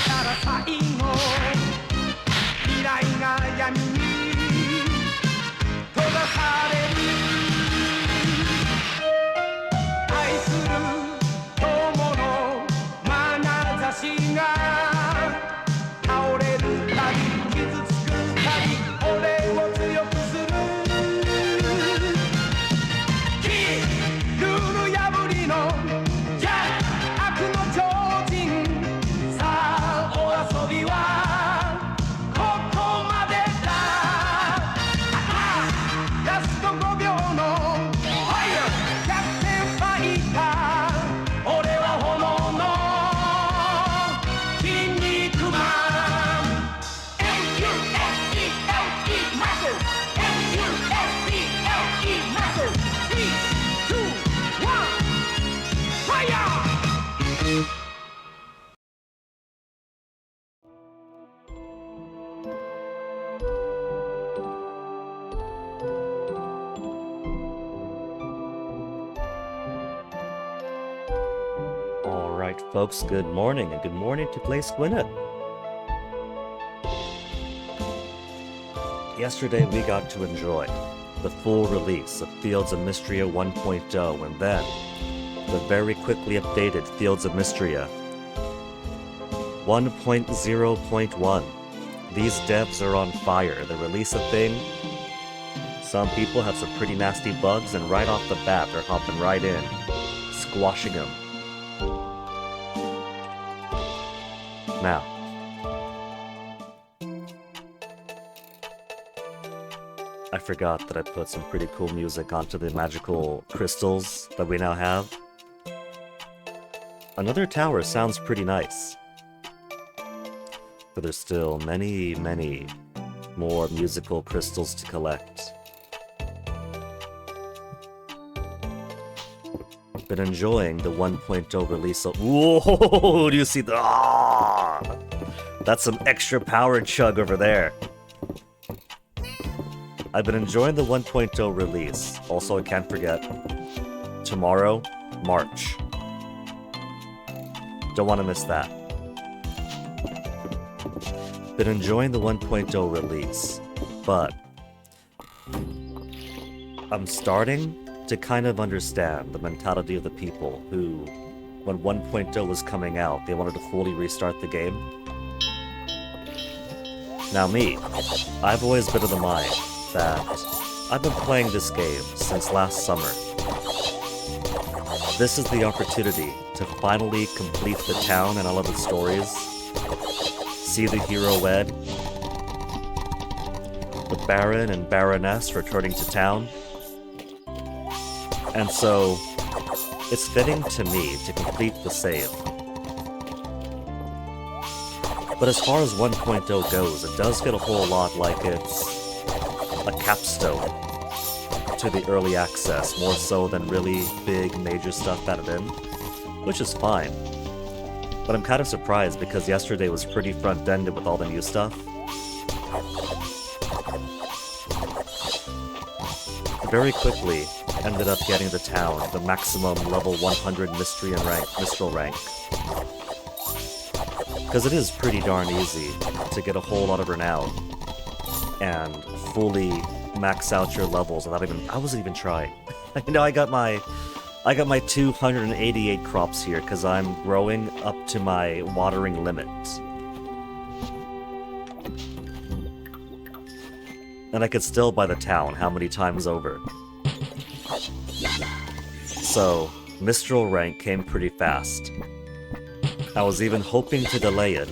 たら最後未来が闇に閉ざされる愛する友の眼差しが倒れるたび傷つくたび俺を強くするルール破りの悪の超人さあお遊びはここまでだラスト5秒のファイヤーキャプテンファイター俺は炎の筋肉マン MUSCLE マッスル MUSCLE マッスル 3, 2, 1 ファイヤーAlright folks, good morning, and good morning to Play Squinnet. Yesterday we got to enjoy the full release of Fields of Mystria 1.0 and then the very quickly updated Fields of Mystria 1.0.1. These devs are on fire. They release a thing. Some people have some pretty nasty bugs, and right off the bat they're hopping right in, squashing them. Now, I forgot that I put some pretty cool music onto the magical crystals that we now have. Another tower sounds pretty nice. But there's still many, many more musical crystals to collect. Been enjoying the 1.0 release of— Whoa! Do you see the— Ah! That's some extra power chug over there. I've been enjoying the 1.0 release. Also, I can't forget, tomorrow, March. Don't want to miss that. Been enjoying the 1.0 release, but I'm starting to kind of understand the mentality of the people who, when 1.0 was coming out, they wanted to fully restart the game. Now me, I've always been of the mind that I've been playing this game since last summer. This is the opportunity to finally complete the town and all of its stories, see the hero wed, the Baron and Baroness returning to town. And so, it's fitting to me to complete the save. But as far as 1.0 goes, it does get a whole lot like it's a capstone to the early access, more so than really big major stuff added in, which is fine. But I'm kind of surprised because yesterday was pretty front-ended with all the new stuff. Very quickly, ended up getting the town, the maximum level 100 Mistral rank. Because it is pretty darn easy to get a whole lot of renown and fully max out your levels without even— I wasn't even trying. You know, I got my 288 crops here because I'm growing up to my watering limit. And I could still buy the town how many times over. So, Mistral rank came pretty fast. I was even hoping to delay it,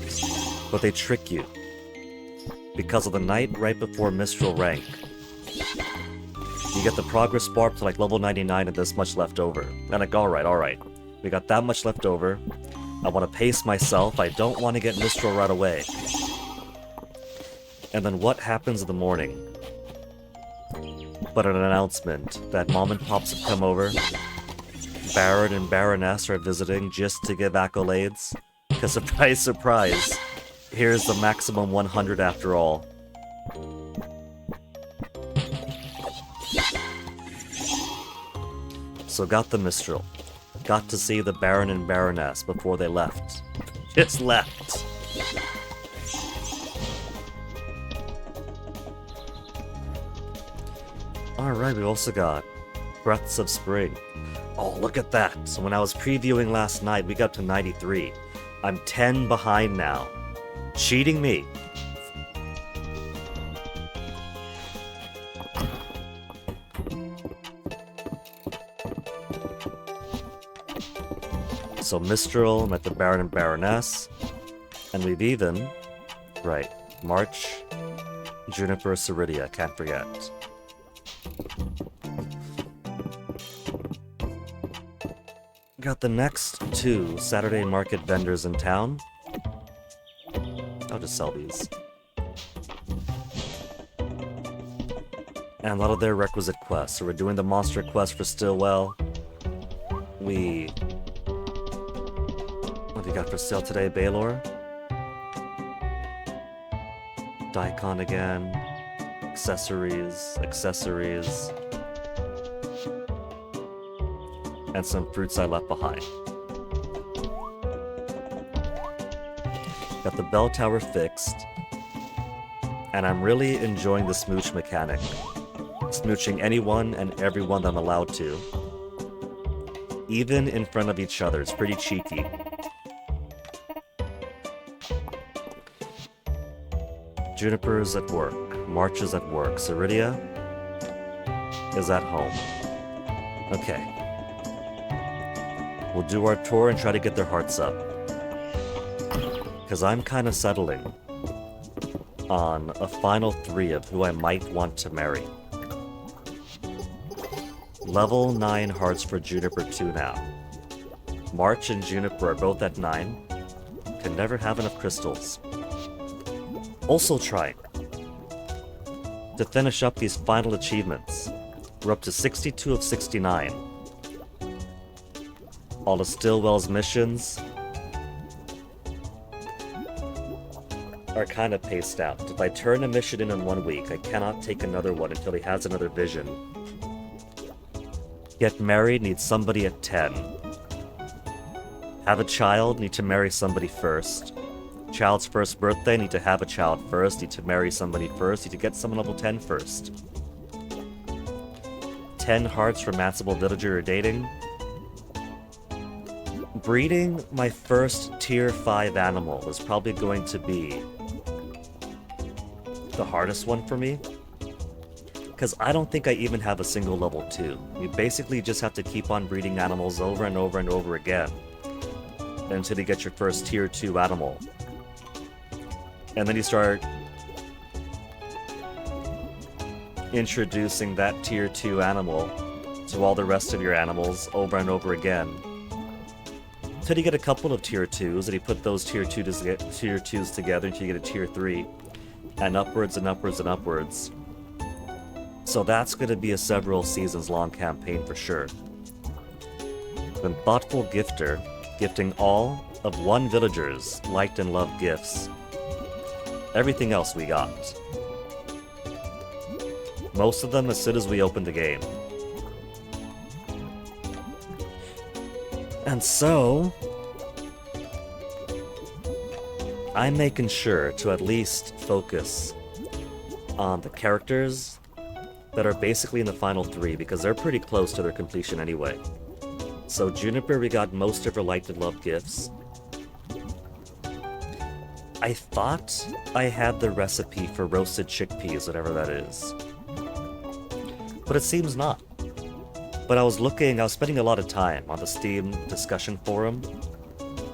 but they trick you. Because of the night right before Mistral rank, you get the progress bar up to like level 99 and this much left over. And like, alright, we got that much left over. I want to pace myself, I don't want to get Mistral right away. And then what happens in the morning? But an announcement that mom and pops have come over. Baron and Baroness are visiting just to give accolades. Because surprise, surprise, here's the maximum 100 after all. So got the Mistral. Got to see the Baron and Baroness before they left. Just left. Alright, we also got Breaths of Spring. Oh, look at that. So when I was previewing last night, we got to 93. I'm 10 behind now. Cheating me. So Mistral met the Baron and Baroness. And we've even... Right. March, Juniper, Ceridia, can't forget. Got the next 2 Saturday market vendors in town. I'll just sell these. And a lot of their requisite quests. So we're doing the monster quest for Stillwell. What do you got for sale today, Baylor? Daikon again. Accessories. And some fruits I left behind. Got the bell tower fixed. And I'm really enjoying the smooch mechanic. Smooching anyone and everyone that I'm allowed to. Even in front of each other. It's pretty cheeky. Juniper's at work. March is at work. Ceridia is at home. Okay. We'll do our tour and try to get their hearts up. Because I'm kind of settling on a final 3 of who I might want to marry. Level 9 hearts for Juniper 2 now. March and Juniper are both at 9. Can never have enough crystals. Also trying to finish up these final achievements. We're up to 62 of 69. All of Stillwell's missions are kind of paced out. If I turn a mission in 1 week, I cannot take another one until he has another vision. Get married, need somebody at 10. Have a child, need to marry somebody first. Child's first birthday, need to have a child first, need to marry somebody first, need to get someone level 10 first. 10 hearts for Matsable Villager you're dating. Breeding my first tier 5 animal is probably going to be the hardest one for me. Because I don't think I even have a single level 2. You basically just have to keep on breeding animals over and over and over again until you get your first tier 2 animal. And then you start introducing that tier 2 animal to all the rest of your animals over and over again. Until you get a couple of tier 2s, and you put those tier 2s together until you get a tier 3, and upwards and upwards and upwards. So that's going to be a several seasons long campaign for sure. Then Thoughtful Gifter, gifting all of 1 villager's liked and loved gifts. Everything else we got. Most of them as soon as we open the game. And so, I'm making sure to at least focus on the characters that are basically in the final 3, because they're pretty close to their completion anyway. So Juniper, we got most of her liked and loved gifts. I thought I had the recipe for roasted chickpeas, whatever that is. But it seems not. But I was spending a lot of time on the Steam discussion forum,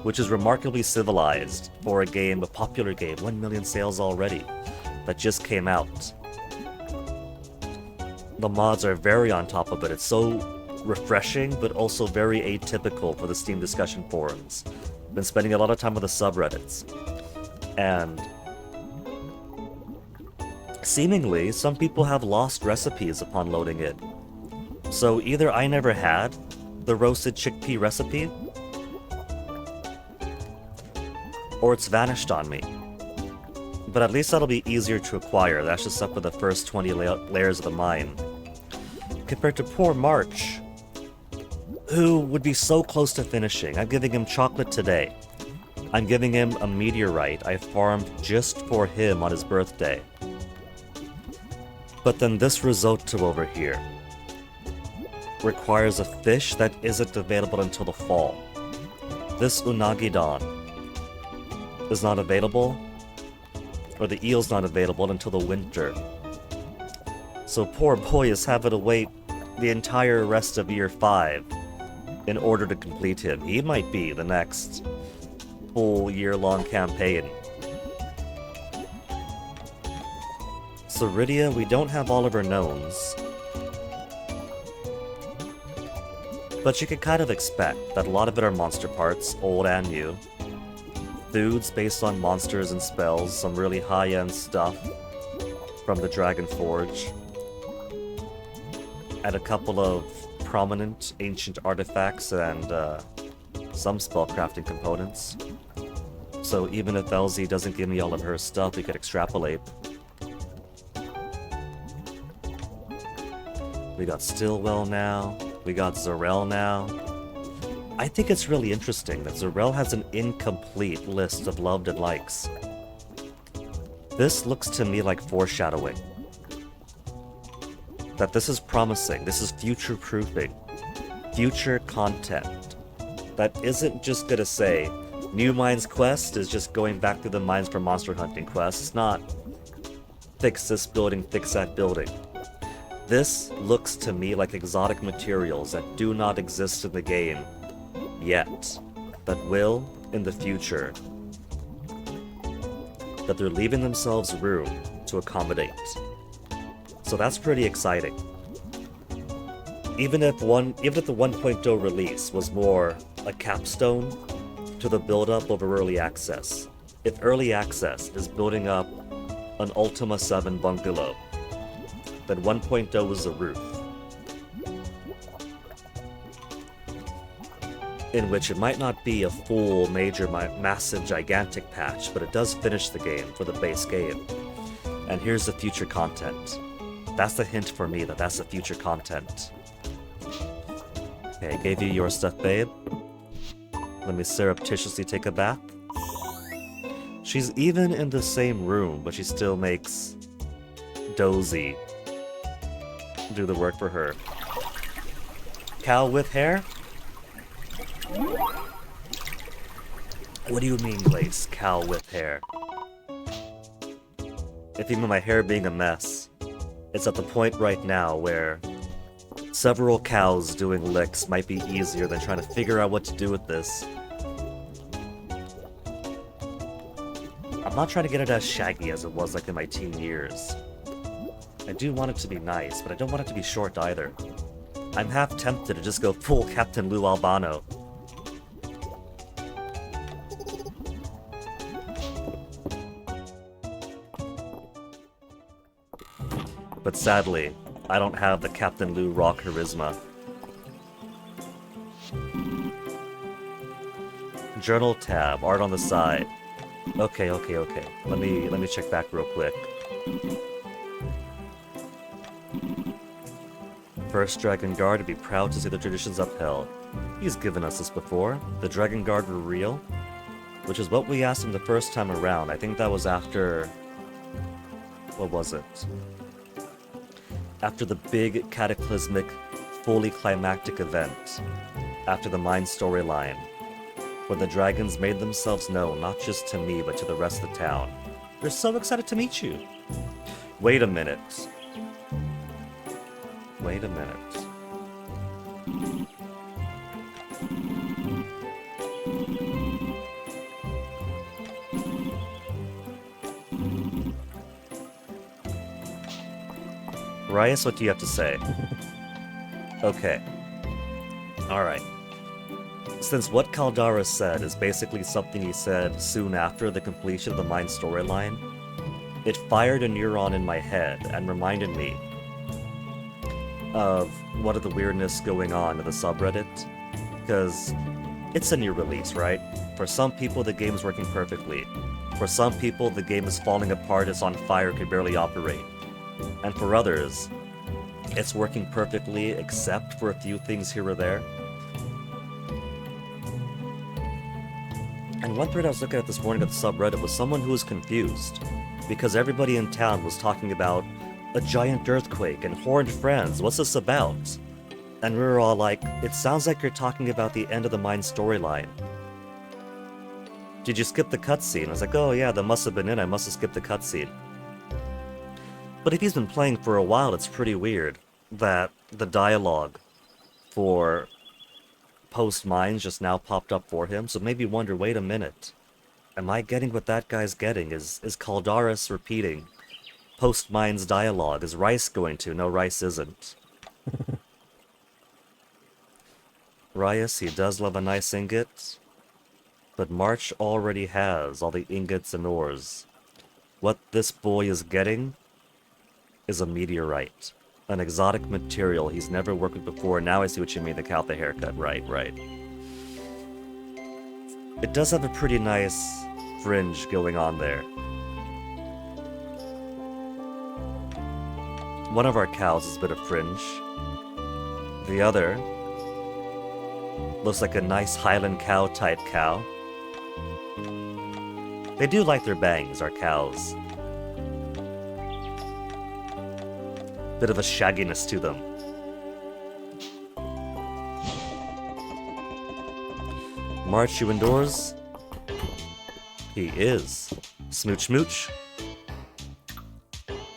which is remarkably civilized for a popular game, 1 million sales already, that just came out. The mods are very on top of it. It's so refreshing, but also very atypical for the Steam discussion forums. Been spending a lot of time on the subreddits. And seemingly, some people have lost recipes upon loading it. So either I never had the roasted chickpea recipe, or it's vanished on me. But at least that'll be easier to acquire. That's just up for the first 20 layers of the mine. Compared to poor March, who would be so close to finishing. I'm giving him chocolate today. I'm giving him a meteorite I farmed just for him on his birthday. But then this risotto over here requires a fish that isn't available until the fall. This unagi-don is not available, or the eel's not available until the winter. So poor boy is having to wait the entire rest of year 5 in order to complete him. He might be the next full year-long campaign. Ceridia, we don't have all of her knowns. But you could kind of expect that a lot of it are monster parts, old and new. Foods based on monsters and spells, some really high-end stuff from the Dragon Forge. And a couple of prominent ancient artifacts and some spellcrafting components. So even if Elsie doesn't give me all of her stuff, we could extrapolate. We got Stillwell now. We got Zarel now. I think it's really interesting that Zarel has an incomplete list of loved and likes. This looks to me like foreshadowing. That this is promising, this is future-proofing. Future content. That isn't just gonna say, New Mines Quest is just going back through the mines for monster hunting quests. It's not fix this building, fix that building. This looks to me like exotic materials that do not exist in the game yet, that will in the future. That they're leaving themselves room to accommodate. So that's pretty exciting. Even if the 1.0 release was more a capstone to the build-up of early access, if early access is building up an Ultima 7 bungalow, then 1.0 is the roof, in which it might not be a full, major, massive, gigantic patch, but it does finish the game for the base game. And here's the future content. That's the hint for me that that's the future content. Okay, I gave you your stuff, babe. Let me surreptitiously take a bath. She's even in the same room, but she still makes Dozy do the work for her. Cow with hair? What do you mean, Glace? Cow with hair? If you mean my hair being a mess, it's at the point right now where several cows doing licks might be easier than trying to figure out what to do with this. I'm not trying to get it as shaggy as it was like in my teen years. I do want it to be nice, but I don't want it to be short either. I'm half tempted to just go full Captain Lou Albano. But sadly, I don't have the Captain Lou raw charisma. Journal tab, art on the side. Okay. Let me check back real quick. First Dragon Guard to be proud to see the traditions upheld. He's given us this before. The Dragon Guard were real, which is what we asked him the first time around. I think that was after... what was it? After the big, cataclysmic, fully climactic event. After the Mine storyline. Where the dragons made themselves known, not just to me, but to the rest of the town. They're so excited to meet you. Wait a minute. Wait a minute. Rias, what do you have to say? Okay. Alright. Since what Caldara said is basically something he said soon after the completion of the Mine storyline, it fired a neuron in my head and reminded me of what are the weirdness going on in the subreddit, because it's a new release, right? For some people, the game's working perfectly. For some people, the game is falling apart, it's on fire, can barely operate. And for others, it's working perfectly except for a few things here or there. And one thread I was looking at this morning at the subreddit was someone who was confused, because everybody in town was talking about a giant earthquake and horned friends. What's this about? And we were all like, it sounds like you're talking about the end of the mine storyline. Did you skip the cutscene? I was like, oh yeah, that must have been it. I must have skipped the cutscene. But if he's been playing for a while, it's pretty weird that the dialogue for Post Mines just now popped up for him. So it made me wonder, wait a minute. Am I getting what that guy's getting? Is Caldaris repeating Post Mines dialogue? Is Rice going to? No, Rice isn't. Rice, he does love a nice ingot. But March already has all the ingots and ores. What this boy is getting is a meteorite. An exotic material he's never worked with before. Now I see what you mean, the cow with the haircut. Right. It does have a pretty nice fringe going on there. One of our cows is a bit of fringe. The other looks like a nice Highland cow type cow. They do like their bangs, our cows. Bit of a shagginess to them. March, you indoors? He is. Smooch smooch.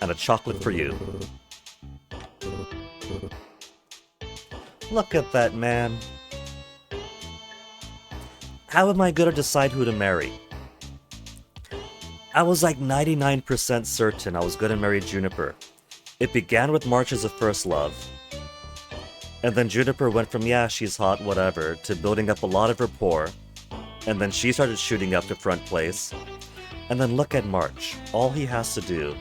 And a chocolate for you. Look at that man. How am I gonna decide who to marry? I was like 99% certain I was gonna marry Juniper. It began with March as a first love. And then Juniper went from, yeah, she's hot, whatever, to building up a lot of rapport. And then she started shooting up to front place. And then look at March. All he has to do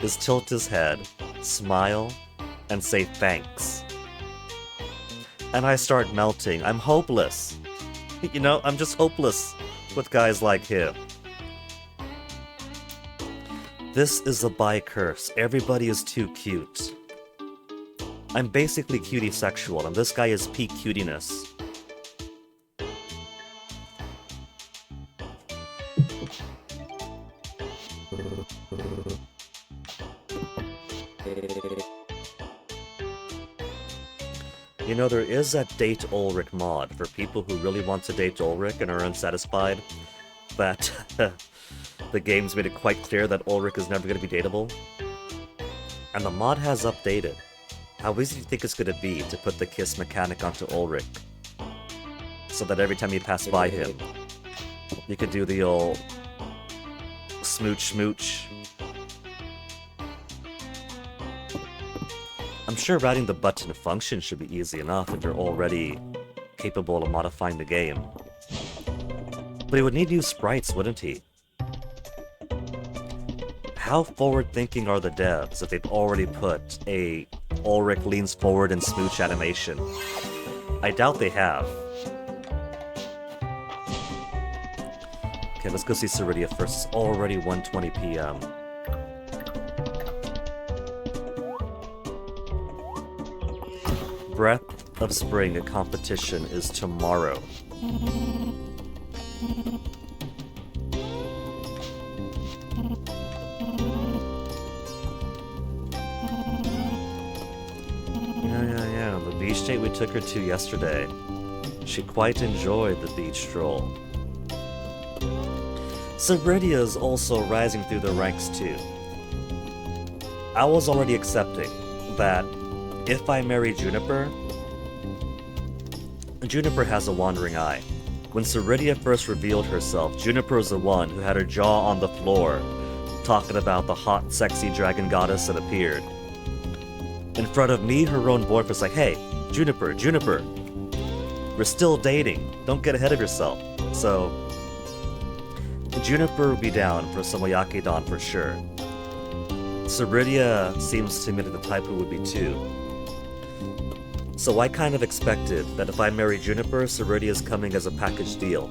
is tilt his head, smile, and say thanks. And I start melting. I'm hopeless. You know, I'm just hopeless with guys like him. This is a bi curse. Everybody is too cute. I'm basically cutie sexual, and this guy is peak cutiness. You know, there is that Date Ulrich mod for people who really want to date Ulrich and are unsatisfied that the game's made it quite clear that Ulrich is never going to be dateable. And the mod has updated. How easy do you think it's going to be to put the kiss mechanic onto Ulrich? So that every time you pass by him, you could do the old smooch smooch. I'm sure routing the button function should be easy enough if you're already capable of modifying the game. But he would need new sprites, wouldn't he? How forward-thinking are the devs if they've already put a Ulrich leans forward and smooch animation? I doubt they have. Okay, let's go see Ceridia first. It's already 1:20 p.m. Breath of Spring, a competition, is tomorrow. Yeah. The beach date we took her to yesterday. She quite enjoyed the beach stroll. Ceridia is also rising through the ranks too. I was already accepting that if I marry Juniper, Juniper has a wandering eye. When Ceridia first revealed herself, Juniper was the one who had her jaw on the floor, talking about the hot, sexy dragon goddess that appeared. In front of me, her own boyfriend was like, hey, Juniper, we're still dating. Don't get ahead of yourself. So, Juniper would be down for some Oyakedon for sure. Ceridia seems to me like the type who would be too. So I kind of expected that if I marry Juniper, Ceridia is coming as a package deal.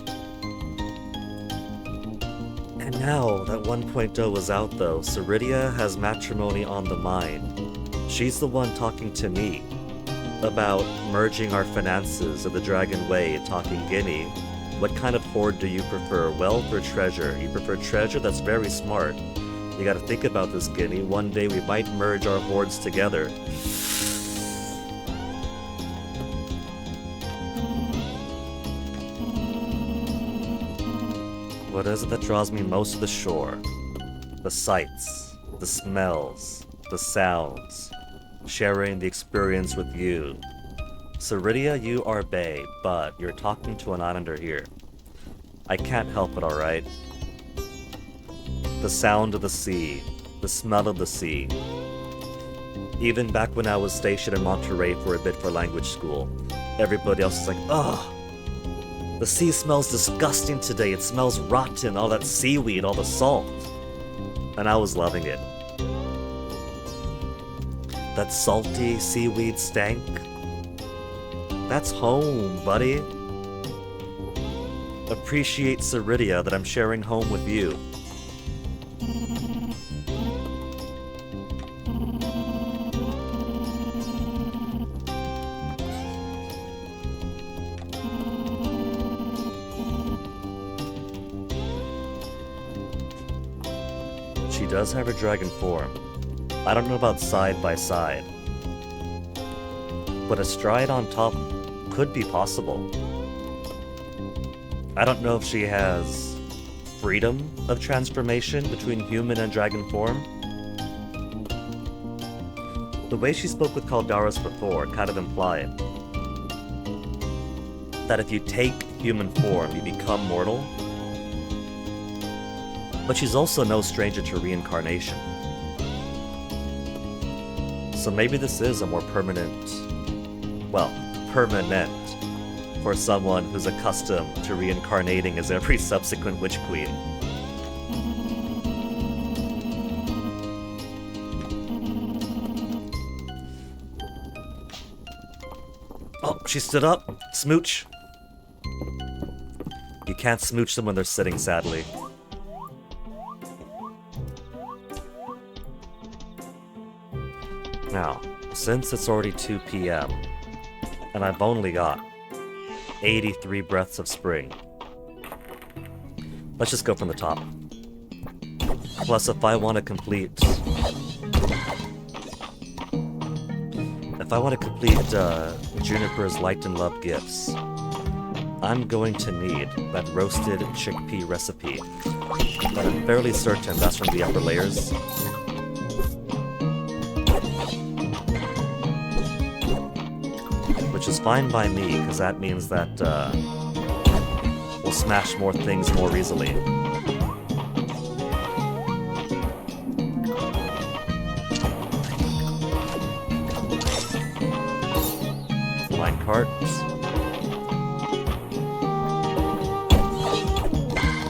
And now that 1.0 is out though, Ceridia has matrimony on the mind. She's the one talking to me about merging our finances of the Dragon Way, talking Guinea. What kind of hoard do you prefer? Wealth or treasure? You prefer treasure? That's very smart. You gotta think about this, Guinea. One day we might merge our hordes together. What is it that draws me most to the shore? The sights, the smells, the sounds, sharing the experience with you. Ceridia, you are bae, but you're talking to an islander here. I can't help it, alright? The sound of the sea, the smell of the sea. Even back when I was stationed in Monterey for a bit for language school, everybody else is like, ugh, the sea smells disgusting today, it smells rotten, all that seaweed, all the salt. And I was loving it. That salty seaweed stank. That's home, buddy. Appreciate Ceridia that I'm sharing home with you. She does have her dragon form. I don't know about side by side, but a stride on top could be possible. I don't know if she has freedom of transformation between human and dragon form. The way she spoke with Caldaris before kind of implied that if you take human form, you become mortal. But she's also no stranger to reincarnation. So maybe this is a more permanent for someone who's accustomed to reincarnating as every subsequent Witch Queen. Oh, she stood up. Smooch. You can't smooch them when they're sitting, sadly. Now, since it's already 2 p.m., and I've only got 83 breaths of spring, let's just go from the top. Plus, if I want to complete Juniper's Light and Love gifts, I'm going to need that roasted chickpea recipe. But I'm fairly certain that's from the upper layers. Which is fine by me, because that means that we'll smash more things more easily. Minecart.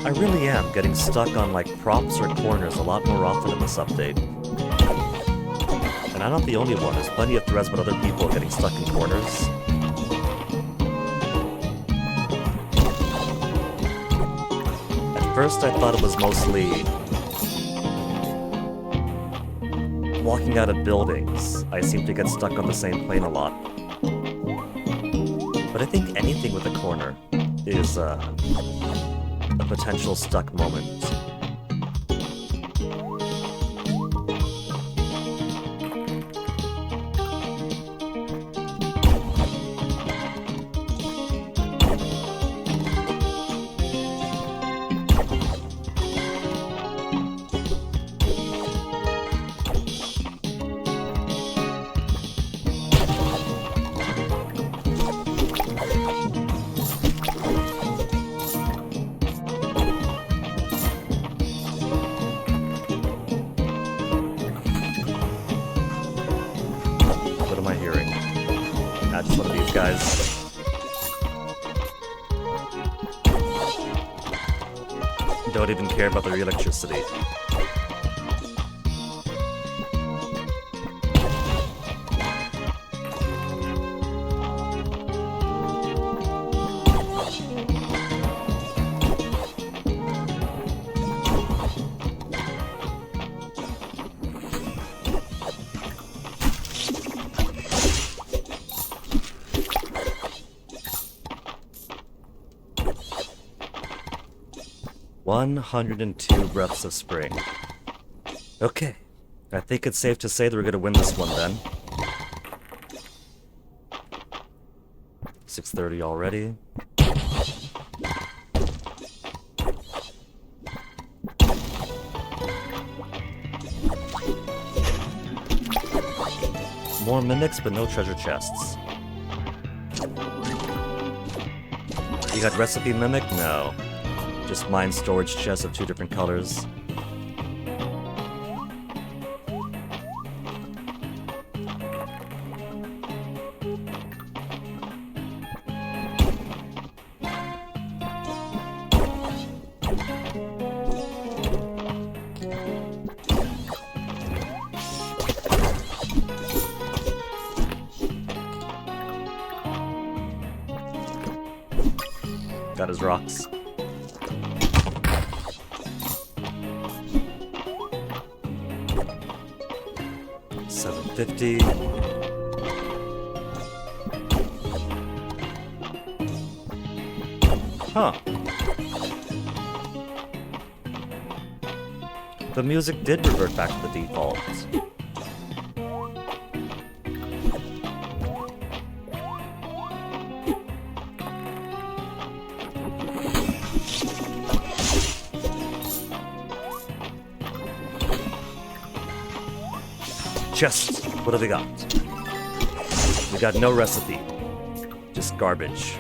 I really am getting stuck on like props or corners a lot more often in this update. And I'm not the only one, there's plenty of threads with other people getting stuck in corners. At first I thought it was mostly walking out of buildings. I seem to get stuck on the same plane a lot. But I think anything with a corner is a potential stuck moment. Don't even care about the electricity. "102 breaths of spring. Okay. I think it's safe to say that we're gonna win this one then. 6:30 already. More mimics, but no treasure chests. You got recipe mimic? No. Just mine storage chests of 2 different colors. Got his rocks. $750. Huh. The music did revert back to the default. Chest. What have we got? We got no recipe. Just garbage.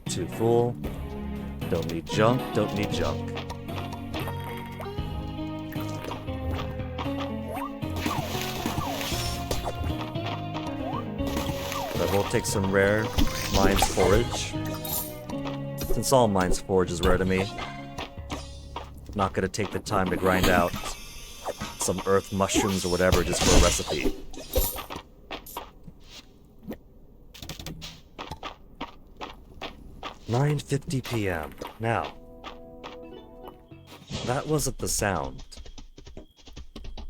Too full. Don't need junk. Don't need junk. We'll take some rare Mine's Forage. Since all Mine's Forage is rare to me, not gonna take the time to grind out some earth mushrooms or whatever just for a recipe. $9:50 p.m. Now, that wasn't the sound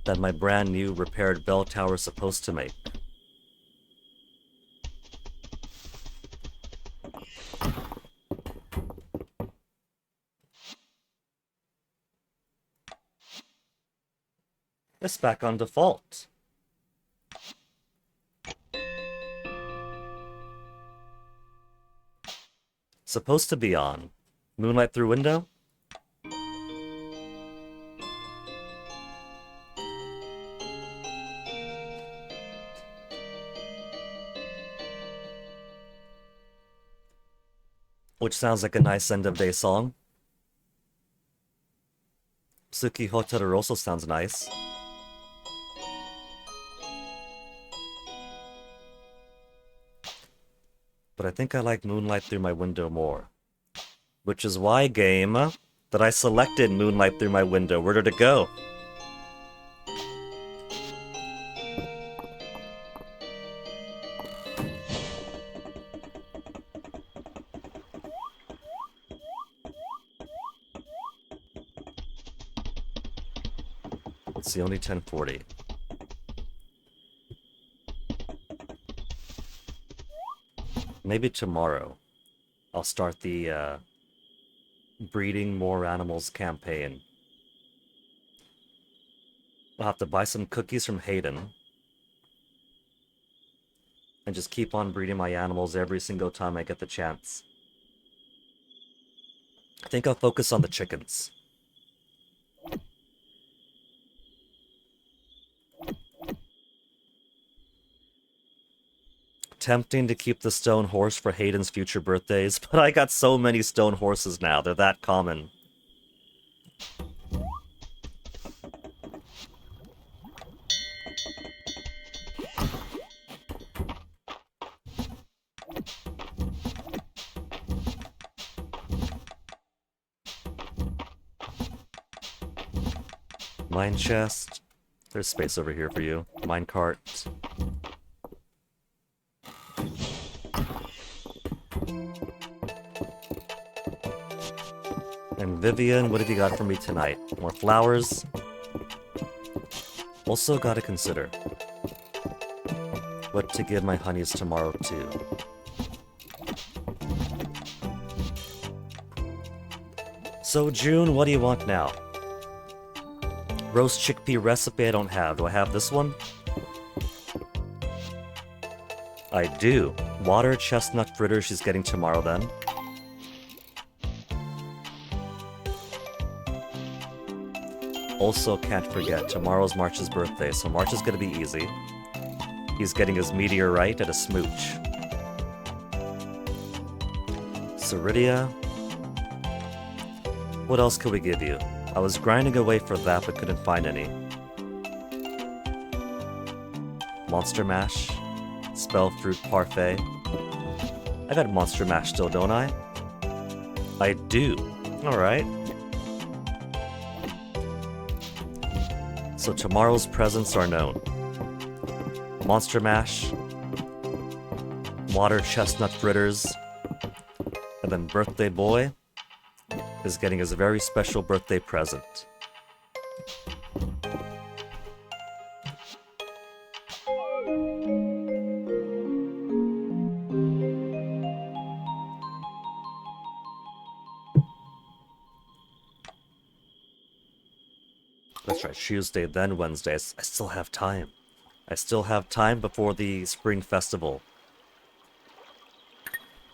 that my brand new repaired bell tower is supposed to make. It's back on default. Supposed to be on. Moonlight through window? Which sounds like a nice end of day song. Tsuki Hotaru also sounds nice. But I think I like Moonlight Through My Window more. Which is why, game, that I selected Moonlight Through My Window. Where did it go? Let's see, only 1040. Maybe tomorrow I'll start the breeding more animals campaign. I'll have to buy some cookies from Hayden and just keep on breeding my animals every single time I get the chance. I think I'll focus on the chickens. Tempting to keep the stone horse for Hayden's future birthdays, but I got so many stone horses now, they're that common. Mine chest. There's space over here for you. Mine cart. And Vivian, what have you got for me tonight? More flowers? Also gotta consider what to give my honeys tomorrow too. So June, what do you want now? Roast chickpea recipe I don't have. Do I have this one? I do. Water chestnut fritter she's getting tomorrow then. Also can't forget, tomorrow's March's birthday, so March is gonna be easy. He's getting his meteorite and a smooch. Ceridia. What else could we give you? I was grinding away for that but couldn't find any. Monster Mash. Spell Fruit Parfait. I got Monster Mash still, don't I? I do. Alright. So tomorrow's presents are known. Monster Mash, Water Chestnut Fritters, and then Birthday Boy is getting his very special birthday present. That's right, Tuesday, then Wednesday. I still have time. I still have time before the Spring Festival.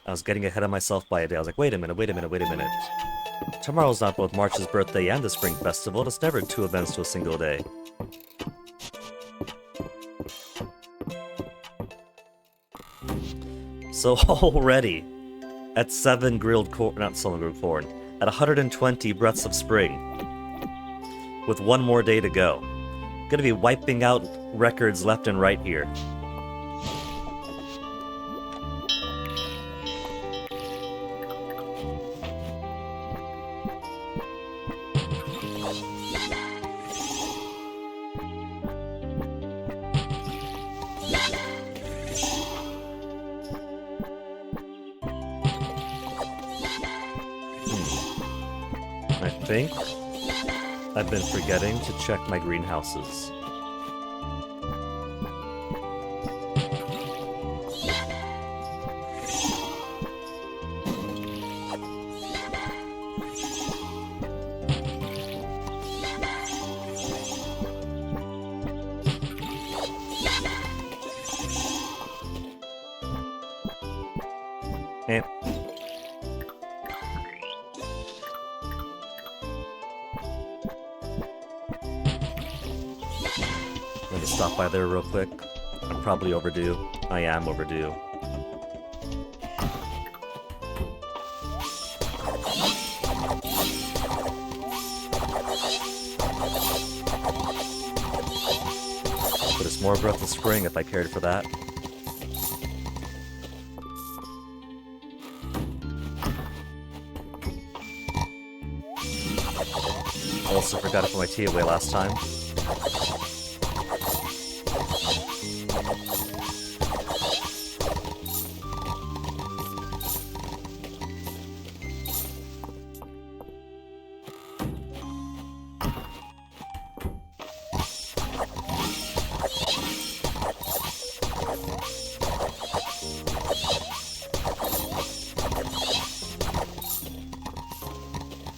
I was getting ahead of myself by a day. I was like, wait a minute. Tomorrow's not both March's birthday and the Spring Festival. It's never 2 events to a single day. So already, at 7 grilled corn, not 7 grilled corn, at 120 breaths of spring, with 1 more day to go. Gonna be wiping out records left and right here. I think I've been forgetting to check my greenhouses. Let me stop by there real quick. I'm probably overdue. I am overdue. But it's more Breath of Spring if I cared for that. Also forgot to put my tea away last time.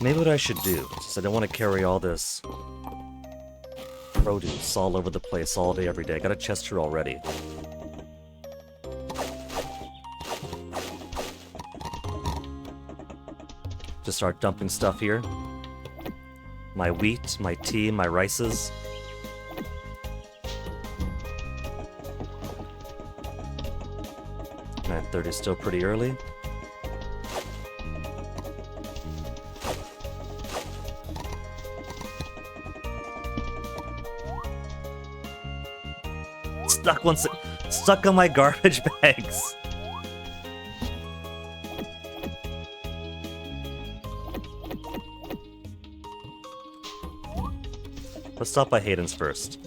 Maybe what I should do, since I don't want to carry all this produce all over the place all day, every day. I got a chest here already. Just start dumping stuff here. My wheat, my tea, my rices. At 30 is still pretty early. Stuck on my garbage bags. Let's stop by Hayden's first,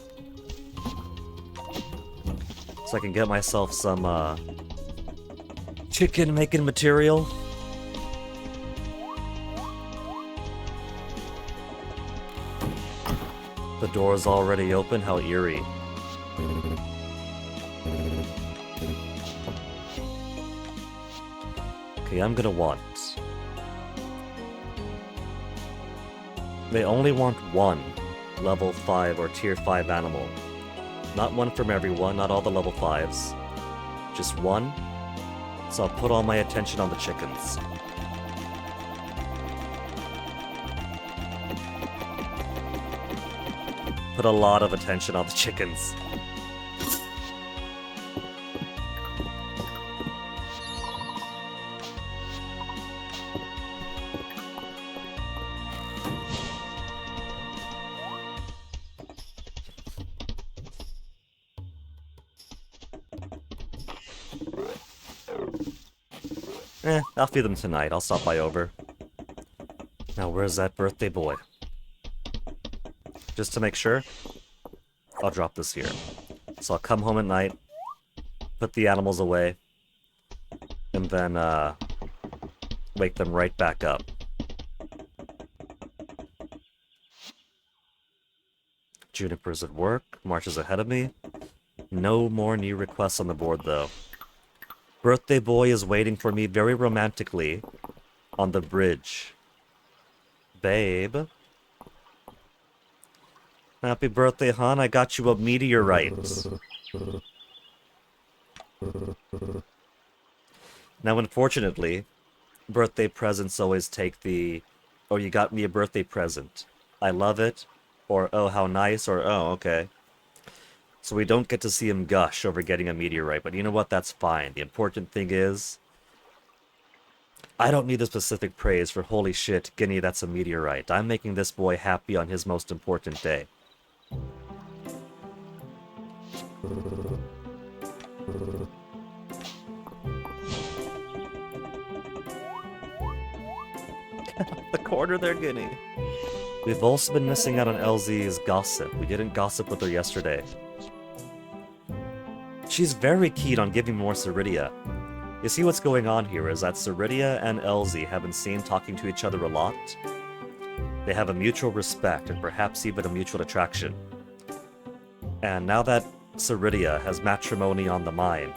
so I can get myself some chicken making material. The door's already open, how eerie. Okay, I'm gonna want... They only want one level 5 or tier 5 animal. Not one from everyone, not all the level 5s. Just one. So I'll put all my attention on the chickens. Put a lot of attention on the chickens. I'll feed them tonight. I'll stop by over. Now, where's that birthday boy? Just to make sure, I'll drop this here. So I'll come home at night, put the animals away, and then, wake them right back up. Juniper's at work. March is ahead of me. No more new requests on the board, though. Birthday boy is waiting for me very romantically on the bridge. Babe. Happy birthday, hon. I got you a meteorite. Now, unfortunately, birthday presents always take the, oh, you got me a birthday present. I love it. Or, oh, how nice. Or, oh, okay. So we don't get to see him gush over getting a meteorite, but you know what? That's fine. The important thing is, I don't need the specific praise for holy shit, Guinea, that's a meteorite. I'm making this boy happy on his most important day. The corner there, Guinea. We've also been missing out on LZ's gossip. We didn't gossip with her yesterday. She's very keen on giving more Ceridia. You see what's going on here is that Ceridia and LZ have been seen talking to each other a lot. They have a mutual respect and perhaps even a mutual attraction. And now that Ceridia has matrimony on the mind,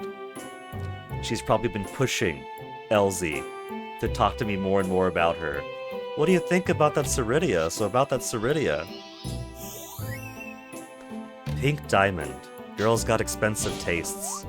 she's probably been pushing LZ to talk to me more and more about her. What do you think about that Ceridia? So about that Ceridia. Pink diamond. Girls got expensive tastes.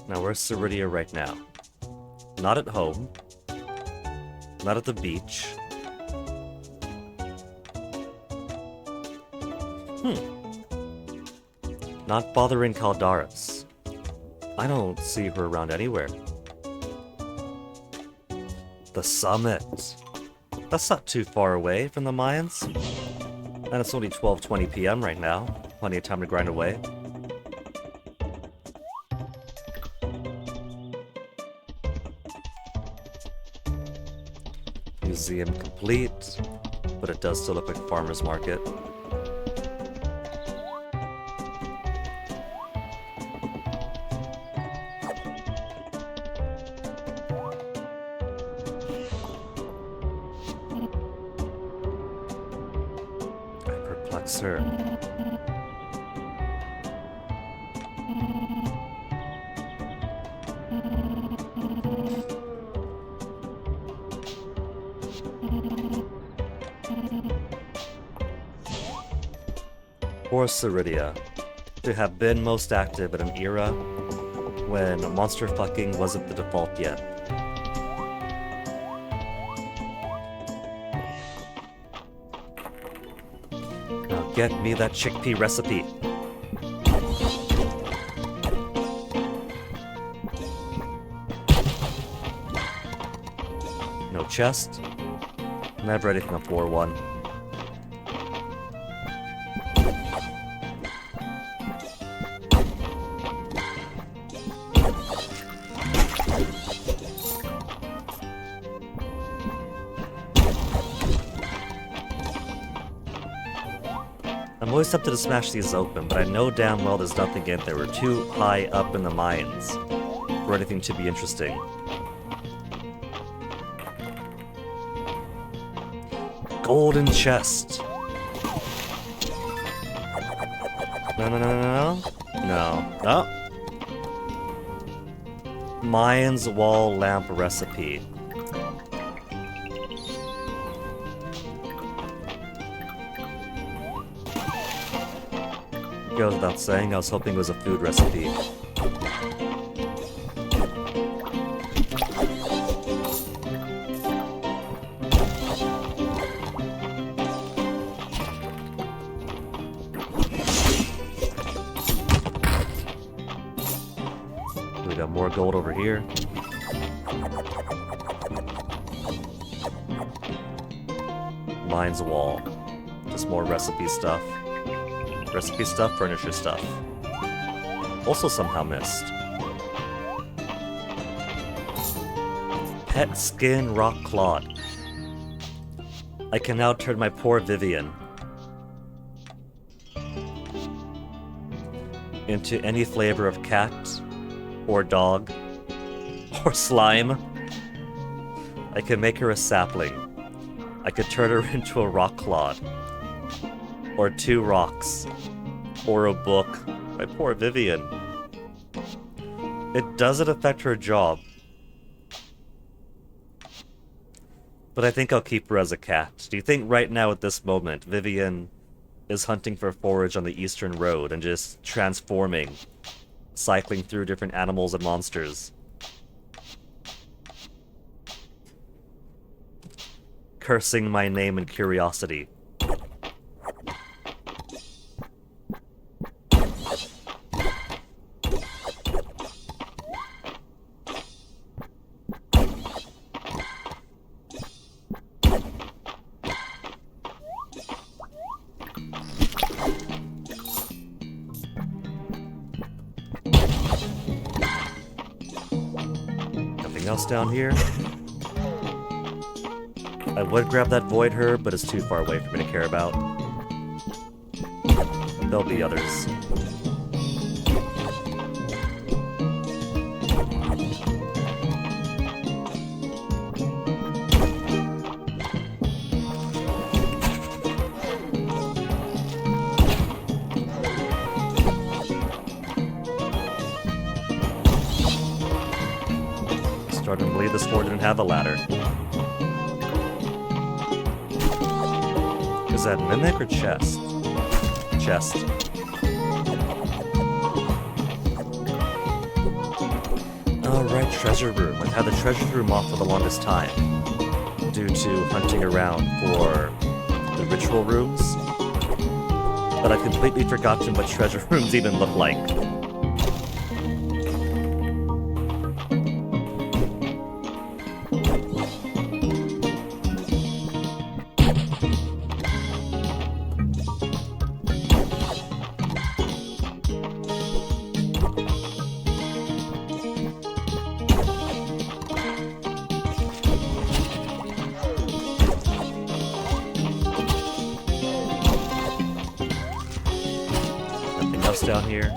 Now, where's Ceridia right now? Not at home. Not at the beach. Not bothering Caldaris. I don't see her around anywhere. The summit. That's not too far away from the Mayans. And it's only 12:20 p.m. right now. Plenty of time to grind away. Museum complete, but it does still look like a farmer's market. I perplex her. Or Ceridia, to have been most active in an era when monster fucking wasn't the default yet. Now get me that chickpea recipe. No chest, Never anything on floor 1. I'm always tempted to smash these open, but I know damn well there's nothing in there. We're too high up in the mines for anything to be interesting. Golden chest. No, no, no, no, no. No. Mayans wall lamp recipe. Goes without saying, I was hoping it was a food recipe. We got more gold over here. Mine's wall. Just more recipe stuff. Recipe stuff, furniture stuff. Also somehow missed. Pet skin rock clod. I can now turn my poor Vivian into any flavor of cat, or dog, or slime. I can make her a sapling. I could turn her into a rock clod. Or 2 rocks. Or a book. My poor Vivian. It doesn't affect her job. But I think I'll keep her as a cat. Do you think right now at this moment, Vivian is hunting for forage on the Eastern Road and just transforming, cycling through different animals and monsters? Cursing my name and curiosity. Nothing else down here? I would grab that void herb, but it's too far away for me to care about. There'll be others. Starting to believe this floor didn't have a ladder. Is that mimic or chest? Chest. Oh, right, treasure room. I've had the treasure room off for the longest time due to hunting around for the ritual rooms. But I've completely forgotten what treasure rooms even look like. Down here.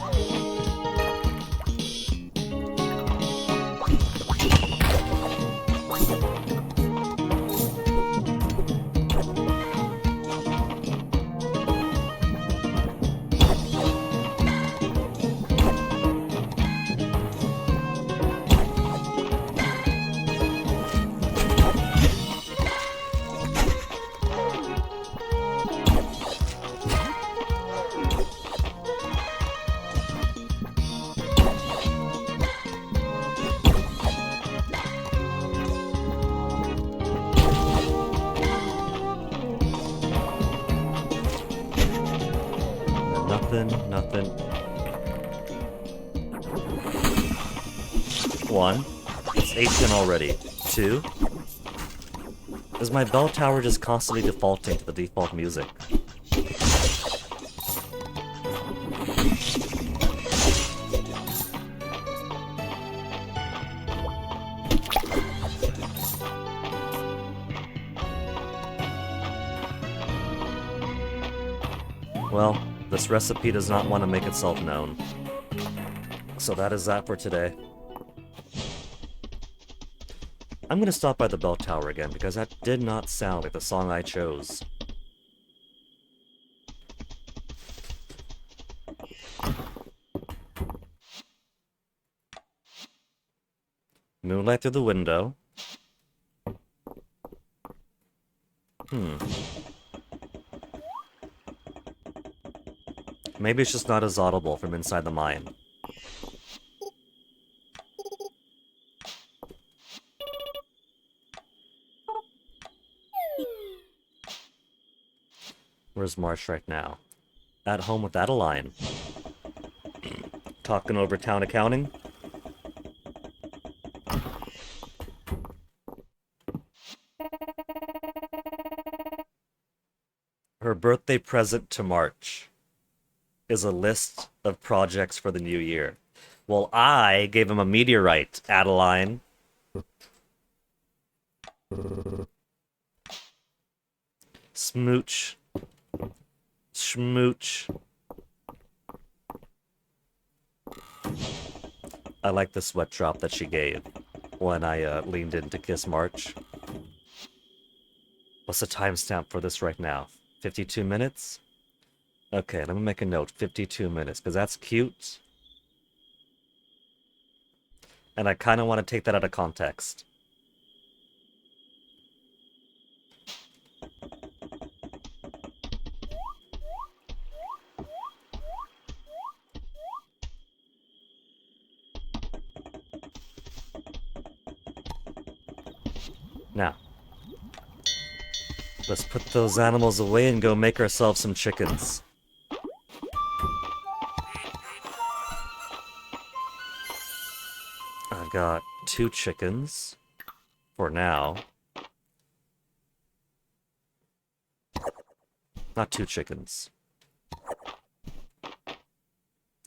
Nothing. 1. It's 8 in already. 2. Is my bell tower just constantly defaulting to the default music? Well, this recipe does not want to make itself known. So that is that for today. I'm gonna stop by the bell tower again because that did not sound like the song I chose. Moonlight through the window. Maybe it's just not as audible from inside the mine. Where's Marsh right now? At home with Adeline. Talking over town accounting. Her birthday present to March is a list of projects for the new year. Well, I gave him a meteorite, Adeline. Smooch. Schmooch. I like the sweat drop that she gave when I leaned in to kiss March. What's the timestamp for this right now? 52 minutes? Okay, let me make a note. 52 minutes, because that's cute. And I kind of want to take that out of context. Now, let's put those animals away and go make ourselves some chickens. I've got 2 chickens for now. Not 2 chickens.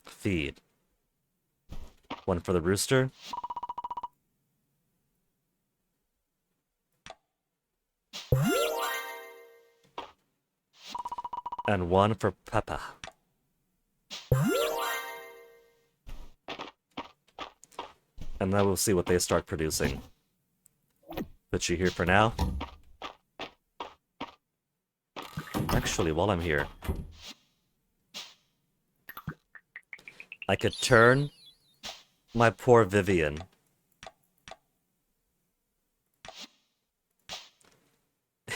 Feed. 1 for the rooster. And 1 for Peppa. And then we'll see what they start producing. Put you here for now. Actually, while I'm here, I could turn my poor Vivian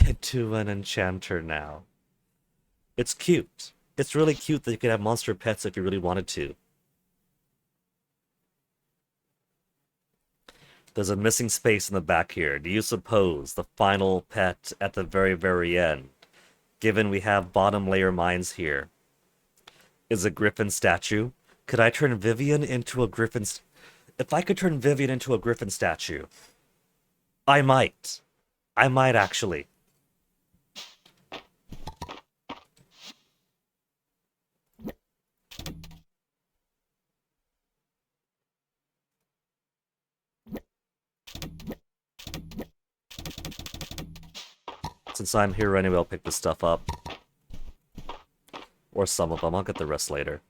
into an enchanter now. It's cute. It's really cute that you could have monster pets if you really wanted to. There's a missing space in the back here. Do you suppose the final pet at the very, very end, given we have bottom layer mines here, is a griffin statue? Could I turn Vivian into a griffin? If I could turn Vivian into a griffin statue, I might. I might actually. Since I'm here anyway, I'll pick this stuff up. Or some of them. I'll get the rest later.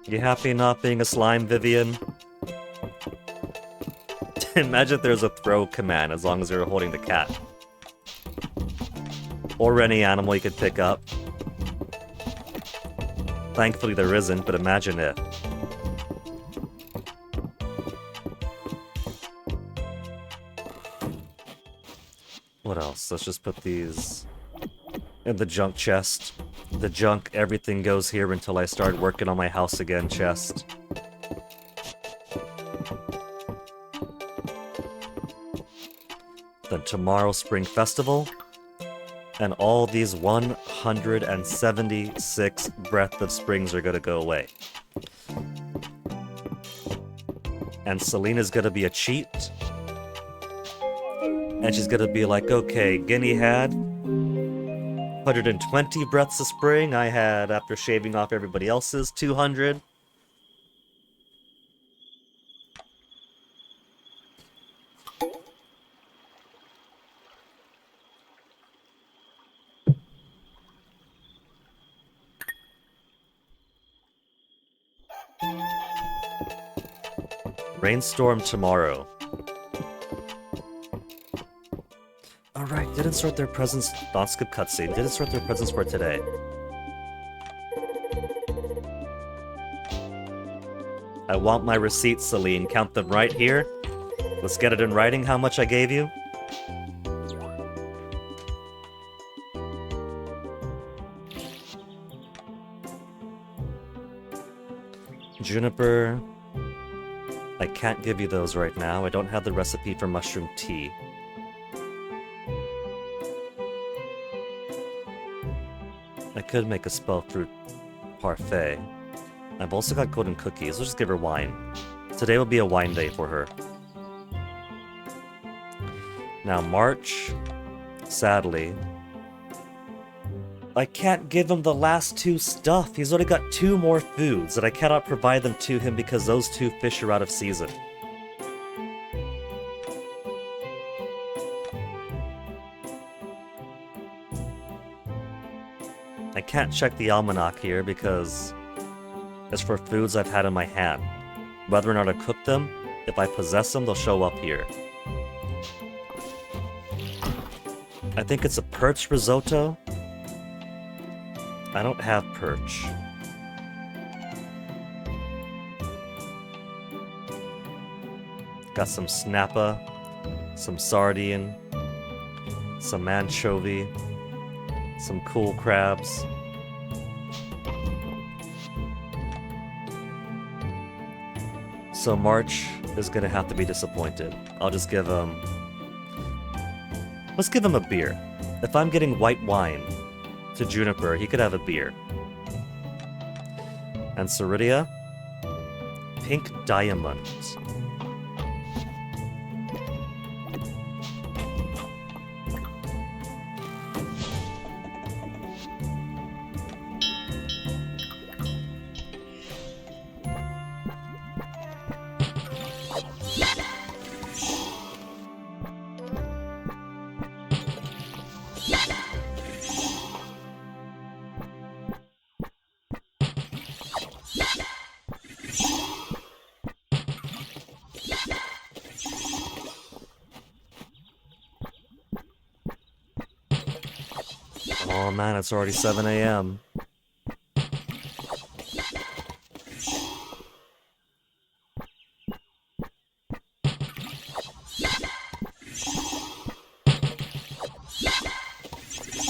You happy not being a slime, Vivian? Imagine if there's a throw command as long as you're holding the cat. Or any animal you could pick up. Thankfully there isn't, but imagine it. What else? Let's just put these in the junk chest. The junk, everything goes here until I start working on my house again chest. Then tomorrow, Spring Festival. And all these 176 Breath of Springs are gonna go away. And Selena's gonna be a cheat. And she's gonna be like, okay, Guinea had 120 breaths of spring. I had, after shaving off everybody else's, 200. Rainstorm tomorrow. Alright, didn't sort their presents. Don't skip cutscene. Didn't sort their presents for today. I want my receipts, Celine. Count them right here. Let's get it in writing how much I gave you. Juniper. I can't give you those right now. I don't have the recipe for mushroom tea. I could make a spell fruit parfait. I've also got golden cookies. We'll just give her wine. Today will be a wine day for her. Now March, sadly, I can't give him the last 2 stuff. He's only got 2 more foods and I cannot provide them to him because those 2 fish are out of season. I can't check the almanac here because it's for foods I've had in my hand. Whether or not I cook them, if I possess them, they'll show up here. I think it's a perch risotto. I don't have perch. Got some snappa, some sardine, some anchovy, some cool crabs. So March is gonna have to be disappointed. I'll just give him... Let's give him a beer. If I'm getting white wine to Juniper, he could have a beer. And Ceridia, pink diamond. Oh man, it's already 7 a.m.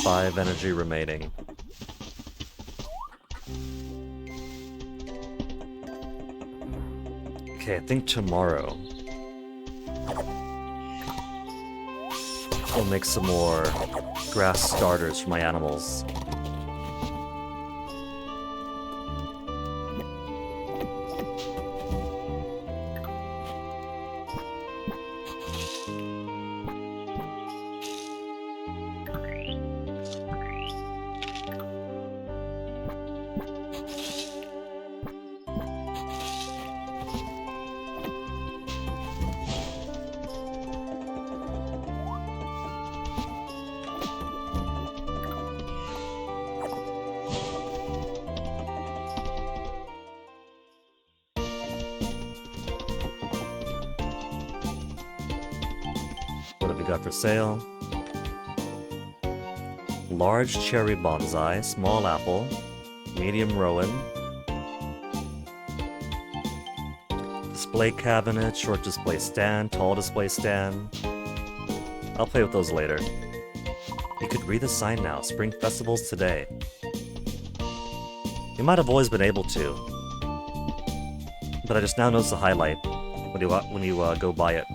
Five energy remaining. Okay, I think tomorrow we'll make some more grass starters for my animals. What have we got for sale? Large cherry bonsai, small apple, medium rowan, display cabinet, short display stand, tall display stand. I'll play with those later. You could read the sign now. Spring Festival's today. You might have always been able to, but I just now noticed the highlight when you go by it.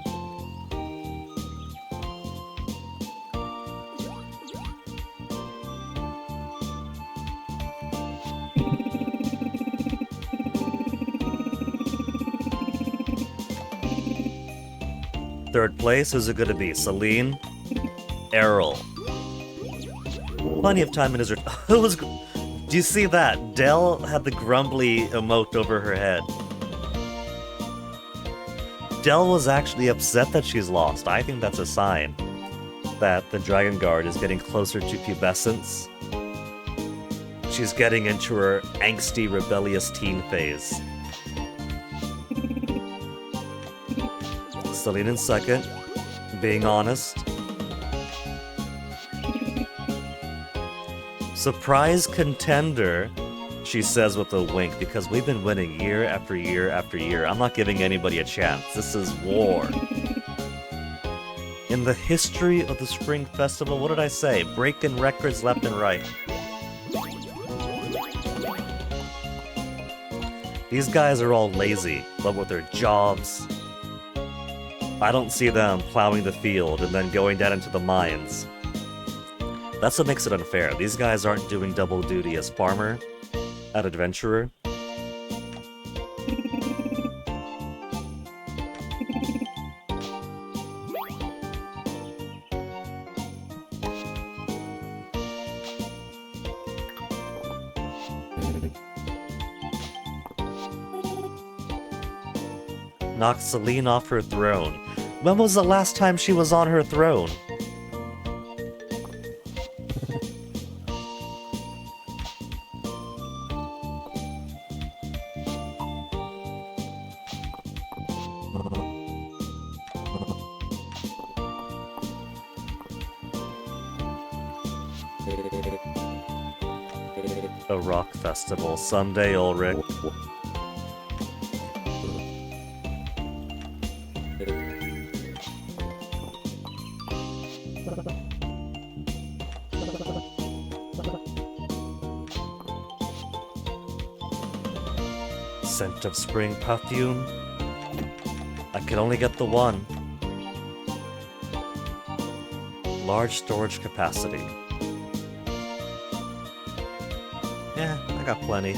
Third place, who's it gonna be? Celine? Errol. Plenty of time in his... Who was... Do you see that? Dell had the grumbly emote over her head. Dell was actually upset that she's lost. I think that's a sign that the Dragon Guard is getting closer to pubescence. She's getting into her angsty, rebellious teen phase. Celine in second, being honest. Surprise contender, she says with a wink, because we've been winning year after year after year. I'm not giving anybody a chance. This is war. In the history of the Spring Festival, what did I say? Breaking records left and right. These guys are all lazy, but with their jobs. I don't see them plowing the field and then going down into the mines. That's what makes it unfair. These guys aren't doing double duty as farmer and adventurer. Knocked Celine off her throne. When was the last time she was on her throne? A rock festival someday, Ulrich. Scent of spring perfume. I can only get the one. Large storage capacity. Yeah, I got plenty.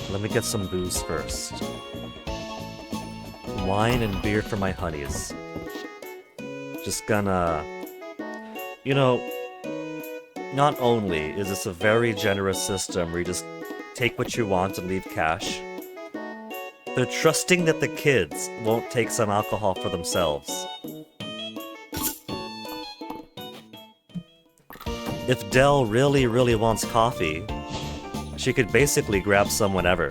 Let me get some booze first. Wine and beer for my honeys. Just gonna... You know, not only is this a very generous system where you just take what you want and leave cash, they're trusting that the kids won't take some alcohol for themselves. If Dell really, really wants coffee, she could basically grab some whenever.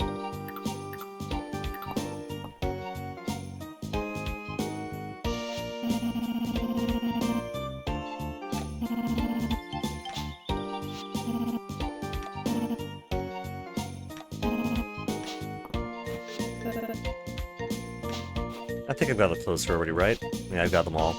I think I've got the clothes already, right? Yeah, I've got them all.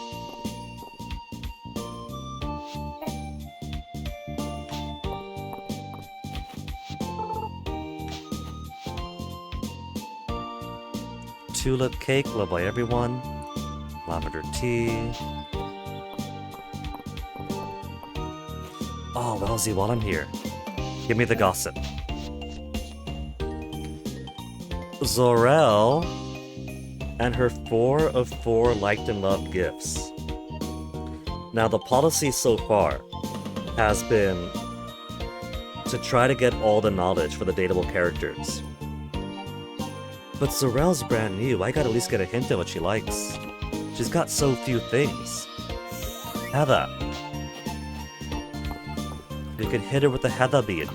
Tulip cake, loved by everyone. Lavender tea. Oh, Wellesley, while I'm here, give me the gossip. Zorel and her 4 of 4 liked and loved gifts. Now, the policy so far has been to try to get all the knowledge for the dateable characters. But Zorel's brand new. I gotta at least get a hint of what she likes. She's got so few things. Heather. You could hit her with a heather bead.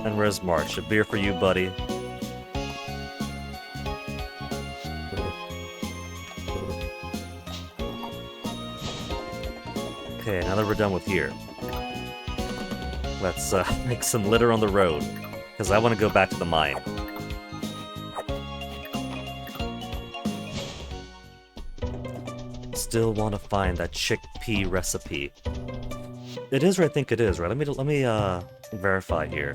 And where's March? A beer for you, buddy. Okay, now that we're done with here, let's make some litter on the road, because I want to go back to the mine. still want to find that chickpea recipe. It is where I think it is, right? Let me verify here.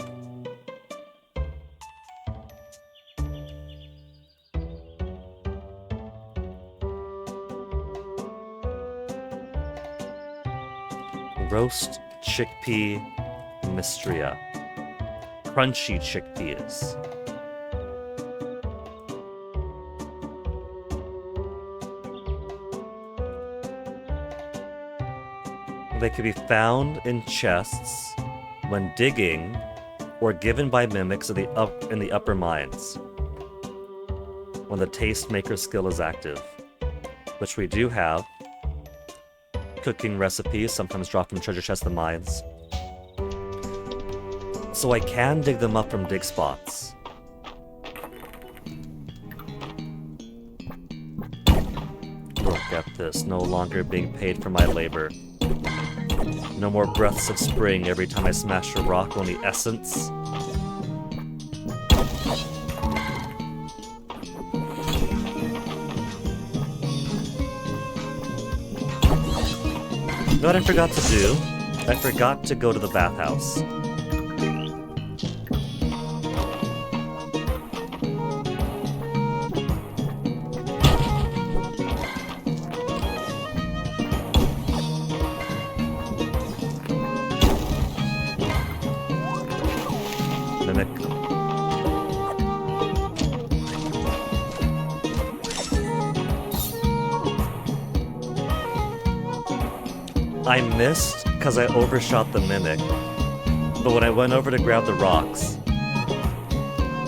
Roast chickpea mystria. Crunchy chickpeas. They can be found in chests when digging or given by mimics in the upper mines when the tastemaker skill is active, which we do have. Cooking recipes sometimes drop from treasure chests and mines. So I can dig them up from dig spots. Look at this, no longer being paid for my labor. No more breaths of spring every time I smash a rock, only essence. You know what I forgot to do? I forgot to go to the bathhouse. Mimic. I missed because I overshot the mimic, but when I went over to grab the rocks,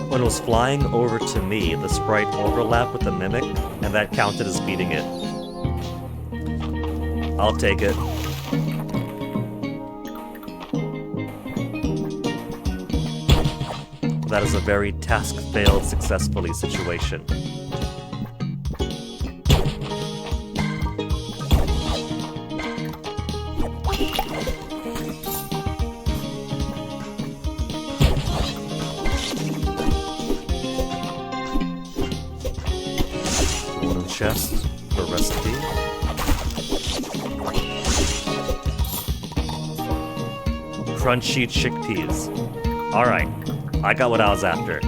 when it was flying over to me, the sprite overlapped with the mimic, and that counted as beating it. I'll take it. That is a very task failed successfully situation. Golden chest for recipe. Crunchy chickpeas. Alright. I got what I was after.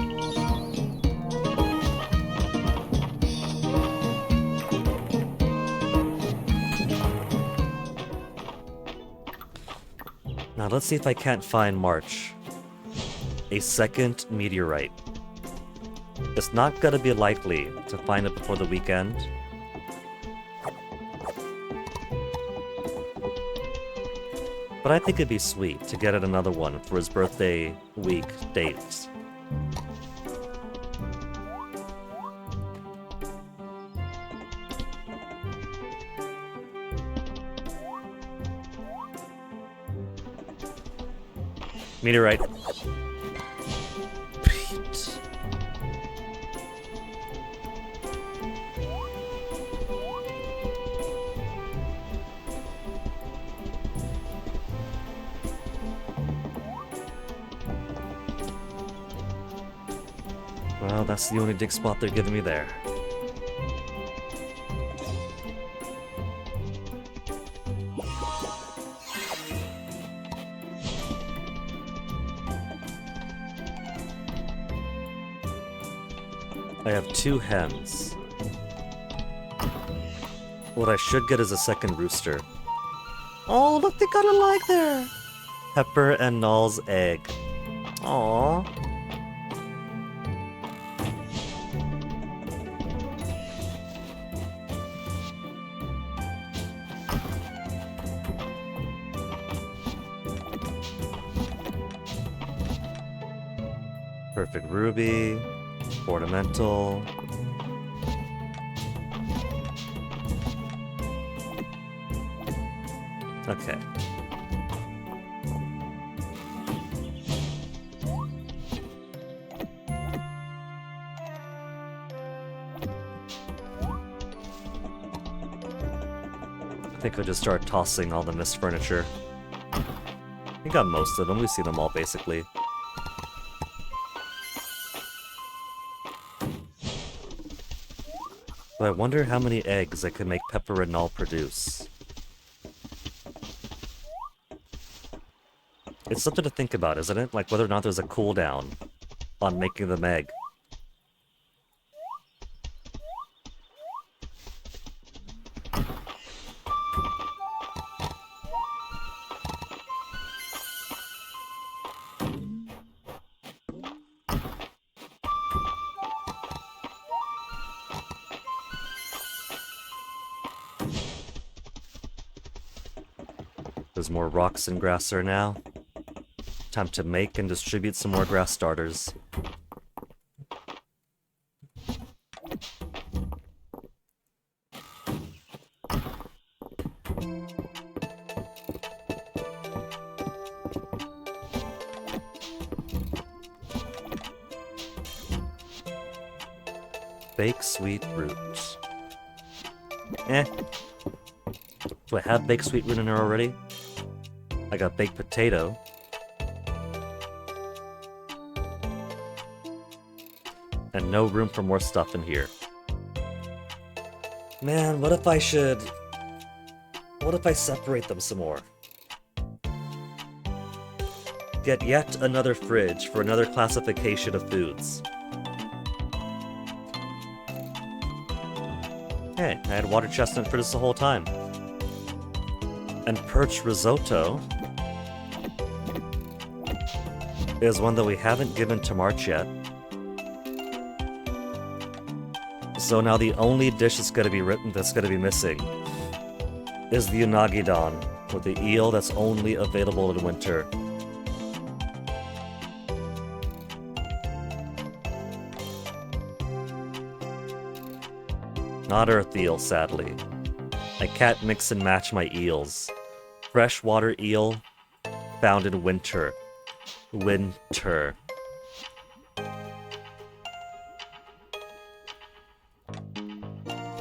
Now let's see if I can't find March. A second meteorite. It's not gonna be likely to find it before the weekend. But I think it'd be sweet to get it another one for his birthday week dates. Meteorite. Pete. Well, that's the only dig spot they're giving me there. I have 2 hens. What I should get is a second rooster. Oh, look, they got a leg there! Pepper and Null's egg. Aww. Perfect ruby. Ornamental. Okay. I think I'll just start tossing all the mist furniture. We got most of them, we've seen them all basically. So I wonder how many eggs I could make Pepper and Null produce. It's something to think about, isn't it? Like whether or not there's a cooldown on making them egg. There's more rocks in Grasser now. Time to make and distribute some more grass starters. Bake sweet root. Eh. Do I have baked sweet root in there already? I got baked potato. And no room for more stuff in here. Man, what if I separate them some more? Get yet another fridge for another classification of foods. Hey, I had water chestnut for this the whole time. And perch risotto is one that we haven't given to March yet. So now the only dish that's gonna be missing is the unagi-don, with the eel that's only available in winter. Not earth eel, sadly. I can't mix and match my eels. Freshwater eel, found in winter. Winter.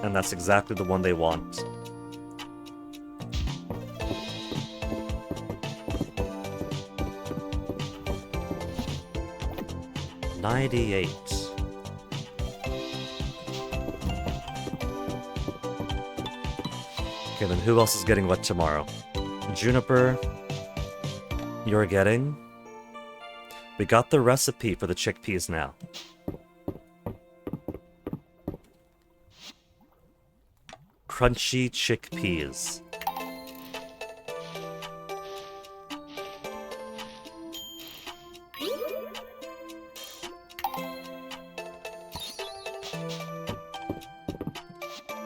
And that's exactly the one they want. $98. Okay, then who else is getting what tomorrow? Juniper, you're getting... We got the recipe for the chickpeas now. Crunchy chickpeas.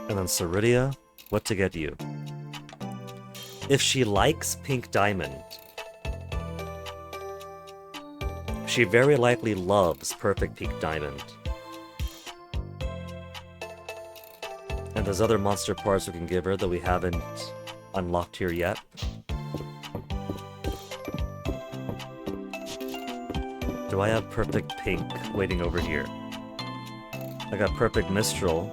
And then Ceridia, what to get you? If she likes Pink Diamond, she very likely loves Perfect Pink Diamond. And there's other monster parts we can give her that we haven't unlocked here yet. Do I have Perfect Pink waiting over here? I got Perfect Mistral,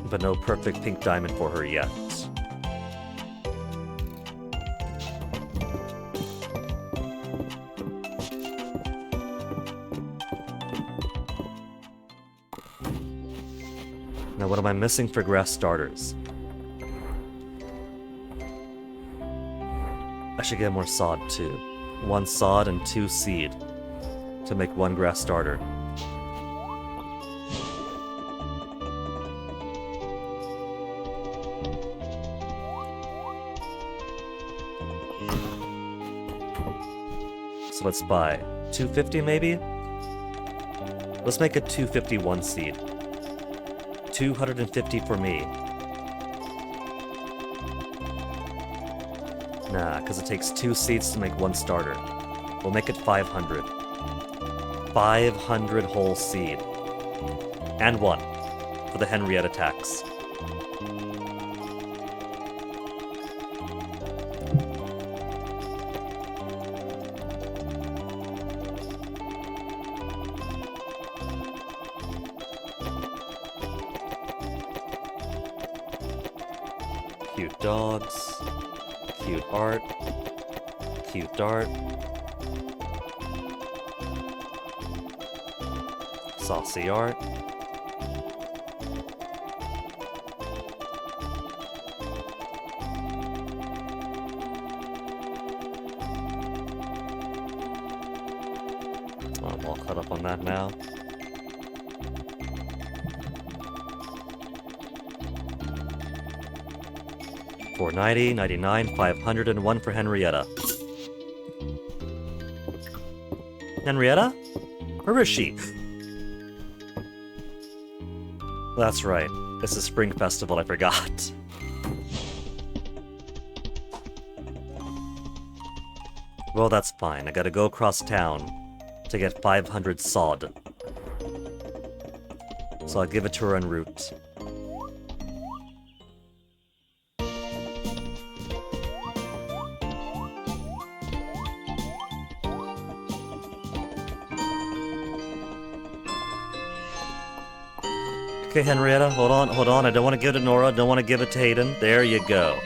but no Perfect Pink Diamond for her yet. Now what am I missing for grass starters? I should get more sod too. 1 sod and 2 seed to make 1 grass starter. So let's buy 250 maybe? Let's make it 251 seed. 250 for me. Nah, because it takes 2 seeds to make 1 starter. We'll make it 500. 500 whole seed. And 1 for the Henrietta tax. Cute dogs, cute art, cute dart, saucy art, I'm all caught up on that now. $490, $99, $501 for Henrietta. Henrietta? Where is she? That's right. It's a spring festival, I forgot. Well, that's fine. I gotta go across town to get 500 sod. So I'll give it to her en route. Okay, Henrietta, hold on. I don't want to give it to Nora, don't want to give it to Hayden. There you go.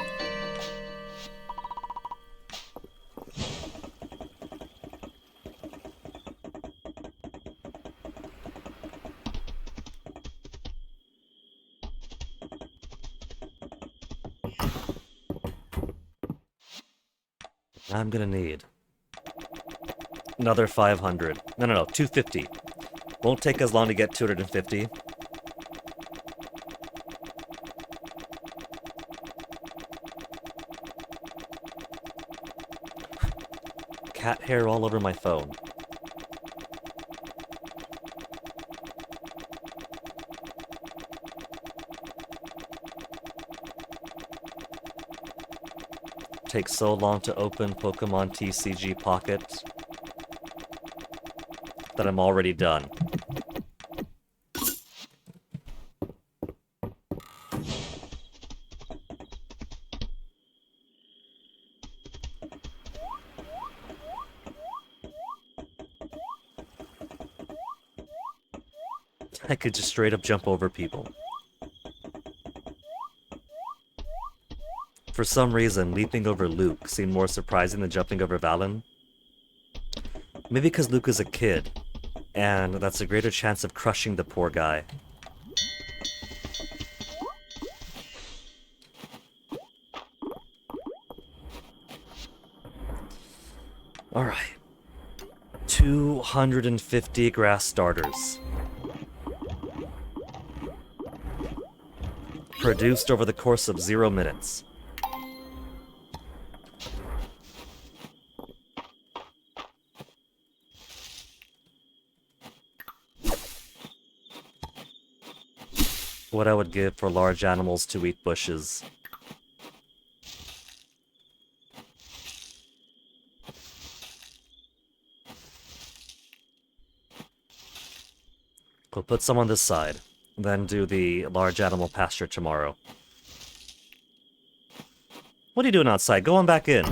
I'm gonna need another 500. No, 250. Won't take as long to get 250. Cat hair all over my phone. Takes so long to open Pokemon TCG Pocket that I'm already done. I could just straight up jump over people. For some reason, leaping over Luke seemed more surprising than jumping over Valen. Maybe because Luke is a kid, and that's a greater chance of crushing the poor guy. Alright. 250 grass starters. Produced over the course of 0 minutes. What I would give for large animals to eat bushes. We'll put some on this side, then do the large animal pasture tomorrow. What are you doing outside? Go on back in.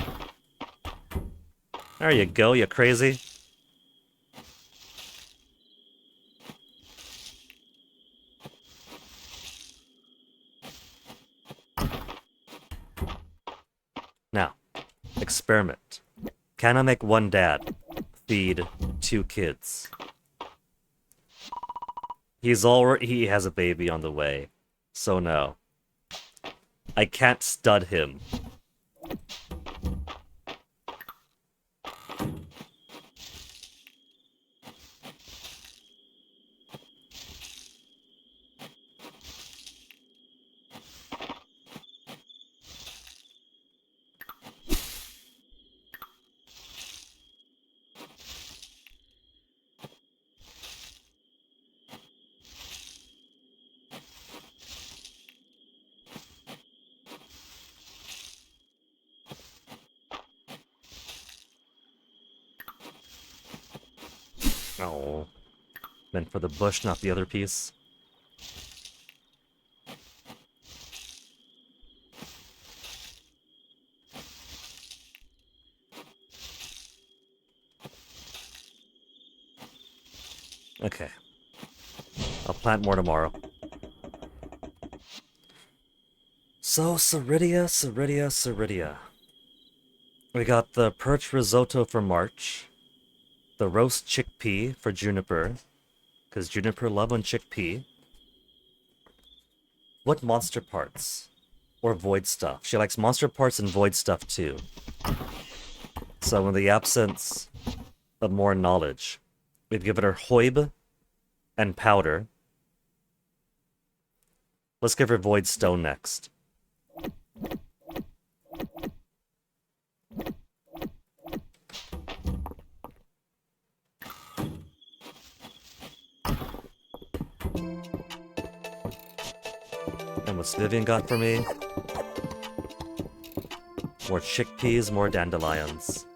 There you go, you crazy. Now, experiment. Can I make one dad feed 2 kids? He has a baby on the way, so no. I can't stud him. Oh. Meant for the bush, not the other piece. Okay. I'll plant more tomorrow. So, Ceridia. We got the perch risotto for March. The roast chickpea for Juniper, because Juniper love on chickpea. What monster parts? Or void stuff? She likes monster parts and void stuff too. So in the absence of more knowledge, We've given her Hoib and Powder. Let's give her Void Stone next. And what's Vivian got for me? More chickpeas, more dandelions.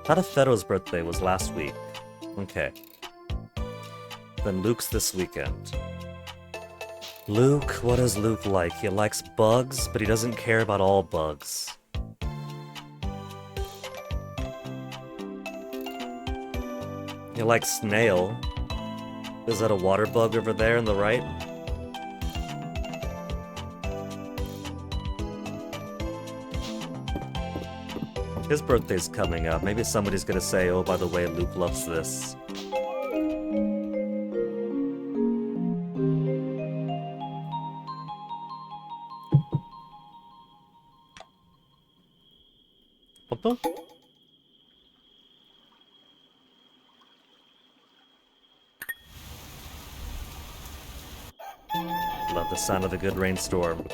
Tadafero's birthday was last week. Okay. Then Luke's this weekend. Luke, what is Luke like? He likes bugs, but he doesn't care about all bugs. He likes snail. Is that a water bug over there on the right? His birthday's coming up. Maybe somebody's gonna say, oh, by the way, Luke loves this. Pom-pom? Love the sound of a good rainstorm.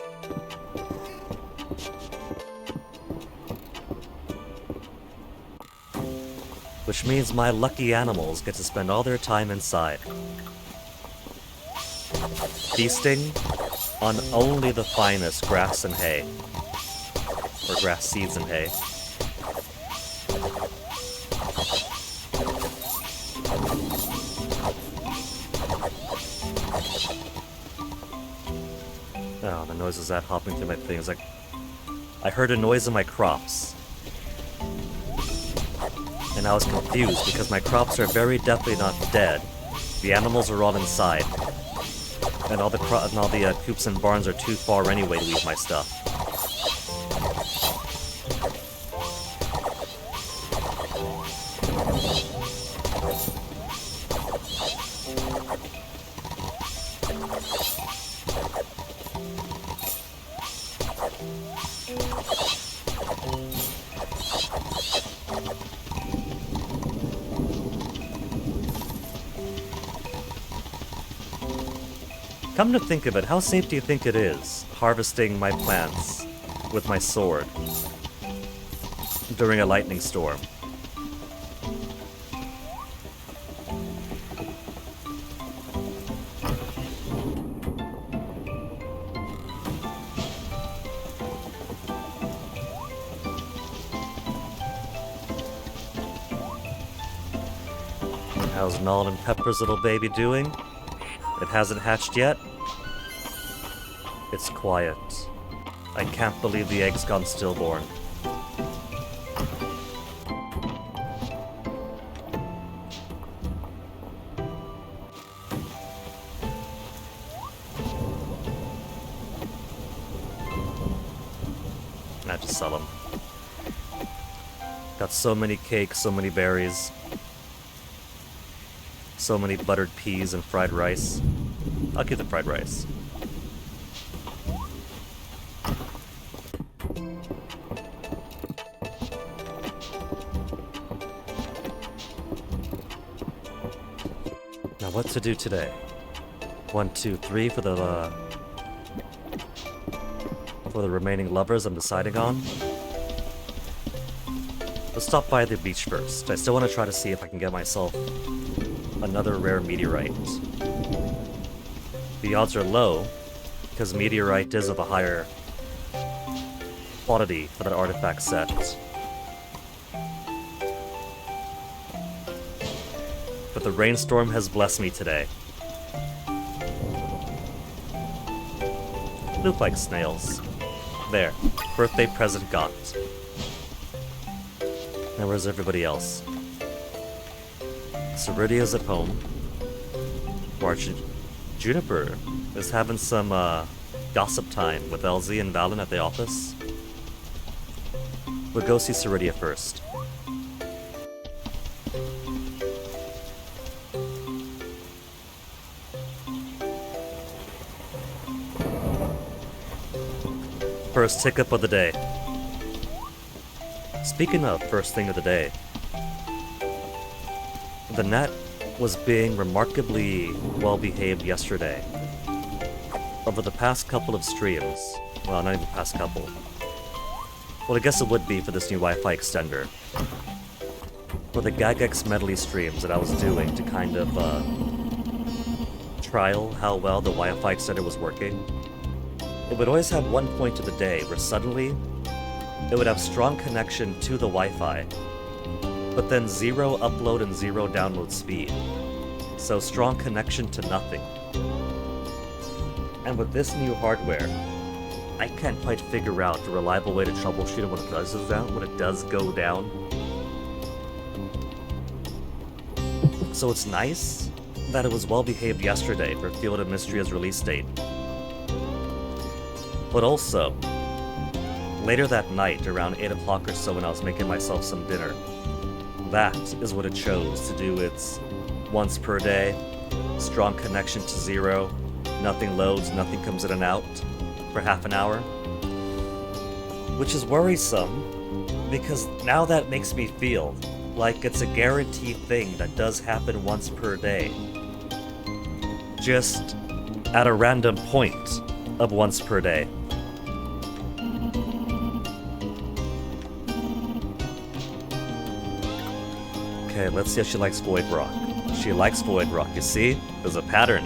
Which means my lucky animals get to spend all their time inside. Feasting on only the finest grass and hay. Or grass seeds and hay. Oh, the noise is that hopping through my things. Like, I heard a noise in my crops. And I was confused because my crops are very definitely not dead. The animals are all inside. And all the coops and barns are too far anyway to leave my stuff. Come to think of it, how safe do you think it is, harvesting my plants with my sword during a lightning storm? How's Null and Pepper's little baby doing? It hasn't hatched yet? It's quiet. I can't believe the egg's gone stillborn. I just sell them. Got so many cakes, so many berries. So many buttered peas and fried rice. I'll get the fried rice. Now what to do today? 1, 2, 3 for the remaining lovers I'm deciding on. Let's stop by the beach first. I still want to try to see if I can get myself another rare meteorite. The odds are low, because meteorite is of a higher quality for that artifact set. But the rainstorm has blessed me today. Luke likes snails. There, birthday present got. Now where's everybody else? Ceridia's at home. Juniper is having some gossip time with LZ and Valen at the office. We'll go see Ceridia first. First hiccup of the day. Speaking of first thing of the day, the net was being remarkably well behaved yesterday. Over the past couple of streams, well, not even the past couple. Well, I guess it would be for this new Wi-Fi extender. For the GagX medley streams that I was doing to kind of trial how well the Wi-Fi extender was working, it would always have one point of the day where suddenly it would have strong connection to the Wi-Fi, but then 0 upload and 0 download speed. So strong connection to nothing. And with this new hardware, I can't quite figure out a reliable way to troubleshoot it when it does go down. So it's nice that it was well behaved yesterday for Field of Mystria's release date. But also, later that night, around 8 o'clock or so when I was making myself some dinner, that is what it chose to do its once per day, strong connection to 0, nothing loads, nothing comes in and out for half an hour. Which is worrisome, because now that makes me feel like it's a guaranteed thing that does happen once per day. Just at a random point of once per day. Okay, let's see if she likes Void Rock. She likes Void Rock, you see? There's a pattern.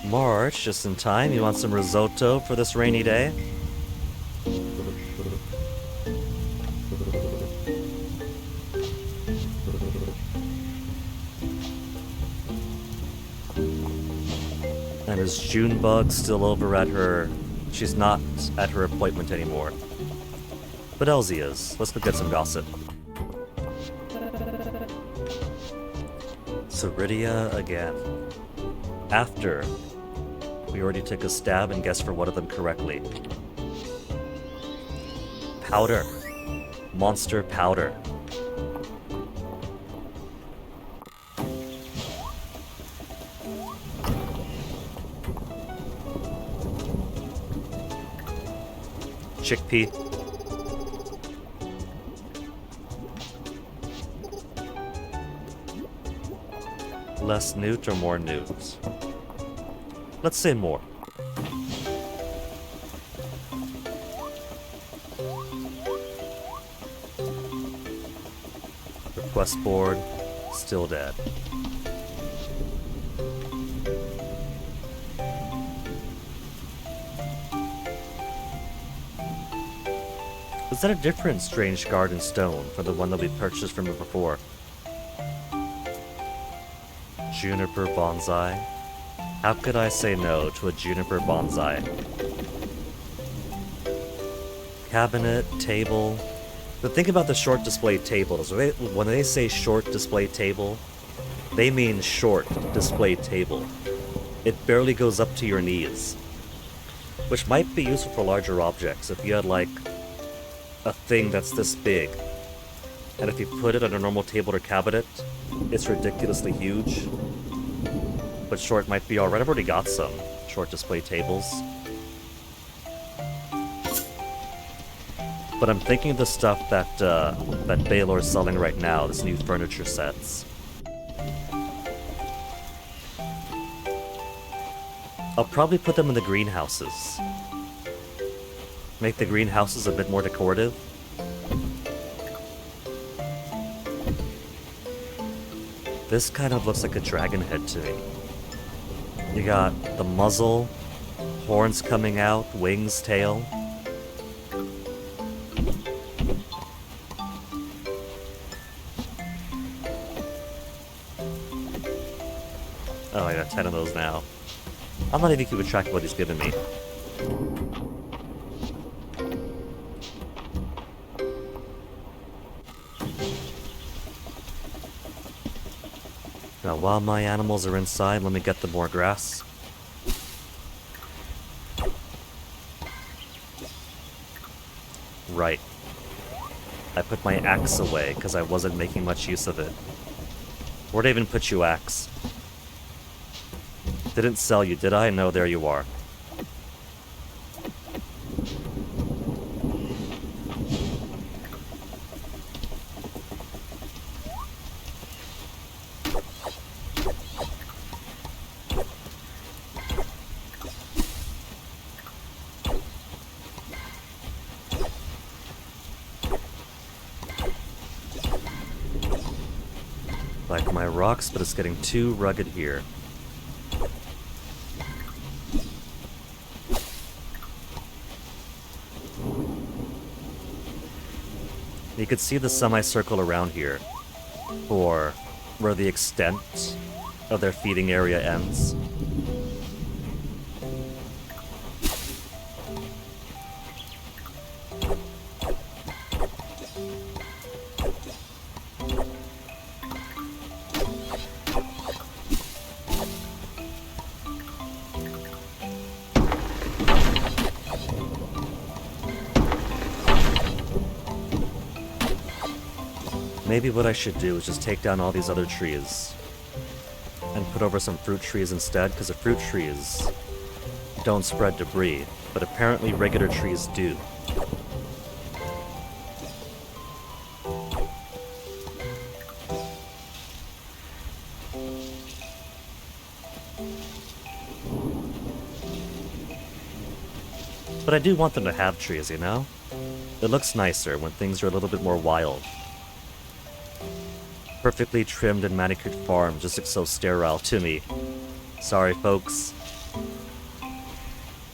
March, just in time. You want some risotto for this rainy day? And is Junebug still over at her... She's not at her appointment anymore. But Elsie is. Let's go get some gossip. Ceridia again. After we already took a stab and guessed for one of them correctly. Powder. Monster powder. Chickpea. Less newt or more newt? Let's say more. Request board, still dead. Is that a different strange garden stone from the one that we purchased from it before? Juniper bonsai? How could I say no to a juniper bonsai? Cabinet, table. The thing about the short display table is when they say short display table, they mean short display table. It barely goes up to your knees. Which might be useful for larger objects if you had like a thing that's this big. And if you put it on a normal table or cabinet, it's ridiculously huge. But short might be alright. I've already got some short display tables. But I'm thinking of the stuff that that Baylor's selling right now, this new furniture sets. I'll probably put them in the greenhouses. Make the greenhouses a bit more decorative. This kind of looks like a dragon head to me. You got the muzzle, horns coming out, wings, tail. Oh, I got 10 of those now. I'm not even keeping track of what he's giving me. Now, while my animals are inside, let me get them more grass. Right. I put my axe away because I wasn't making much use of it. Where'd I even put you, axe? Didn't sell you, did I? No, there you are. Like my rocks, but it's getting too rugged here. You could see the semicircle around here for where the extent of their feeding area ends. Maybe what I should do is just take down all these other trees and put over some fruit trees instead, because the fruit trees don't spread debris, but apparently regular trees do. But I do want them to have trees, you know? It looks nicer when things are a little bit more wild. Perfectly trimmed and manicured farm just looks so sterile to me. Sorry, folks.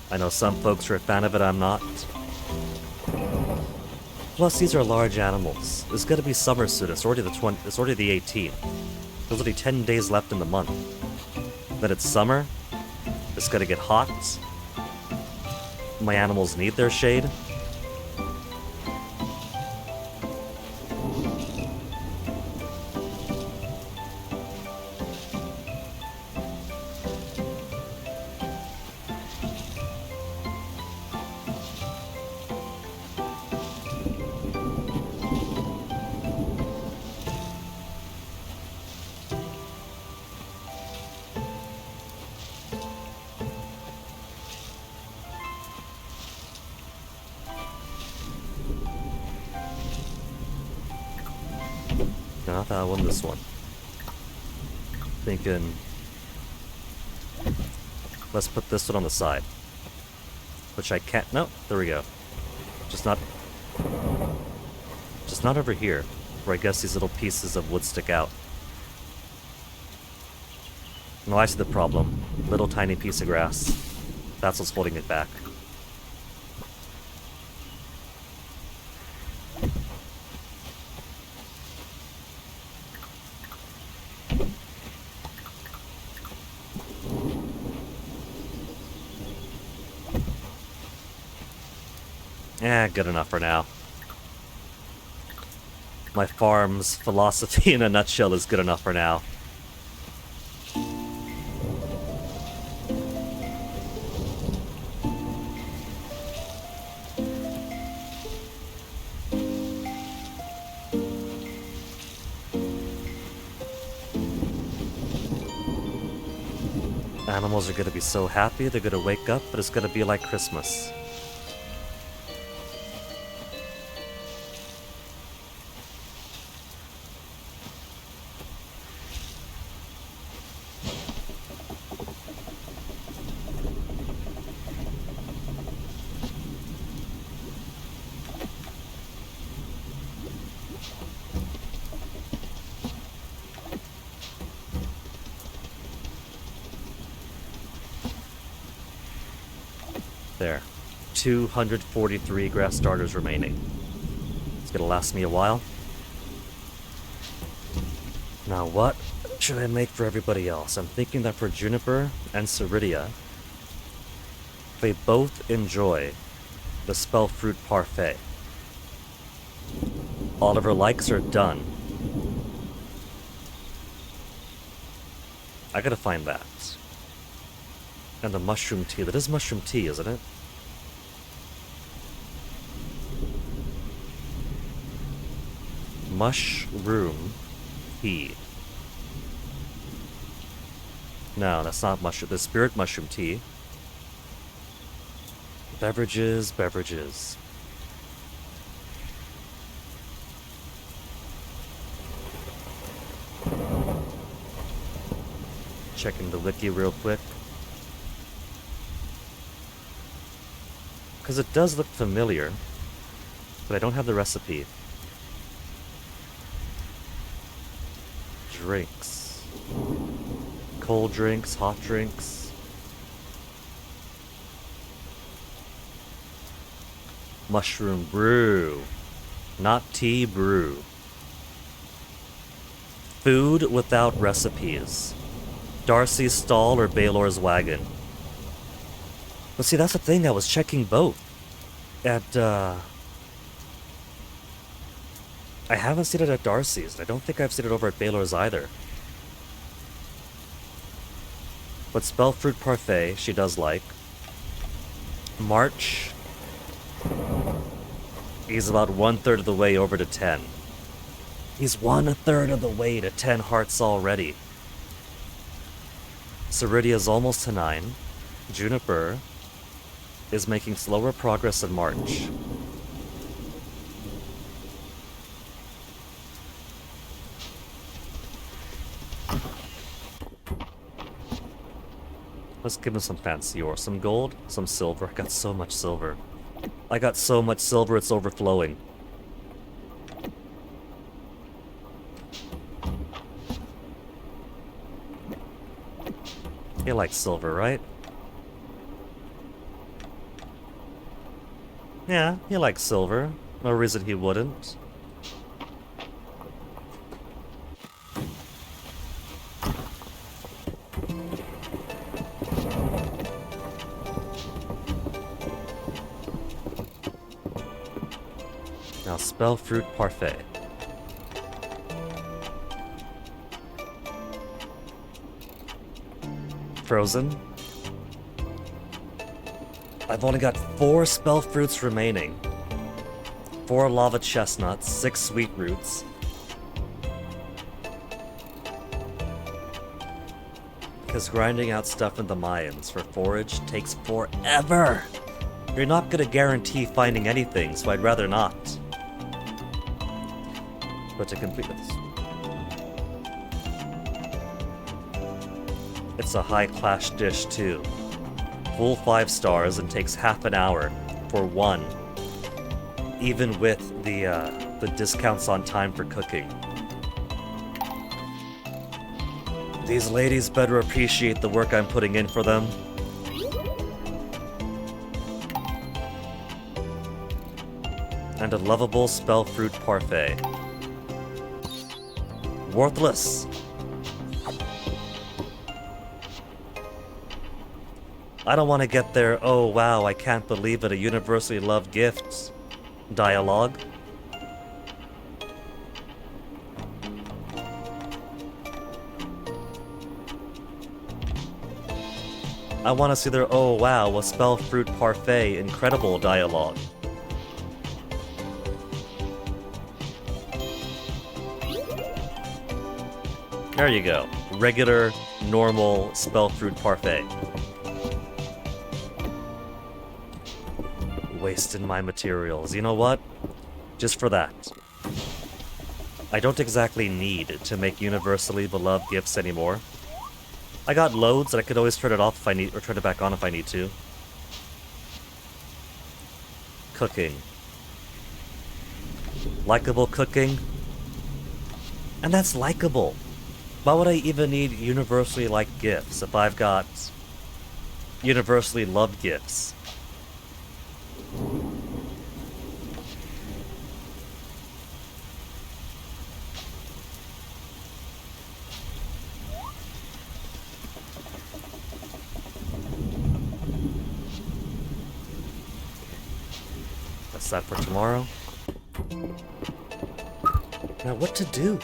I know some folks are a fan of it, I'm not. Plus, these are large animals. It's gonna be summer soon. It's already the 18th. There's only 10 days left in the month. Then it's summer. It's gonna get hot. My animals need their shade. Not that one, this one. Thinking, let's put this one on the side. Which I can't, no, there we go. Just not over here, where I guess these little pieces of wood stick out. No, I see the problem. Little tiny piece of grass. That's what's holding it back. Good enough for now. My farm's philosophy in a nutshell is good enough for now. Animals are gonna be so happy, they're gonna wake up, but it's gonna be like Christmas. There. 243 grass starters remaining. It's gonna last me a while. Now what should I make for everybody else? I'm thinking that for Juniper and Ceridia, they both enjoy the Spell Fruit Parfait. All of her likes are done. I gotta find that. And the mushroom tea. That is mushroom tea, isn't it? Mushroom tea. No, that's not mushroom. The spirit mushroom tea. Beverages, beverages. Checking the wiki real quick. Because it does look familiar, but I don't have the recipe. Drinks. Cold drinks, hot drinks. Mushroom brew. Not tea, brew. Food without recipes. Darcy's stall or Baylor's wagon. But see, that's the thing, I was checking both. And, I haven't seen it at Darcy's, and I don't think I've seen it over at Baylor's either. But Spellfruit Parfait, she does like. March. He's about 1/3 of the way over to 10. He's 1/3 of the way to 10 hearts already. Ceridia's almost to 9. Juniper is making slower progress in March. Let's give him some fancy ore. Some gold, some silver. I got so much silver. I got so much silver, it's overflowing. He likes silver, right? Yeah, he likes silver. No reason he wouldn't. Now, Spellfruit Parfait. Frozen. I've only got 4 spell fruits remaining. 4 lava chestnuts, 6 sweet roots. Because grinding out stuff in the mines for forage takes forever. You're not gonna guarantee finding anything, so I'd rather not. But to complete this, it's a high class dish too. Full 5 stars and takes half an hour for one, even with the discounts on time for cooking. These ladies better appreciate the work I'm putting in for them. And a lovable Spellfruit Parfait. Worthless. I don't want to get their, oh wow, I can't believe it, a universally loved gift dialogue. I want to see their, oh wow, a Spellfruit Parfait incredible dialogue. There you go. Regular, normal Spellfruit Parfait. Wasting my materials. You know what? Just for that. I don't exactly need to make universally beloved gifts anymore. I got loads and I could always turn it off if I need, or turn it back on if I need to. Cooking. Likeable cooking. And that's likeable. Why would I even need universally liked gifts if I've got universally loved gifts? That's that for tomorrow. Now what to do?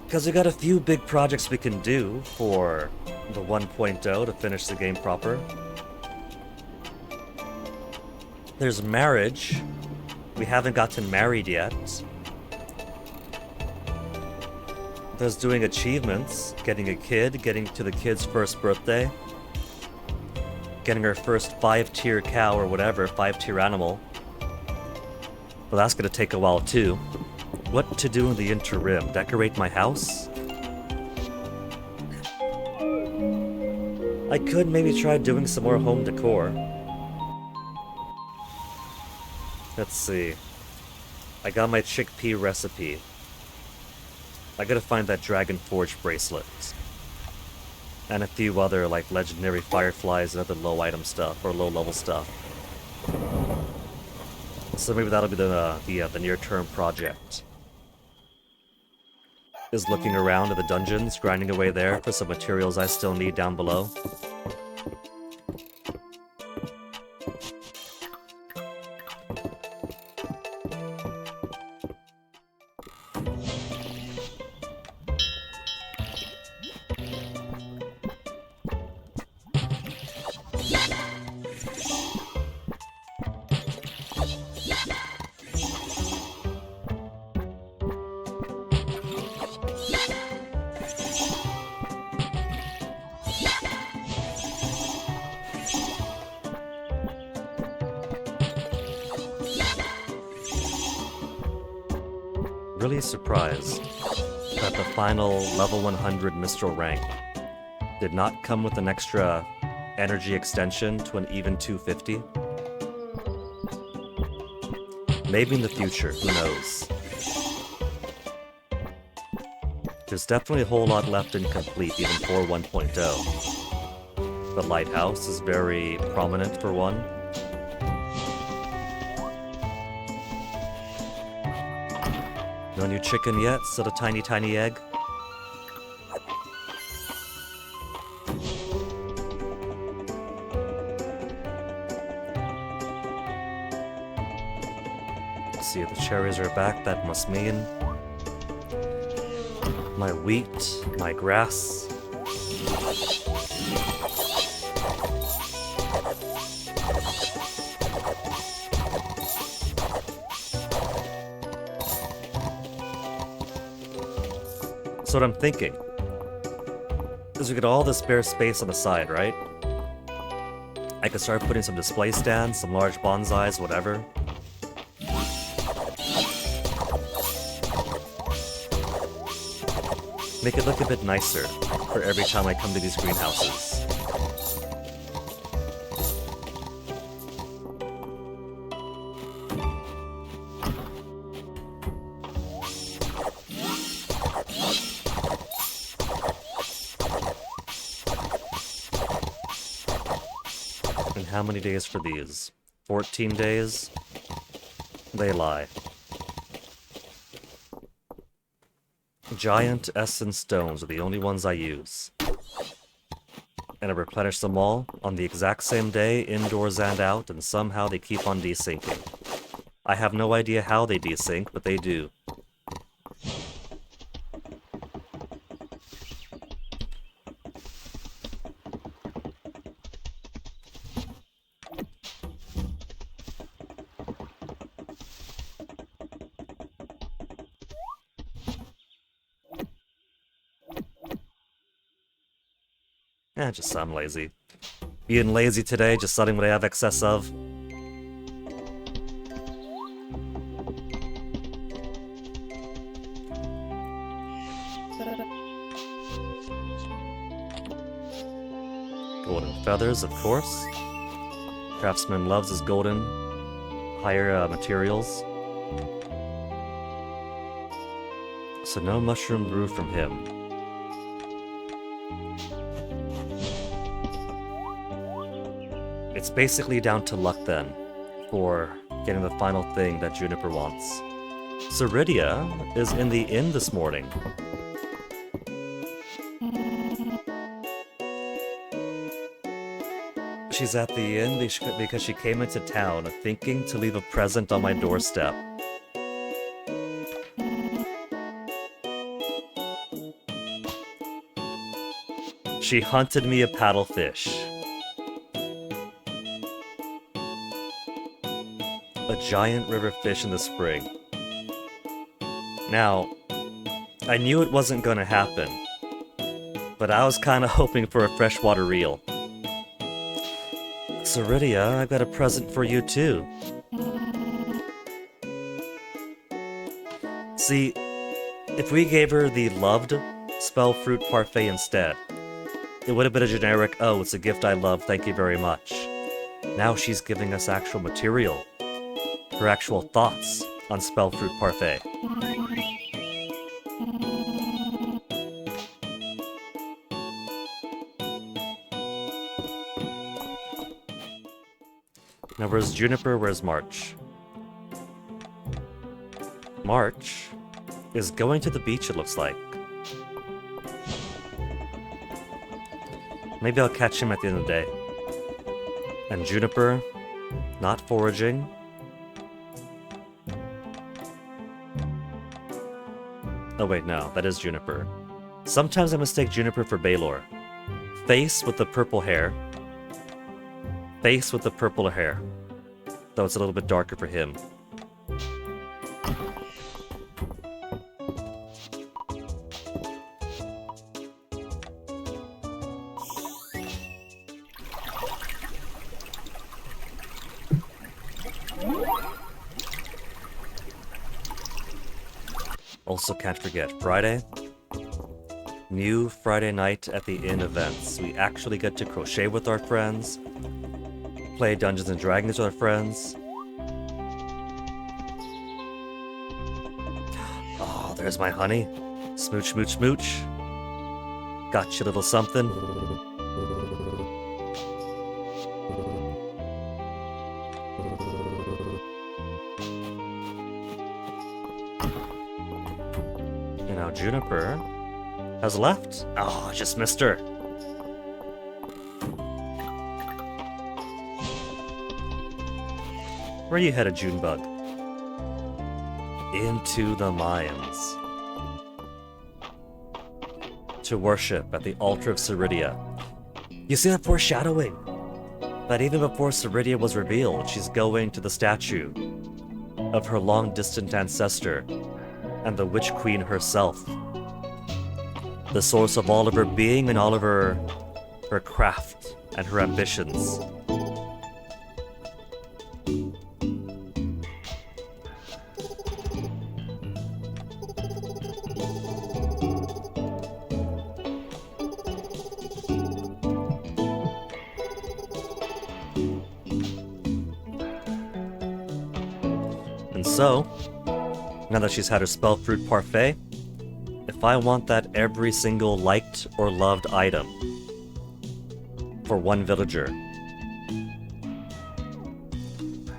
Because we got a few big projects we can do for the 1.0 to finish the game proper. There's marriage. We haven't gotten married yet. There's doing achievements, getting a kid, getting to the kid's first birthday, getting our first 5-tier cow or whatever, 5-tier animal. But that's gonna take a while too. What to do in the interim? Decorate my house? I could maybe try doing some more home decor. Let's see. I got my chickpea recipe. I gotta find that Dragon Forge bracelet. And a few other, like, legendary fireflies and other low item stuff, or low level stuff. So maybe that'll be the near-term project. Is looking around at the dungeons, grinding away there for some materials I still need down below. Really surprised that the final level 100 Mistral rank did not come with an extra energy extension to an even 250. Maybe in the future, who knows? There's definitely a whole lot left incomplete even for 1.0. The lighthouse is very prominent for one. No new chicken yet, still a tiny, tiny egg. Let's see, the cherries are back, that must mean my wheat, my grass. So what I'm thinking is we get all this spare space on the side, right? I could start putting some display stands, some large bonsais, whatever. Make it look a bit nicer for every time I come to these greenhouses. How many days for these? 14 days? They lie. Giant essence stones are the only ones I use. And I replenish them all on the exact same day, indoors and out, and somehow they keep on desyncing. I have no idea how they desync, but they do. Just I'm lazy. Being lazy today, just selling what I have excess of. Golden feathers, of course. Craftsman loves his golden, higher materials. So no mushroom brew from him. It's basically down to luck then, for getting the final thing that Juniper wants. Ceridia is in the inn this morning. She's at the inn because she came into town thinking to leave a present on my doorstep. She hunted me a paddlefish. A giant river fish in the spring. Now, I knew it wasn't gonna happen, but I was kinda hoping for a freshwater reel. Ceridia, I've got a present for you too. See, if we gave her the loved spell fruit parfait instead, it would have been a generic, oh, it's a gift I love, thank you very much. Now she's giving us actual material. Her actual thoughts on spell fruit parfait. Now where's Juniper, where's March? March is going to the beach, it looks like. Maybe I'll catch him at the end of the day. And Juniper, not foraging. Oh wait, no, that is Juniper. Sometimes I mistake Juniper for Baylor. Face with the purple hair. Face with the purple hair. Though it's a little bit darker for him. Also can't forget, Friday. New Friday night at the Inn events. We actually get to crochet with our friends. Play Dungeons and Dragons with our friends. Oh, there's my honey. Smooch, smooch, smooch. Got you a little something. And now Juniper has left. Oh, I just missed her. Where are you headed, Junebug? Into the mines. To worship at the altar of Ceridia. You see that foreshadowing? That even before Ceridia was revealed, she's going to the statue of her long-distant ancestor and the Witch Queen herself. The source of all of her being and all of her craft and her ambitions. And so, now that she's had her spell fruit parfait, if I want that every single liked or loved item for one villager,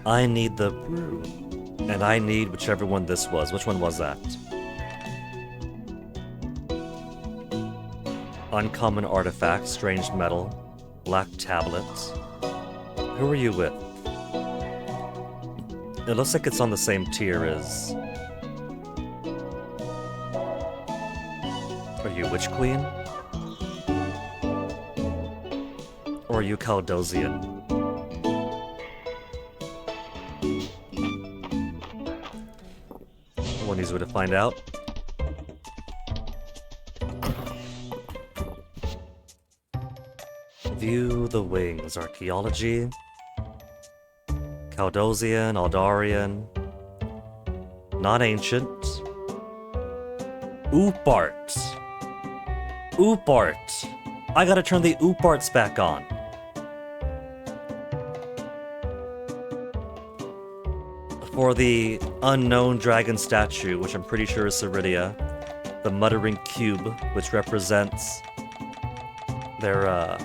I need the brew, and I need whichever one this was. Which one was that? Uncommon artifact, strange metal, black tablets. Who are you with? It looks like it's on the same tier as... Are you Witch Queen? Or are you Caldosian? One easy way to find out. View the wings. Archaeology. Caldosian, Aldarian. Not ancient. Oop-art. Oop-art. I gotta turn the oop-arts back on. For the unknown dragon statue, which I'm pretty sure is Ceridia, the muttering cube, which represents their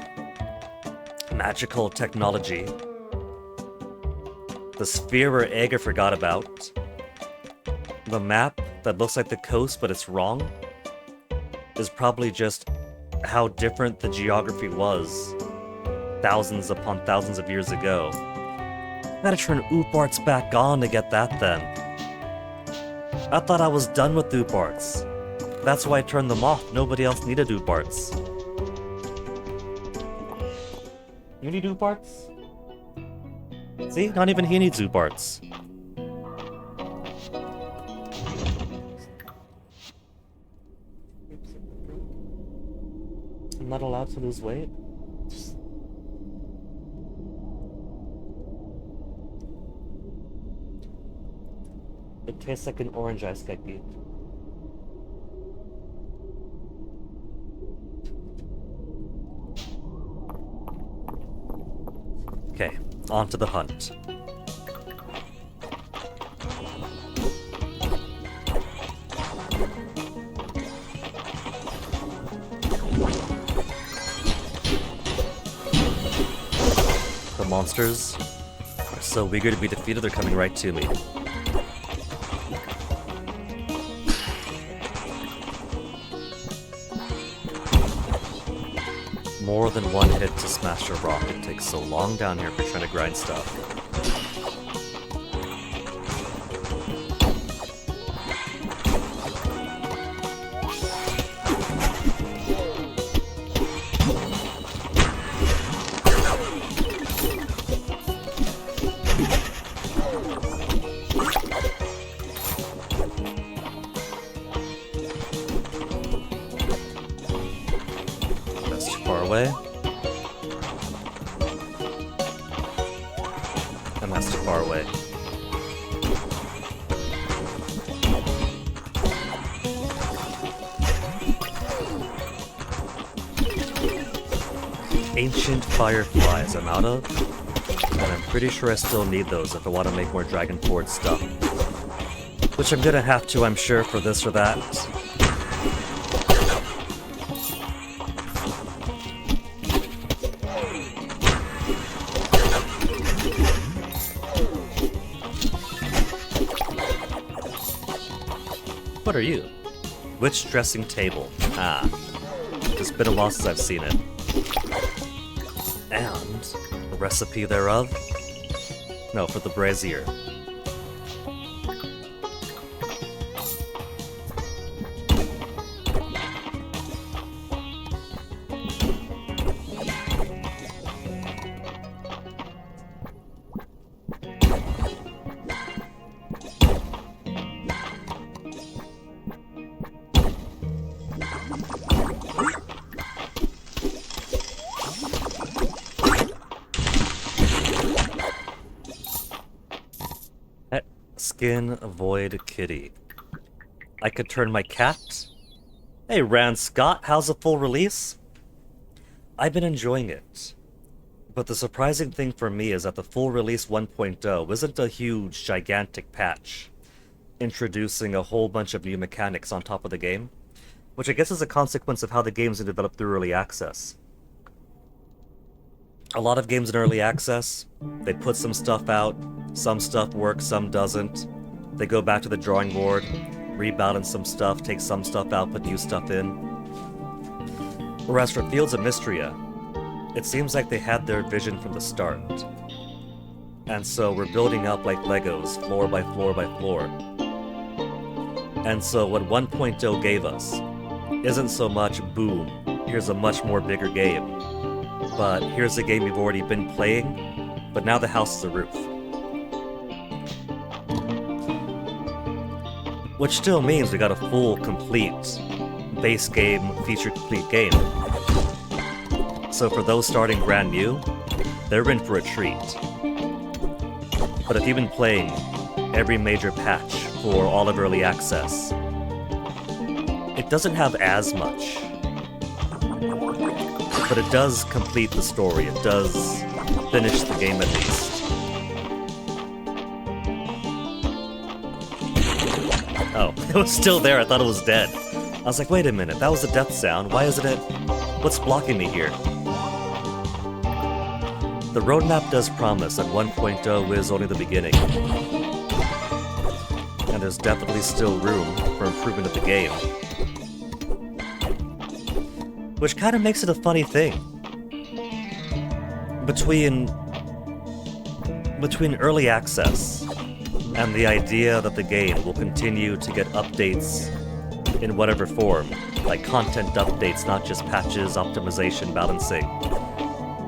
magical technology, the sphere or egg I forgot about, the map that looks like the coast but it's wrong, is probably just how different the geography was thousands upon thousands of years ago. Gotta turn oop-arts back on to get that then. I thought I was done with oop-arts. That's why I turned them off. Nobody else needed oop-arts. You need zoo parts? See? Not even he needs zoo parts. I'm not allowed to lose weight? It tastes like an orange ice keki. Okay, on to the hunt. The monsters are so eager to be defeated, they're coming right to me. More than one hit to smash a rock. It takes so long down here for trying to grind stuff. And that's too far away. Ancient fireflies I'm out of, but I'm pretty sure I still need those if I want to make more Dragon Forge stuff. Which I'm gonna have to, I'm sure, for this or that. What are you? Which dressing table? Ah. It's been a while since I've seen it. And the recipe thereof? No, for the brazier. Skin Void Kitty. I could turn my cat? Hey Rand Scott, how's the full release? I've been enjoying it. But the surprising thing for me is that the full release 1.0 isn't a huge, gigantic patch, introducing a whole bunch of new mechanics on top of the game, which I guess is a consequence of how the games are developed through early access. A lot of games in early access, they put some stuff out, some stuff works, some doesn't. They go back to the drawing board, rebalance some stuff, take some stuff out, put new stuff in. Whereas for Fields of Mystria, it seems like they had their vision from the start. And so we're building up like Legos, floor by floor by floor. And so what 1.0 gave us isn't so much, boom, here's a much more bigger game. But here's a game you've already been playing, but now the house is a roof. Which still means we got a full, complete, base game, feature-complete game. So for those starting brand new, they're in for a treat. But if you've been playing every major patch for all of early access, it doesn't have as much. But it does complete the story, it does finish the game at least. Oh, it was still there, I thought it was dead. I was like, wait a minute, that was a death sound, why isn't it... What's blocking me here? The roadmap does promise that 1.0 is only the beginning. And there's definitely still room for improvement of the game. Which kind of makes it a funny thing. Between early access and the idea that the game will continue to get updates in whatever form, like content updates, not just patches, optimization, balancing,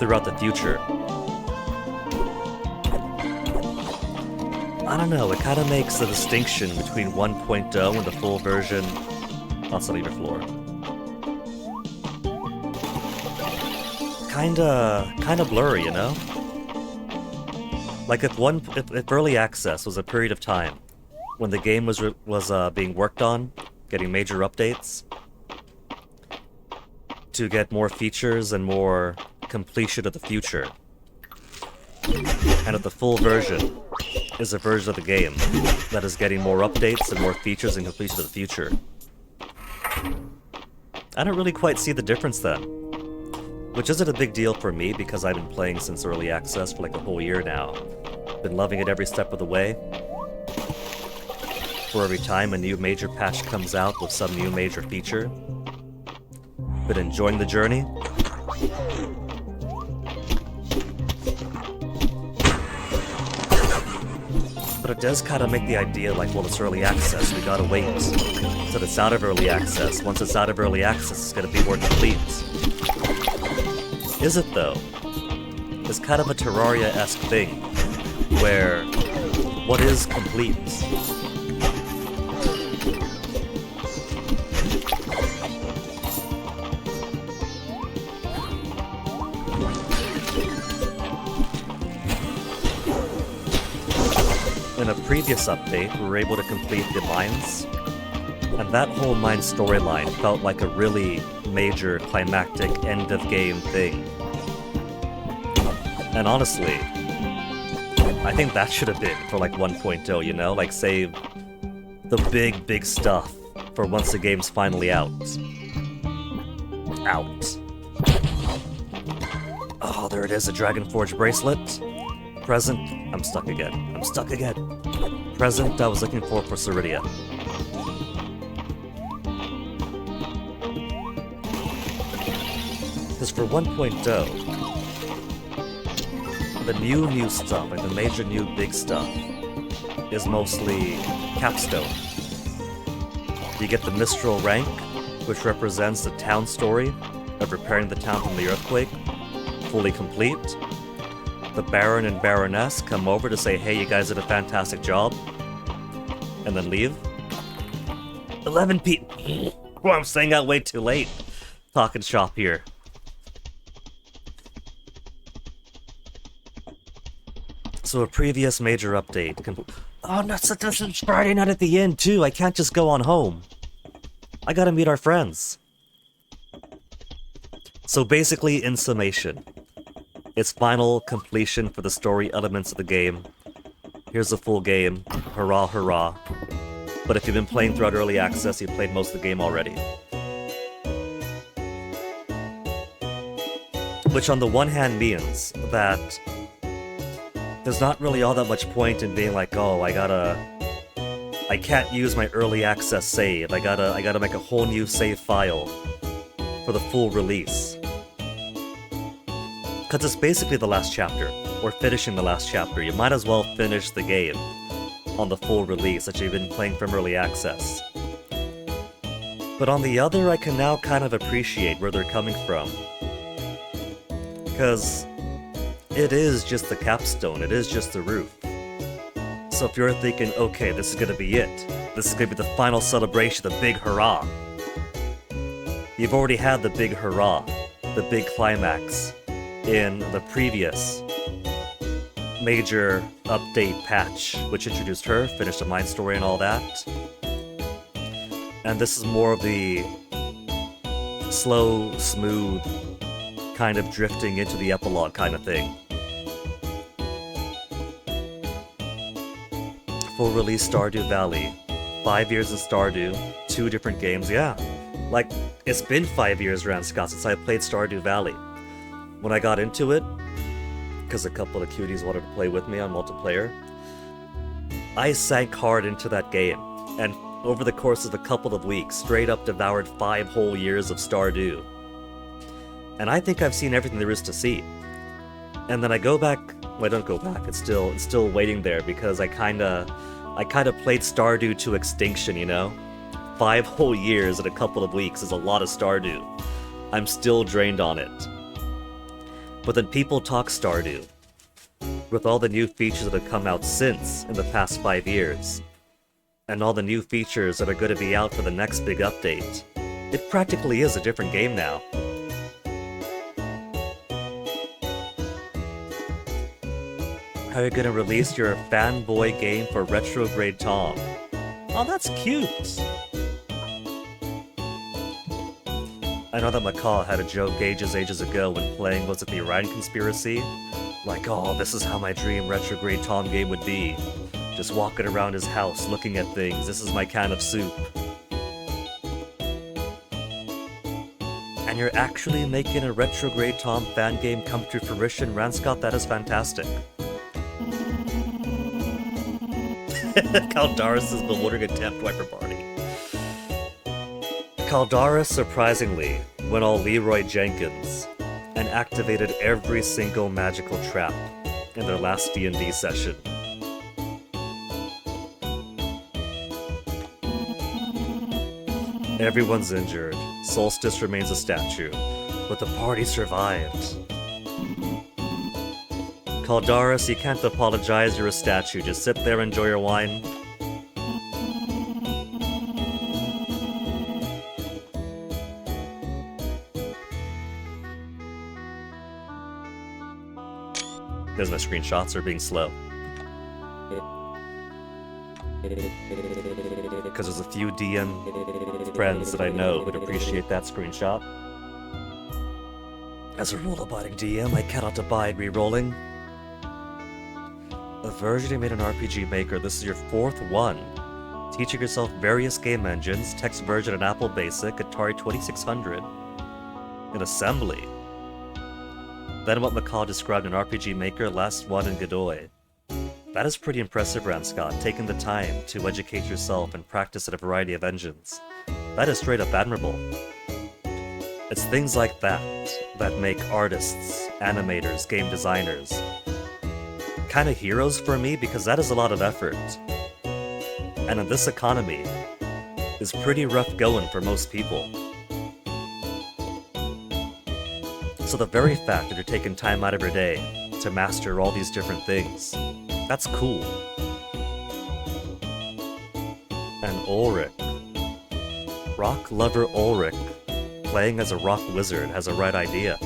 throughout the future. I don't know, it kind of makes the distinction between 1.0 and the full version. That's not even floor. Kinda blurry, you know? Like if early access was a period of time when the game was being worked on, getting major updates to get more features and more completion of the future, and if the full version is a version of the game that is getting more updates and more features and completion of the future, I don't really quite see the difference then. Which isn't a big deal for me because I've been playing since early access for like a whole year now. Been loving it every step of the way. For every time a new major patch comes out with some new major feature. Been enjoying the journey. But it does kind of make the idea like, well, it's early access, we gotta wait till it's out of early access. Once it's out of early access, it's gonna be more complete. Is it though? It's kind of a Terraria-esque thing, where what is complete? In a previous update, we were able to complete the mines, and that whole mine storyline felt like a really major climactic end-of-game thing. And honestly, I think that should have been for like 1.0, you know? Like save the big stuff for once the game's finally out. Oh, there it is, a Dragonforge bracelet. Present, I'm stuck again. Present, I was looking for Ceridia. Because for 1.0, the new stuff, like the major new big stuff, is mostly capstone. You get the Mistral rank, which represents the town story of repairing the town from the earthquake, fully complete. The Baron and Baroness come over to say, hey, you guys did a fantastic job, and then leave. 11 people. Well, I'm staying out way too late. Talking shop here. So a previous major update. Oh, no, it's Friday night at the inn too. I can't just go on home. I gotta meet our friends. So basically, in summation, it's final completion for the story elements of the game. Here's the full game. Hurrah, hurrah. But if you've been playing throughout early access, you've played most of the game already. Which on the one hand means that there's not really all that much point in being like, oh, I can't use my early access save. I gotta make a whole new save file for the full release. Cause it's basically the last chapter, or finishing the last chapter. You might as well finish the game on the full release that you've been playing from early access. But on the other, I can now kind of appreciate where they're coming from. Cause it is just the capstone, it is just the roof. So if you're thinking, okay, this is gonna be it, this is gonna be the final celebration, the big hurrah. You've already had the big hurrah, the big climax, in the previous major update patch, which introduced her, finished the mine story and all that. And this is more of the slow, smooth, kind of drifting into the epilogue kind of thing. Full release Stardew Valley. 5 years in Stardew, 2 different games, yeah. Like, it's been 5 years, Ranscott, since I played Stardew Valley. When I got into it, because a couple of cuties wanted to play with me on multiplayer, I sank hard into that game, and over the course of a couple of weeks, straight up devoured 5 whole years of Stardew. And I think I've seen everything there is to see. And then I go back, well, I don't go back, it's still waiting there, because I kinda played Stardew to extinction, you know? 5 whole years in a couple of weeks is a lot of Stardew. I'm still drained on it. But then people talk Stardew. With all the new features that have come out since in the past 5 years, and all the new features that are going to be out for the next big update, it practically is a different game now. How are you going to release your fanboy game for Retrograde Tom? Oh, that's cute! I know that Macaw had a joke ages ago when playing, was it the Orion Conspiracy? Like, oh, this is how my dream Retrograde Tom game would be. Just walking around his house, looking at things, this is my can of soup. And you're actually making a Retrograde Tom fan game come to fruition, Ranscott, that is fantastic. Caldaris' bewildering attempt wiper party. Caldaris surprisingly went all Leroy Jenkins and activated every single magical trap in their last D&D session. Everyone's injured, Solstice remains a statue, but the party survived. Caldaris, you can't apologize, you're a statue. Just sit there, enjoy your wine. There's my screenshots, they're being slow. Because there's a few DM friends that I know would appreciate that screenshot. As a rule-abiding DM, I cannot abide re-rolling. A version you made an RPG Maker, this is your 4th one. Teaching yourself various game engines, text version in Apple Basic, Atari 2600, in Assembly. Then what Macaw described in RPG Maker, last one in Godoy. That is pretty impressive, Ranscott, taking the time to educate yourself and practice at a variety of engines. That is straight up admirable. It's things like that that make artists, animators, game designers kind of heroes for me, because that is a lot of effort. And in this economy, is pretty rough going for most people. So the very fact that you're taking time out of your day to master all these different things, that's cool. And Ulrich. Rock lover Ulrich, playing as a rock wizard, has a right idea.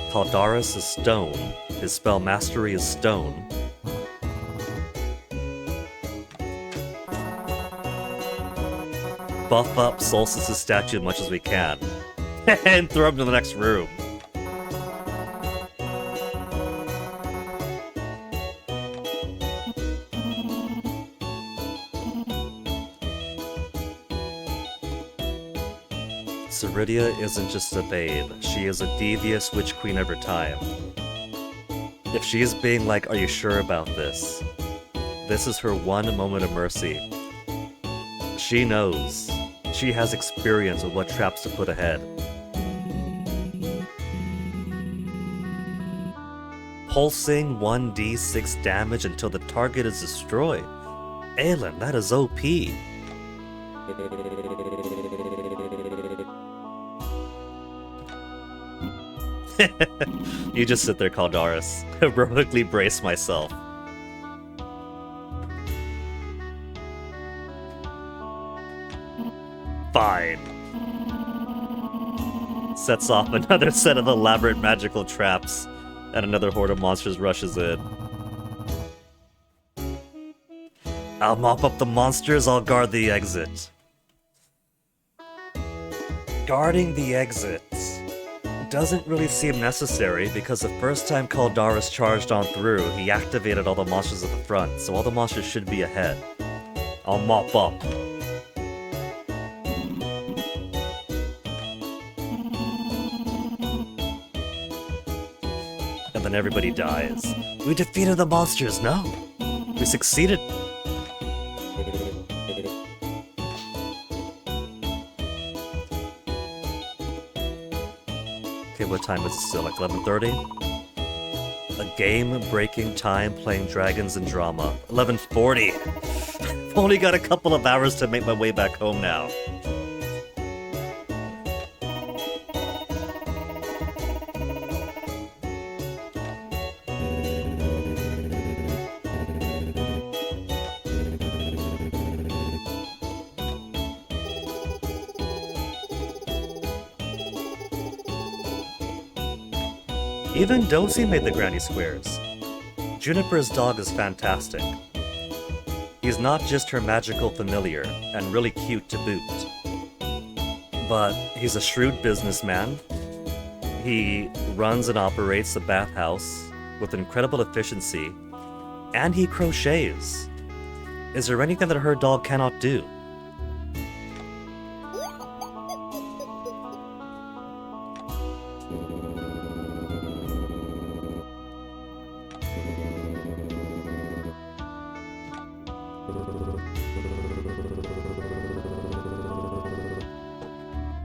Caldaris is stone, his spell mastery is stone. Buff up Solstice's statue as much as we can, and throw him to the next room. Ceridia isn't just a babe, she is a devious witch queen of her time. If she is being like, are you sure about this? This is her one moment of mercy. She knows. She has experience with what traps to put ahead. Pulsing 1d6 damage until the target is destroyed. Aelin, that is OP. You just sit there, Caldaris. Heroically brace myself. Fine. Sets off another set of elaborate magical traps, and another horde of monsters rushes in. I'll mop up the monsters, I'll guard the exit. Guarding the exits doesn't really seem necessary, because the first time Caldaris charged on through, he activated all the monsters at the front, so all the monsters should be ahead. I'll mop up. And then everybody dies. We defeated the monsters, no! We succeeded! Okay, what time is it still? Like 11:30? A game-breaking time playing dragons and drama. 11:40! I've only got a couple of hours to make my way back home now. Even Dozy made the granny squares. Juniper's dog is fantastic. He's not just her magical familiar, and really cute to boot. But he's a shrewd businessman. He runs and operates the bathhouse with incredible efficiency, and he crochets. Is there anything that her dog cannot do?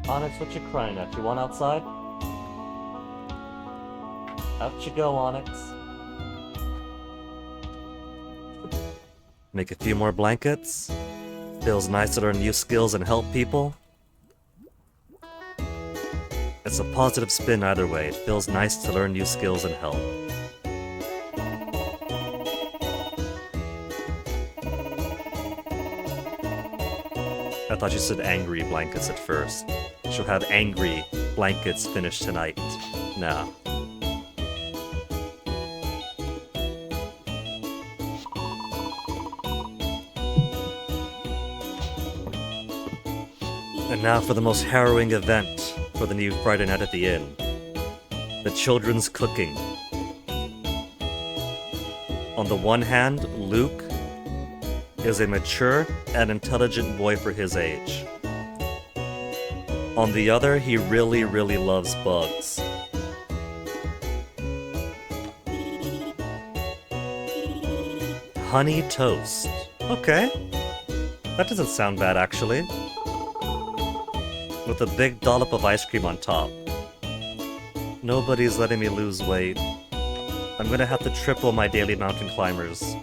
Onyx, what you crying at? You want outside? Out you go, Onyx. Make a few more blankets. Feels nice to learn new skills and help people. It's a positive spin either way. It feels nice to learn new skills and help. I thought you said angry blankets at first. She'll have angry blankets finished tonight. Nah. And now for the most harrowing event for the new Friday Night at the Inn. The children's cooking. On the one hand, Luke is a mature and intelligent boy for his age. On the other, he really, really loves bugs. Honey toast. Okay. That doesn't sound bad, actually. With a big dollop of ice cream on top. Nobody's letting me lose weight. I'm gonna have to triple my daily mountain climbers.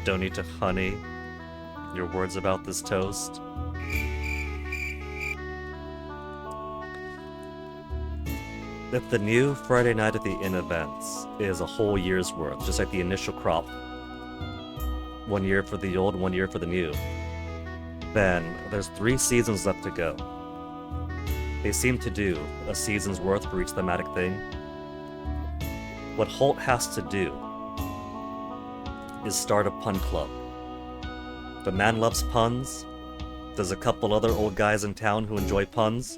Don't need to honey your words about this toast. If the new Friday Night at the Inn events is a whole year's worth, just like the initial crop, 1 year for the old, 1 year for the new, then there's 3 seasons left to go. They seem to do a season's worth for each thematic thing. What Holt has to do is start a pun club. The man loves puns. There's a couple other old guys in town who enjoy puns.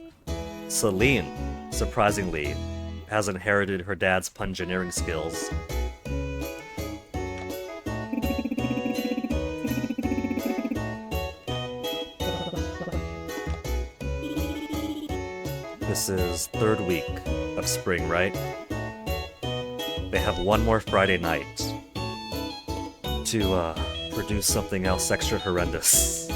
Celine, surprisingly, has inherited her dad's pungineering skills. This is 3rd week of spring, right? They have 1 more Friday night to produce something else extra horrendous.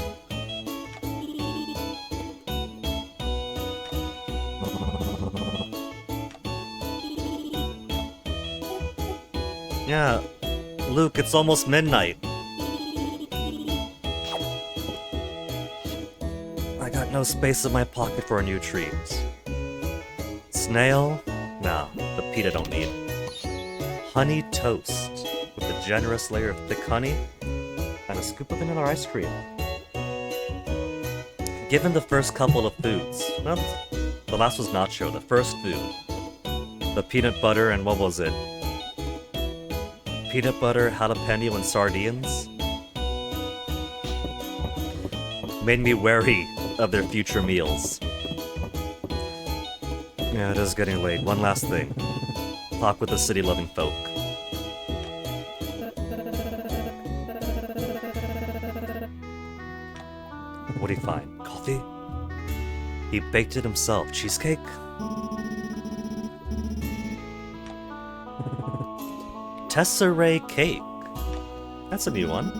Yeah, Luke, it's almost midnight. I got no space in my pocket for a new treat. Snail? No, the pita don't need. Honey toast with a generous layer of thick honey and a scoop of vanilla ice cream. Given the first couple of foods, well, the last was nacho, the first food, the peanut butter and what was it? Peanut butter, jalapeno, and sardines made me wary of their future meals. Yeah, it is getting late. One last thing. Talk with the city-loving folk. What do you find? Coffee? He baked it himself. Cheesecake? Tesserae cake. That's a new one.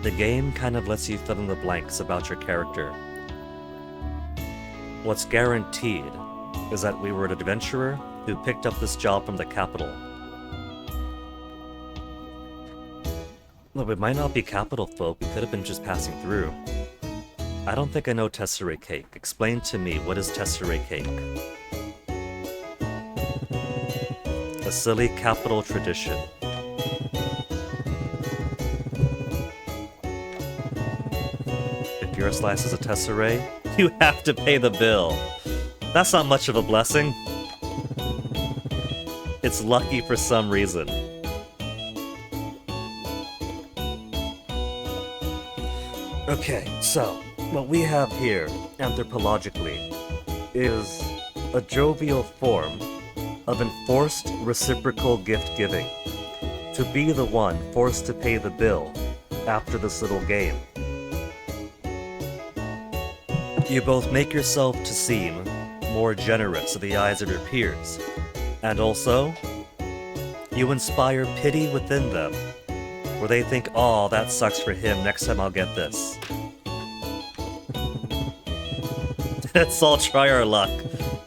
The game kind of lets you fill in the blanks about your character. What's guaranteed is that we were an adventurer who picked up this job from the capital. Well, we might not be capital folk, we could have been just passing through. I don't think I know Tesserae cake. Explain to me, what is Tesserae cake? A silly capital tradition. If your slice is a Tesserae, you have to pay the bill. That's not much of a blessing. It's lucky for some reason. Okay, so what we have here, anthropologically, is a jovial form of enforced reciprocal gift-giving. To be the one forced to pay the bill after this little game. You both make yourself to seem more generous in the eyes of your peers, and also, you inspire pity within them, where they think, "Oh, that sucks for him, next time I'll get this." Let's all try our luck.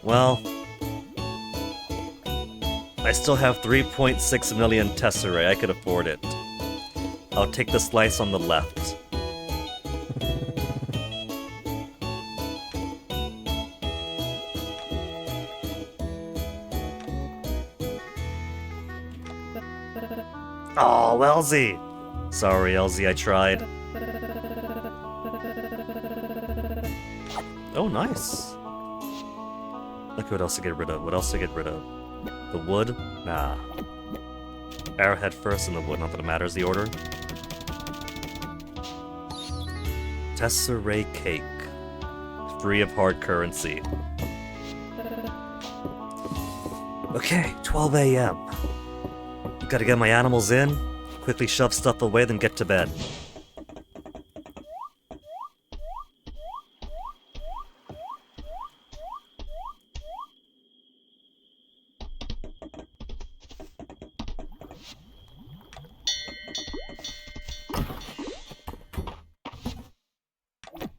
Well, I still have 3.6 million Tesserae, I could afford it. I'll take the slice on the left. Oh, Elsie! Sorry, Elsie, I tried. Oh, nice. Look what else to get rid of. What else to get rid of? The wood? Nah. Arrowhead first and the wood, not that it matters the order. Tesserae cake. Free of hard currency. Okay, 12 a.m. Gotta get my animals in, quickly shove stuff away, then get to bed.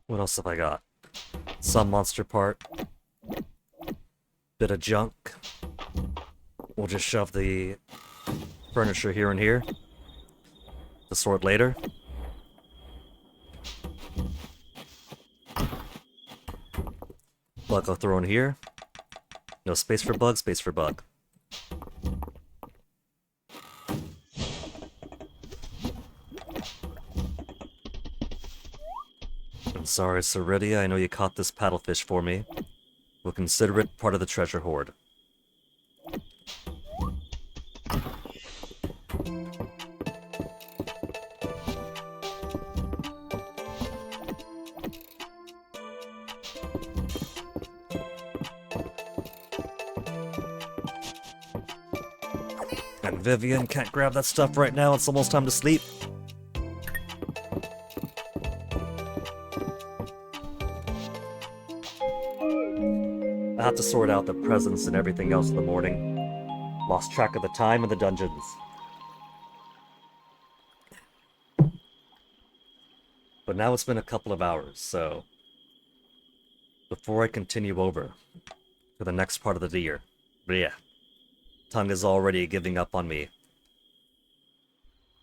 What else have I got? Some monster part. Bit of junk. We'll just shove the furniture here and here. To sort later. Bug I'll throw in here. No space for bug, space for bug. I'm sorry, Ceridia, I know you caught this paddlefish for me. We'll consider it part of the treasure hoard. And Vivian can't grab that stuff right now, it's almost time to sleep. I have to sort out the presents and everything else in the morning. Lost track of the time in the dungeons. But now it's been a couple of hours, so before I continue over to the next part of the year, tongue is already giving up on me.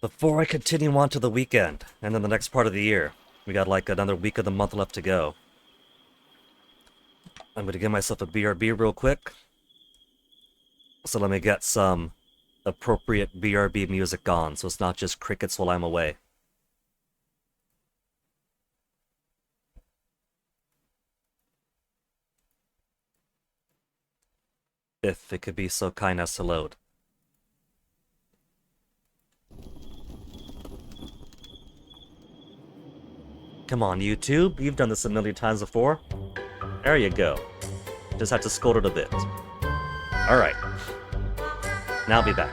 Before I continue on to the weekend, and then the next part of the year, we got like another week of the month left to go. I'm gonna give myself a BRB real quick. So let me get some appropriate BRB music on, so it's not just crickets while I'm away. If it could be so kind as to load. Come on, YouTube, you've done this a million times before. There you go. Just have to scold it a bit. Alright. Now I'll be back.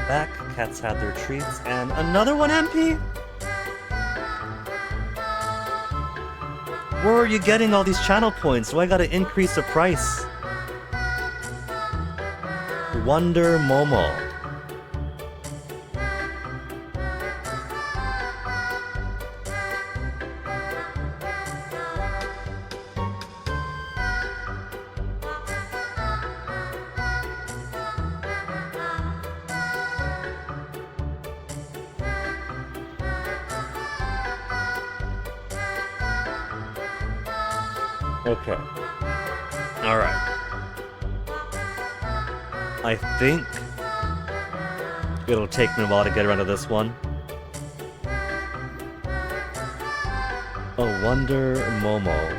back. Cats had their treats. And another one, MP? Where are you getting all these channel points? Do I gotta increase the price? Wonder Momo. Okay. Alright. I think it'll take me a while to get around to this one. A Wonder Momo.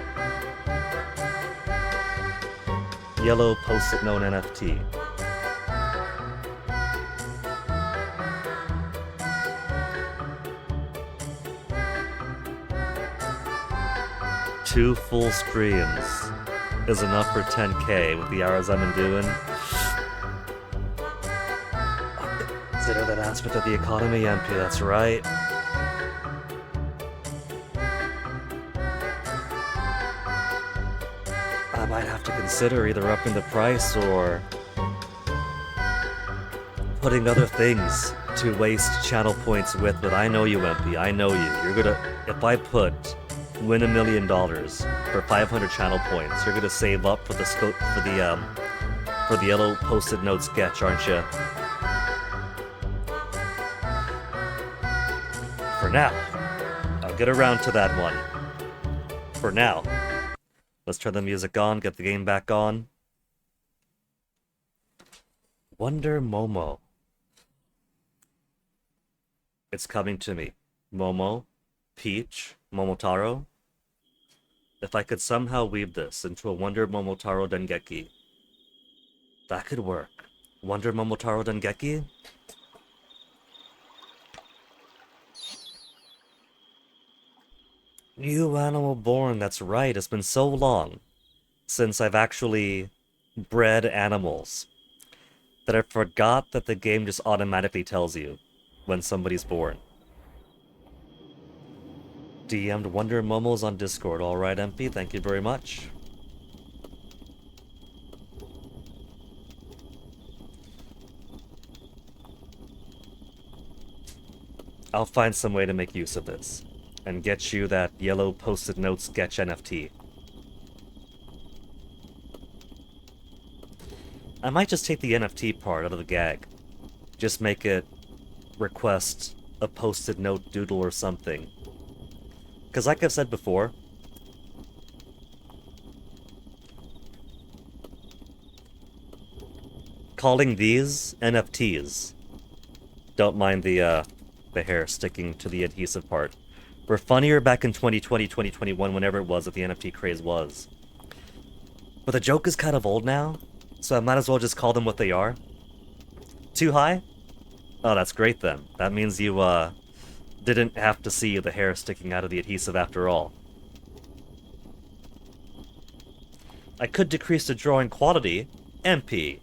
Yellow post-it note NFT. Two full streams is enough for 10k with the hours I've been doing. Consider that aspect of the economy, MP, that's right. I might have to consider either upping the price or putting other things to waste channel points with, but I know you, MP, I know you. You're gonna, if I put win $1 million for 500 channel points, you're gonna save up for the scope for the yellow post-it note sketch, aren't you? For now, I'll get around to that one. For now, let's turn the music on, get the game back on. Wonder Momo. It's coming to me. Momo, Peach, Momotaro. If I could somehow weave this into a Wonder Momotaro Dengeki, that could work. Wonder Momotaro Dengeki? New animal born, that's right. It's been so long since I've actually bred animals that I forgot that the game just automatically tells you when somebody's born. DM'd Wonder Momos on Discord. Alright, MP, thank you very much. I'll find some way to make use of this and get you that yellow post-it note sketch NFT. I might just take the NFT part out of the gag. Just make it request a post-it note doodle or something. Because like I've said before, calling these NFTs, don't mind the hair sticking to the adhesive part, were funnier back in 2020, 2021, whenever it was that the NFT craze was. But the joke is kind of old now, so I might as well just call them what they are. Too high? Oh, that's great then. That means you, didn't have to see the hair sticking out of the adhesive after all. I could decrease the drawing quality. MP.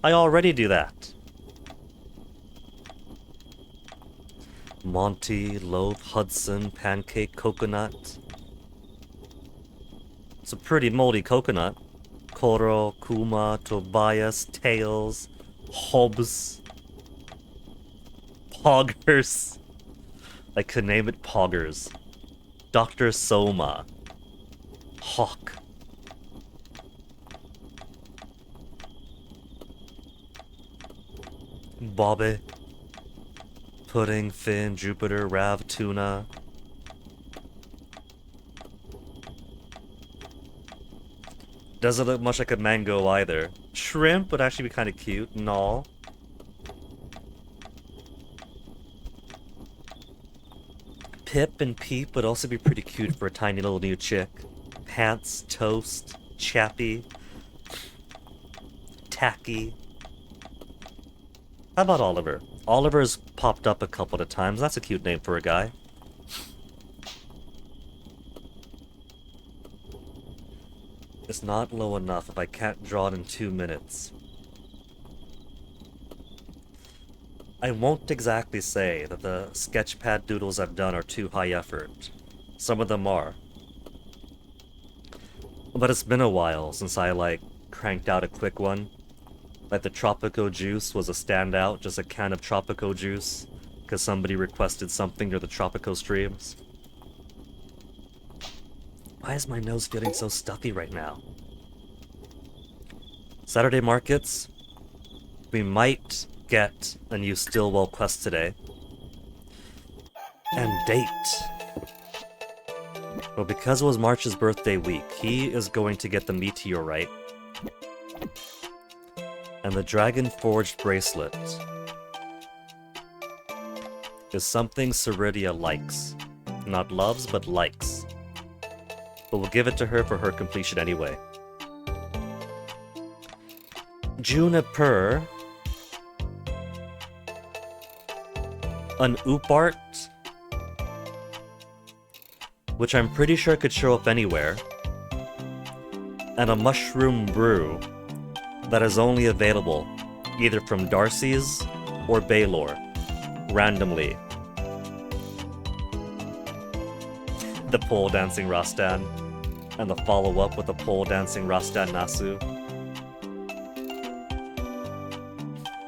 I already do that. Monty, Loaf, Hudson, Pancake, Coconut. It's a pretty moldy coconut. Koro, Kuma, Tobias, Tails, Hobbs, Poggers. I could name it Poggers. Dr. Soma. Hawk. Bobby. Pudding, Finn, Jupiter, Rav, Tuna. Doesn't look much like a mango either. Shrimp would actually be kind of cute and all. Pip and Peep would also be pretty cute for a tiny little new chick. Pants, Toast, Chappy, Tacky. How about Oliver? Oliver's popped up a couple of times. That's a cute name for a guy. It's not low enough if I can't draw it in 2 minutes. I won't exactly say that the sketchpad doodles I've done are too high effort. Some of them are. But it's been a while since I, like, cranked out a quick one. Like the Tropico Juice was a standout, just a can of Tropico Juice, because somebody requested something near the Tropico streams. Why is my nose feeling so stuffy right now? Saturday markets. We might get a new Stillwell quest today. And date. Well, because it was March's birthday week, he is going to get the meteorite. And the Dragon Forged bracelet is something Ceridia likes. Not loves, but likes. But we'll give it to her for her completion anyway. Juniper. An Oopart, which I'm pretty sure could show up anywhere. And a Mushroom Brew that is only available either from Darcy's or Baylor, randomly. The pole dancing Rastan, and the follow-up with the pole dancing Rastan Nasu.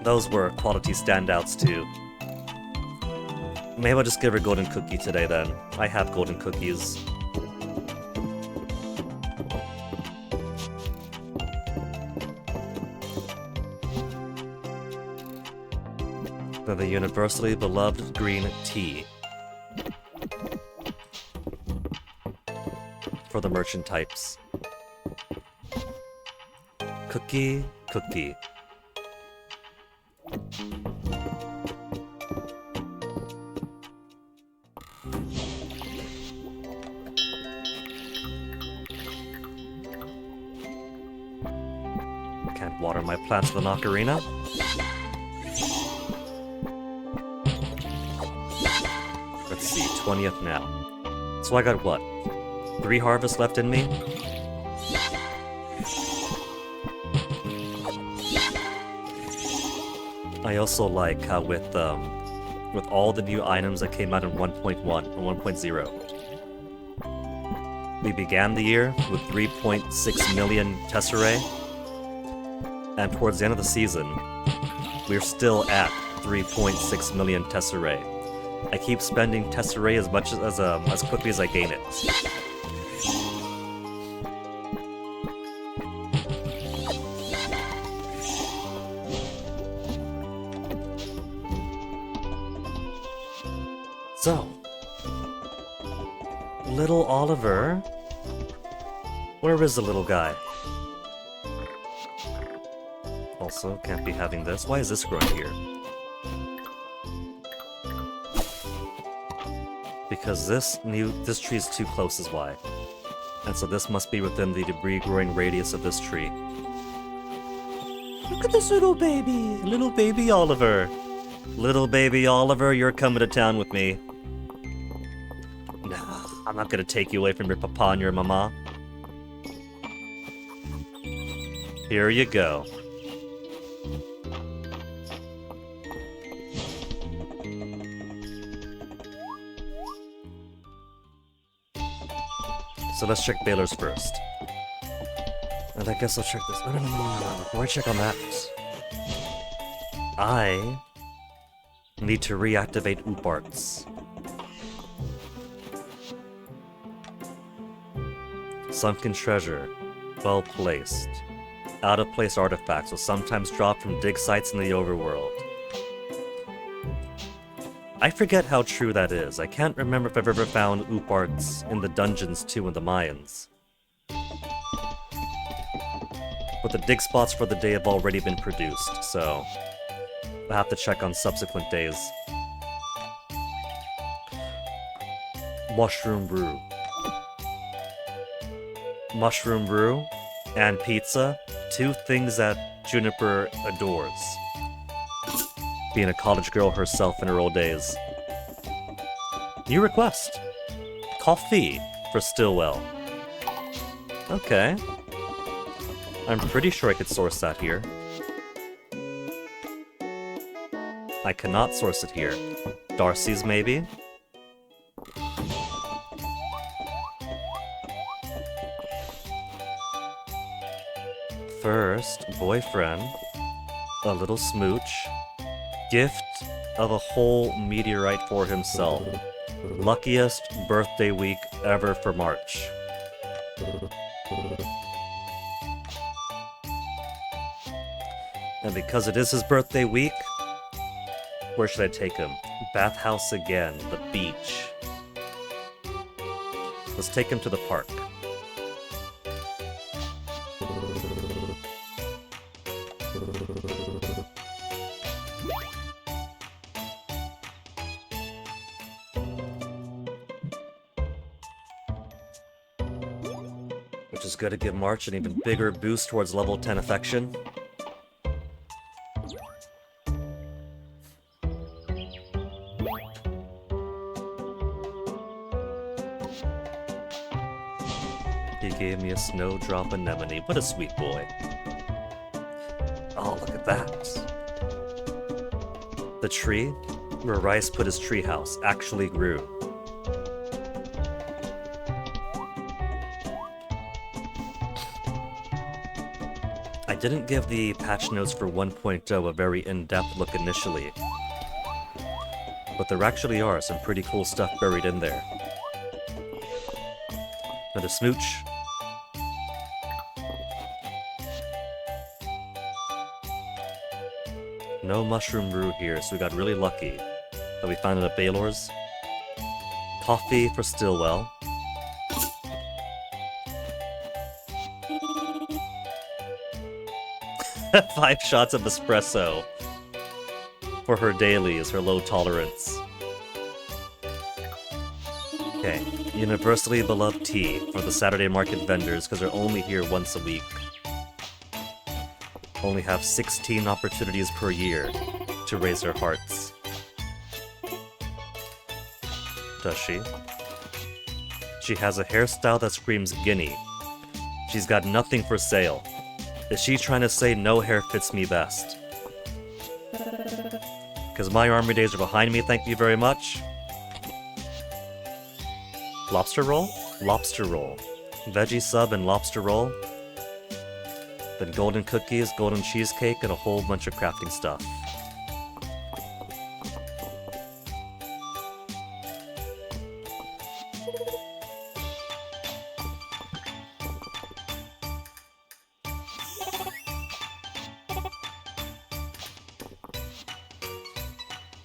Those were quality standouts too. Maybe I'll just give her golden cookie today then. I have golden cookies. Then the universally beloved green tea. For the merchant types. Cookie, cookie. Can't water my plants with an ocarina. Let's see, 20th now. So I got what? 3 harvests left in me? I also like how with all the new items that came out in 1.1 and 1.0, we began the year with 3.6 million Tesserae, and towards the end of the season, we're still at 3.6 million Tesserae. I keep spending Tesserae as quickly as I gain it. So, little Oliver, where is the little guy? Also, can't be having this. Why is this growing here? Because this tree is too close is why. And so this must be within the debris growing radius of this tree. Look at this little baby Oliver. Little baby Oliver, you're coming to town with me. Nah, I'm not gonna take you away from your papa and your mama. Here you go. So let's check Baylor's first. And I guess I'll check this. No. Before I check on that, I need to reactivate Ooparts. Sunken treasure. Well placed. Out of place artifacts will sometimes drop from dig sites in the overworld. I forget how true that is. I can't remember if I've ever found Ooparts in the dungeons too in the Mayans. But the dig spots for the day have already been produced, so I'll have to check on subsequent days. Mushroom brew. Mushroom brew and pizza, 2 things that Juniper adores. Being a college girl herself in her old days. New request. Coffee for Stillwell. Okay. I'm pretty sure I could source that here. I cannot source it here. Darcy's, maybe? First, boyfriend. A little smooch. Gift of a whole meteorite for himself. Luckiest birthday week ever for March. And because it is his birthday week, where should I take him? Bathhouse again, the beach. Let's take him to the park. Which is good to give March an even bigger boost towards level 10 affection. He gave me a snowdrop anemone. What a sweet boy. Oh, look at that. The tree where Rice put his treehouse actually grew. I didn't give the patch notes for 1.0 a very in-depth look initially, but there actually are some pretty cool stuff buried in there. Another smooch. No mushroom brew here, so we got really lucky that we found it at Baylor's. Coffee for Stillwell. Five shots of espresso for her dailies, her low tolerance. Okay, universally beloved tea for the Saturday market vendors because they're only here once a week. Only have 16 opportunities per year to raise their hearts. Does she? She has a hairstyle that screams Guinea. She's got nothing for sale. Is she trying to say no hair fits me best? Because my army days are behind me, thank you very much. Lobster roll? Lobster roll. Veggie sub and lobster roll. Then golden cookies, golden cheesecake, and a whole bunch of crafting stuff.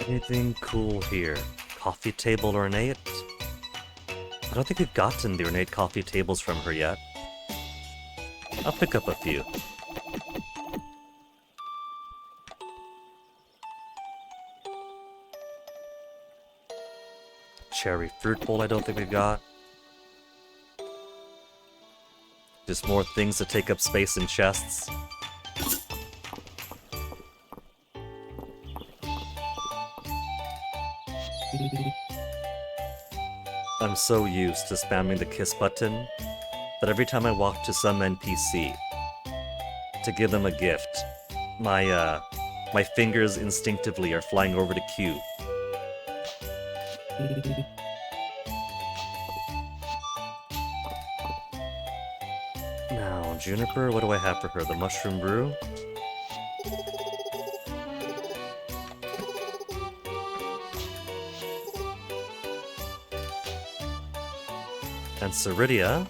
Anything cool here? Coffee table ornate? I don't think we've gotten the ornate coffee tables from her yet. I'll pick up a few. Cherry fruit bowl I don't think we've got. Just more things to take up space in chests. I'm so used to spamming the kiss button that every time I walk to some NPC to give them a gift, my fingers instinctively are flying over to Q. Now, Juniper, what do I have for her? The mushroom brew? And Ceridia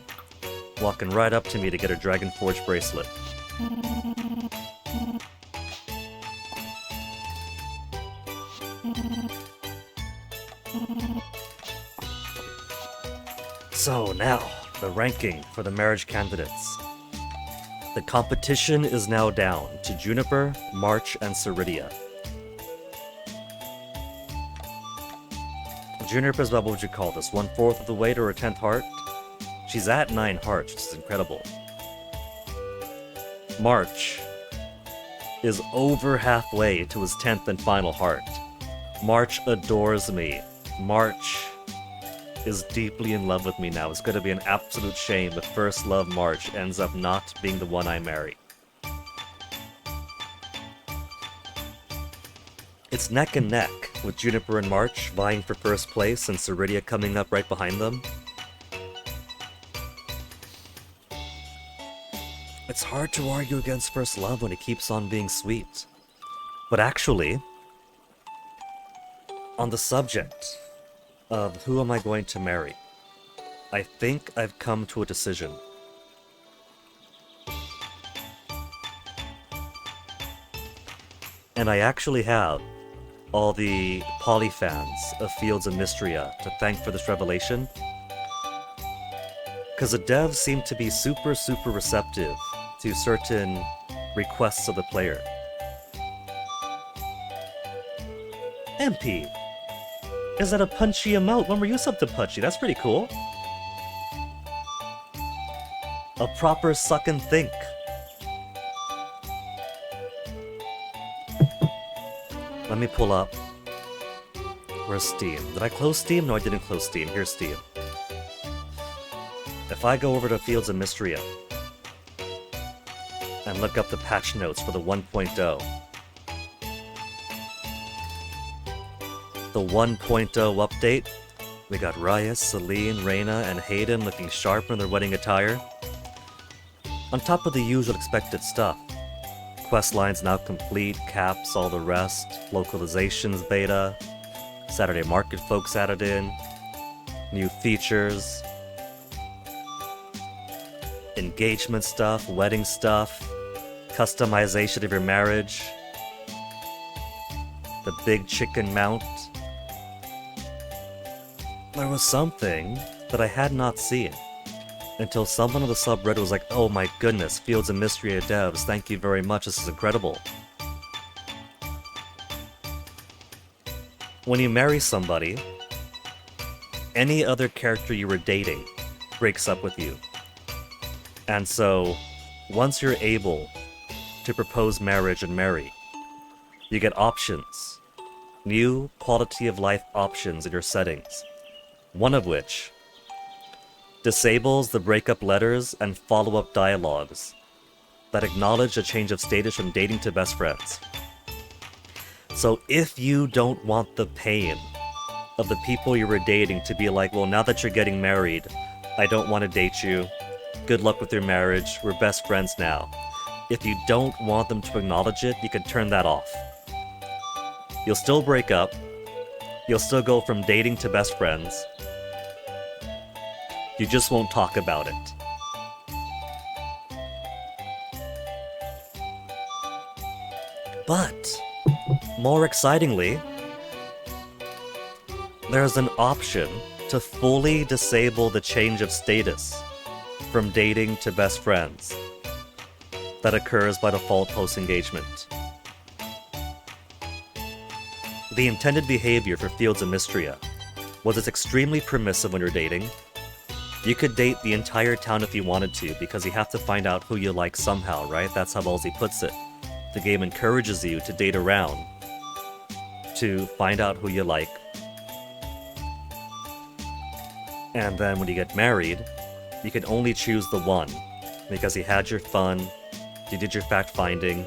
walking right up to me to get her Dragon Forge bracelet. So now, the ranking for the marriage candidates. The competition is now down to Juniper, March, and Ceridia. Juniper's about, what would you call this, 1/4 of the way to her 10th heart? She's at 9 hearts, which is incredible. March is over halfway to his 10th and final heart. March adores me. March is deeply in love with me now. It's going to be an absolute shame if First Love March ends up not being the one I marry. It's neck and neck, with Juniper and March vying for first place and Ceridia coming up right behind them. It's hard to argue against first love when it keeps on being sweet. But actually, on the subject of who am I going to marry, I think I've come to a decision. And I actually have all the poly fans of Fields of Mystria to thank for this revelation. Because the devs seem to be super receptive to certain requests of the player. MP, is that a punchy emote? When were you sub to punchy? That's pretty cool. A proper suck and think. Let me pull up. Where's Steam? Did I close Steam? No, I didn't close Steam. Here's Steam. If I go over to Fields of Mystria and look up the patch notes for the 1.0, the 1.0 update, we got Raya, Celine, Reyna, and Hayden looking sharp in their wedding attire. On top of the usual expected stuff. Quest lines now complete, caps, all the rest, localizations beta, Saturday Market folks added in, new features, engagement stuff, wedding stuff, customization of your marriage, the big chicken mount. There was something that I had not seen until someone on the subreddit was like, oh my goodness, Fields of Mystria devs, thank you very much, this is incredible. When you marry somebody, any other character you were dating breaks up with you. And so, once you're able to propose marriage and marry, you get options. New quality of life options in your settings. One of which disables the breakup letters and follow-up dialogues that acknowledge a change of status from dating to best friends. So if you don't want the pain of the people you were dating to be like, well, now that you're getting married, I don't want to date you, good luck with your marriage, we're best friends now. If you don't want them to acknowledge it, you can turn that off. You'll still break up, you'll still go from dating to best friends, you just won't talk about it. But, more excitingly, there's an option to fully disable the change of status from dating to best friends that occurs by default post-engagement. The intended behavior for Fields of Mystria was it's extremely permissive when you're dating. You could date the entire town if you wanted to, because you have to find out who you like somehow, right? That's how Ballsy puts it. The game encourages you to date around, to find out who you like. And then when you get married, you can only choose the one, because you had your fun, you did your fact-finding,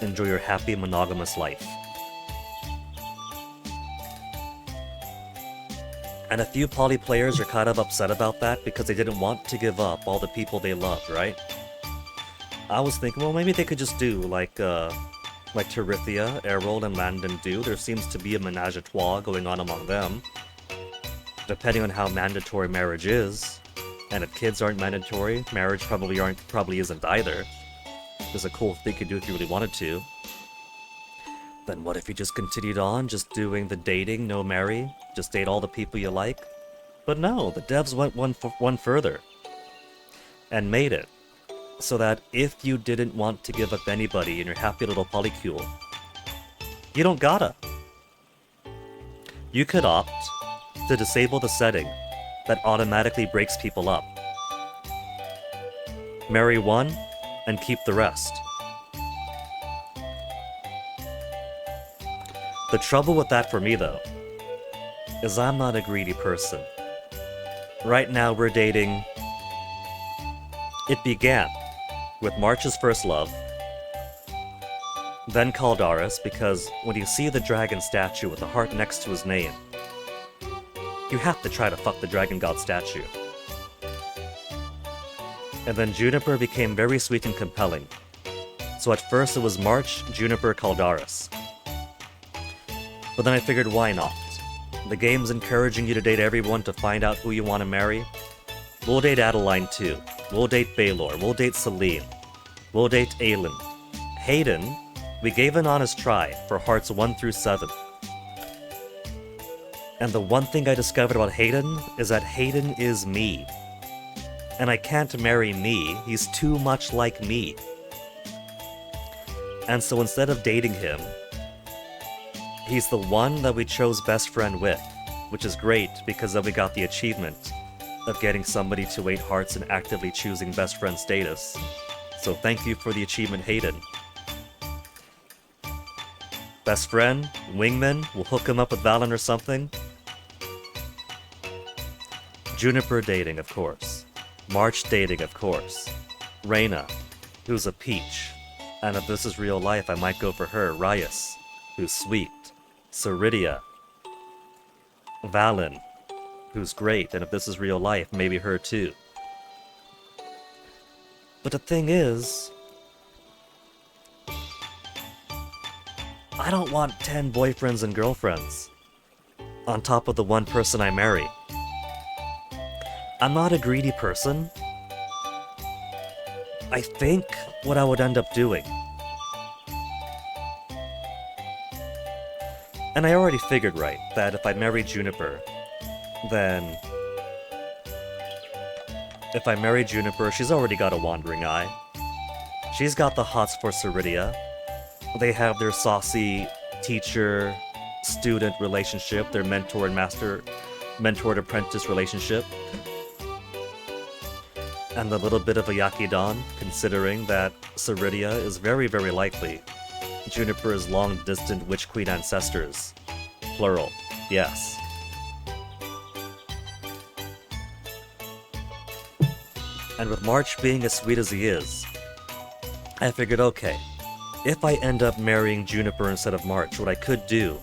enjoy your happy monogamous life. And a few poly players are kind of upset about that because they didn't want to give up all the people they loved, right? I was thinking, well, maybe they could just do like Terithia, Errol, and Landon do. There seems to be a menage a trois going on among them. Depending on how mandatory marriage is, and if kids aren't mandatory, marriage probably isn't either. There's a cool thing you could do if you really wanted to. Then what if you just continued on, just doing the dating, no marry, just date all the people you like? But no, the devs went one further and made it so that if you didn't want to give up anybody in your happy little polycule, you don't gotta. You could opt to disable the setting that automatically breaks people up. Marry one and keep the rest. The trouble with that for me, though, is I'm not a greedy person. Right now we're dating... It began with March's first love, then Caldaris, because when you see the dragon statue with the heart next to his name, you have to try to fuck the dragon god statue. And then Juniper became very sweet and compelling. So at first it was March, Juniper, Caldaris. But then I figured, why not? The game's encouraging you to date everyone to find out who you want to marry. We'll date Adeline too. We'll date Baylor. We'll date Celine. We'll date Aelin. Hayden, we gave an honest try for hearts 1 through 7. And the one thing I discovered about Hayden is that Hayden is me. And I can't marry me, he's too much like me. And so instead of dating him, he's the one that we chose best friend with, which is great because then we got the achievement of getting somebody to 8 hearts and actively choosing best friend status. So thank you for the achievement, Hayden. Best friend, wingman, we'll hook him up with Valen or something. Juniper dating, of course. March dating, of course. Reyna, who's a peach. And if this is real life, I might go for her. Rias, who's sweet. Ceridia. Valen, who's great. And if this is real life, maybe her too. But the thing is, I don't want 10 boyfriends and girlfriends on top of the one person I marry. I'm not a greedy person. I think what I would end up doing, and I already figured right, that if I marry Juniper, then she's already got a wandering eye. She's got the hots for Ceridia. They have their saucy teacher-student relationship, their mentor and mentor-apprentice relationship. And a little bit of a Yakidon, considering that Ceridia is very, very likely Juniper's long-distant Witch Queen ancestors. Plural, yes. And with March being as sweet as he is, I figured, okay, if I end up marrying Juniper instead of March, what I could do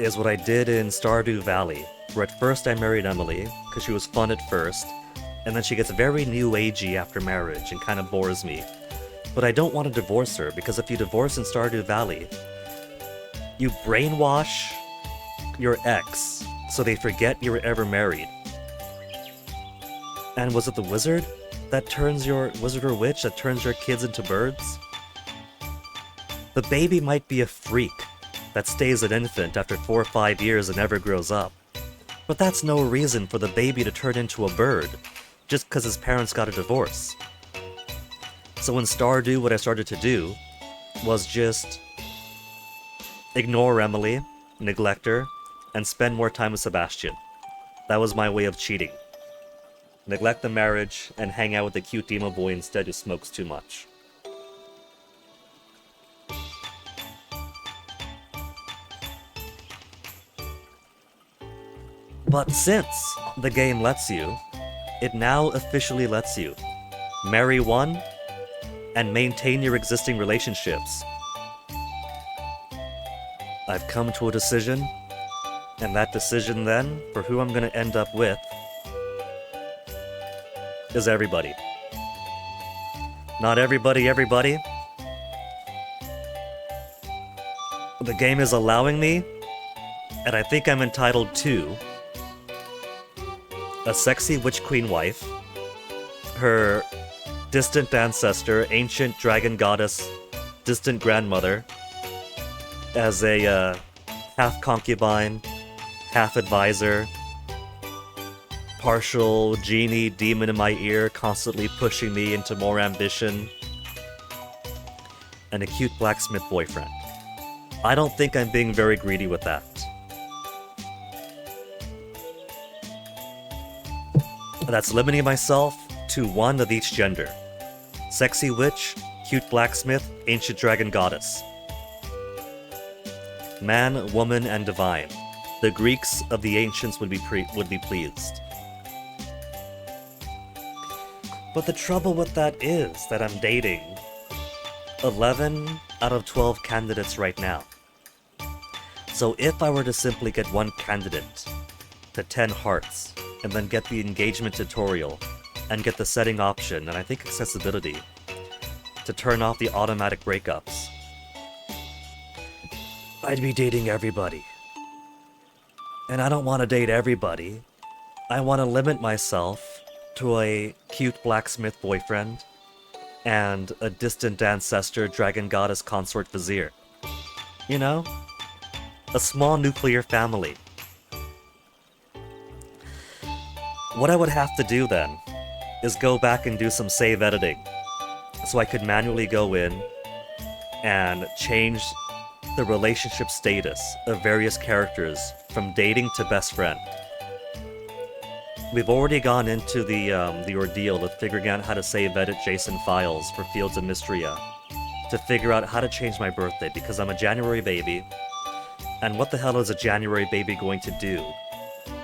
is what I did in Stardew Valley, where at first I married Emily, because she was fun at first, and then she gets very new agey after marriage and kind of bores me. But I don't want to divorce her, because if you divorce in Stardew Valley, you brainwash your ex so they forget you were ever married. And was it the wizard that turns your wizard or witch that turns your kids into birds? The baby might be a freak that stays an infant after 4 or 5 years and never grows up. But that's no reason for the baby to turn into a bird just because his parents got a divorce. So in Stardew, what I started to do was just ignore Emily, neglect her, and spend more time with Sebastian. That was my way of cheating. Neglect the marriage and hang out with the cute emo boy instead who smokes too much. But since the game lets you, it now officially lets you marry one and maintain your existing relationships. I've come to a decision, and that decision then, for who I'm gonna end up with, is everybody. Not everybody. The game is allowing me, and I think I'm entitled to, a sexy witch queen wife, her distant ancestor, ancient dragon goddess, distant grandmother, as a half concubine, half advisor, partial genie demon in my ear, constantly pushing me into more ambition, and a cute blacksmith boyfriend. I don't think I'm being very greedy with that. That's limiting myself to one of each gender. Sexy witch, cute blacksmith, ancient dragon goddess. Man, woman, and divine. The Greeks of the ancients would be pleased. But the trouble with that is that I'm dating 11 out of 12 candidates right now. So if I were to simply get one candidate to 10 hearts, and then get the engagement tutorial, and get the setting option, and I think accessibility, to turn off the automatic breakups, I'd be dating everybody. And I don't want to date everybody. I want to limit myself to a cute blacksmith boyfriend and a distant ancestor dragon goddess consort vizier. You know? A small nuclear family. What I would have to do then is go back and do some save editing so I could manually go in and change the relationship status of various characters from dating to best friend. We've already gone into the ordeal of figuring out how to save edit JSON files for Fields of Mystria to figure out how to change my birthday because I'm a January baby, and what the hell is a January baby going to do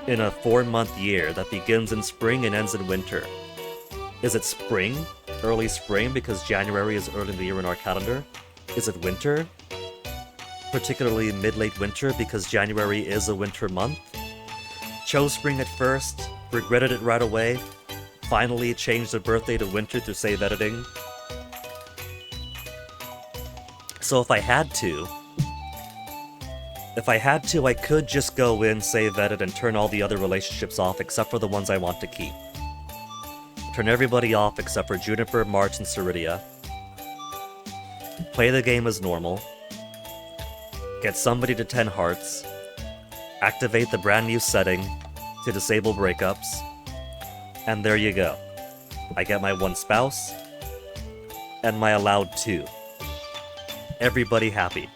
in a 4-month year that begins in spring and ends in winter? Is it spring? Early spring because January is early in the year in our calendar? Is it winter? Particularly mid-late winter because January is a winter month? Chose spring at first, regretted it right away, finally changed the birthday to winter through save editing. So if I had to, I could just go in, save edit, and turn all the other relationships off except for the ones I want to keep. Turn everybody off except for Juniper, March, and Ceridia. Play the game as normal. Get somebody to 10 hearts. Activate the brand new setting to disable breakups. And there you go. I get my one spouse and my allowed 2. Everybody happy.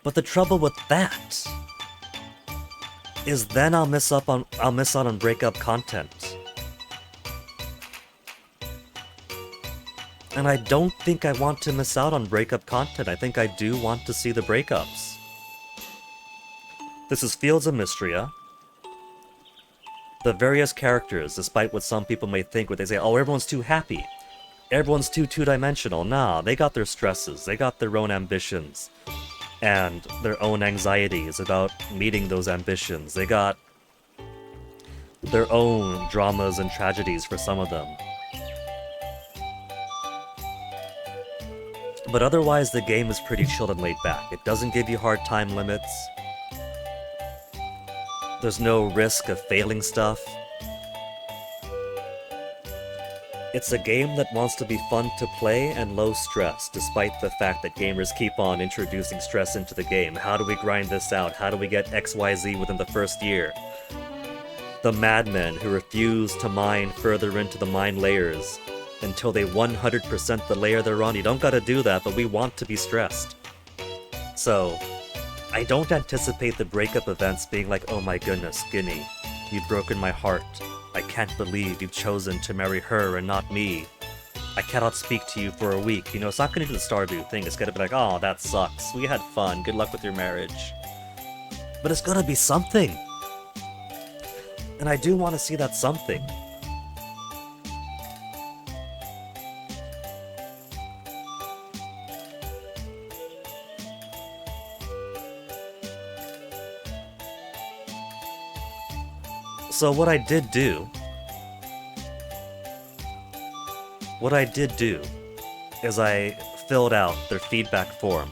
But the trouble with that is then I'll miss out on breakup content. And I don't think I want to miss out on breakup content. I think I do want to see the breakups. This is Fields of Mystria. The various characters, despite what some people may think, where they say, oh, everyone's too happy. Everyone's too two-dimensional. Nah, they got their stresses. They got their own ambitions. And their own anxieties about meeting those ambitions. They got their own dramas and tragedies for some of them. But otherwise, the game is pretty chilled and laid back. It doesn't give you hard time limits. There's no risk of failing stuff. It's a game that wants to be fun to play and low stress, despite the fact that gamers keep on introducing stress into the game. How do we grind this out? How do we get XYZ within the first year? The madmen who refuse to mine further into the mine layers until they 100% the layer they're on. You don't gotta do that, but we want to be stressed. So, I don't anticipate the breakup events being like, oh my goodness, Guinea, you've broken my heart. I can't believe you've chosen to marry her and not me. I cannot speak to you for a week. You know, it's not gonna do the Stardew thing. It's gonna be like, oh, that sucks. We had fun. Good luck with your marriage. But it's gonna be something. And I do want to see that something. So what I did do is I filled out their feedback form,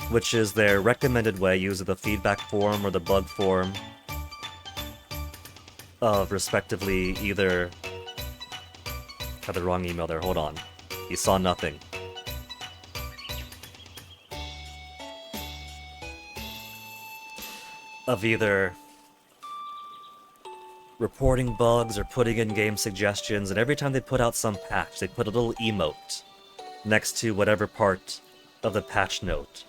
which is their recommended way using the feedback form or the bug form of respectively either... Had the wrong email there, hold on. You saw nothing. Of either reporting bugs or putting in game suggestions, and every time they put out some patch, they put a little emote next to whatever part of the patch note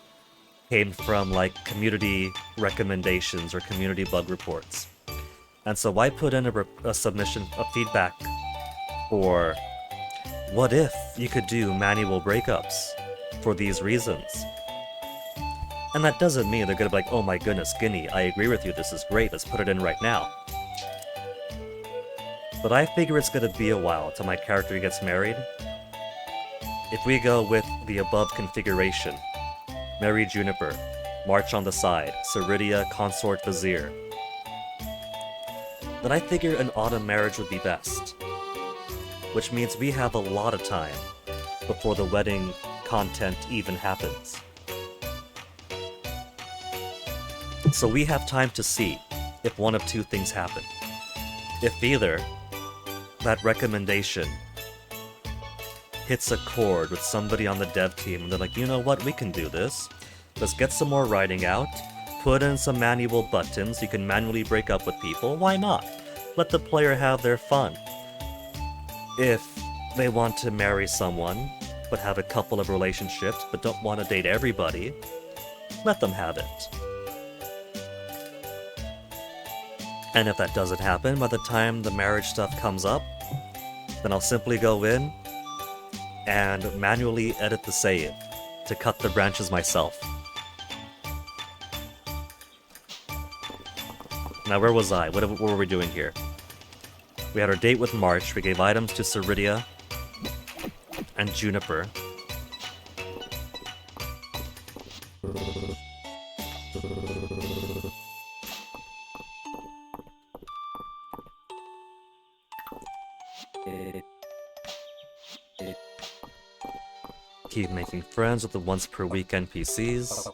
came from, like, community recommendations or community bug reports. And so I put in a submission of feedback for what if you could do manual breakups for these reasons. And that doesn't mean they're gonna be like, oh my goodness, Guinea, I agree with you, this is great, let's put it in right now. But I figure it's gonna be a while till my character gets married. if we go with the above configuration, marry Juniper, march on the side, Ceridia, consort Vizier, then I figure an autumn marriage would be best. Which means we have a lot of time before the wedding content even happens. So we have time to see if one of two things happen. If either that recommendation hits a chord with somebody on the dev team and they're like, you know what, we can do this. Let's get some more writing out, put in some manual buttons, you can manually break up with people, why not? Let the player have their fun. If they want to marry someone, but have a couple of relationships, but don't want to date everybody, let them have it. And if that doesn't happen, by the time the marriage stuff comes up, then I'll simply go in and manually edit the save to cut the branches myself. Now where was I? What were we doing here? We had our date with March, we gave items to Ceridia and Juniper. Keep making friends with the once per week NPCs.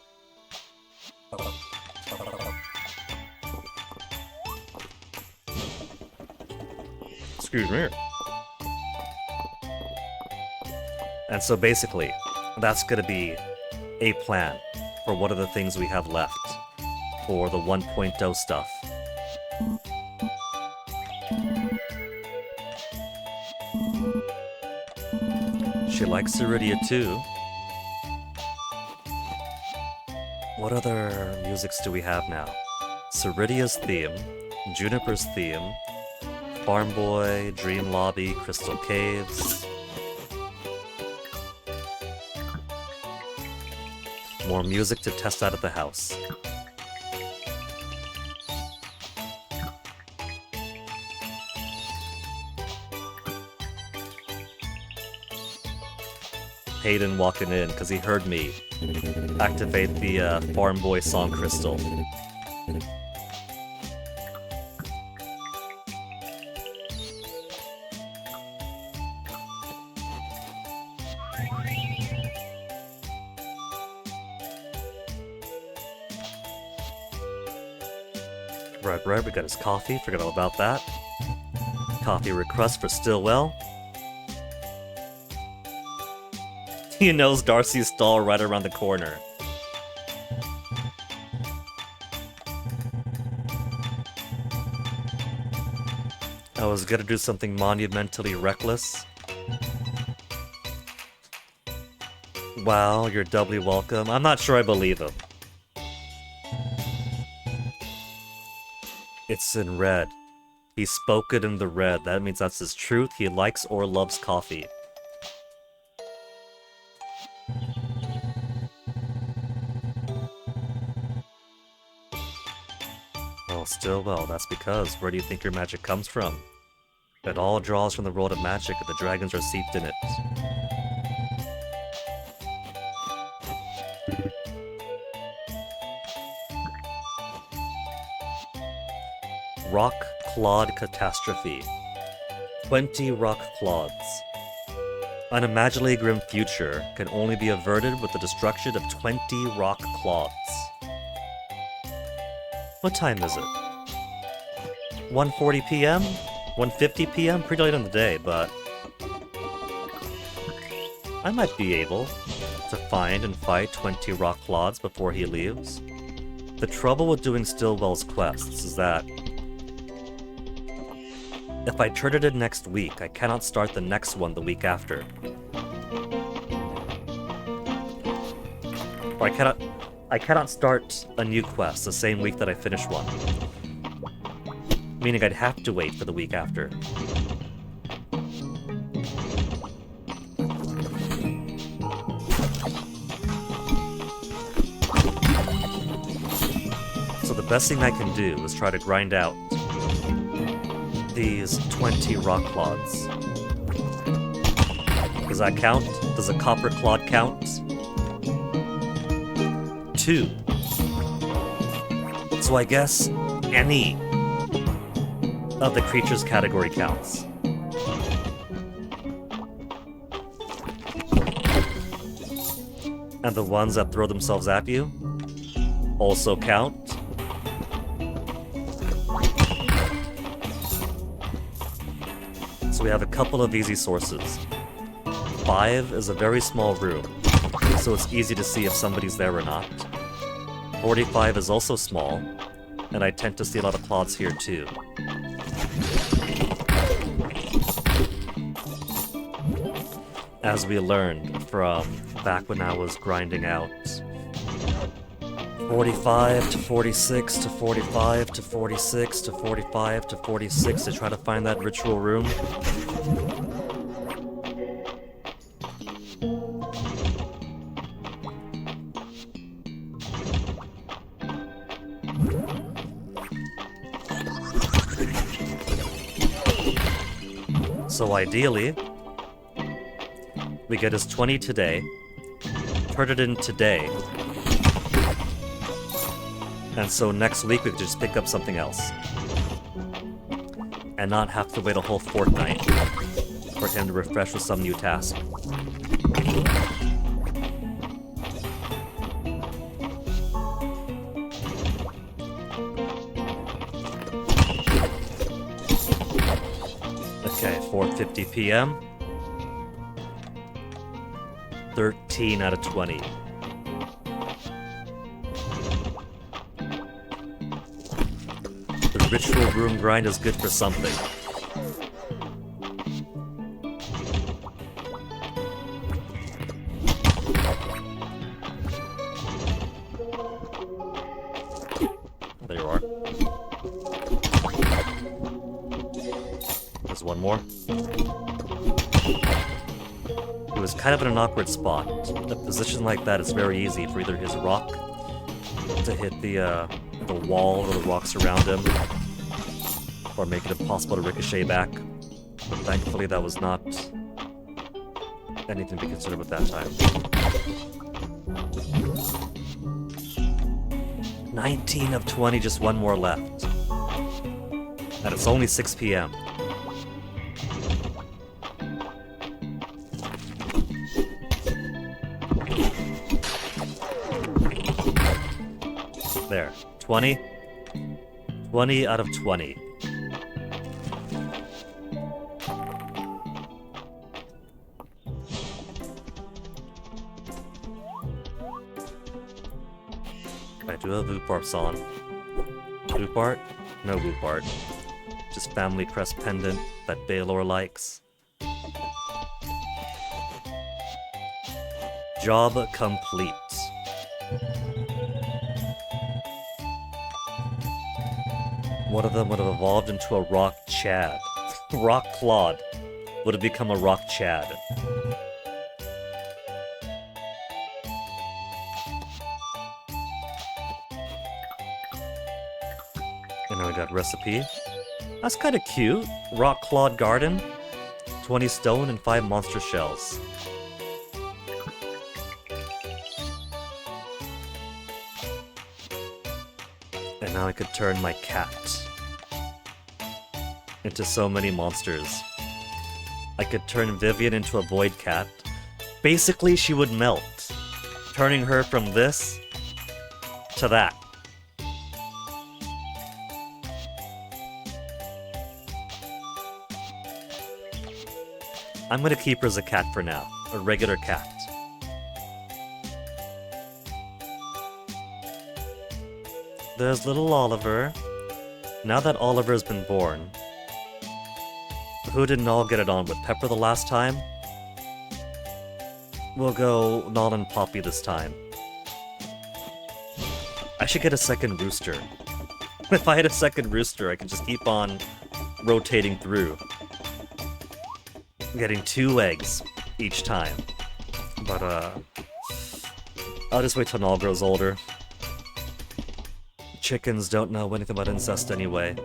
Excuse me. And so basically, that's gonna be a plan for what are the things we have left for the 1.0 stuff. She likes Ceridia too. What other musics do we have now? Ceridia's theme, Juniper's theme, Farm Boy, Dream Lobby, Crystal Caves. More music to test out at the house. Hayden walking in because he heard me activate the Farm Boy song crystal. Right, we got his coffee, forgot all about that. Coffee request for Stillwell. He knows Darcy's stall right around the corner. I was gonna do something monumentally reckless. Wow, you're doubly welcome. I'm not sure I believe him. It's in red. He spoke it in the red. That means that's his truth. He likes or loves coffee. Oh, Stillwell, that's because where do you think your magic comes from? It all draws from the world of magic and the dragons are seeped in it. Rock Clod Catastrophe. 20 rock clods. An imaginally grim future can only be averted with the destruction of 20 rock clods. What time is it? 1:40 p.m.? 1:50 p.m.? Pretty late in the day, but I might be able to find and fight 20 rock clods before he leaves. The trouble with doing Stillwell's quests is that if I turn it in next week, I cannot start the next one the week after. Or I cannot start a new quest the same week that I finish one. Meaning I'd have to wait for the week after. So the best thing I can do is try to grind out these 20 rock clods. Does that count? Does a copper clawed count? 2. So I guess any of the creatures category counts. And the ones that throw themselves at you also count. So we have a couple of easy sources. 5 is a very small room, so it's easy to see if somebody's there or not. 45 is also small, and I tend to see a lot of clods here too. As we learned from back when I was grinding out 45 to 46 to 45 to 46 to 45 to 46 to try to find that ritual room. So ideally, we get his 20 today, turn it in today, and so next week we could just pick up something else. And not have to wait a whole fortnight for him to refresh with some new task. Okay, 4:50 p.m. 13 out of 20. The ritual room grind is good for something. There you are. There's one more. It was kind of in an awkward spot. A position like that is very easy for either his rock to hit the wall or the rocks around him, or make it impossible to ricochet back. But thankfully that was not anything to be considered with that time. 19 of 20, just one more left. And it's only 6 p.m. There. 20. 20 out of 20. I do have Vooparps on. Voopart? No Voopart. Just family crest pendant that Baylor likes. Job complete. One of them would have evolved into a rock Chad. Rock Claude would have become a rock Chad. And now we got recipe. That's kind of cute. Rock Claude Garden. 20 stone and 5 monster shells. And now I could turn my cat into so many monsters. I could turn Vivian into a void cat. Basically, she would melt, turning her from this to that. I'm gonna keep her as a cat for now, a regular cat. There's little Oliver. Now that Oliver's been born, who did Null get it on with? Pepper the last time? We'll go Null and Poppy this time. I should get a second rooster. If I had a second rooster, I could just keep on rotating through. Getting 2 eggs each time. But, I'll just wait till Null grows older. Chickens don't know anything about incest anyway.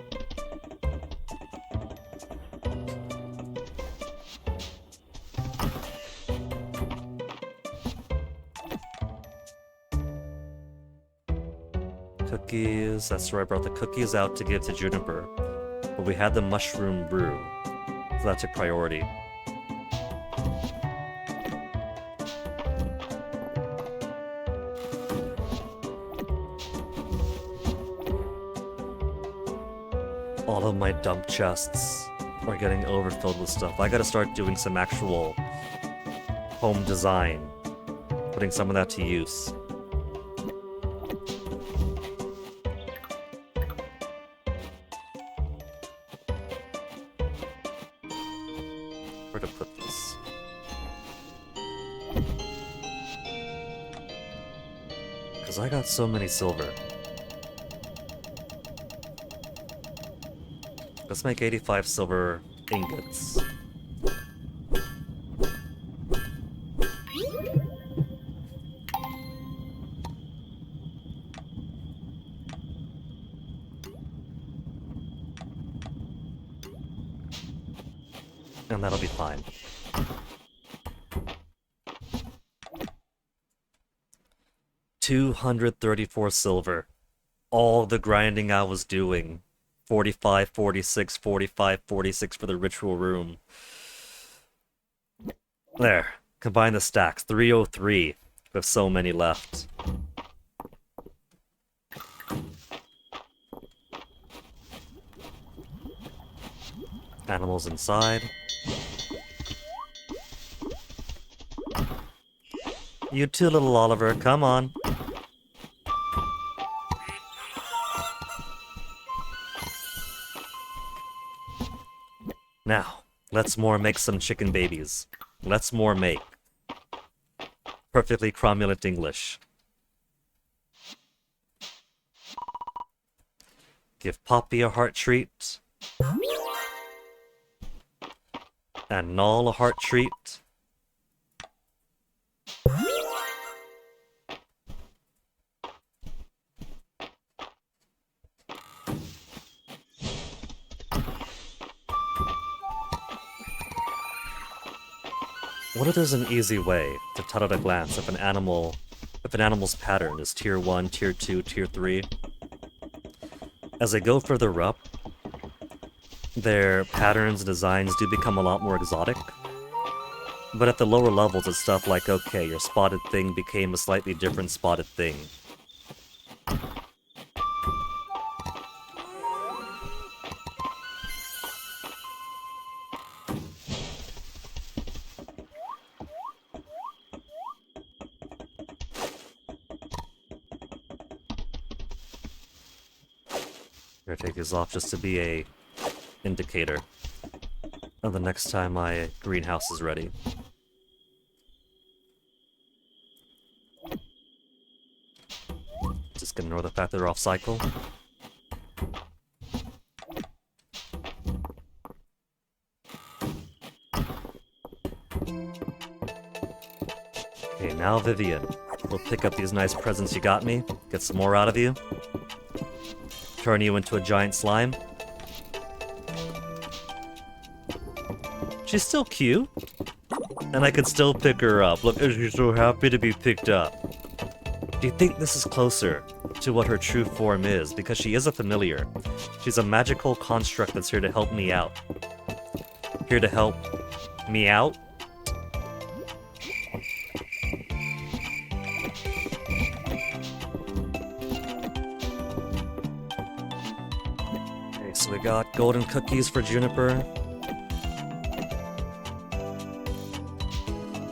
Cookies. That's where I brought the cookies out to give to Juniper. But we had the mushroom brew. So that took priority. All of my dump chests are getting overfilled with stuff. I gotta start doing some actual home design. Putting some of that to use. Where to put this? Because I got so many silver. Let's make 85 silver ingots. And that'll be fine. $234 silver. All the grinding I was doing. 45, 46, 45, 46 for the ritual room. There. Combine the stacks. 303 with so many left. Animals inside. You too, little Oliver. Come on. Now, let's more make some chicken babies. Let's more make. Perfectly cromulent English. Give Poppy a heart treat. And Null a heart treat. What if there's an easy way to tell at a glance if an animal's pattern is tier 1, tier 2, tier 3? As I go further up, their patterns and designs do become a lot more exotic. But at the lower levels, it's stuff like, okay, your spotted thing became a slightly different spotted thing. I'm gonna take these off just to be a indicator of the next time my greenhouse is ready. Just gonna ignore the fact that they're off cycle. Okay, now Vivian, we'll pick up these nice presents you got me, get some more out of you. Turn you into a giant slime. She's still cute. And I can still pick her up. Look, she's so happy to be picked up. Do you think this is closer to what her true form is? Because she is a familiar. She's a magical construct that's here to help me out. Here to help me out? So we got golden cookies for Juniper.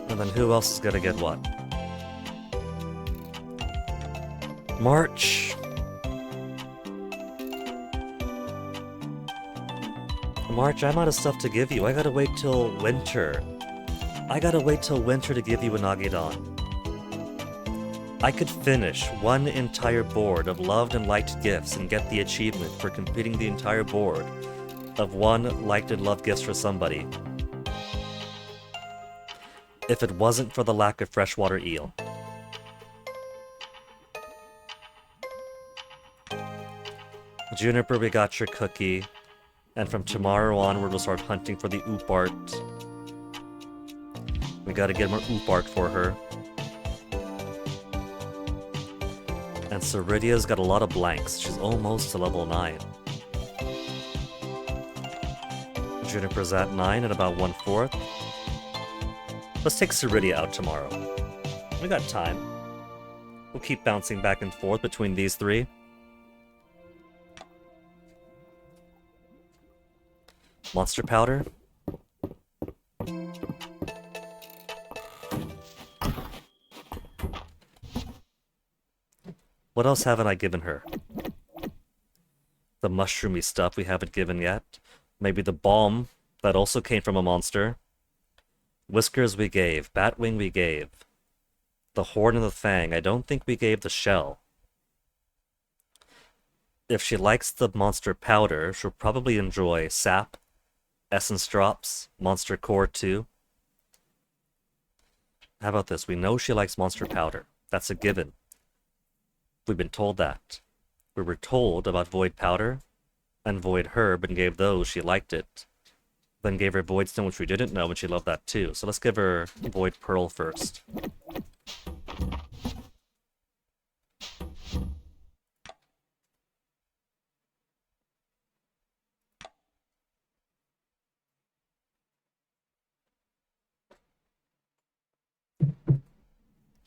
And then who else is gonna get what? March. March, I'm out of stuff to give you. I gotta wait till winter. I gotta wait till winter to give you an Agidon. I could finish one entire board of loved and liked gifts and get the achievement for completing the entire board of one liked and loved gifts for somebody if it wasn't for the lack of freshwater eel. Juniper, we got your cookie, and from tomorrow onward we'll start hunting for the Oopart. We gotta get more Oopart for her. And Ceridia's got a lot of blanks. She's almost to level 9. Juniper's at 9 and about 1/4. Let's take Ceridia out tomorrow. We got time. We'll keep bouncing back and forth between these three. Monster Powder. What else haven't I given her? The mushroomy stuff we haven't given yet. Maybe the balm that also came from a monster. Whiskers we gave. Batwing we gave. The horn and the fang. I don't think we gave the shell. If she likes the monster powder, she'll probably enjoy sap, essence drops, monster core too. How about this? We know she likes monster powder. That's a given. We've been told that. We were told about void powder and void herb and gave those. She liked it. Then gave her void stone, which we didn't know, and she loved that too. So let's give her void pearl first.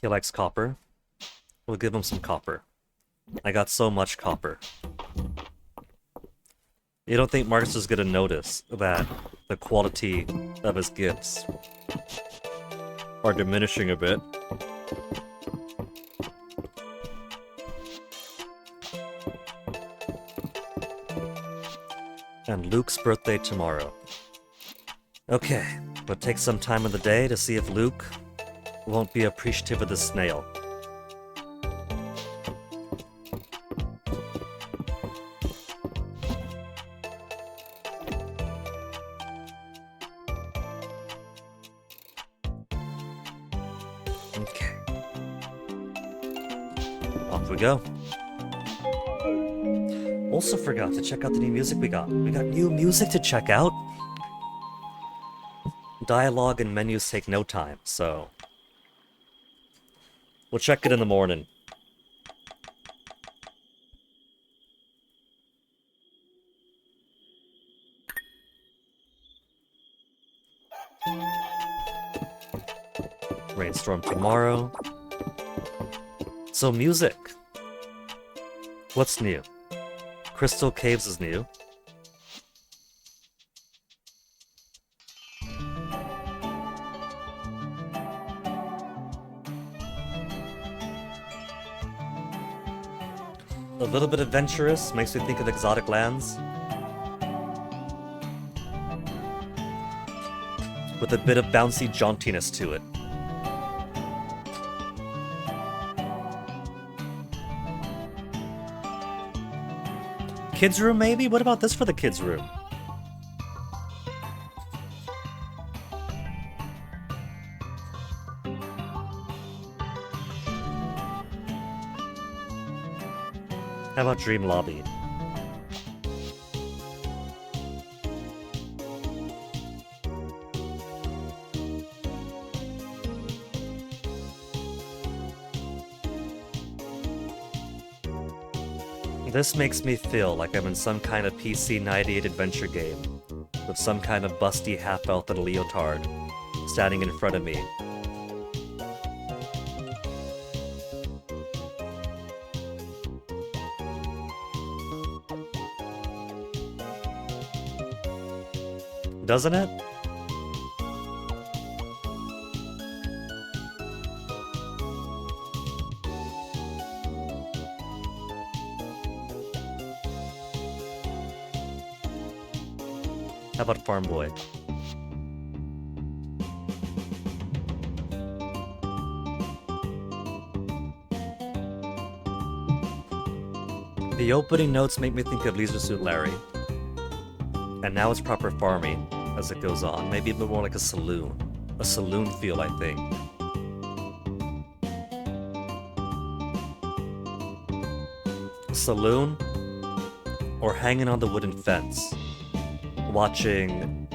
He likes copper. We'll give him some copper. I got so much copper. You don't think Marcus is gonna notice that the quality of his gifts are diminishing a bit? And Luke's birthday tomorrow. Okay, we'll take some time in the day to see if Luke won't be appreciative of the snail. Okay. Off we go. Also forgot to check out the new music we got. We got new music to check out. Dialogue and menus take no time, so we'll check it in the morning. Rainstorm tomorrow. So music. What's new? Crystal Caves is new. A little bit adventurous, makes me think of exotic lands. With a bit of bouncy jauntiness to it. Kids room maybe? What about this for the kids room? How about Dream Lobby? This makes me feel like I'm in some kind of PC 98 adventure game, with some kind of busty half-elf in a leotard, standing in front of me. Doesn't it? How about Farm Boy? The opening notes make me think of Leisure Suit Larry. And now it's proper farming as it goes on. Maybe a bit more like a saloon. A saloon feel, I think. Saloon? Or hanging on the wooden fence. Watching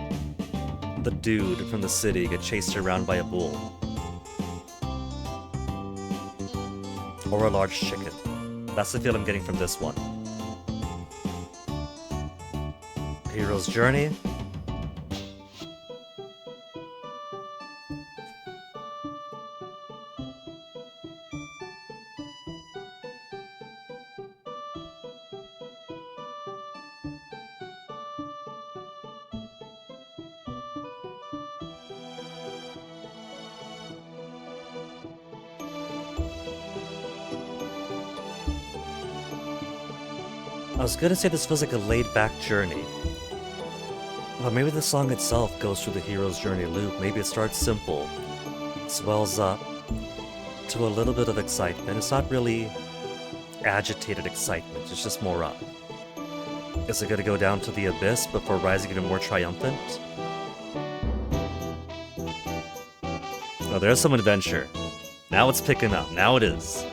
the dude from the city get chased around by a bull. Or a large chicken. That's the feel I'm getting from this one. Hero's Journey. I was gonna say this feels like a laid-back journey. But maybe the song itself goes through the hero's journey loop. Maybe it starts simple, swells up to a little bit of excitement. It's not really agitated excitement, it's just more up. Is it gonna go down to the abyss before rising even more triumphant? Oh, there's some adventure. Now it's picking up. Now it is.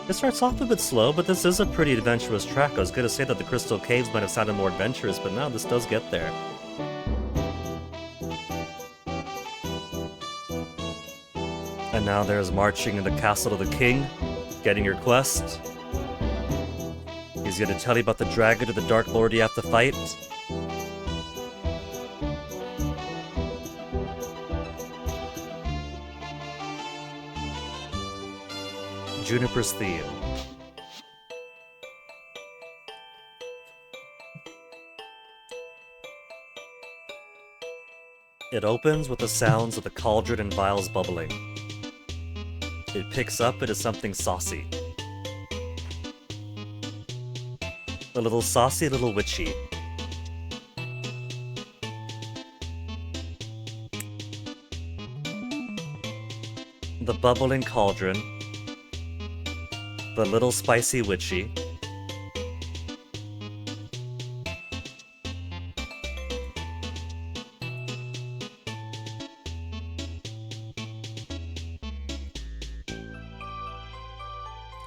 It starts off a bit slow, but this is a pretty adventurous track. I was gonna say that the Crystal Caves might have sounded more adventurous, but no, this does get there. And now there's marching in the castle of the king, getting your quest. He's gonna tell you about the dragon or the Dark Lord you have to fight. Juniper's theme. It opens with the sounds of the cauldron and vials bubbling. It picks up into something saucy. A little saucy, a little witchy. The bubbling cauldron. The little spicy witchy.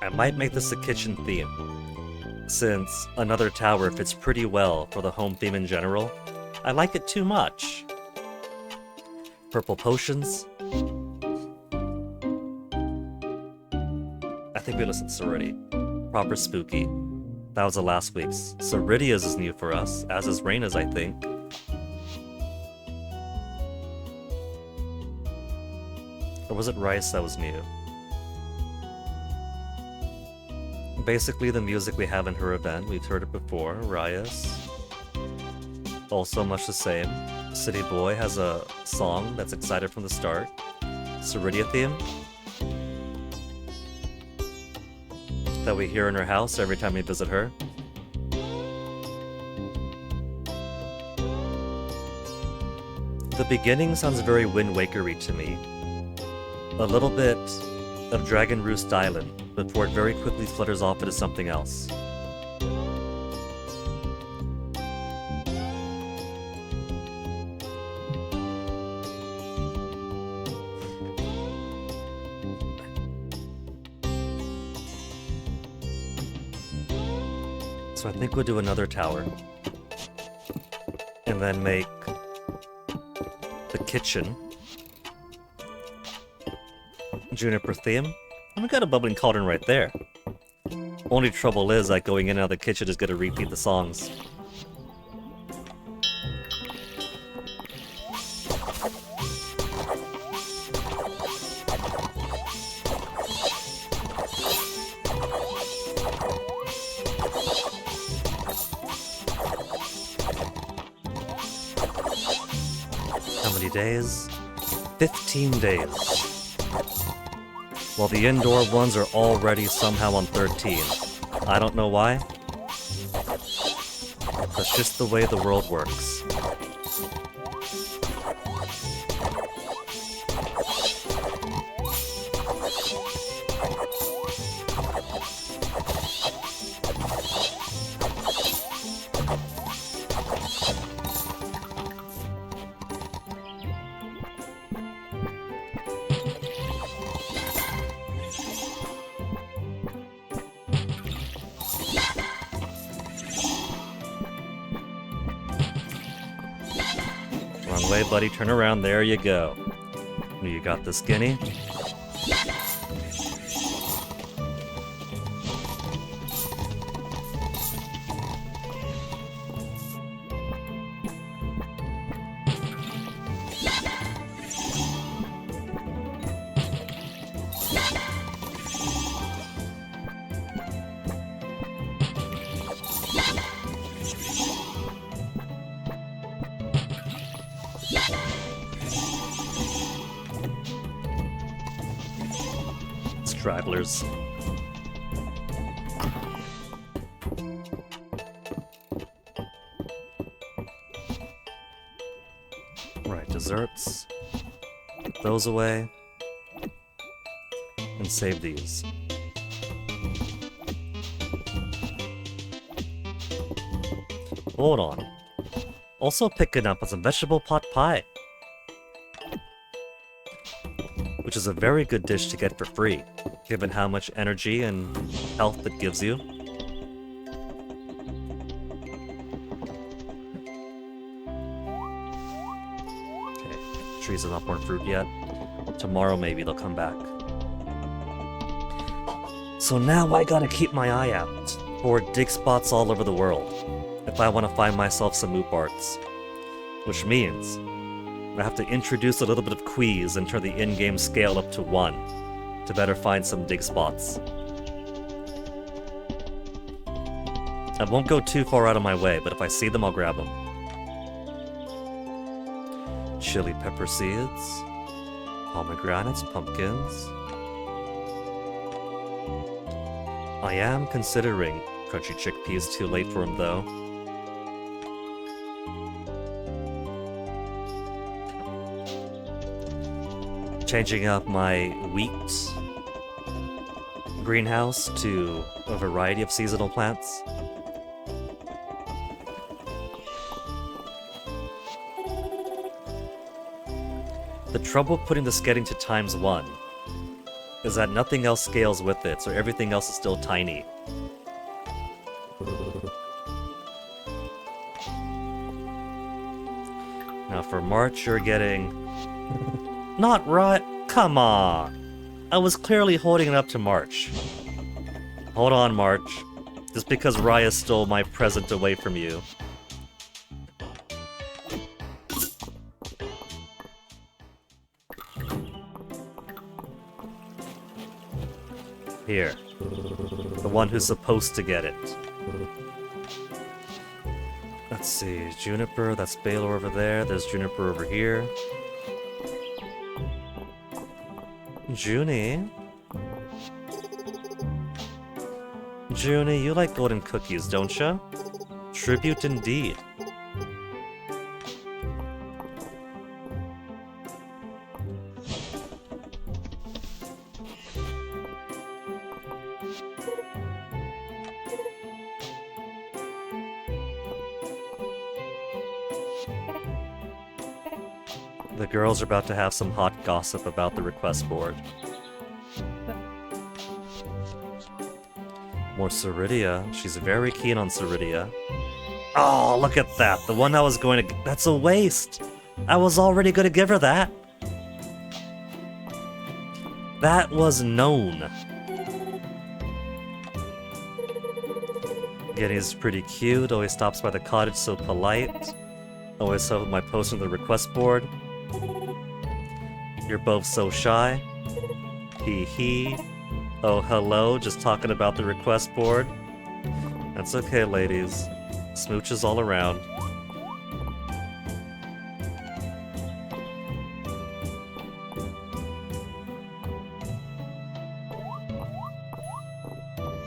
I might make this a kitchen theme, since another tower fits pretty well for the home theme in general. I like it too much. Purple potions. I think we listened to Sorority. Proper spooky. That was the last week's. Ceridia's is new for us, as is Reina's, I think. Or was it Rice that was new? Basically the music we have in her event, we've heard it before. Rias. Also much the same. City Boy has a song that's excited from the start. Ceridia theme. That we hear in her house every time we visit her. The beginning sounds very Wind Waker-y to me. A little bit of Dragon Roost Island, before it very quickly flutters off into something else. So I think we'll do another tower. And then make the kitchen Juniper theme. And we got a bubbling cauldron right there. Only trouble is that going in and out of the kitchen is gonna repeat the songs. How many days? 15 days. While the indoor ones are already somehow on 13. I don't know why. That's just the way the world works. way, buddy. Turn around. There you go. You got the skinny. Stragglers. Right, desserts. Put those away. And save these. Hold on. Also picking up some vegetable pot pie. Which is a very good dish to get for free, given how much energy and health it gives you. Okay, trees have not borne fruit yet. Tomorrow maybe they'll come back. So now I gotta keep my eye out for dig spots all over the world if I want to find myself some moop arts. Which means I have to introduce a little bit of queeze and turn the in-game scale up to 1 to better find some dig spots. I won't go too far out of my way, but if I see them, I'll grab them. Chili pepper seeds, pomegranates, pumpkins. I am considering crunchy chickpeas. Too late for them though. Changing up my wheat greenhouse to a variety of seasonal plants. The trouble putting the skedding to ×1 is that nothing else scales with it, so everything else is still tiny. Now for March, you're getting... Not right. Come on. I was clearly holding it up to March. Hold on, March. Just because Raya stole my present away from you. Here. The one who's supposed to get it. Let's see. Juniper, that's Baylor over there. There's Juniper over here. Junie? Junie, you like golden cookies, don't ya? Tribute indeed. The girls are about to have some hot gossip about the request board. More Ceridia. She's very keen on Ceridia. Oh, look at that. The one I was going to... That's a waste. I was already going to give her that. That was known. Getty's pretty cute. Always stops by the cottage so polite. Always help with my post on the request board. You're both so shy. Hee hee. Oh, hello, just talking about the request board. That's okay, ladies. Smooches all around.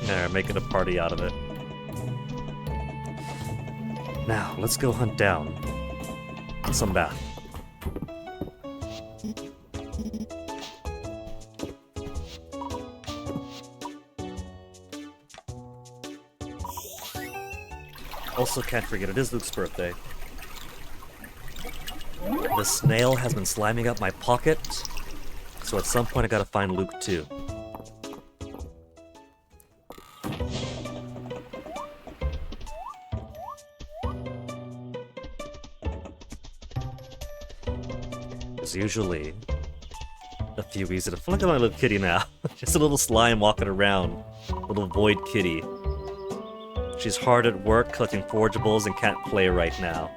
There, making a party out of it. Now, let's go hunt down some bath. Also, can't forget, it is Luke's birthday. The snail has been sliming up my pocket, so at some point I gotta find Luke too. There's usually a few easy to... Look at my little kitty now. Just a little slime walking around. Little void kitty. She's hard at work collecting forageables and can't play right now.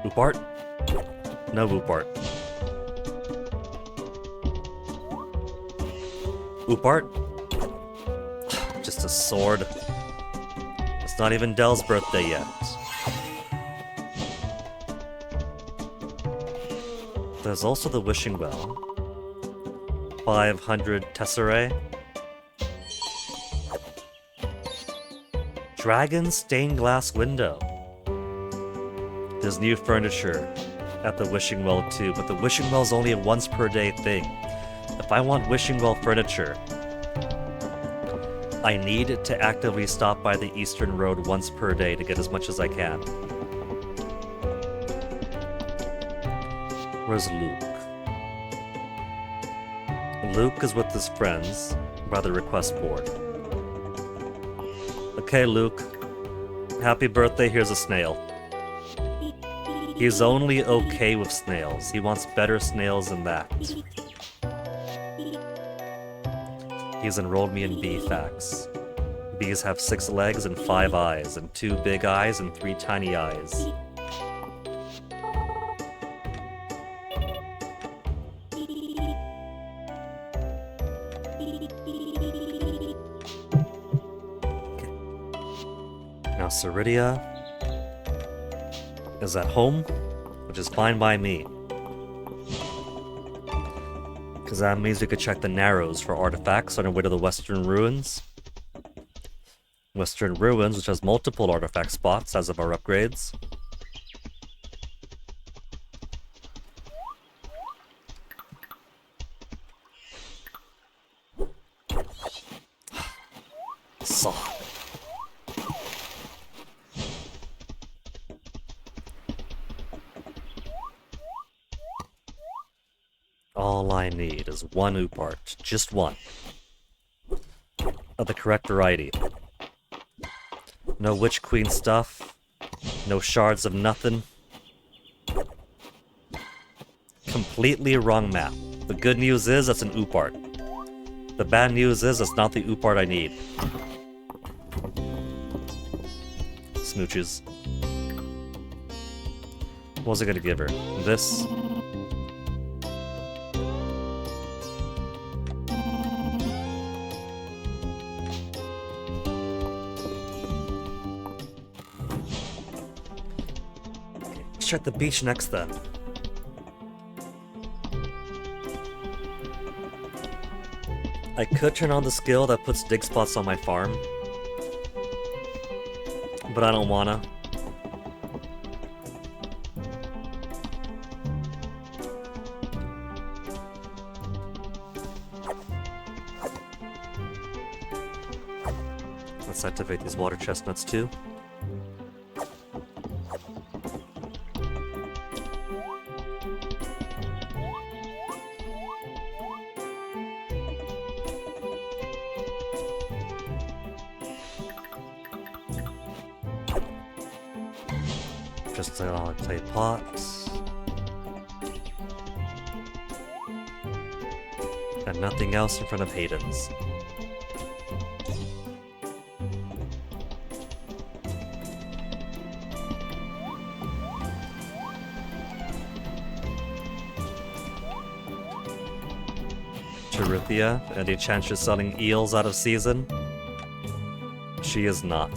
Oopart? No Oopart. Oopart? Just a sword. It's not even Dell's birthday yet. There's also the Wishing Well. 500 Tesserae. Dragon stained glass window. There's new furniture at the Wishing Well too, but the Wishing Well's only a once per day thing. If I want Wishing Well furniture, I need to actively stop by the Eastern Road once per day to get as much as I can. Where's Luke? Luke is with his friends by the request board. Okay, Luke. Happy birthday, here's a snail. He's only okay with snails. He wants better snails than that. He's enrolled me in bee facts. Bees have 6 legs and 5 eyes, and 2 big eyes and 3 tiny eyes. Now Ceridia is at home, which is fine by me. Because that means we could check the Narrows for artifacts on our way to the Western Ruins. Western Ruins, which has multiple artifact spots as of our upgrades. Saw. All I need is 1 Oopart, just 1. Of the correct variety. No Witch Queen stuff. No shards of nothing. Completely wrong map. The good news is that's an Oopart. The bad news is that's not the Oopart I need. Smooches. What was I gonna give her? This? Check the beach next then. I could turn on the skill that puts dig spots on my farm, but I don't wanna. Let's activate these water chestnuts too. Just clay pots. And nothing else in front of Hayden's. Terithia, and the enchantress selling eels out of season? She is not.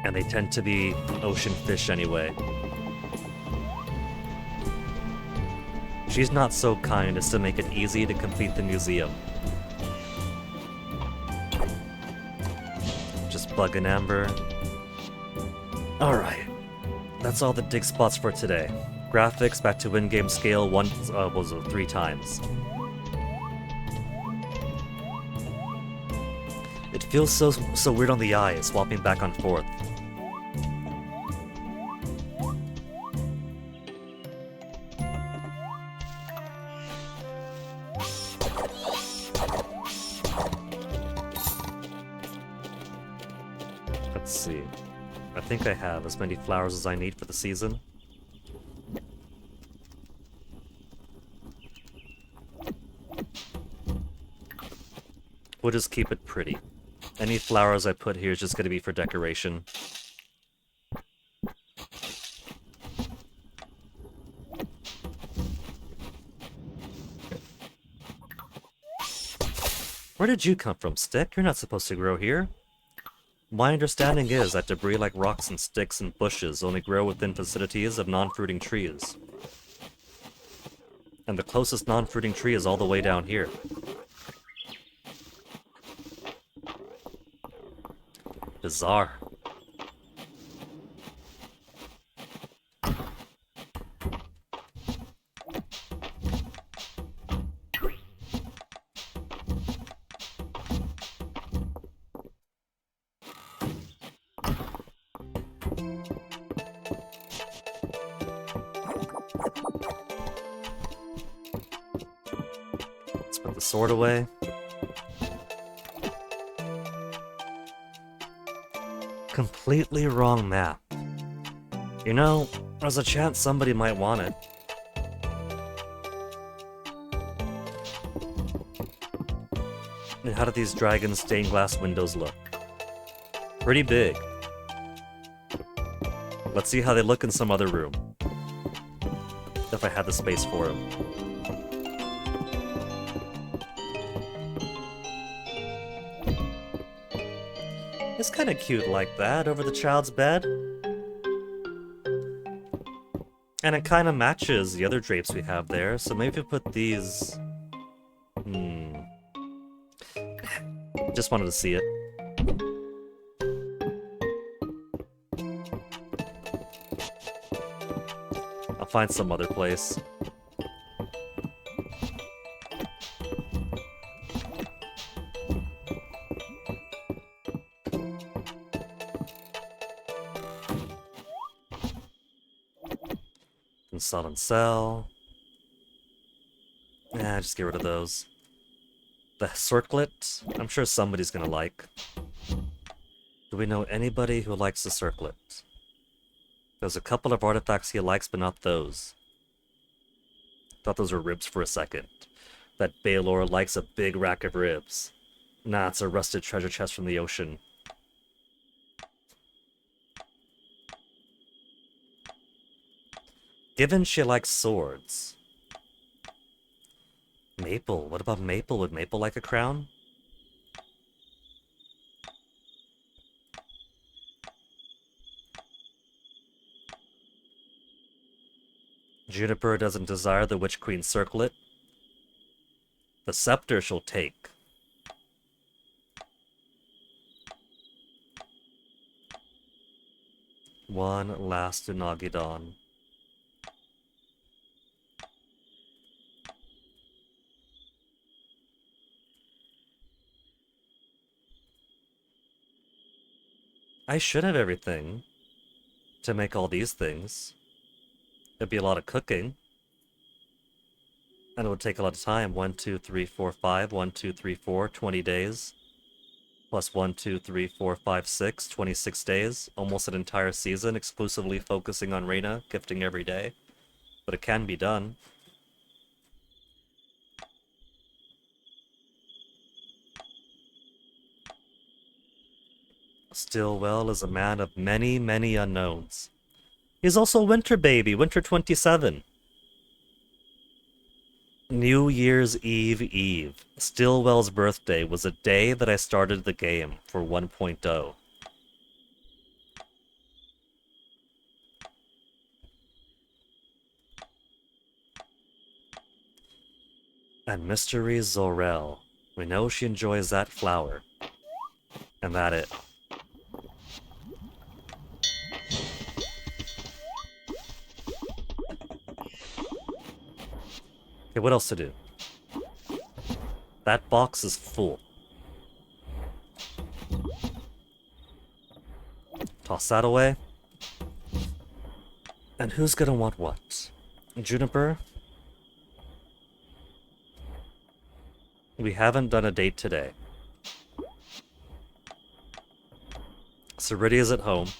And they tend to be ocean fish anyway. She's not so kind as to make it easy to complete the museum. Just Bug and Amber. Alright. That's all the dig spots for today. Graphics back to in-game scale 3 times. It feels so weird on the eye, swapping back and forth. Let's see. I think I have as many flowers as I need for the season. We'll just keep it pretty. Any flowers I put here is just gonna be for decoration. Where did you come from, Stick? You're not supposed to grow here. My understanding is that debris like rocks and sticks and bushes only grow within vicinities of non-fruiting trees. And the closest non-fruiting tree is all the way down here. Bizarre. Let's put the sword away. Completely wrong map. You know, there's a chance somebody might want it. And how do these dragon stained glass windows look? Pretty big. Let's see how they look in some other room. If I had the space for them. It's kind of cute like that over the child's bed. And it kind of matches the other drapes we have there, so maybe put these... Just wanted to see it. I'll find some other place. Sell and sell. Yeah, just get rid of those. The circlet, I'm sure somebody's gonna like. Do we know anybody who likes the circlet? There's a couple of artifacts he likes, but not those. Thought those were ribs for a second. That Baylor likes a big rack of ribs. Nah, it's a rusted treasure chest from the ocean. Given she likes swords. Maple. What about Maple? Would Maple like a crown? Juniper doesn't desire the Witch Queen's circlet. The scepter she'll take. One last Unagidon. I should have everything to make all these things. It'd be a lot of cooking. And it would take a lot of time. 1, 2, 3, 4, 5. 1, 2, 3, 4. 20 days. Plus 1, 2, 3, 4, 5, 6. 26 days. Almost an entire season exclusively focusing on Reina, gifting every day. But it can be done. Stillwell is a man of many, many unknowns. He's also Winter Baby, Winter 27. New Year's Eve. Stillwell's birthday was a day that I started the game for 1.0. And Mystery Zorel. We know she enjoys that flower. And that it. Okay, what else to do? That box is full. Toss that away. And who's gonna want what? Juniper? We haven't done a date today. Ceridia's at home.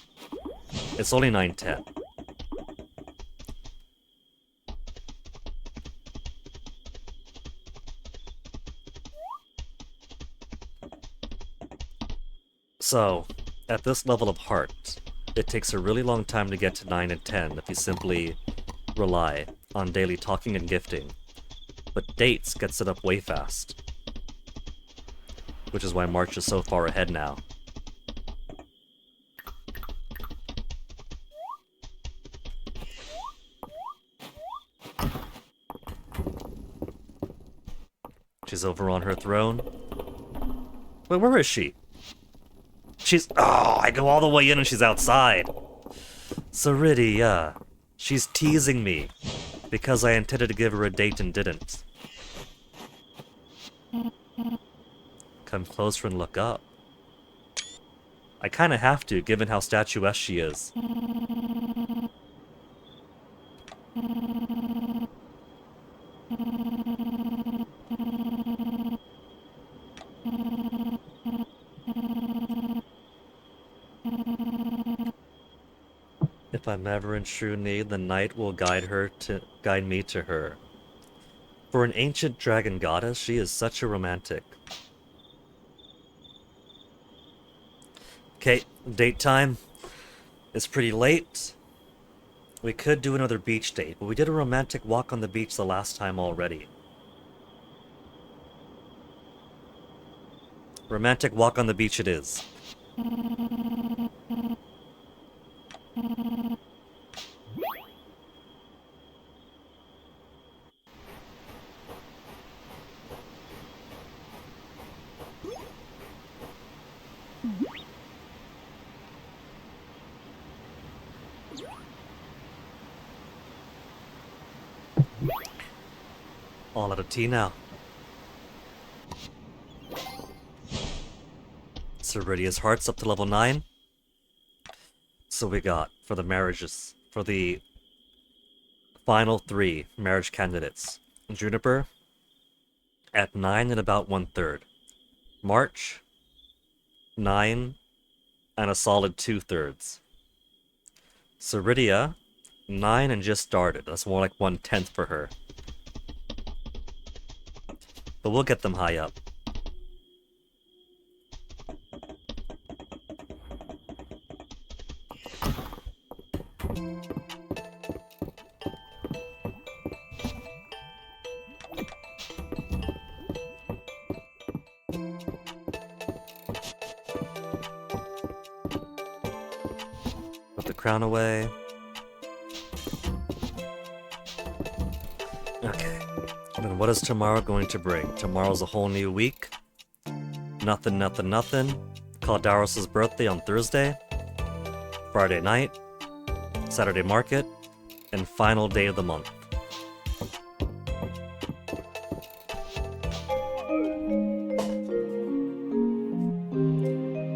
It's only 9:10. So, at this level of heart, it takes a really long time to get to 9 and 10 if you simply rely on daily talking and gifting. But Dates gets it up way fast. Which is why March is so far ahead now. She's over on her throne. Wait, where is she? She's... Oh, I go all the way in and she's outside. Ceridia. She's teasing me. Because I intended to give her a date and didn't. Come closer and look up. I kinda have to, given how statuesque she is. If I'm ever in true need, the night will guide me to her. For an ancient dragon goddess, she is such a romantic. Okay, date time. It's pretty late. We could do another beach date, but we did a romantic walk on the beach the last time already. Romantic walk on the beach it is. All out of tea now. Ceridia's heart's up to level 9. So we got, for the marriages, for the final 3 marriage candidates, Juniper at 9 and about 1/3. March, 9 and a solid 2/3. Ceridia, 9 and just started. That's more like 1/10 for her. But we'll get them high up. Put the crown away. Okay. And what is tomorrow going to bring? Tomorrow's a whole new week. Nothing, nothing, nothing. Caldaros' birthday on Thursday. Friday night. Saturday market. And final day of the month.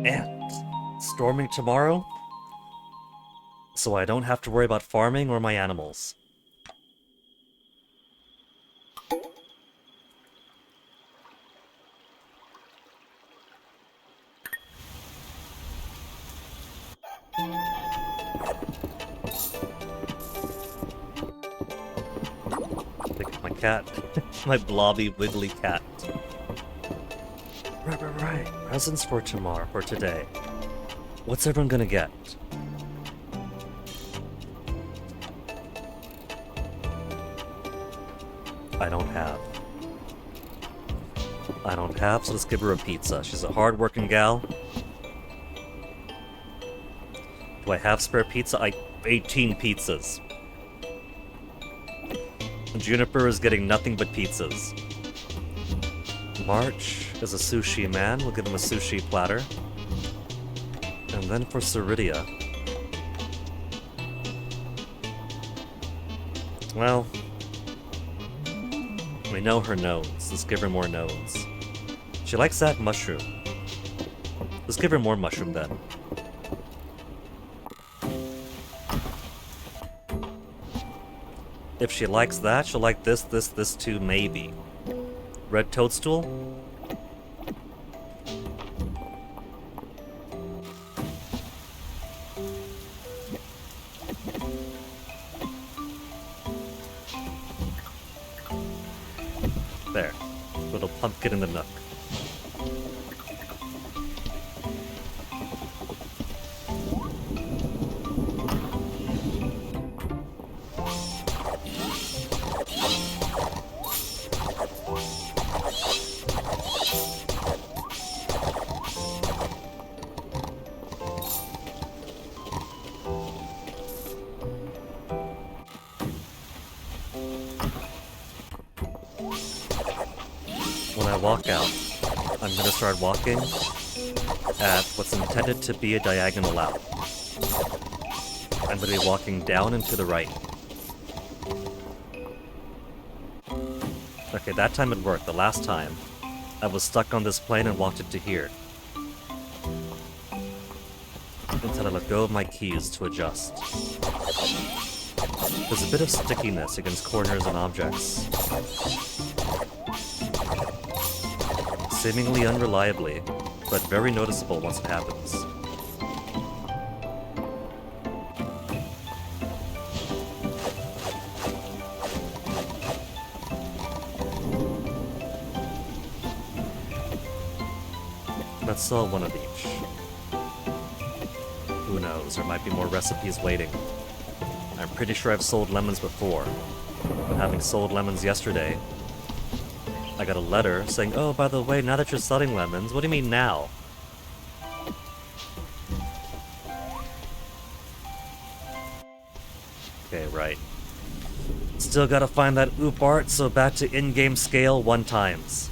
And storming tomorrow. So I don't have to worry about farming or my animals. Cat. My blobby, wiggly cat. Right. Presents for tomorrow, for today. What's everyone gonna get? I don't have, so let's give her a pizza. She's a hard-working gal. Do I have spare pizza? 18 pizzas. Juniper is getting nothing but pizzas. March is a sushi man. We'll give him a sushi platter. And then for Ceridia. Well, we know her nose. Let's give her more nose. She likes that mushroom. Let's give her more mushroom then. If she likes that, she'll like this too, maybe. Red toadstool? There. Little pumpkin in the nook. I walk out, I'm gonna start walking at what's intended to be a diagonal out. I'm gonna be walking down and to the right. Okay, that time it worked. The last time, I was stuck on this plane and walked it to here. Until I let go of my keys to adjust. There's a bit of stickiness against corners and objects. Seemingly unreliably, but very noticeable once it happens. Let's sell one of each. Who knows, there might be more recipes waiting. I'm pretty sure I've sold lemons before, but having sold lemons yesterday, I got a letter saying, oh, by the way, now that you're selling lemons, what do you mean now? Okay, right. Still gotta find that oop art, so back to in-game scale 1 times.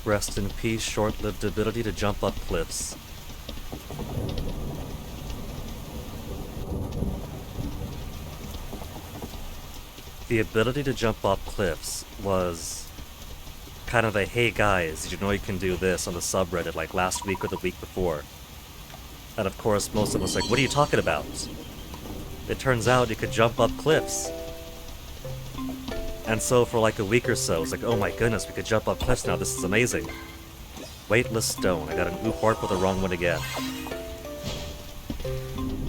Rest in peace, short-lived ability to jump up cliffs. The ability to jump up cliffs was kind of a, hey guys, did you know you can do this on the subreddit like last week or the week before? And of course, most of us like, what are you talking about? It turns out you could jump up cliffs. And so for like a week or so, it's like, oh my goodness, we could jump up cliffs now, this is amazing. Weightless stone, I got an oop art with the wrong one again.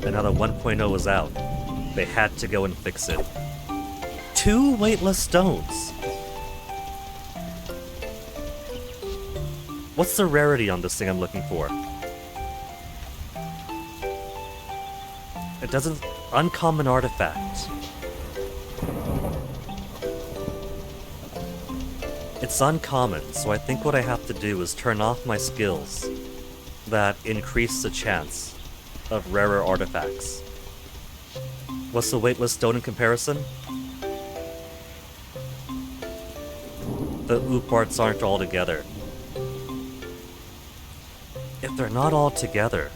And now that 1.0 was out, they had to go and fix it. 2 weightless stones! What's the rarity on this thing I'm looking for? It doesn't... Uncommon artifact. It's uncommon, so I think what I have to do is turn off my skills that increase the chance of rarer artifacts. What's the weightless stone in comparison? The oop arts aren't all together. If they're not all together...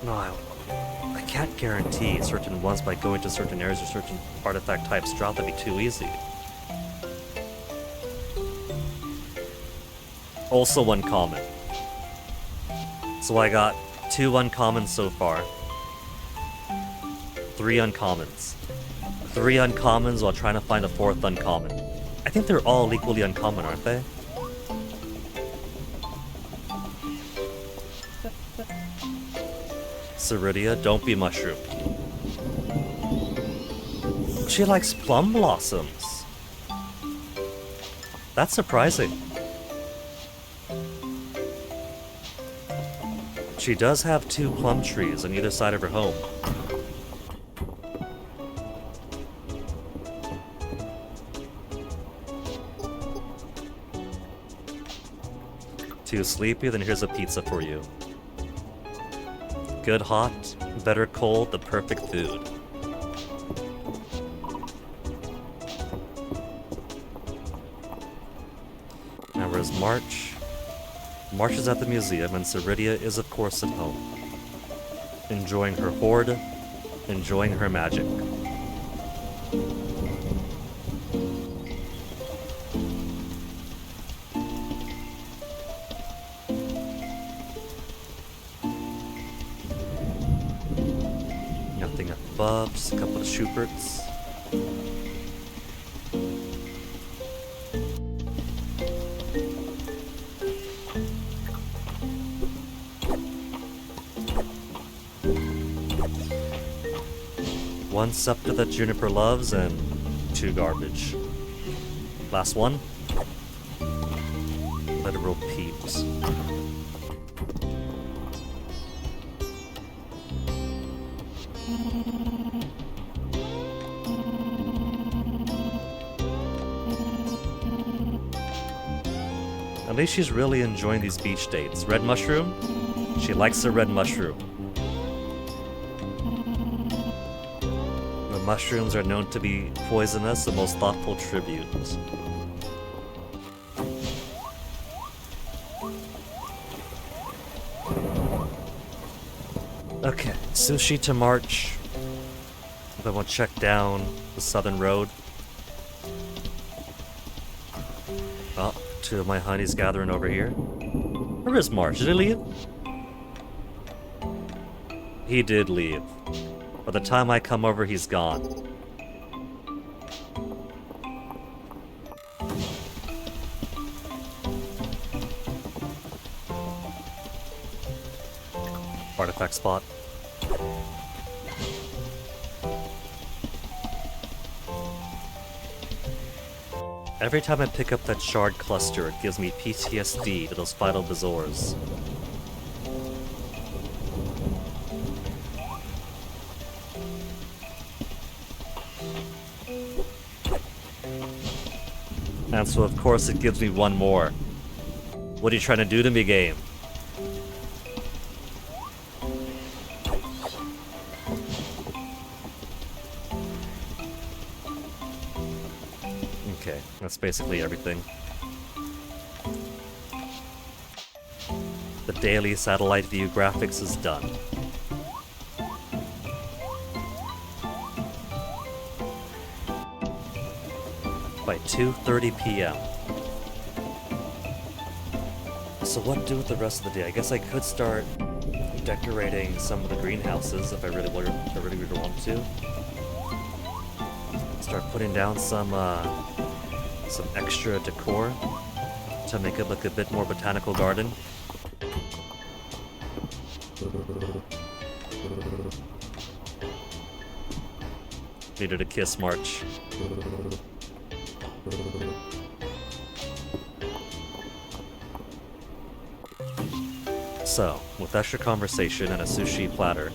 No, I can't guarantee certain ones by going to certain areas or certain artifact types drop. That'd be too easy. Also uncommon. So I got 2 uncommons so far. 3 uncommons. 3 uncommons while trying to find a 4th uncommon. I think they're all equally uncommon, aren't they? Ceridia, don't be mushroomed. She likes plum blossoms. That's surprising. She does have 2 plum trees on either side of her home. Too sleepy? Then here's a pizza for you. Good hot, better cold, the perfect food. Now where's March? March is at the museum, and Ceridia is of course at home. Enjoying her hoard, enjoying her magic. Nothing above, just a couple of Schuberts. One scepter that Juniper loves, and 2 garbage. Last one. Literal peeps. At least she's really enjoying these beach dates. Red mushroom? She likes the red mushroom. The mushrooms are known to be poisonous, the most thoughtful tribute. Okay, sushi to march. Then we'll check down the southern road. Oh, two of my honeys gathering over here. Where is March? Did he leave? He did leave. By the time I come over, he's gone. Artifact spot. Every time I pick up that shard cluster, it gives me PTSD to those final bazaars. And so of course it gives me one more. What are you trying to do to me, game? Okay, that's basically everything. The daily satellite view graphics is done. By 2:30 p.m. So what to do with the rest of the day? I guess I could start decorating some of the greenhouses if I really want to. Start putting down some extra decor to make it look a bit more botanical garden. Needed a kiss, March. So, with extra conversation and a sushi platter,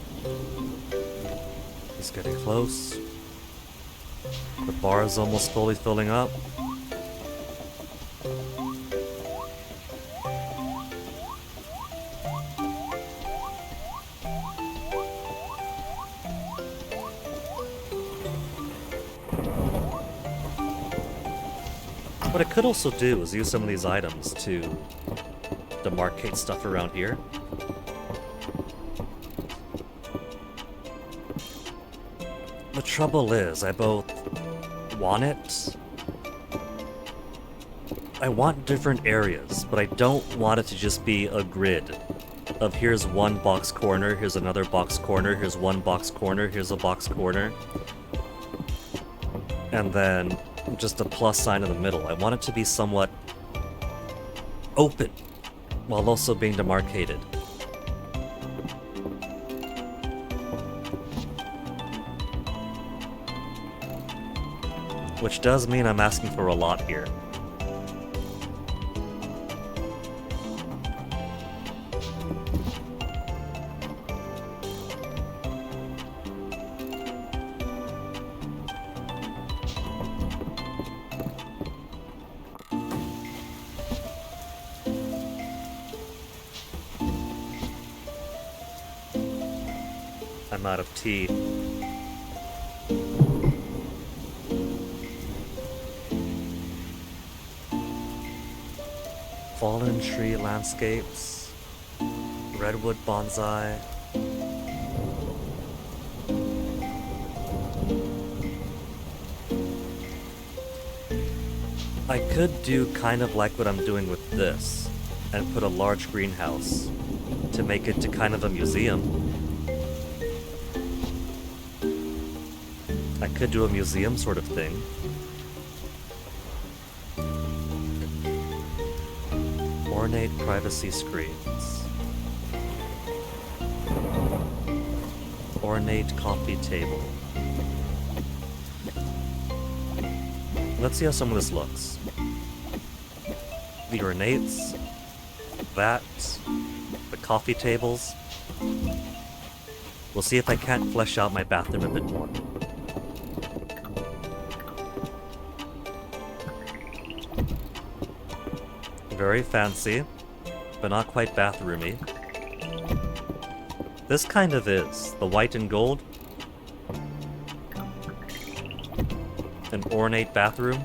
it's getting close. The bar is almost fully filling up. What I could also do is use some of these items to demarcate stuff around here. The trouble is, I both want it. I want different areas, but I don't want it to just be a grid of here's one box corner, here's another box corner, here's one box corner, here's a box corner, and then just a plus sign in the middle. I want it to be somewhat open while also being demarcated. Which does mean I'm asking for a lot here. I'm out of tea. Fallen tree landscapes, redwood bonsai. I could do kind of like what I'm doing with this, and put a large greenhouse to make it to kind of a museum. I could do a museum sort of thing. Ornate privacy screens. Ornate coffee table. Let's see how some of this looks. The ornates, that, the coffee tables. We'll see if I can't flesh out my bathroom a bit more. Very fancy, but not quite bathroomy. This kind of is. The white and gold. An ornate bathroom.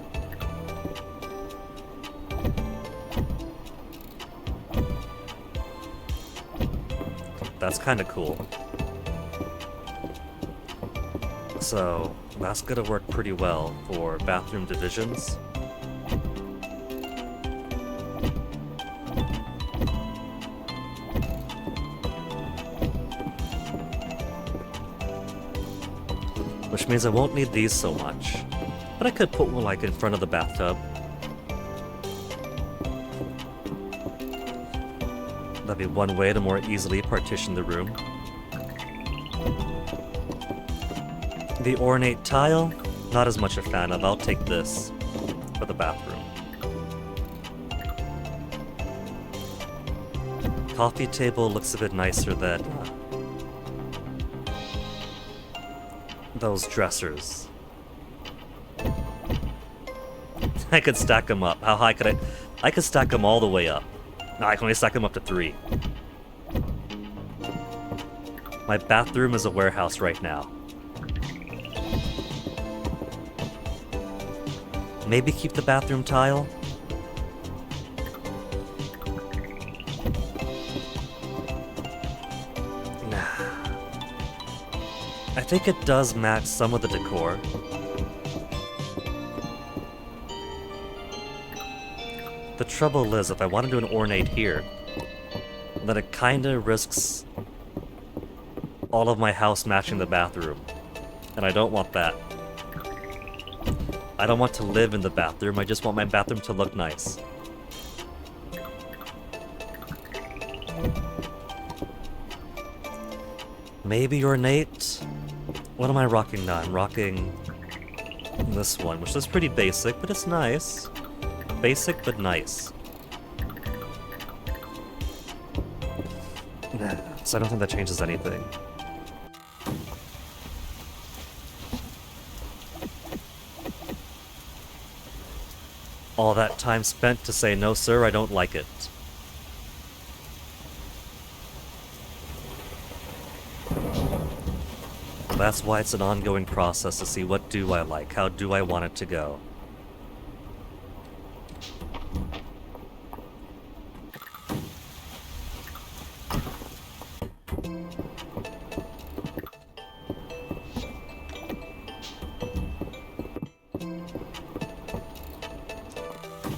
That's kind of cool. So, that's gonna work pretty well for bathroom divisions. Which means I won't need these so much. But I could put one like in front of the bathtub. That'd be one way to more easily partition the room. The ornate tile, not as much a fan of. I'll take this for the bathroom. Coffee table looks a bit nicer than those dressers. I could stack them up. How high could I? I could stack them all the way up. No, I can only stack them up to 3. My bathroom is a warehouse right now. Maybe keep the bathroom tile? Nah. I think it does match some of the decor. The trouble is, if I want to do an ornate here, then it kinda risks all of my house matching the bathroom. And I don't want that. I don't want to live in the bathroom, I just want my bathroom to look nice. Maybe ornate? What am I rocking now? I'm rocking this one, which is pretty basic, but it's nice. Basic, but nice. So I don't think that changes anything. All that time spent to say, no sir, I don't like it. That's why it's an ongoing process to see what do I like, how do I want it to go.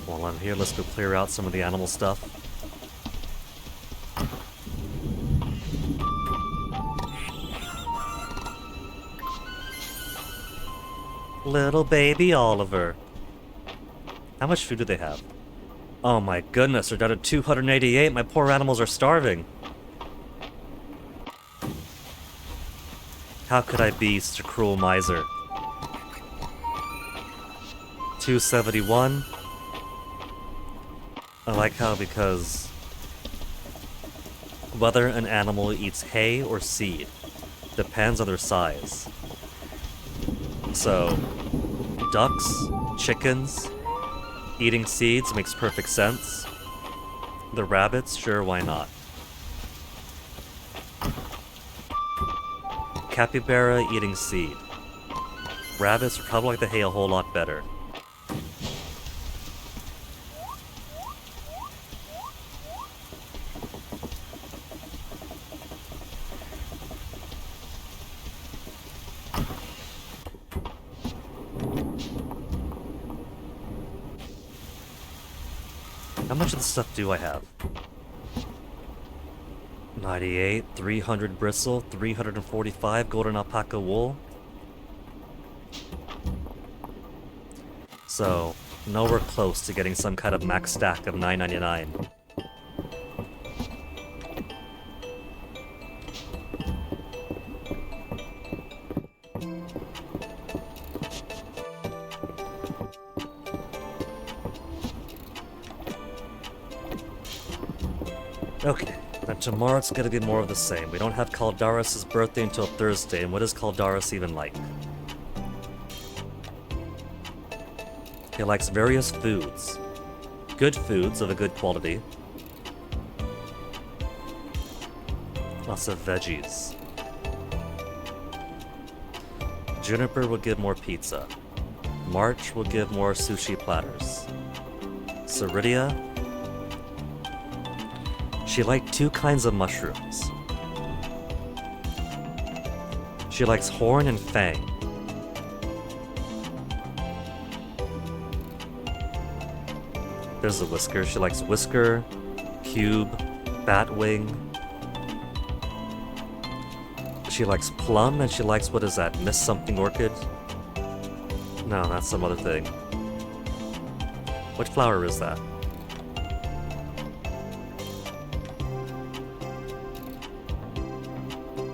While I'm here, let's go clear out some of the animal stuff. Little baby Oliver. How much food do they have? Oh my goodness, they're down to 288. My poor animals are starving. How could I be such a cruel miser? 271. I like how because whether an animal eats hay or seed depends on their size. So, ducks, chickens, eating seeds makes perfect sense. The rabbits, sure, why not? Capybara eating seed. Rabbits would probably like the hay a whole lot better. How much of this stuff do I have? 98, 300 bristle, 345 golden alpaca wool. So, nowhere close to getting some kind of max stack of 999. Okay, then tomorrow it's gonna be more of the same. We don't have Caldaris' birthday until Thursday, and what is Caldaris even like? He likes various foods. good foods of a good quality. Lots of veggies. Juniper will give more pizza. March will give more sushi platters. Ceridia, she liked 2 kinds of mushrooms. She likes horn and fang. There's a Whisker. She likes Whisker, Cube, Batwing. She likes Plum, and she likes, what is that, Miss Something Orchid? No, that's some other thing. What flower is that?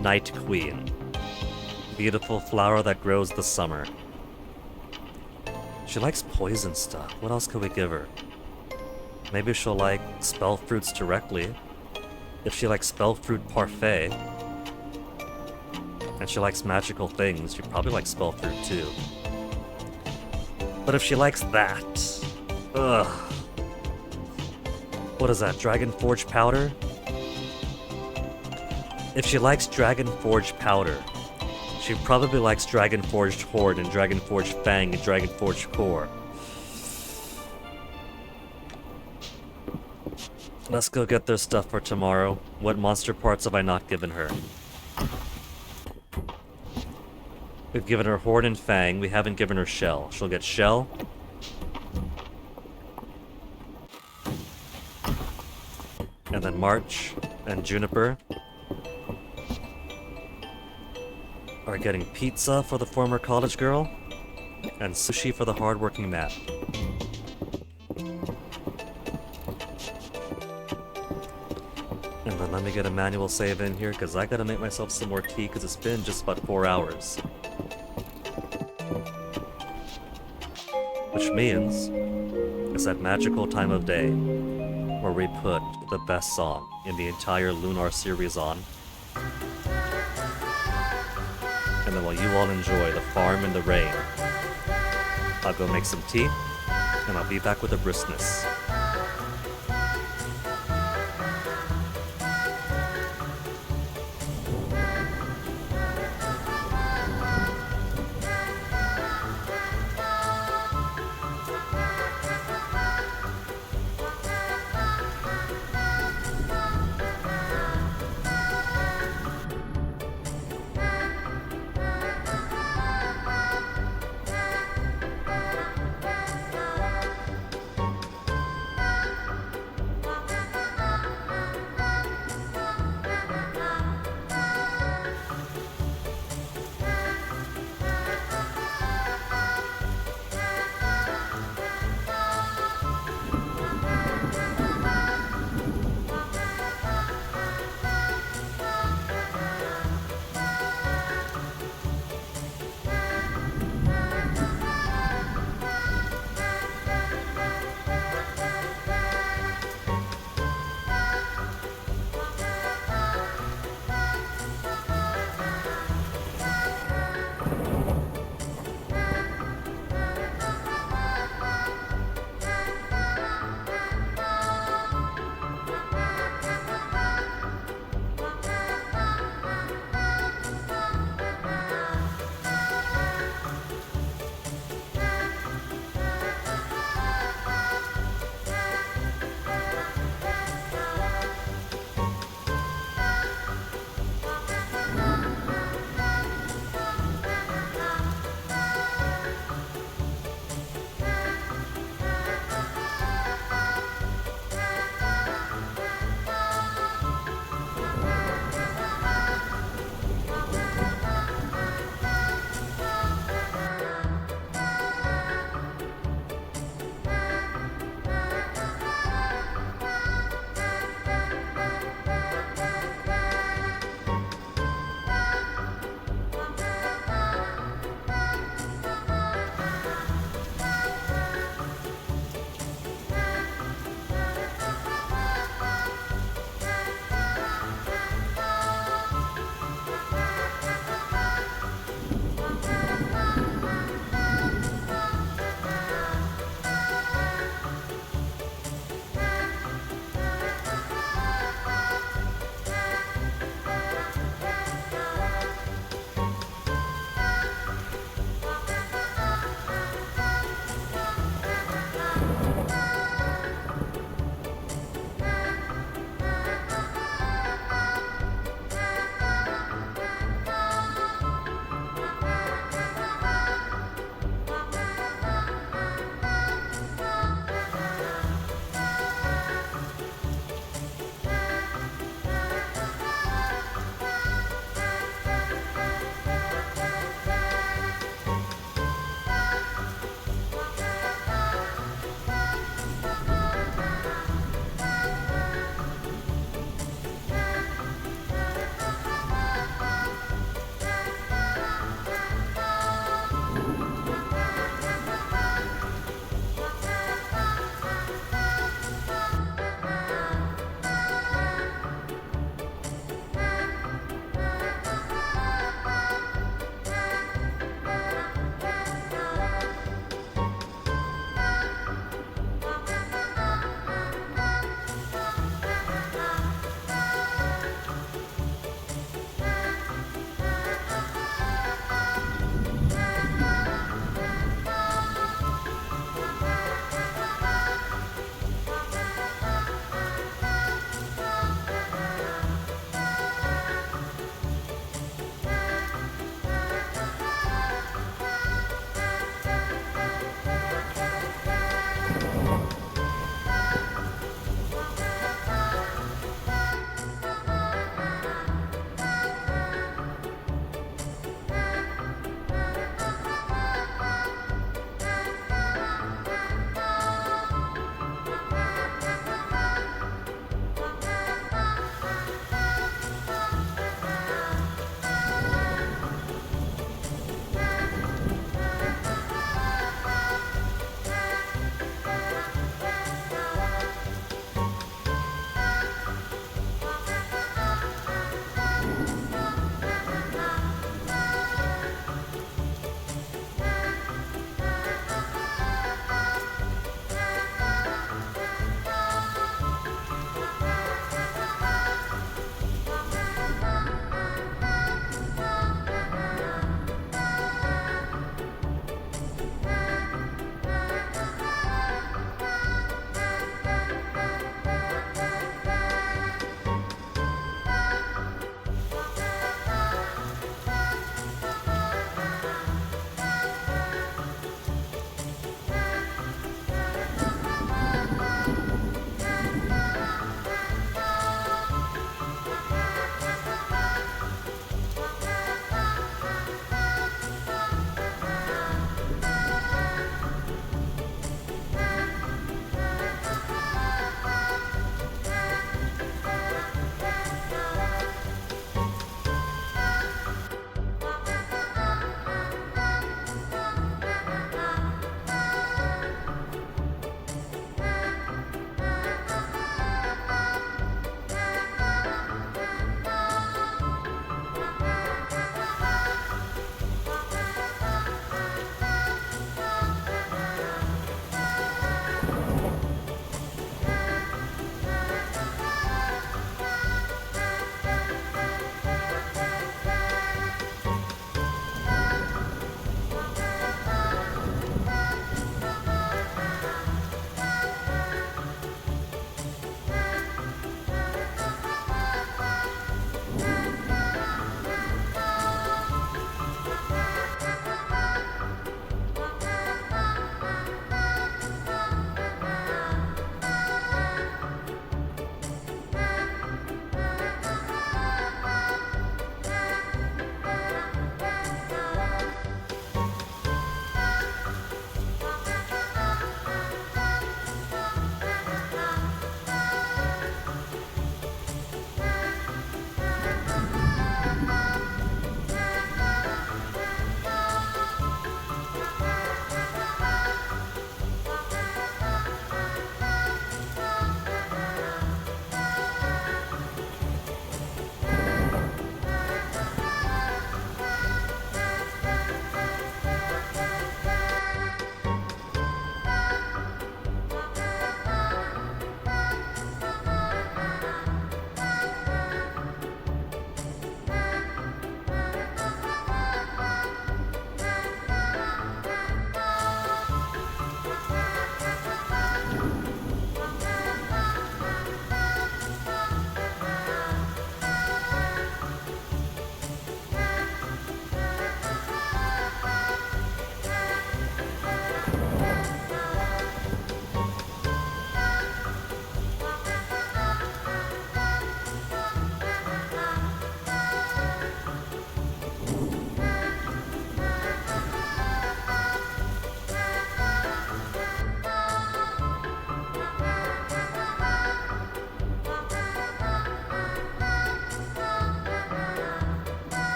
Night Queen. Beautiful flower that grows the summer. She likes poison stuff. What else could we give her? Maybe she'll like spell fruits directly. If she likes spell fruit parfait, and she likes magical things, she'd probably like spell fruit too. But if she likes that, ugh. What is that, Dragon Forge powder? If she likes Dragon Forge powder, she probably likes Dragon Forged Horde and Dragon Forged Fang and Dragon Forged Core. Let's go get their stuff for tomorrow. What monster parts have I not given her? We've given her Horn and Fang. We haven't given her Shell. She'll get Shell. And then March and Juniper are getting pizza for the former college girl and sushi for the hardworking man. And then let me get a manual save in here, because I gotta make myself some more tea, because it's been just about 4 hours. Which means it's that magical time of day where we put the best song in the entire Lunar series on. And then while you all enjoy the farm in the rain, I'll go make some tea, and I'll be back with a briskness.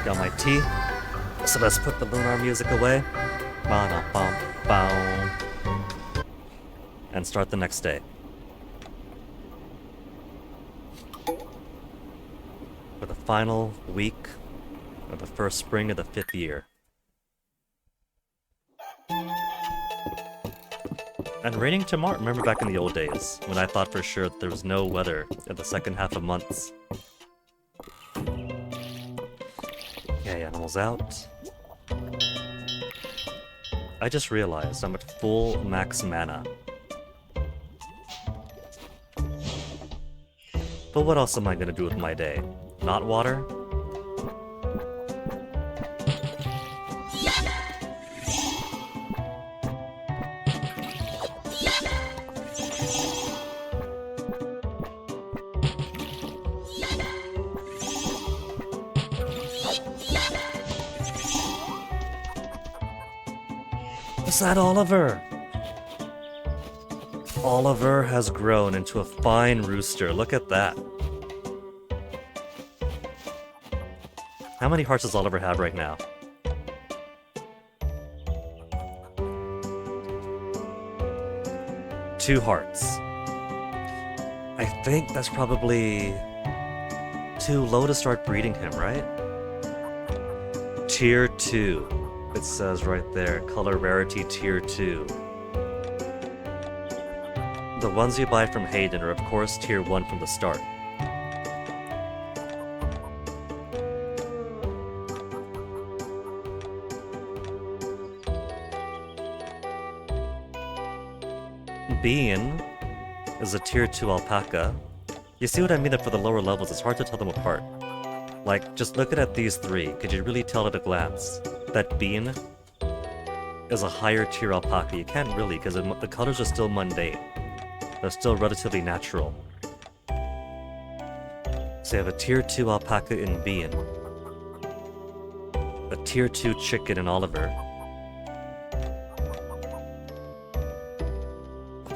Got my tea. So let's put the Lunar music away. Ba-da-bum-bow. And start the next day. For the final week of the first spring of the 5th year. And raining tomorrow. Remember back in the old days, when I thought for sure there was no weather in the second half of months. Okay, animals out. I just realized I'm at full max mana. But what else am I gonna do with my day? Not water? Is that Oliver? Oliver has grown into a fine rooster. Look at that. How many hearts does Oliver have right now? Two hearts. I think that's probably too low to start breeding him, right? Tier 2. It says right there, color rarity tier 2. The ones you buy from Hayden are of course tier 1 from the start. Bean is a tier 2 alpaca. You see what I mean that for the lower levels, it's hard to tell them apart. Like, just looking at these three, could you really tell at a glance that Bean is a higher tier alpaca? You can't really, because the colors are still mundane. They're still relatively natural. So you have a tier 2 alpaca in Bean, a tier 2 chicken in Oliver.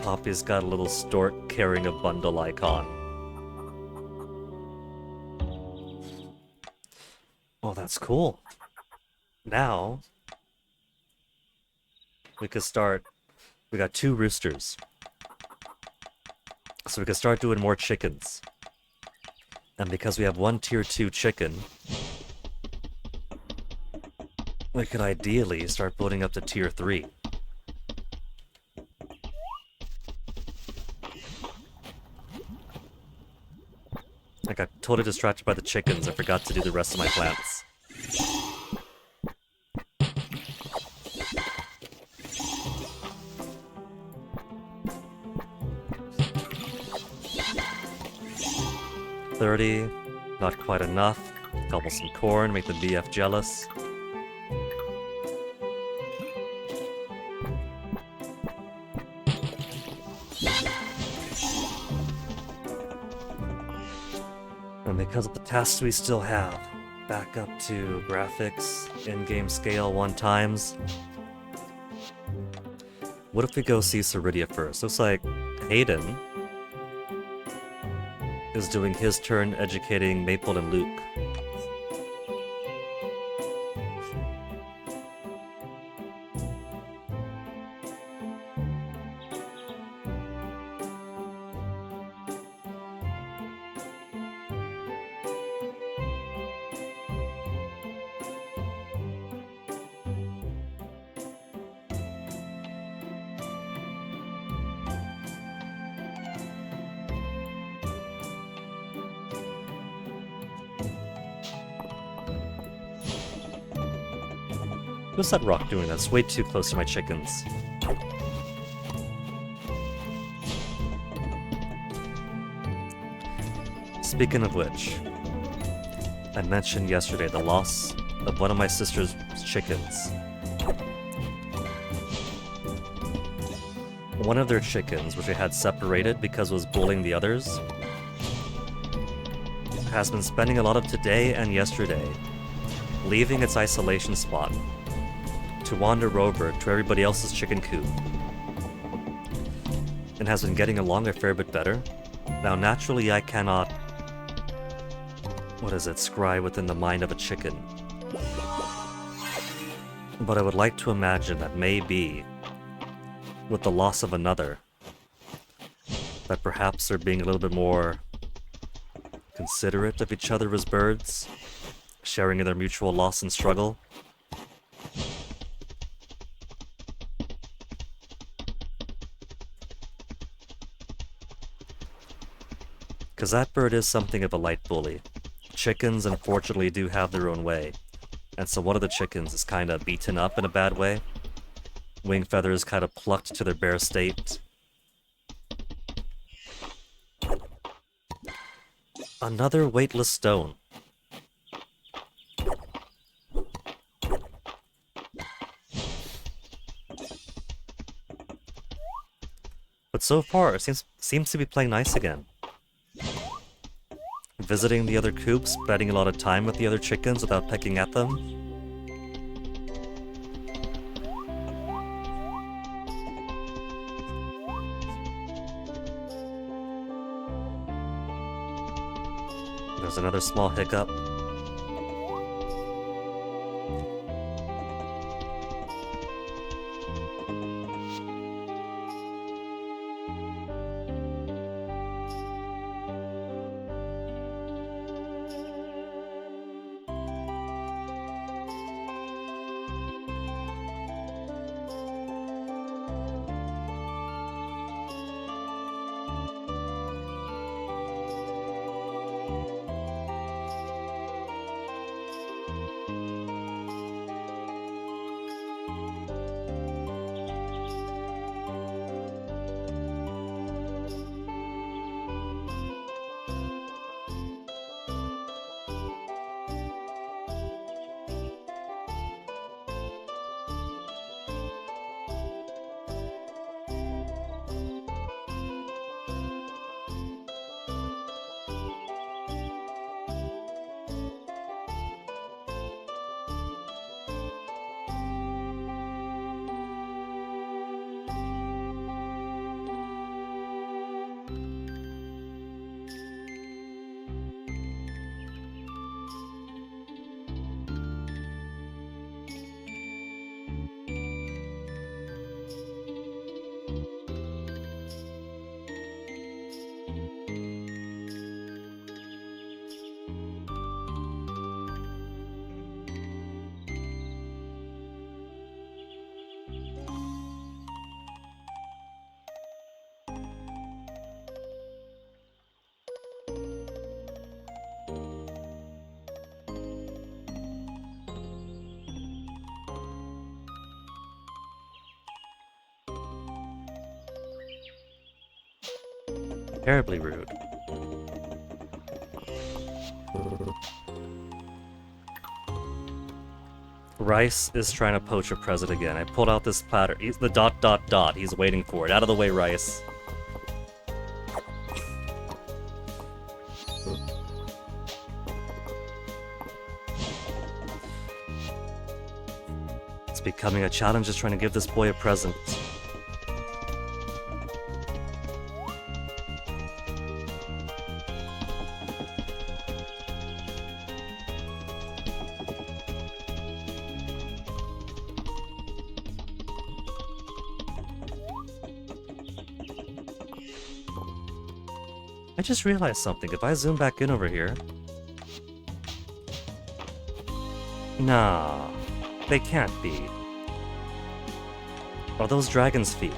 Poppy's got a little stork carrying a bundle icon. Oh, that's cool. Now, we could start... We got 2 roosters. So we could start doing more chickens. And because we have 1 tier 2 chicken, we could ideally start building up to tier 3. I got totally distracted by the chickens. I forgot to do the rest of my plants. $30, not quite enough. Gobble some corn, make the BF jealous. And because of the tasks we still have, back up to graphics, in-game scale 1x. What if we go see Ceridia first? Looks like Hayden is doing his turn educating Maple and Luke. What's that rock doing? That's way too close to my chickens. Speaking of which, I mentioned yesterday the loss of one of my sister's chickens. One of their chickens, which I had separated because it was bullying the others, has been spending a lot of today and yesterday leaving its isolation spot to wander over to everybody else's chicken coop, and has been getting along a fair bit better. Now naturally I cannot, scry within the mind of a chicken, But I would like to imagine that maybe, with the loss of another, that perhaps they're being a little bit more considerate of each other as birds, sharing in their mutual loss and struggle. Because that bird is something of a light bully. Chickens, unfortunately, do have their own way. And so one of the chickens is kind of beaten up in a bad way. Wing feathers kind of plucked to their bare state. Another weightless stone. But so far, it seems to be playing nice again. Visiting the other coops, spending a lot of time with the other chickens without pecking at them. There's another small hiccup. Terribly rude. Rice is trying to poach a present again. I pulled out this platter. He's the ... He's waiting for it. Out of the way, Rice. It's becoming a challenge just trying to give this boy a present. I just realized something. If I zoom back in over here... Nah, they can't be. Are those dragon's feet?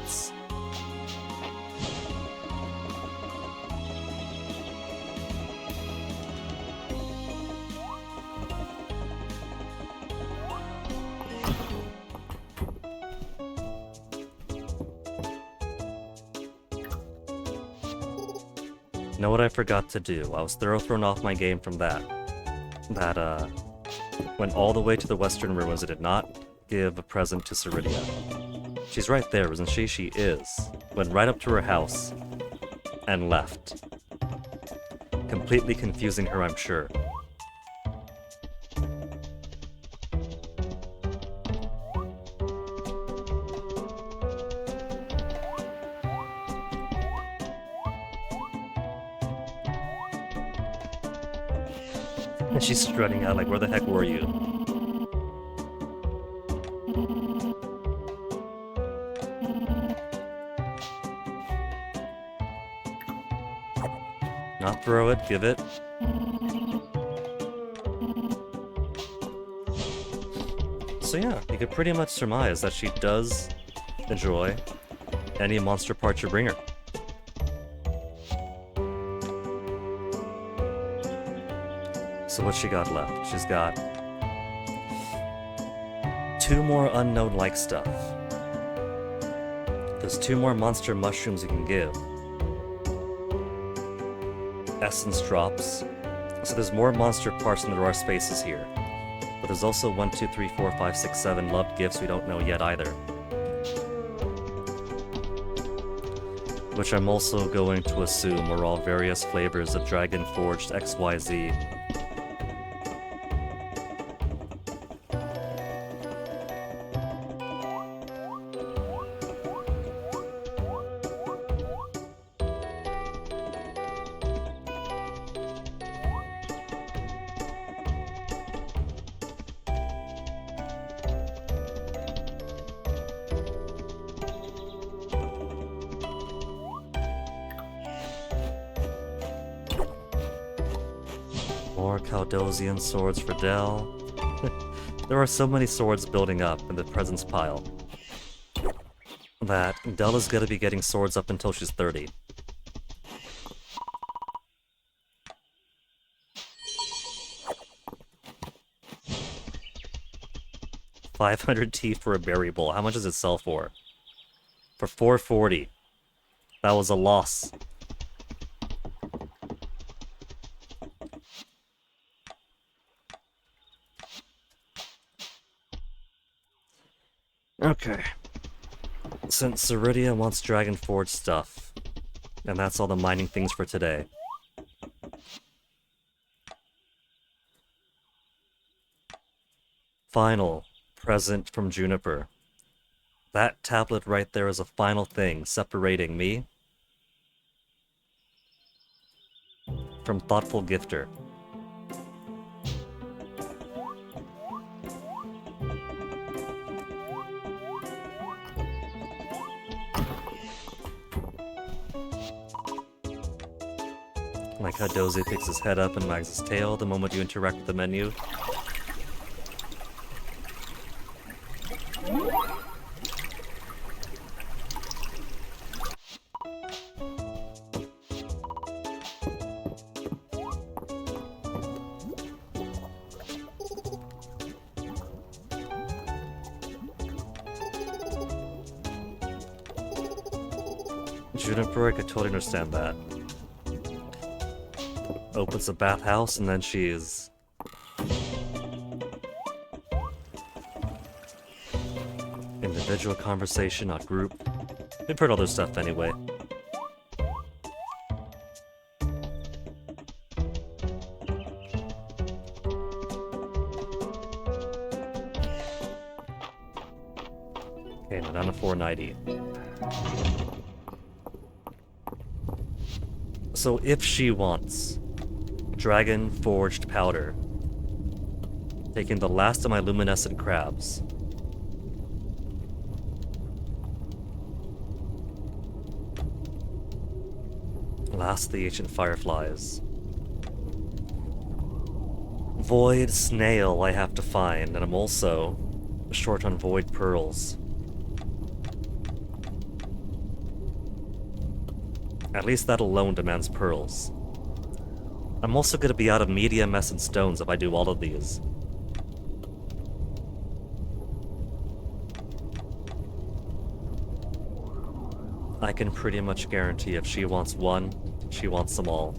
Know what I forgot to do? I was thrown off my game from that. Went all the way to the Western Ruins and did not give a present to Ceridia. She's right there, isn't she? She is. Went right up to her house and left. Completely confusing her, I'm sure. And she's strutting out like, where the heck were you? Not throw it, give it. So yeah, you could pretty much surmise that she does enjoy any monster parts you bring her. So what's she got left? She's got 2 more unknown like stuff. There's 2 more monster mushrooms you can give. Essence drops. So there's more monster parts than there are spaces here. But there's also 1, 2, 3, 4, 5, 6, 7 loved gifts we don't know yet either. Which I'm also going to assume are all various flavors of Dragon Forged XYZ. More Caldosian swords for Dell. There are so many swords building up in the presents pile that Dell is gonna be getting swords up until she's 30. $500 for a berry bowl. How much does it sell for? For $440. That was a loss. Okay. Since Ceridia wants Dragon Forge stuff, and that's all the mining things for today. Final present from Juniper. That tablet right there is a final thing separating me from Thoughtful Gifter. Like how Dozy picks his head up and wags his tail the moment you interact with the menu. Juniper, I could totally understand that. Opens a bathhouse and then she's individual conversation, not group. We've heard other stuff anyway. Okay, now down to 490. So if she wants Dragon Forged Powder, taking the last of my luminescent crabs, last of the ancient fireflies, Void Snail I have to find, and I'm also short on Void Pearls. At least that alone demands pearls. I'm also gonna be out of medium essence stones if I do all of these. I can pretty much guarantee if she wants one, she wants them all.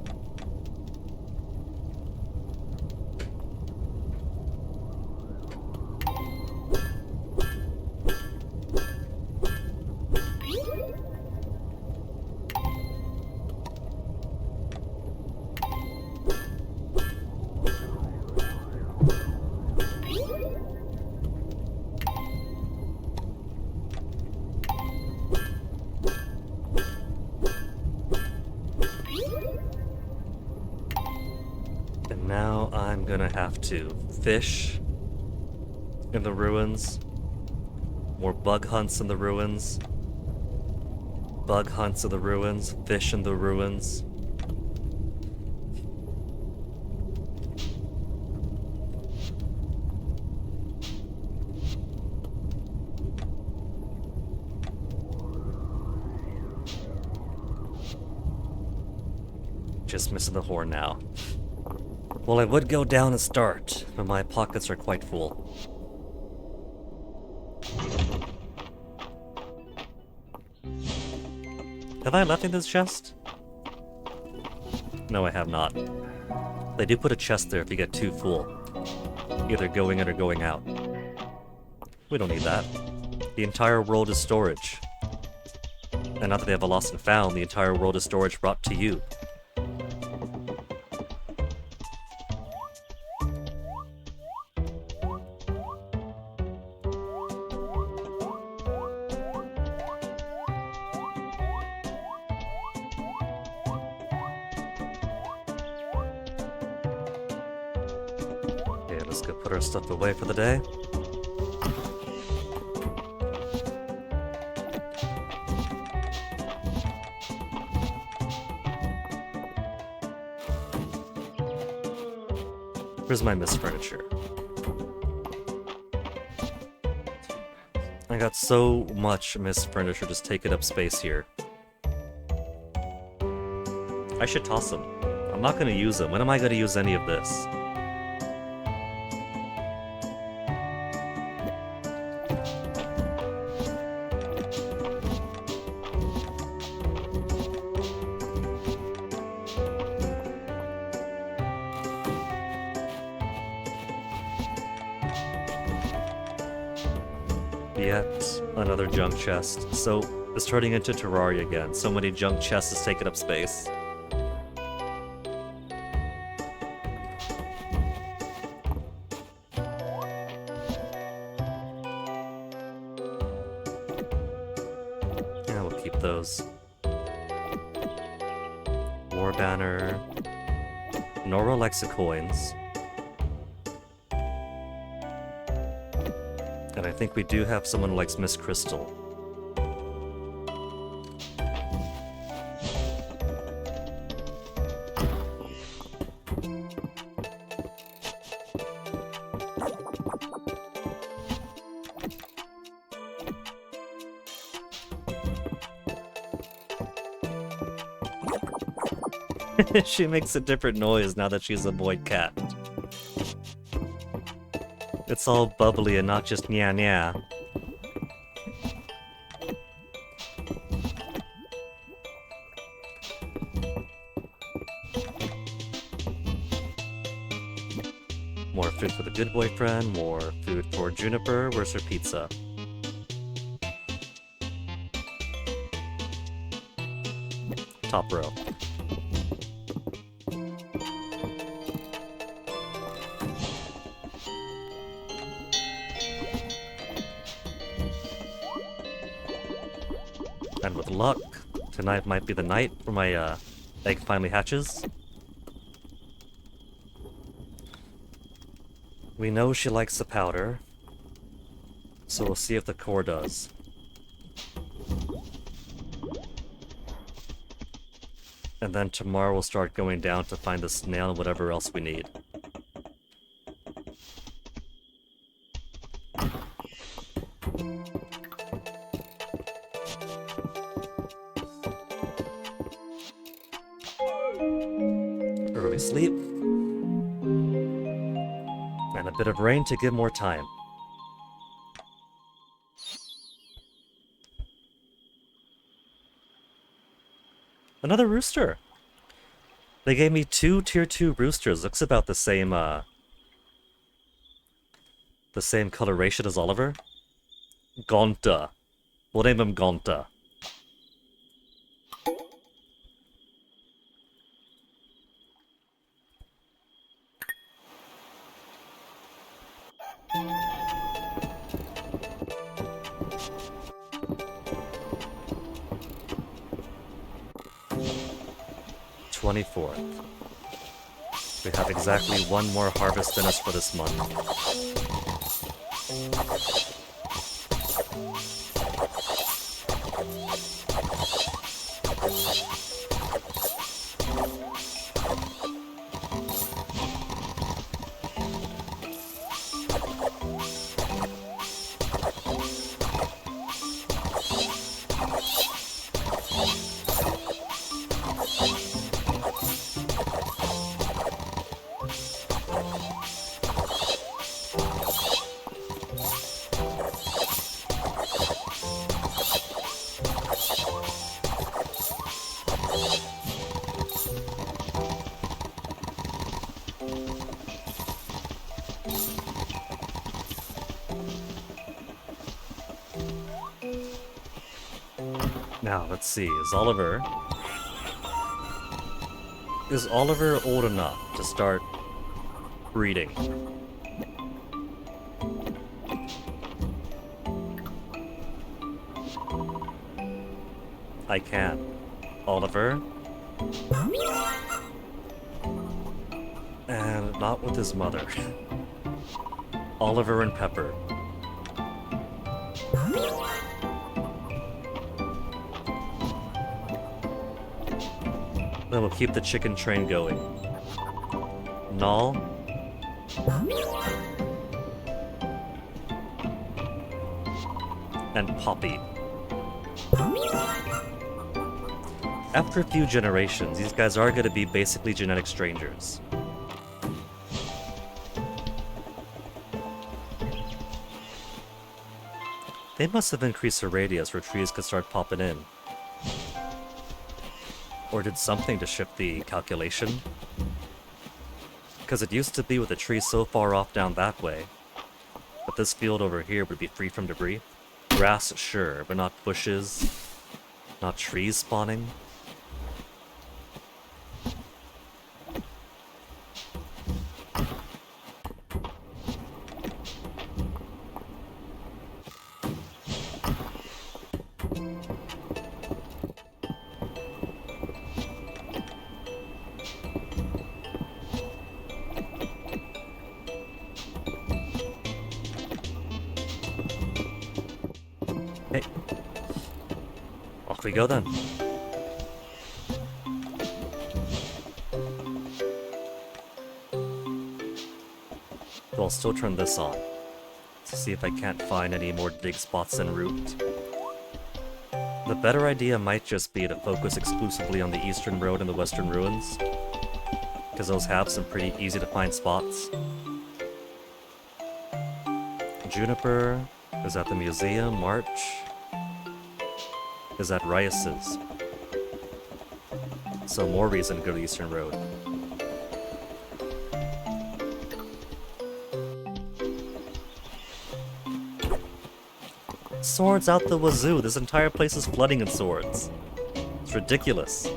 And now I'm gonna have to fish in the ruins, more bug hunts in the ruins, bug hunts in the ruins, fish in the ruins, just missing the horn now. Well, I would go down and start, but my pockets are quite full. Have I left in this chest? No, I have not. They do put a chest there if you get too full. Either going in or going out. We don't need that. The entire world is storage. And now that they have a lost and found, the entire world is storage brought to you. Okay, let's go put our stuff away for the day. Where's my missed furniture? I got so much missed furniture just taking up space here. I should toss them. I'm not gonna use them. When am I gonna use any of this? Yet another junk chest. So it's turning into Terraria again. So many junk chests is taking up space. Yeah, we'll keep those. War banner. Nora likes the coins. And I think we do have someone who likes Miss Crystal. She makes a different noise now that she's a boy cat. It's all bubbly and not just nya nya. More food for the good boyfriend, more food for Juniper. Where's her pizza? Top row. And with luck, tonight might be the night where my egg finally hatches. We know she likes the powder, so we'll see if the core does. And then tomorrow we'll start going down to find the snail and whatever else we need. Early sleep. And a bit of rain to give more time. Another rooster! They gave me 2 tier 2 roosters. Looks about the same coloration as Oliver. Gonta. We'll name him Gonta. We have exactly one more harvest in us for this month. Now, let's see, Is Oliver old enough to start breeding? I can. Oliver? And not with his mother. Oliver and Pepper. Then we'll keep the chicken train going. Null. And Poppy. After a few generations, these guys are going to be basically genetic strangers. They must have increased the radius where trees could start popping in. Or did something to shift the calculation? Because it used to be with the trees so far off down that way. But this field over here would be free from debris. Grass, sure, but not bushes. Not trees spawning. Hey. Off we go then. I'll still turn this on to see if I can't find any more dig spots en route. The better idea might just be to focus exclusively on the eastern road and the western ruins, because those have some pretty easy to find spots. Juniper is at the museum. March is at Rias's. So more reason to go to the eastern road. Swords out the wazoo. This entire place is flooding in swords. It's ridiculous.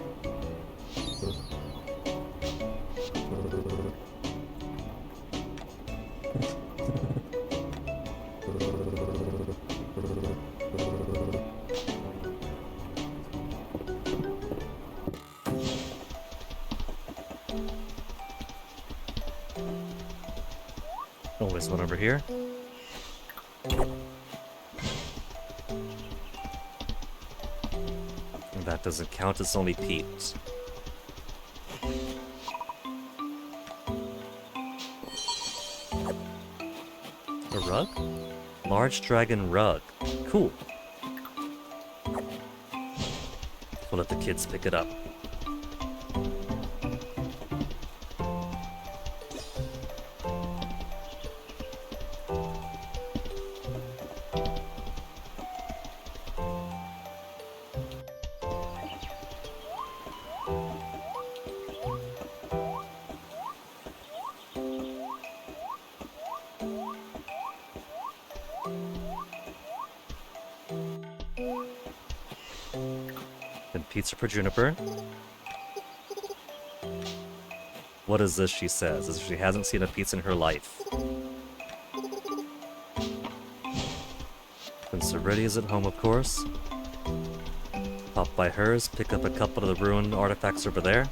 Oh, there's one over here. That doesn't count, it's only Pete. A rug? Large dragon rug. Cool. We'll let the kids pick it up. Pizza for Juniper. What is this, she says, as if she hasn't seen a pizza in her life. And Serenity is at home, of course. Pop by hers, pick up a couple of the ruined artifacts over there.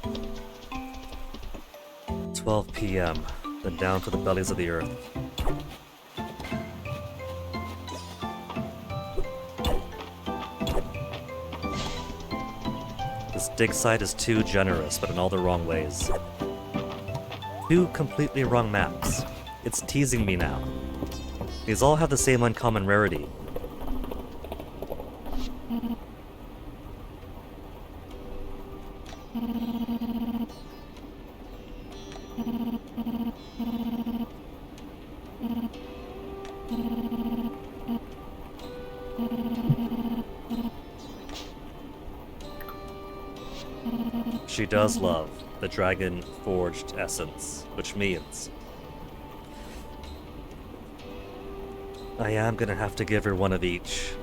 12 p.m., then down to the bellies of the earth. This dig site is too generous, but in all the wrong ways. Two completely wrong maps. It's teasing me now. These all have the same uncommon rarity. She does love the dragon forged essence, which means I am gonna have to give her one of each.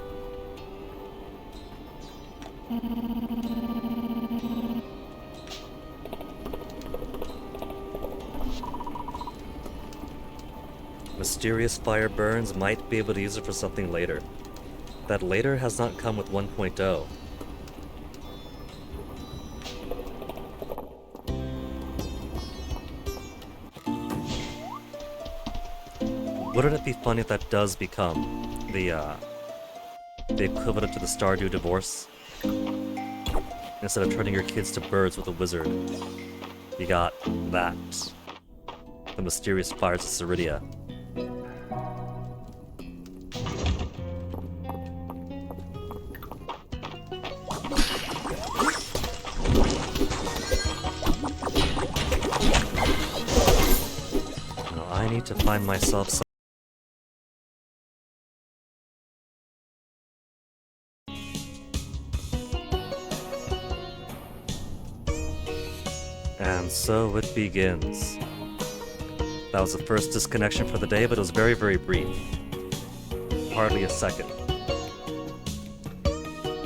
Mysterious fire burns, might be able to use it for something later. That later has not come with 1.0. Wouldn't it be funny if that does become the equivalent to the Stardew divorce? Instead of turning your kids to birds with a wizard, you got that. The mysterious fires of Ceridia. Now I need to find myself some. And so it begins. That was the first disconnection for the day, but it was very, very brief. Hardly a second.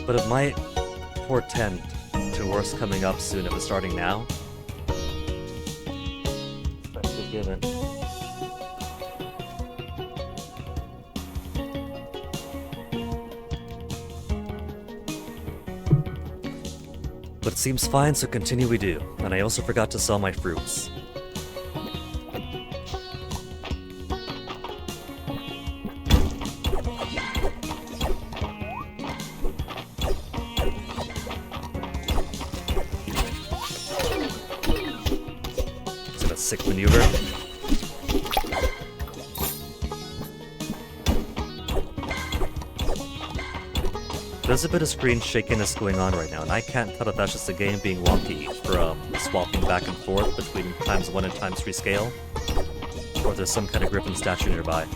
But it might portend to worse coming up soon if it's starting now. That's a given. But it seems fine, so continue we do. And I also forgot to sell my fruits. Is it a sick maneuver? There's a bit of screen shakiness going on right now, and I can't tell if that's just the game being wonky from swapping back and forth between ×1 and ×3 scale, or if there's some kind of griffin statue nearby.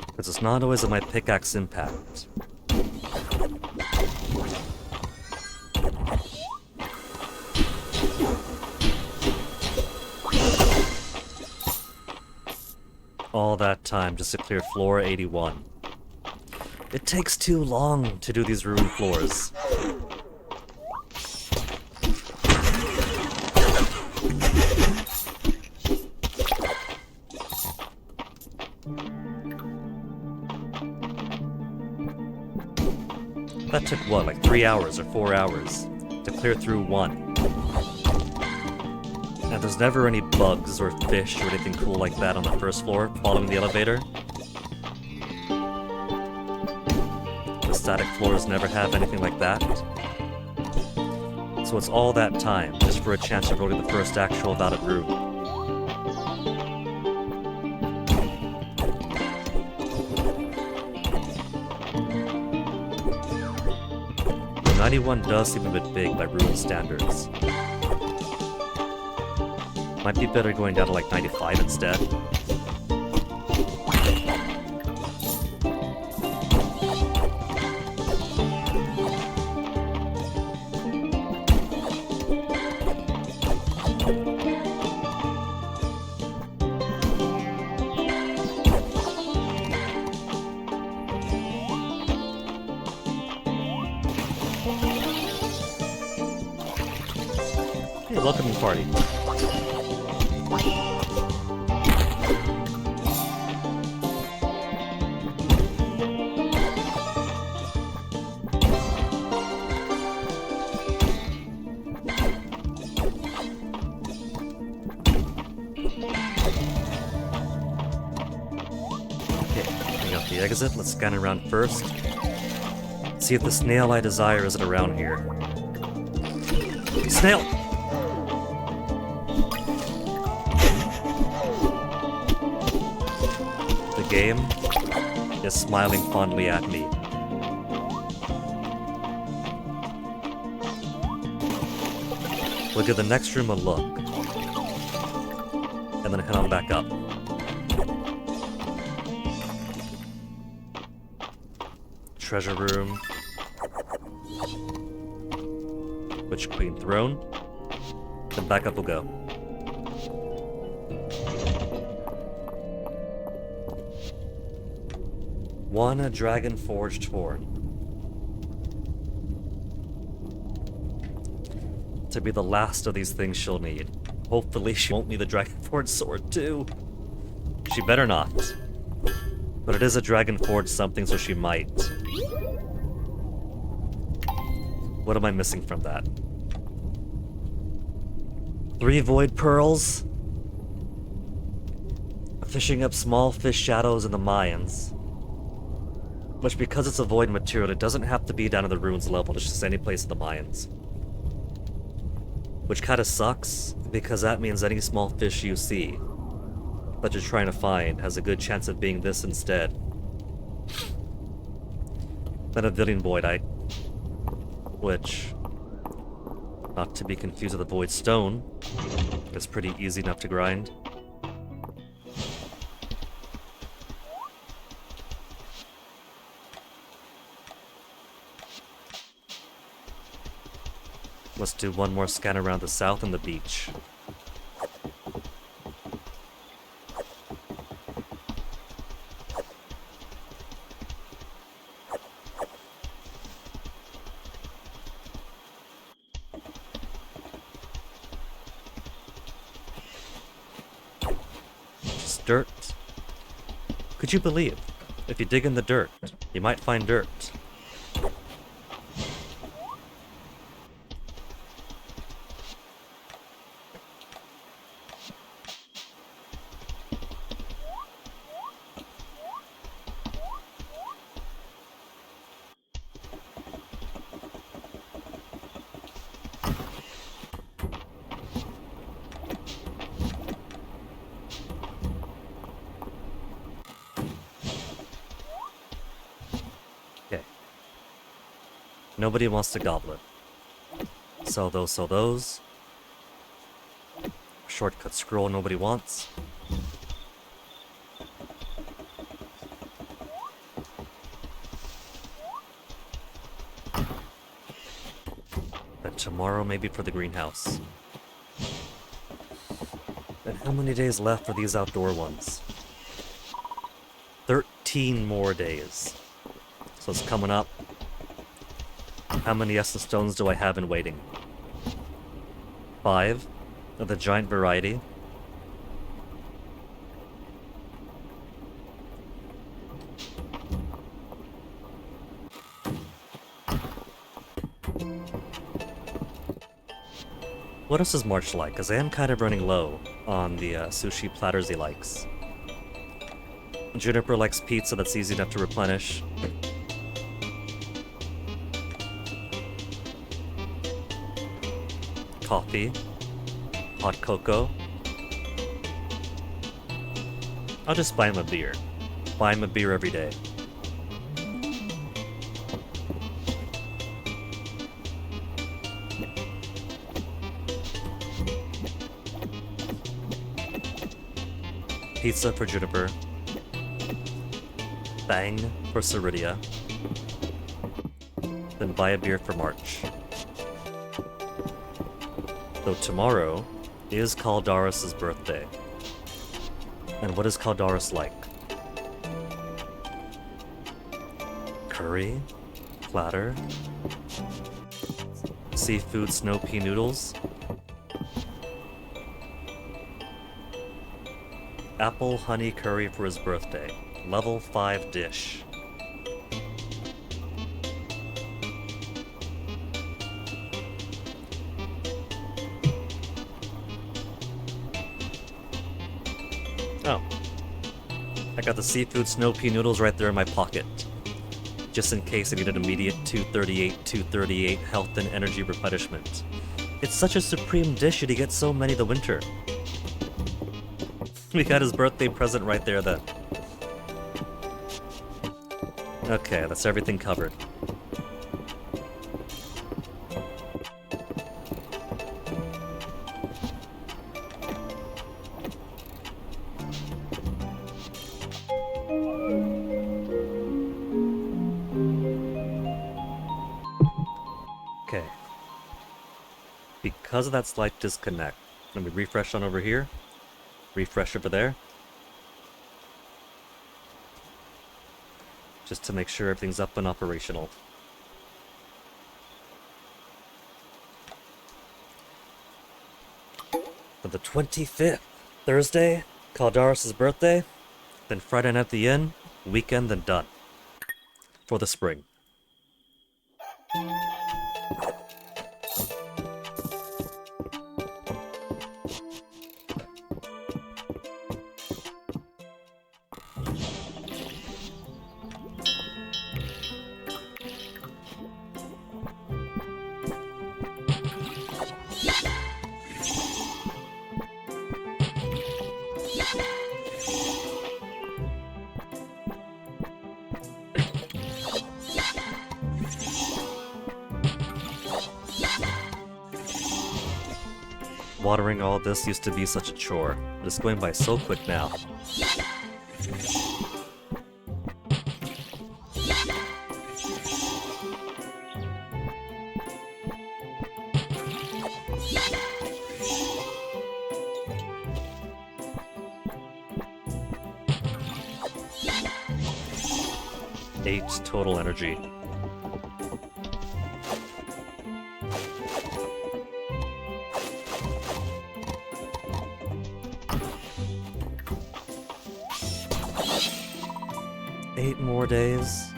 Because it's not always at my pickaxe impact. All that time just to clear floor 81. It takes too long to do these ruined floors. That took what, like 3 hours or 4 hours to clear through one. And there's never any bugs or fish or anything cool like that on the first floor following the elevator. The static floors never have anything like that. So it's all that time just for a chance to go to the first actual valid room. 91 does seem a bit big by ruin standards. Might be better going down to like 95 instead. Hey, welcome to the party. The exit. Let's scan around first. See if the snail I desire isn't around here. Snail! The game is smiling fondly at me. We'll give the next room a look. and then head on back up. Treasure room. Witch Queen throne. Then back up we'll go. One dragon forged horn. To be the last of these things she'll need. Hopefully she won't need the dragon forged sword too. She better not. But it is a dragon forged something, so she might. What am I missing from that? 3 void pearls. Fishing up small fish shadows in the Mayans. Which, because it's a void material, it doesn't have to be down to the ruins level, it's just any place in the Mayans. Which kinda sucks, because that means any small fish you see that you're trying to find has a good chance of being this instead. Then a Villian Voidite. Which, not to be confused with the Void Stone, is pretty easy enough to grind. Let's do one more scan around the south and the beach. Just dirt. Could you believe? If you dig in the dirt, you might find dirt. Nobody wants to goblet. Sell those, sell those. Shortcut scroll nobody wants. Then tomorrow maybe for the greenhouse. And how many days left for these outdoor ones? 13 more days. So it's coming up. How many Essence Stones do I have in waiting? 5 of the giant variety. What else is March like? Because I am kind of running low on the sushi platters he likes. Juniper likes pizza that's easy enough to replenish. Coffee, hot cocoa. I'll just buy him a beer. Buy him a beer every day. Pizza for Juniper. Bang for Ceridia. Then buy a beer for March. Though tomorrow is Caldaris' birthday. And what is Caldaris like? Curry? Platter? Seafood snow pea noodles? Apple honey curry for his birthday. Level 5 dish. Oh. I got the seafood snow pea noodles right there in my pocket. Just in case I needed immediate 238 health and energy replenishment. It's such a supreme dish that he gets so many the winter. We got his birthday present right there then. Okay, that's everything covered. because of that slight disconnect. Let me refresh on over here. Refresh over there. Just to make sure everything's up and operational. On the 25th, Thursday, Caldaris' birthday, then Friday night at the inn, weekend, then done. For the spring. Watering all this used to be such a chore, but it's going by so quick now. Eight total energy. Eight more days.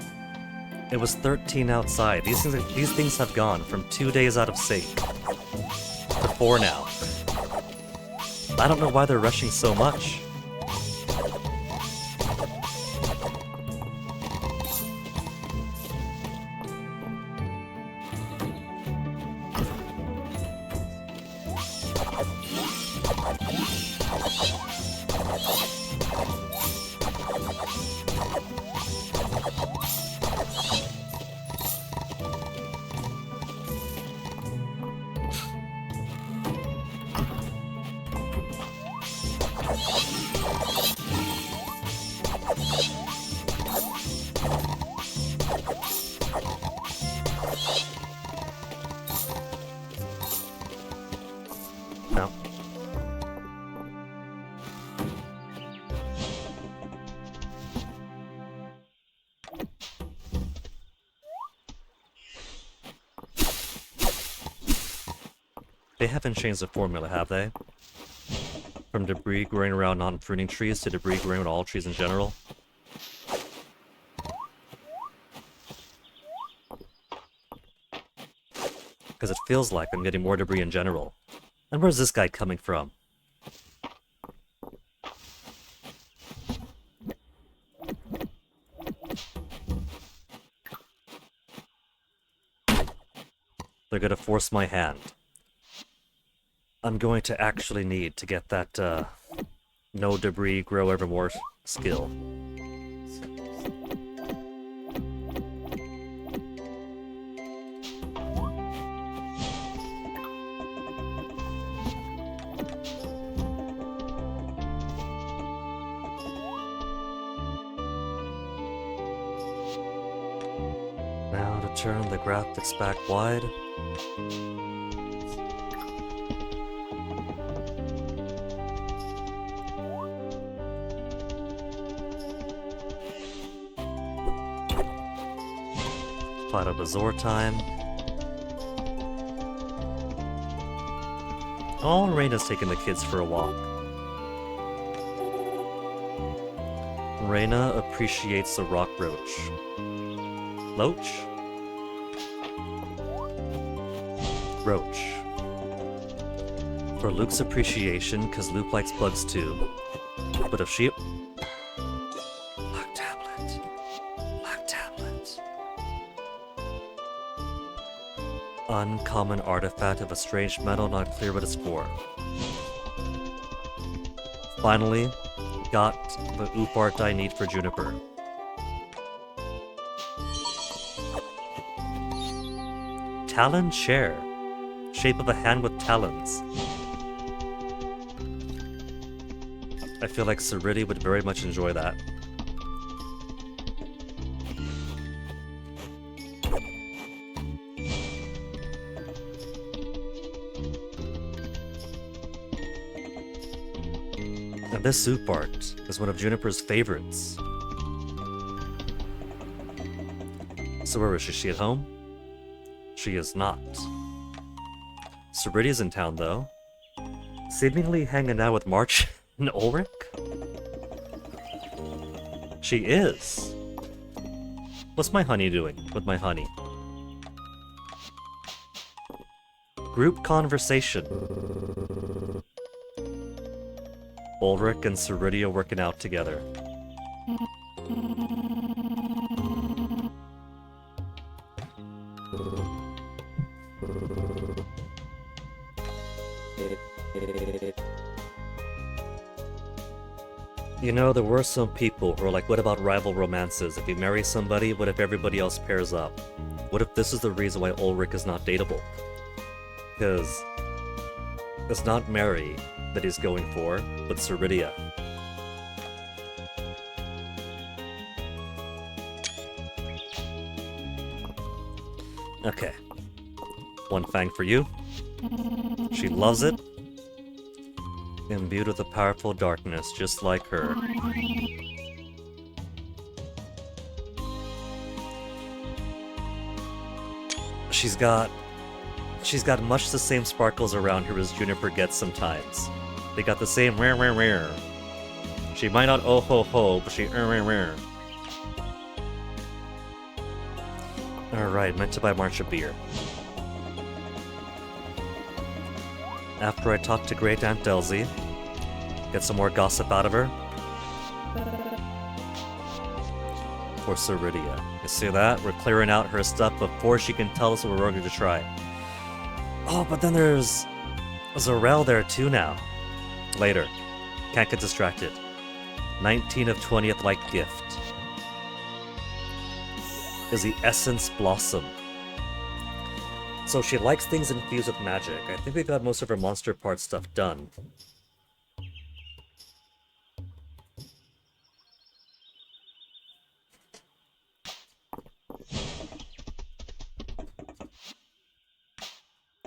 It was 13 outside. These things have gone from 2 days out of sync to 4 now. I don't know why they're rushing so much. No. They haven't changed the formula, have they? From debris growing around non-pruning trees to debris growing on all trees in general? Because it feels like I'm getting more debris in general. And where's this guy coming from? They're gonna force my hand. I'm going to actually need to get that, no debris grow evermore skill. Now to turn the graphics back wide. Fight Bazaar time. Oh, Reina's taking the kids for a walk. Reina appreciates the rock roach. Loach? Roach. For Luke's appreciation, because Luke likes bugs too. But if she... Black tablet. Black tablet. Uncommon artifact of a strange metal, not clear what it's for. Finally, got the oop art I need for Juniper. Talon chair. Shape of a hand with talons. I feel like Sariti would very much enjoy that. This soup art is one of Juniper's favorites. So where is she? Is she at home? She is not. Ceridia's in town, though. Seemingly hanging out with March and Ulrich? She is. What's my honey doing with my honey? Group conversation. Ulrich and Ceridia working out together. You know, there were some people who were like, what about rival romances? If you marry somebody, what if everybody else pairs up? What if this is the reason why Ulrich is not dateable? Because it's not Mary that he's going for, but Ceridia. Okay. One fang for you. She loves it. Imbued with a powerful darkness, just like her. She's got much the same sparkles around her as Juniper gets sometimes. They got the same rare rare rare. She might not oh ho ho, but she rare rare. Alright, meant to buy March a beer. After I talk to Great Aunt Delzy, get some more gossip out of her. For Ceridia. You see that? We're clearing out her stuff before she can tell us what we're going to try. Oh, but then there's Zarel there too now. Later. Can't get distracted. 19 of 20th like gift. Is the Essence Blossom. So she likes things infused with magic. I think we got most of her monster part stuff done.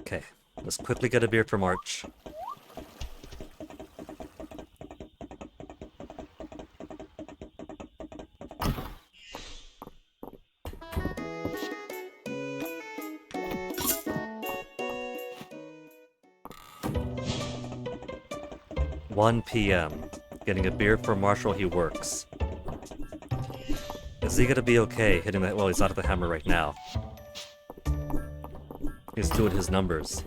Okay, let's quickly get a beer for March. (1 p.m.) Getting a beer for Marshall. He works. Is he gonna be okay hitting that? Well, he's not at the hammer right now. He's doing his numbers.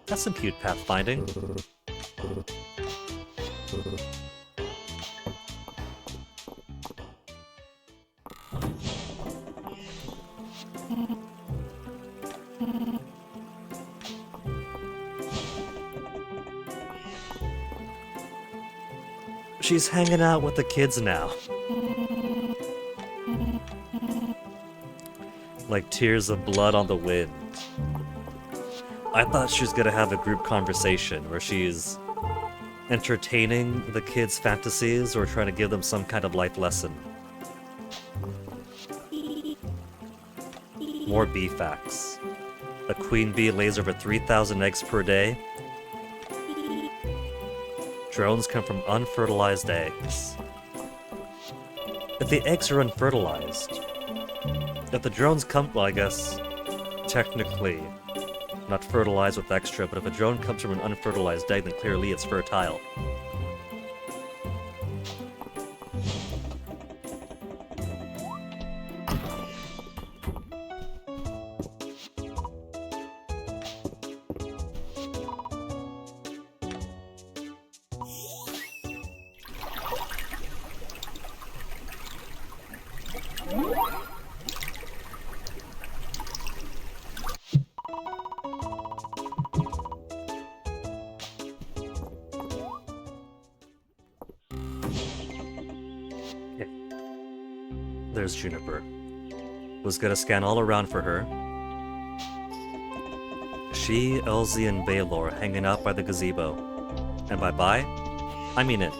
That's some cute pathfinding. She's hanging out with the kids now. Like tears of blood on the wind. I thought she was gonna have a group conversation where she's entertaining the kids' fantasies or trying to give them some kind of life lesson. More bee facts. A queen bee lays over 3,000 eggs per day. Drones come from unfertilized eggs. If the eggs are unfertilized, if the drones come, well, I guess, technically, not fertilized with extra, but if a drone comes from an unfertilized egg, then clearly it's fertile. There's Juniper. Was gonna scan all around for her. She, Elsie, and Baylor hanging out by the gazebo. And by bye, I mean it.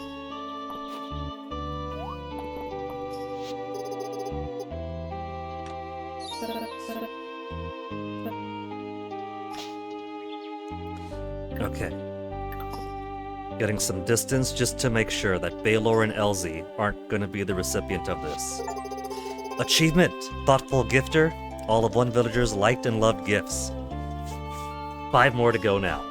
Okay. Getting some distance just to make sure that Baylor and Elsie aren't gonna be the recipient of this. Achievement! Thoughtful gifter. All of one villagers liked and loved gifts. 5 more to go now.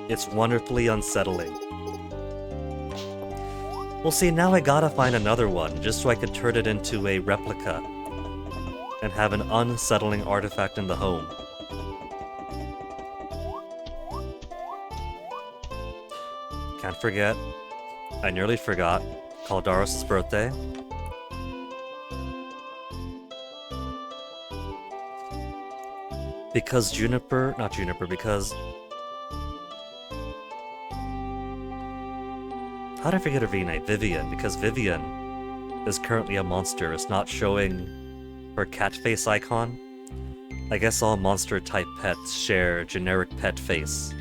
It's wonderfully unsettling. Well, see, now I gotta find another one just so I could turn it into a replica and have an unsettling artifact in the home. Can't forget, I nearly forgot, Caldaros' birthday. Because because... How did I forget her V-name? Vivian, because Vivian is currently a monster. It's not showing her cat face icon. I guess all monster-type pets share generic pet face.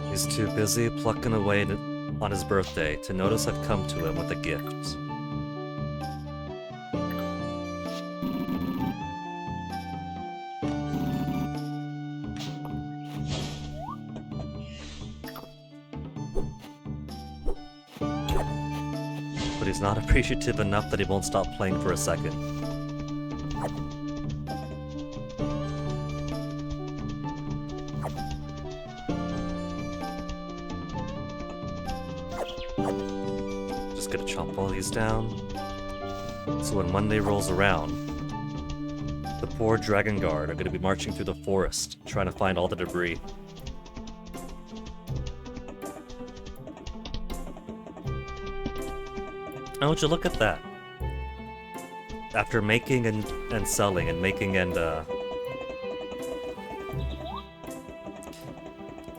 He's too busy plucking away on his birthday to notice I've come to him with a gift. But he's not appreciative enough that he won't stop playing for a second. Gonna chomp all these down. So when Monday rolls around, the poor Dragon Guard are gonna be marching through the forest, trying to find all the debris. Oh, would you look at that? After making and selling and making and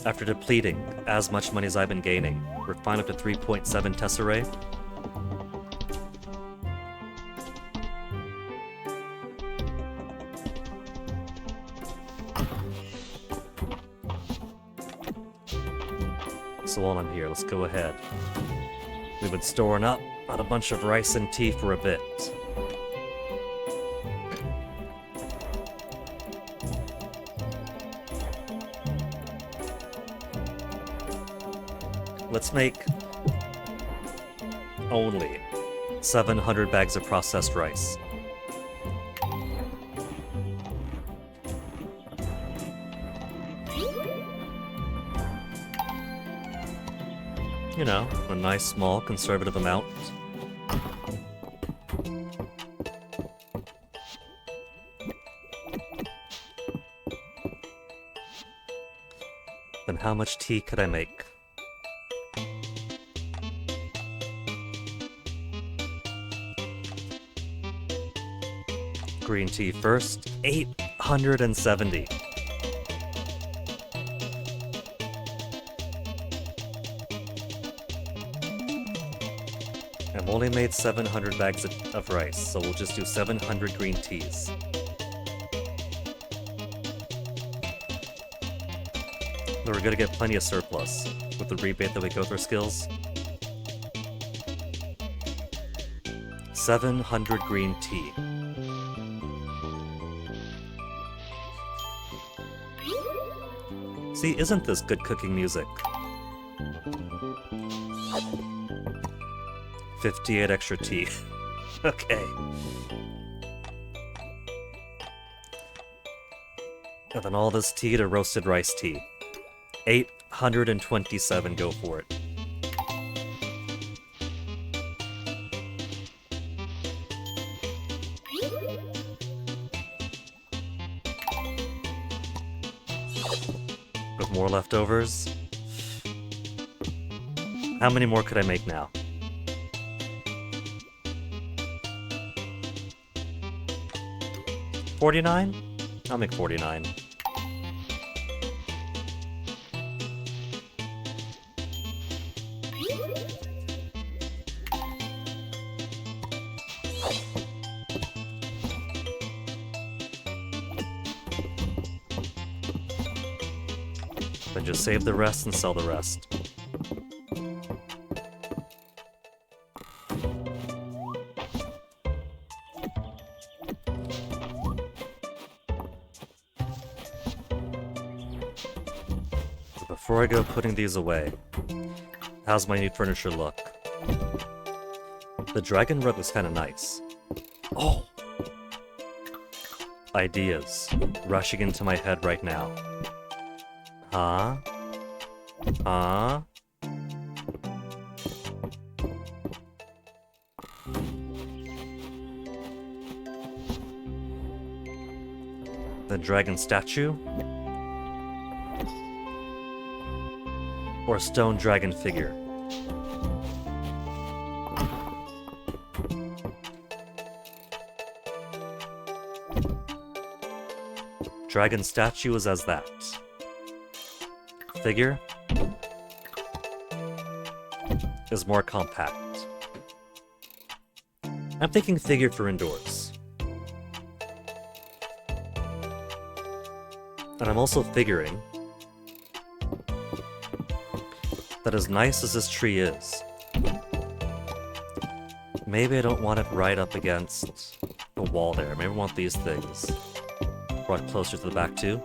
after depleting as much money as I've been gaining, we're fine up to 3.7 Tesserae. So while I'm here, let's go ahead. We've been storing up on a bunch of rice and tea for a bit. Let's make only 700 bags of processed rice. You know, a nice, small, conservative amount. Then how much tea could I make? Green tea first, 870. I've only made 700 bags of rice, so we'll just do 700 green teas. But we're gonna get plenty of surplus with the rebate that we go through skills. 700 green tea. See, isn't this good cooking music? 58 extra tea. Okay. And then all this tea to roasted rice tea. 827, go for it. With more leftovers. How many more could I make now? $49? I'll make 49. Then just save the rest and sell the rest. But before I go putting these away, how's my new furniture look? The dragon rug was kind of nice. Oh! Ideas rushing into my head right now. Huh? Huh? The dragon statue? Or stone dragon figure? Dragon statue is as that. Figure is more compact. I'm thinking figure for indoors. And I'm also figuring that as nice as this tree is, maybe I don't want it right up against the wall there. Maybe I want these things brought closer to the back too.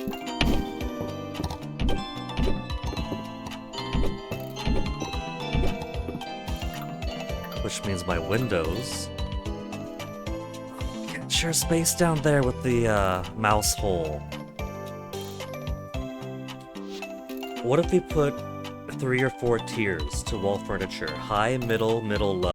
Which means my windows can't share space down there with the mouse hole. What if we put 3 or 4 tiers to wall furniture? High, middle, middle, low.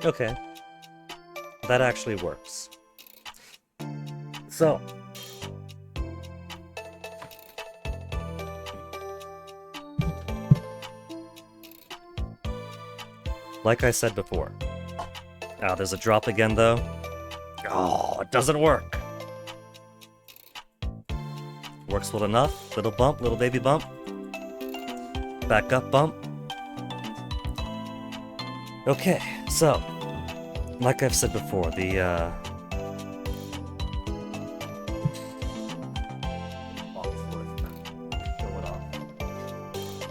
Okay. That actually works. So. Like I said before. Oh, there's a drop again though. Oh, it doesn't work. Works well enough. Little bump, little baby bump. Back up bump. Okay, so, like I've said before, the,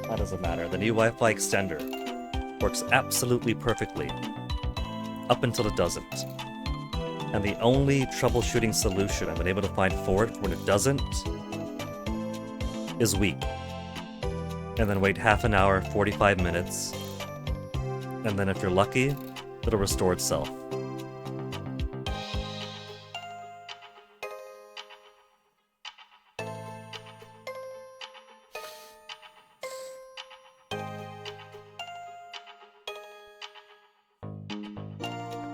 that doesn't matter. The new Wi-Fi extender works absolutely perfectly, up until it doesn't. And the only troubleshooting solution I've been able to find for it when it doesn't is weak. And then wait half an hour, 45 minutes, and then if you're lucky, it'll restore itself.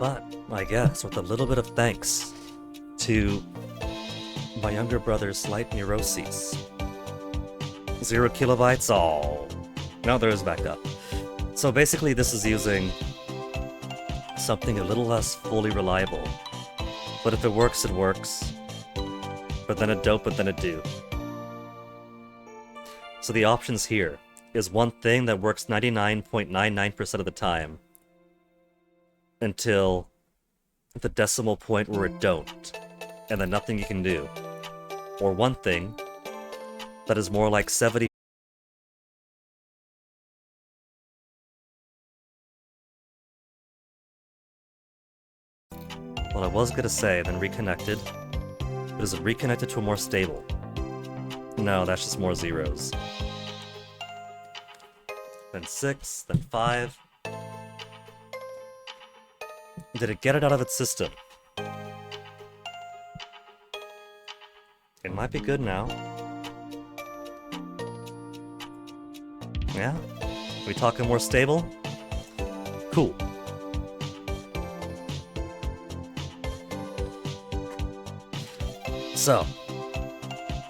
But, I guess, with a little bit of thanks to my younger brother's slight neuroses. 0 kilobytes, all. No, there is backup. So basically this is using something a little less fully reliable. But if it works, it works. But then it don't, but then it do. So the options here is one thing that works 99.99% of the time until the decimal point where it don't, and then nothing you can do. Or one thing that is more like 70. Well, I was gonna say, then reconnected. But is it reconnected to a more stable? No, that's just more zeros. Then 6, then 5. Did it get it out of its system? It might be good now. Yeah? We talking more stable? Cool. So,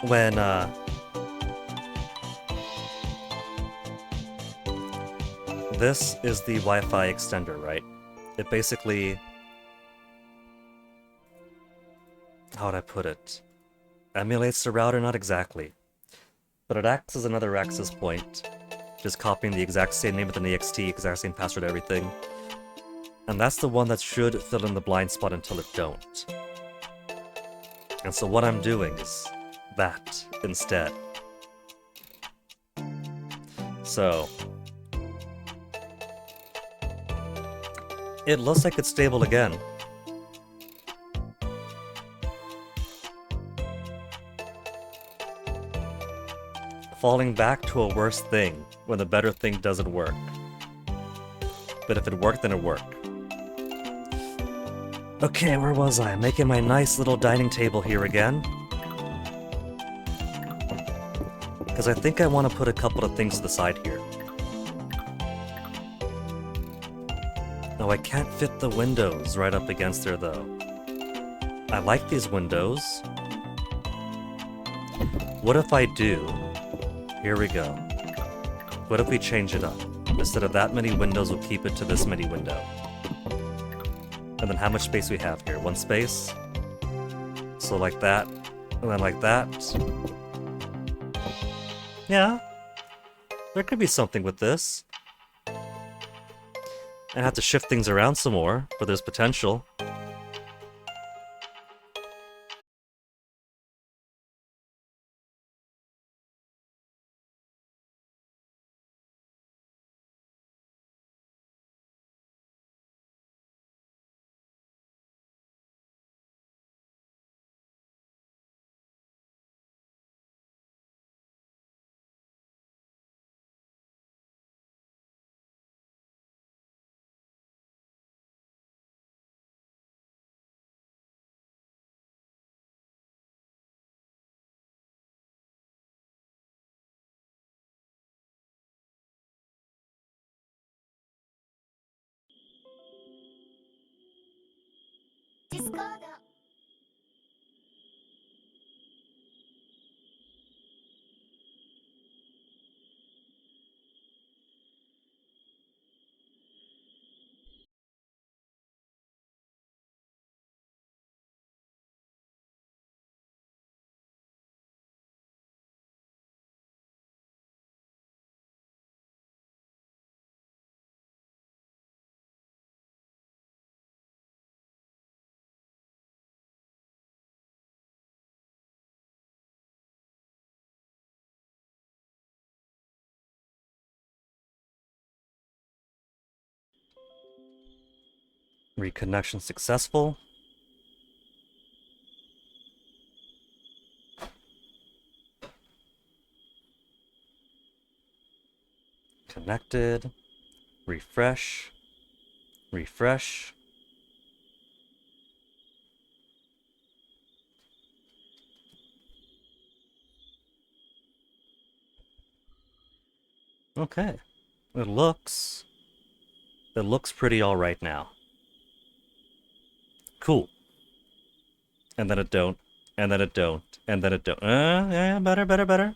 when, this is the Wi-Fi extender, right? It basically... how would I put it? Emulates the router, not exactly. But it acts as another access point, just copying the exact same name with an EXT, exact same password, everything. And that's the one that should fill in the blind spot until it don't. And so what I'm doing is that instead. So it looks like it's stable again. Falling back to a worse thing when the better thing doesn't work. But if it worked, then it worked. Okay, where was I? Making my nice little dining table here again. Because I think I want to put a couple of things to the side here. No, I can't fit the windows right up against there though. I like these windows. What if I do... Here we go. What if we change it up? Instead of that many windows, we'll keep it to this many window. And then how much space we have here? 1 space. So like that, and then like that. Yeah. There could be something with this. I have to shift things around some more, but there's potential. Discord. Reconnection successful. Connected. Refresh. Refresh. Okay. It looks pretty alright now. cool. And then it don't, and then it don't, and then it don't. Yeah, better, better, better.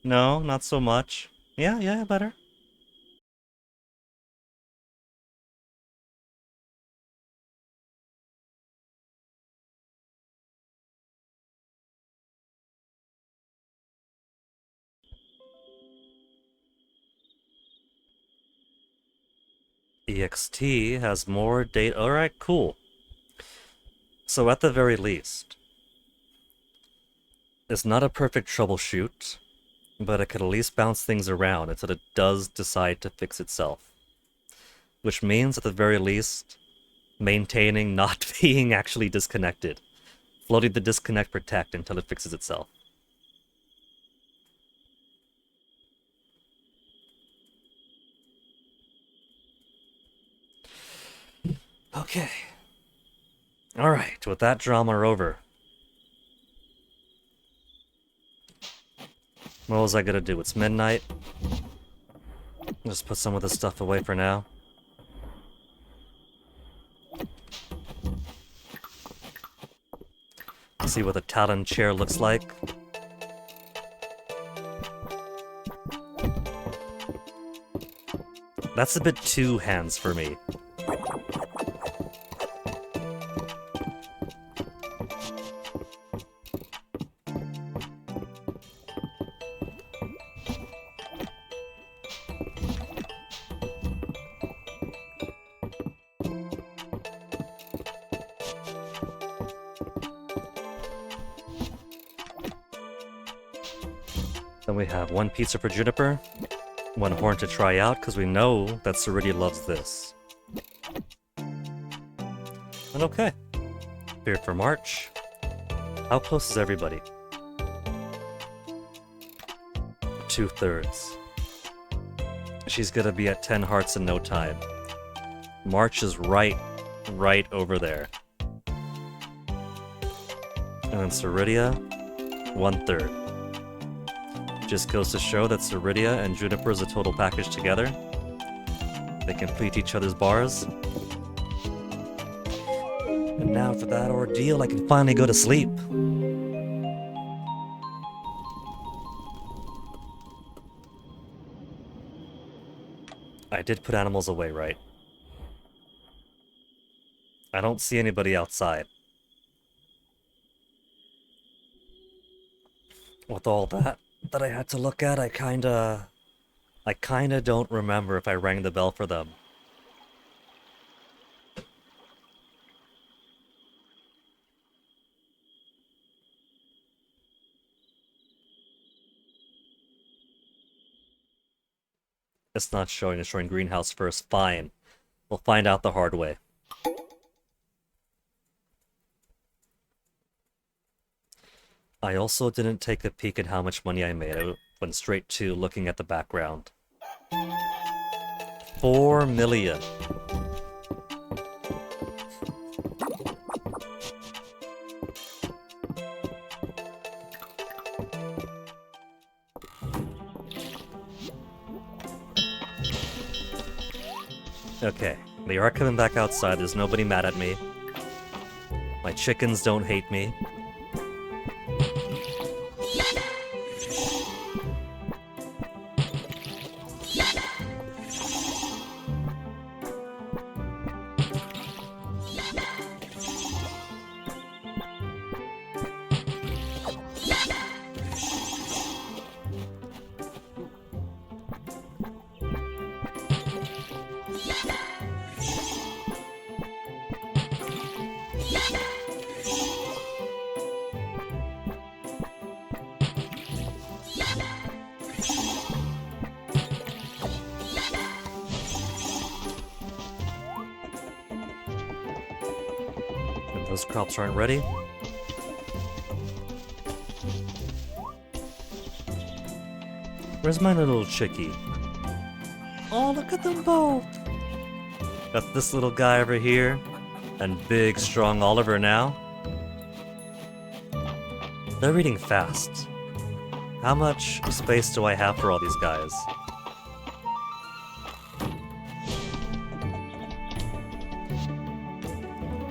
No, not so much. Yeah, better. EXT has more data. Alright, cool. So at the very least, it's not a perfect troubleshoot, but it could at least bounce things around until it does decide to fix itself. Which means, at the very least, maintaining not being actually disconnected. Floating the disconnect protect until it fixes itself. Okay. Alright, with that drama over. What was I gonna do? It's midnight. Just put some of this stuff away for now. See what the Talon chair looks like. That's a bit too hands for me. Then we have one pizza for Juniper, one horn to try out, because we know that Ceridia loves this. And okay. Beard for March. How close is everybody? 2/3. She's gonna be at 10 hearts in no time. March is right over there. And then Ceridia, 1/3. Just goes to show that Ceridia and Juniper is a total package together. They complete each other's bars. And now for that ordeal, I can finally go to sleep. I did put animals away, right? I don't see anybody outside. With all that I had to look at, I kinda don't remember if I rang the bell for them. It's not showing, it's showing greenhouse first. Fine. We'll find out the hard way. I also didn't take a peek at how much money I made. I went straight to looking at the background. 4 million. Okay, they are coming back outside. There's nobody mad at me. My chickens don't hate me. Those crops aren't ready. Where's my little chickie? Oh, look at them both! Got this little guy over here, and big, strong Oliver now. They're eating fast. How much space do I have for all these guys?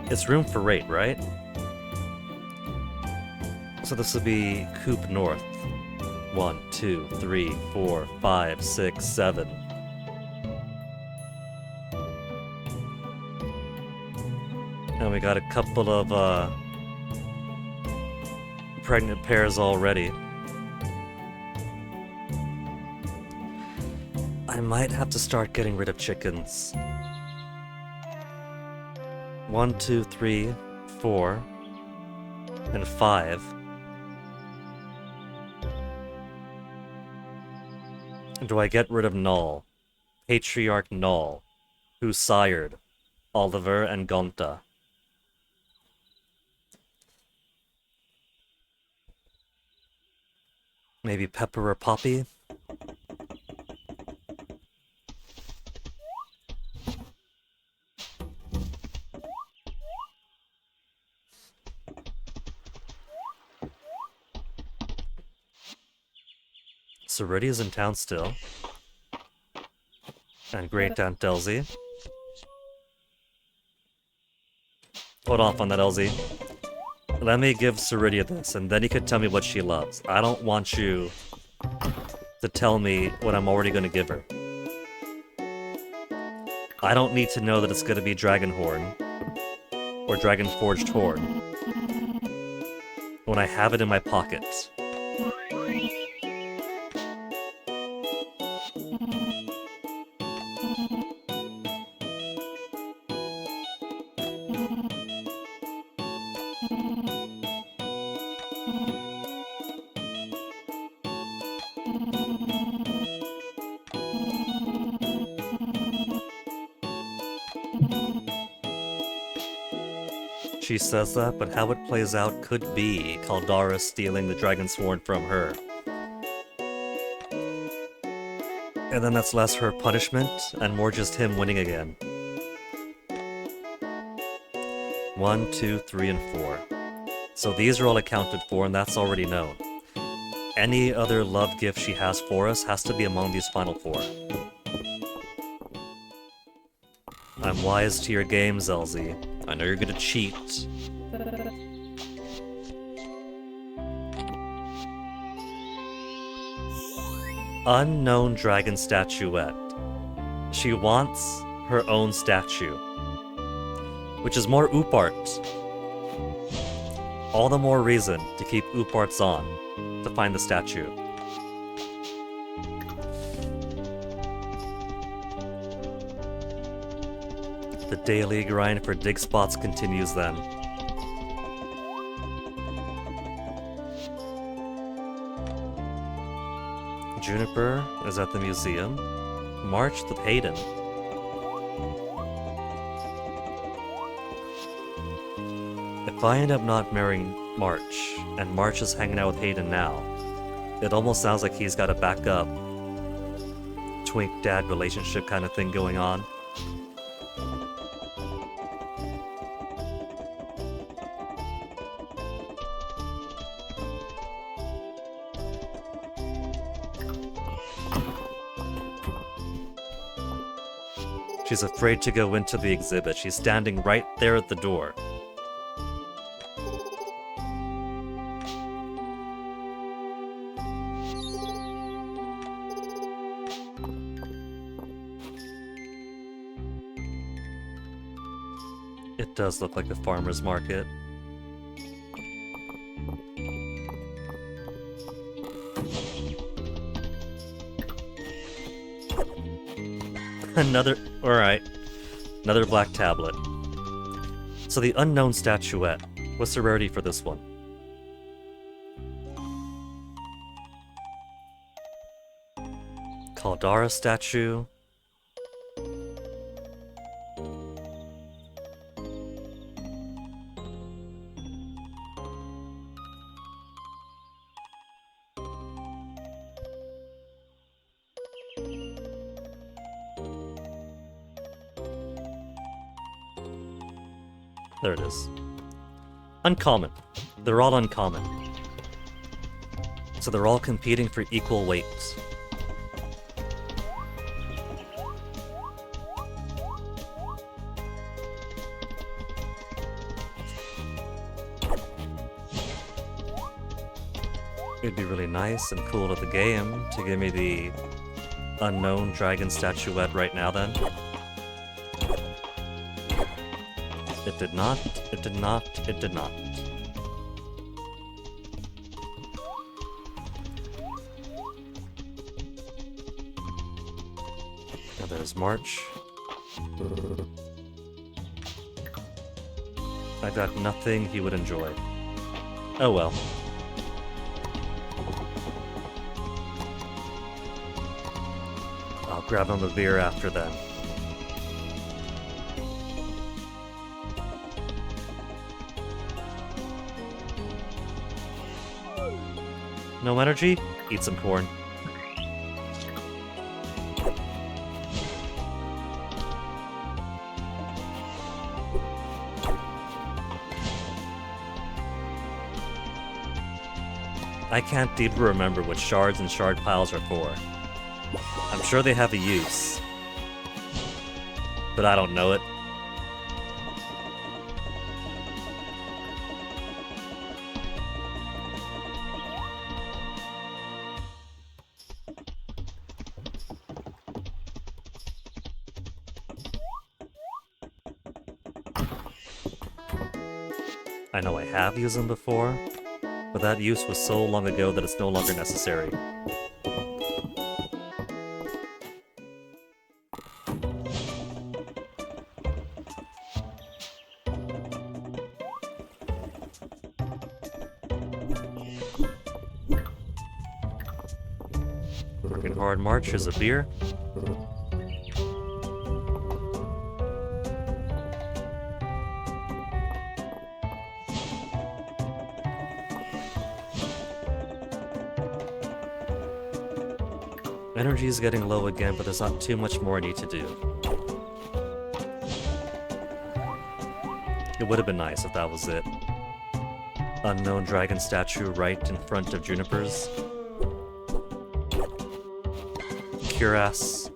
It's room for rate, right? So this would be Coop North. 1, 2, 3, 4, 5, 6, 7. And we got a couple of pregnant pairs already. I might have to start getting rid of chickens. 1, 2, 3, 4, and 5. Do I get rid of Null? Patriarch Null, who sired Oliver and Gonta. Maybe Pepper or Poppy? Ceridia's in town still. And Great Aunt Elsie. Hold off on that, Elsie. Let me give Ceridia this, and then you can tell me what she loves. I don't want you to tell me what I'm already going to give her. I don't need to know that it's going to be Dragonhorn or Dragon Forged Horn when I have it in my pocket. She says that, but how it plays out could be Caldara stealing the Dragonsworn from her. And then that's less her punishment, and more just him winning again. 1, 2, 3, and 4. So these are all accounted for, and that's already known. Any other love gift she has for us has to be among these final 4. I'm wise to your games, Elsie. I know you're gonna cheat. Unknown dragon statuette. She wants her own statue, which is more Oop art. All the more reason to keep Oop arts on to find the statue. The daily grind for dig spots continues then. Juniper is at the museum. March with Hayden. If I end up not marrying March, and March is hanging out with Hayden now, it almost sounds like he's got a backup twink-dad relationship kind of thing going on. She's afraid to go into the exhibit. She's standing right there at the door. It does look like a farmer's market. Alright. Another black tablet. So the unknown statuette. What's the rarity for this one? Caldara statue. There it is. Uncommon. They're all uncommon. So they're all competing for equal weight. It'd be really nice and cool to the game to give me the unknown dragon statuette right now then. It did not, it did not, it did not. Now there's March. I got nothing he would enjoy. Oh well. I'll grab him a beer after then. No energy? Eat some corn. I can't even remember what shards and shard piles are for. I'm sure they have a use, but I don't know it. I know I have used them before, but that use was so long ago that it's no longer necessary. Working hard March is a beer. Energy is getting low again, but there's not too much more I need to do. It would have been nice if that was it. Unknown dragon statue right in front of Juniper's. Cuirass.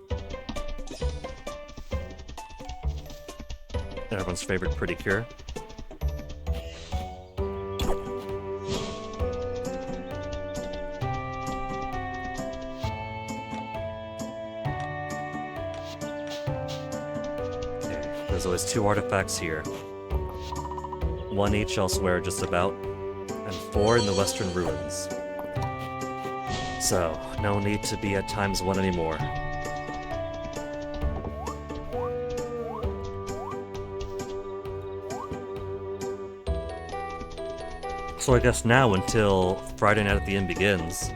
Everyone's favorite pretty cure. There's always 2 artifacts here. 1 each elsewhere just about, and 4 in the Western Ruins. So, no need to be at ×1 anymore. So I guess now, until Friday Night at the Inn begins,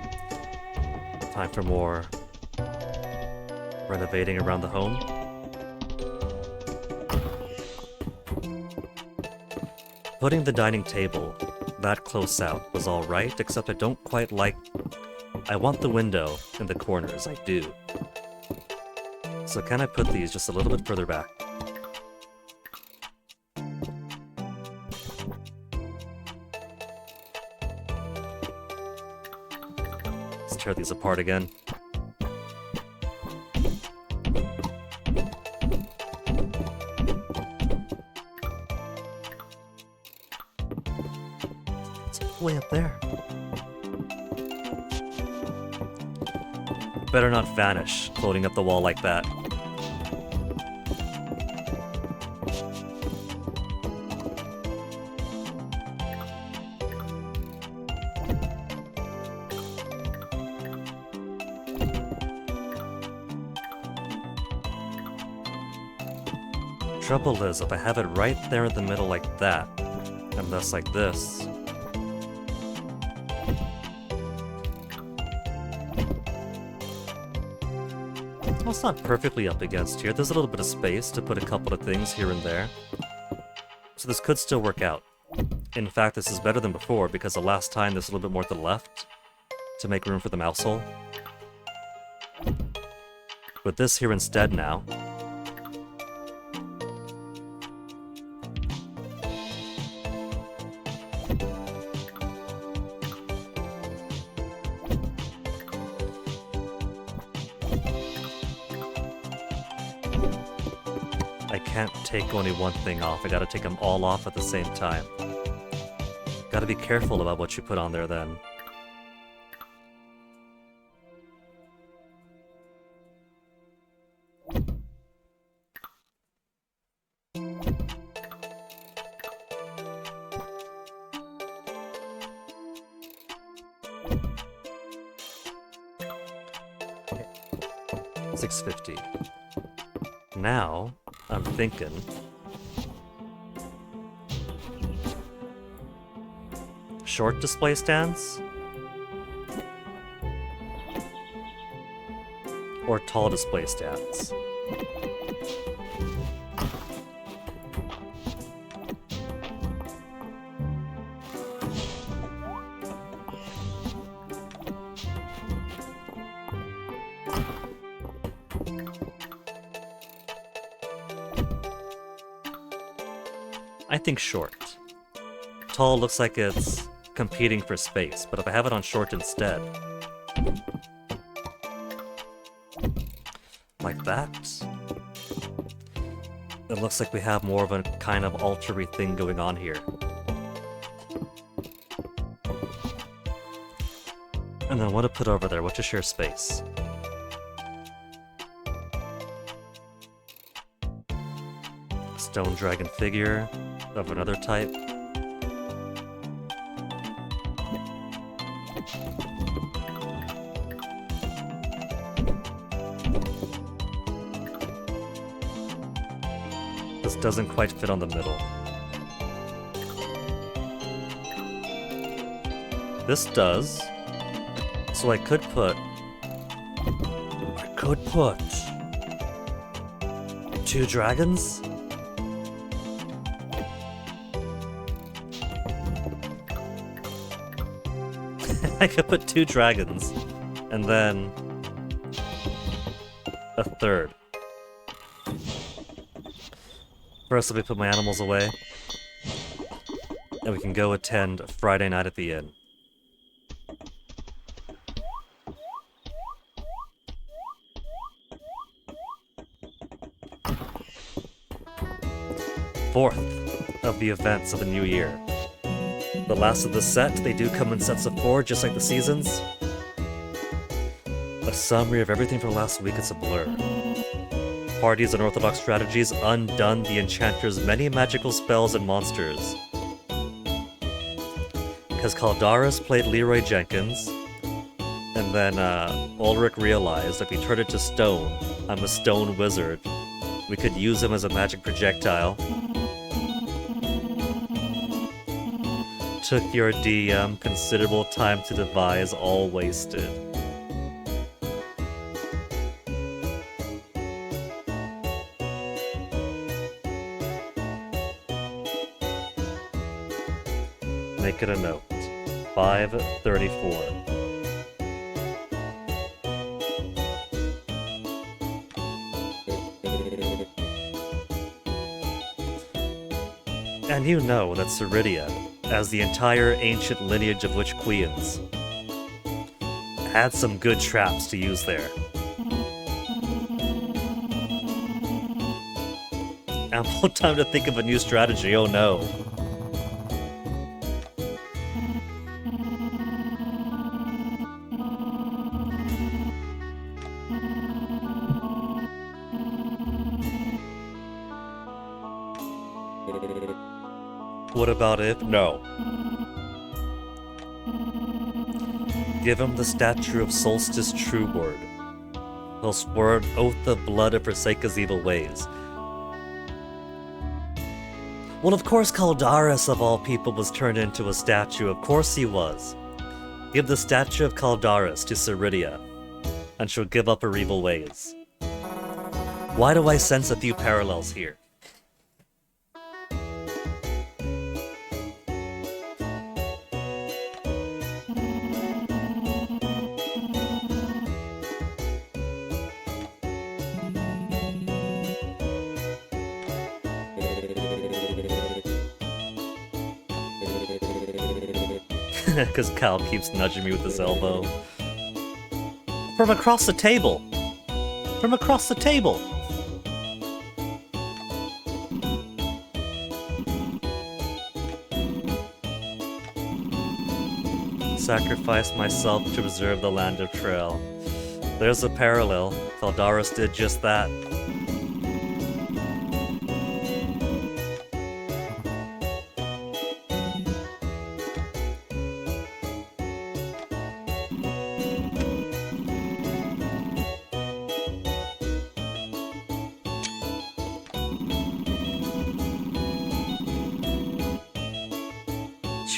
time for more renovating around the home. Putting the dining table that close out was alright, except I don't quite like... I want the window in the corners, I do. So can I put these just a little bit further back? Let's tear these apart again. Way up there. Better not vanish, floating up the wall like that. Trouble is, if I have it right there in the middle like that, and thus like this, well, it's not perfectly up against here. There's a little bit of space to put a couple of things here and there. So this could still work out. In fact, this is better than before, because the last time there's a little bit more to the left to make room for the mouse hole. With this here instead now. I can't take only one thing off. I gotta take them all off at the same time. Gotta be careful about what you put on there then. 650. Now, I'm thinking... short display stands? Or tall display stands? I think short. Tall looks like it's competing for space, but if I have it on short instead... like that... it looks like we have more of a kind of alter-y thing going on here. And then what to put over there? What to share space? Stone dragon figure of another type. This doesn't quite fit on the middle. This does. So I could put... two dragons? I could put two dragons, and then a third. First, let me put my animals away, and we can go attend a Friday night at the inn. Fourth of the events of the new year. The last of the set, they do come in sets of 4, just like the seasons. A summary of everything from last week, it's a blur. Parties and orthodox strategies undone the enchanter's many magical spells and monsters. Because Caldaris played Leroy Jenkins, and then Ulrich realized if he turned it to stone, I'm a stone wizard, we could use him as a magic projectile. Took your DM considerable time to devise, all wasted. Make it a note. 5:34. And you know that Ceridia, as the entire ancient lineage of Witch Queens, had some good traps to use there. Ample time to think of a new strategy, oh no. What about if? No. Give him the statue of Solstice Trueward. He'll swear an oath of blood to forsake his evil ways. Well, of course Caldaris, of all people, was turned into a statue. Of course he was. Give the statue of Caldaris to Ceridia, and she'll give up her evil ways. Why do I sense a few parallels here? Because Cal keeps nudging me with his elbow. From across the table! From across the table! Sacrifice myself to preserve the land of Trail. There's a parallel. Caldaris did just that.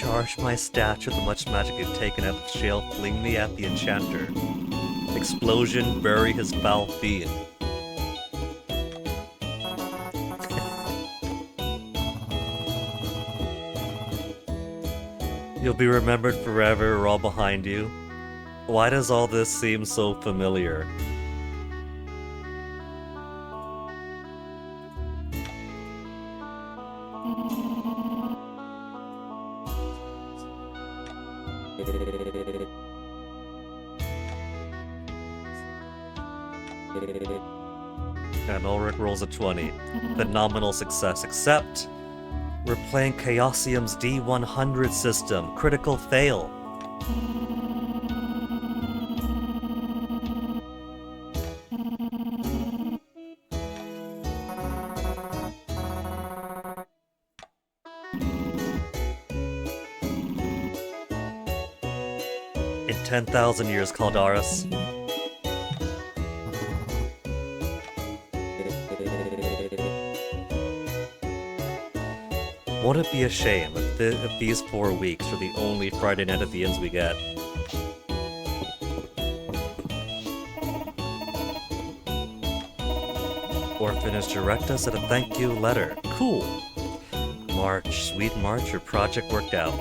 Charge my statue with the much magic you've taken out of the shale, fling me at the enchanter. Explosion, bury his foul fiend. You'll be remembered forever, we're all behind you. Why does all this seem so familiar? And Ulrich rolls a 20. Phenomenal success, except we're playing Chaosium's D100 system. Critical fail. In 10,000 years, Caldaris. Won't it be a shame if these 4 weeks are the only Friday Night at the Inns we get? Orphanage Directa said a thank you letter. Cool. March, sweet March, your project worked out.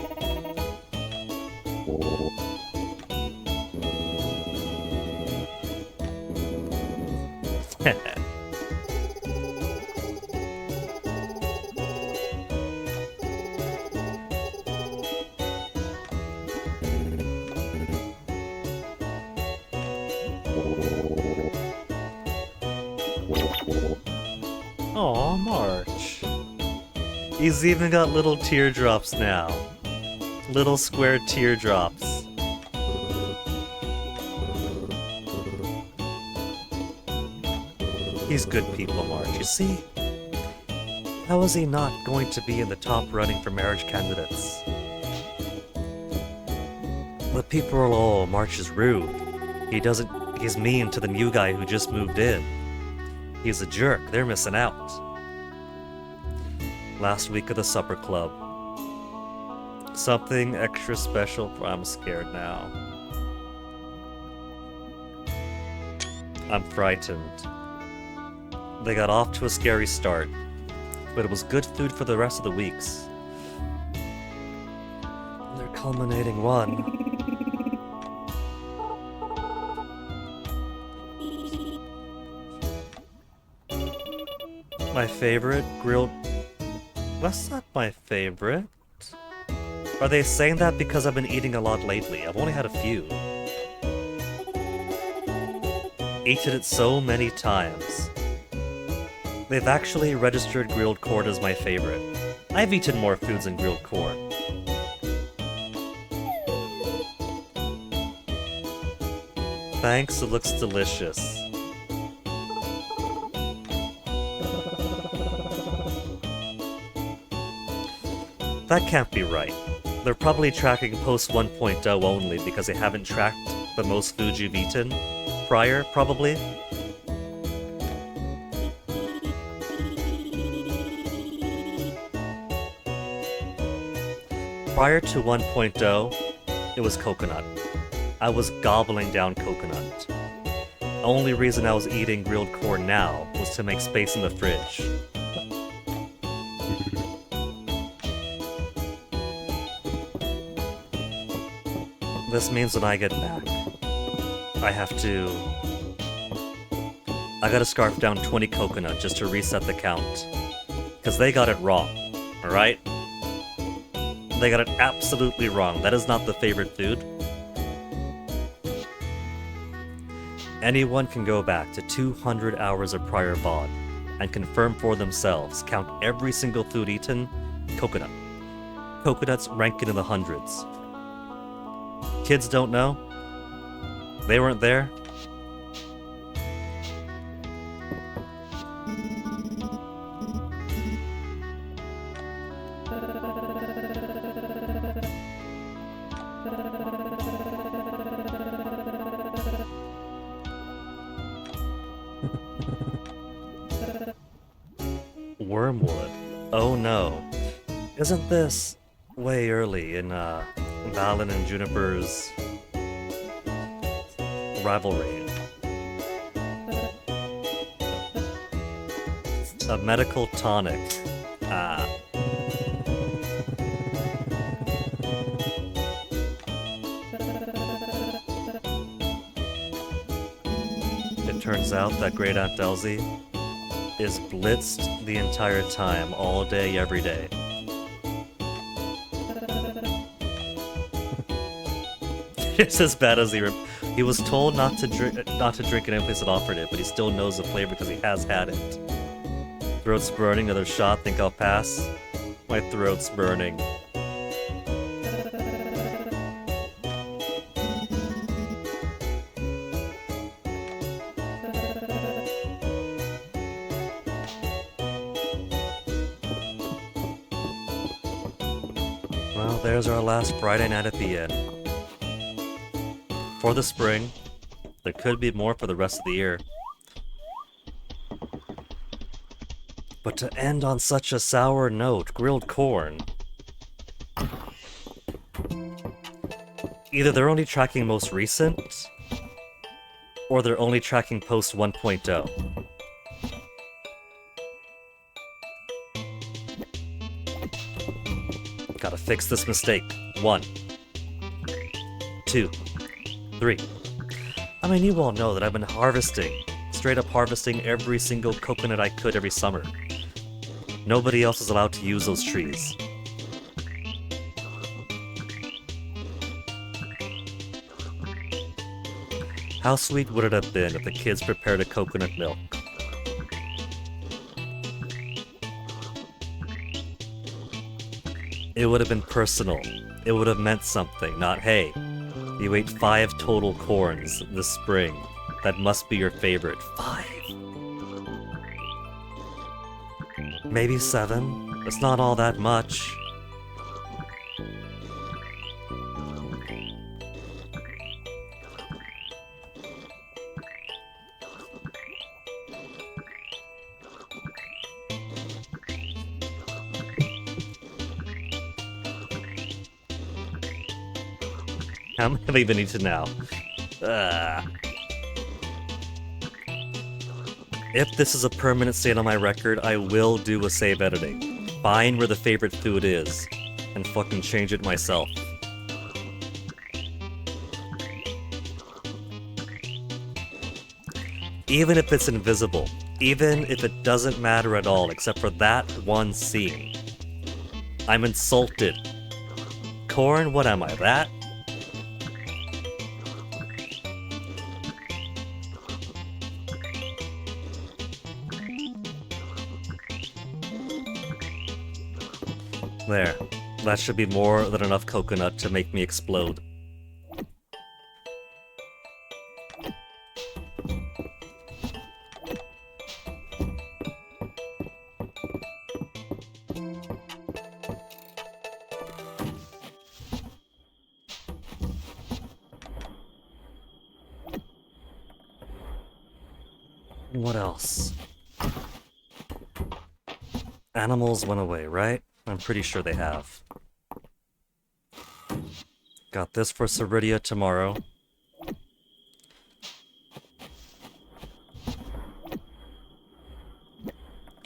Aw, March. He's even got little teardrops now. Little square teardrops. He's good people, March. You see? How is he not going to be in the top running for marriage candidates? The people are, oh, March is rude. He's mean to the new guy who just moved in. He's a jerk, they're missing out. Last week of the supper club. Something extra special, I'm scared now. I'm frightened. They got off to a scary start, but it was good food for the rest of the weeks. Their culminating one. My favorite grilled... That's not my favorite. Are they saying that because I've been eating a lot lately? I've only had a few. Eaten it so many times. They've actually registered grilled corn as my favorite. I've eaten more foods than grilled corn. Thanks, it looks delicious. That can't be right. They're probably tracking post 1.0 only because they haven't tracked the most food you've eaten prior, probably. Prior to 1.0, it was coconut. I was gobbling down coconut. The only reason I was eating grilled corn now was to make space in the fridge. This means when I get back, I gotta scarf down 20 coconut just to reset the count. Because they got it wrong, alright? They got it absolutely wrong. That is not the favorite food. Anyone can go back to 200 hours of prior VOD and confirm for themselves, count every single food eaten, coconut. Coconuts ranking in the hundreds. Kids don't know? They weren't there? Wormwood. Oh no. Isn't this... way early in Valen and Juniper's rivalry. A medical tonic. Ah. It turns out that Great Aunt Elsie is blitzed the entire time, all day, every day. It's as bad as he was told not to drink in any place that offered it, but he still knows the flavor because he has had it. Throat's burning, another shot, think I'll pass? My throat's burning. Well, there's our last Friday night at the inn. For the spring, there could be more for the rest of the year. But to end on such a sour note, grilled corn. Either they're only tracking most recent, or they're only tracking post 1.0. Gotta fix this mistake. 1, 2, 3. I mean, you all know that I've been harvesting, straight up harvesting every single coconut I could every summer. Nobody else is allowed to use those trees. How sweet would it have been if the kids prepared a coconut milk? It would have been personal. It would have meant something, not, hey, you ate 5 total corns this spring. That must be your favorite. 5. Maybe 7. It's not all that much. How many have I even eaten now? If this is a permanent stain on my record, I will do a save editing. Find where the favorite food is, and fucking change it myself. Even if it's invisible, even if it doesn't matter at all except for that one scene. I'm insulted. Corn, what am I, that? There. That should be more than enough coconut to make me explode. What else? Animals went away, right? I'm pretty sure they have. Got this for Ceridia tomorrow.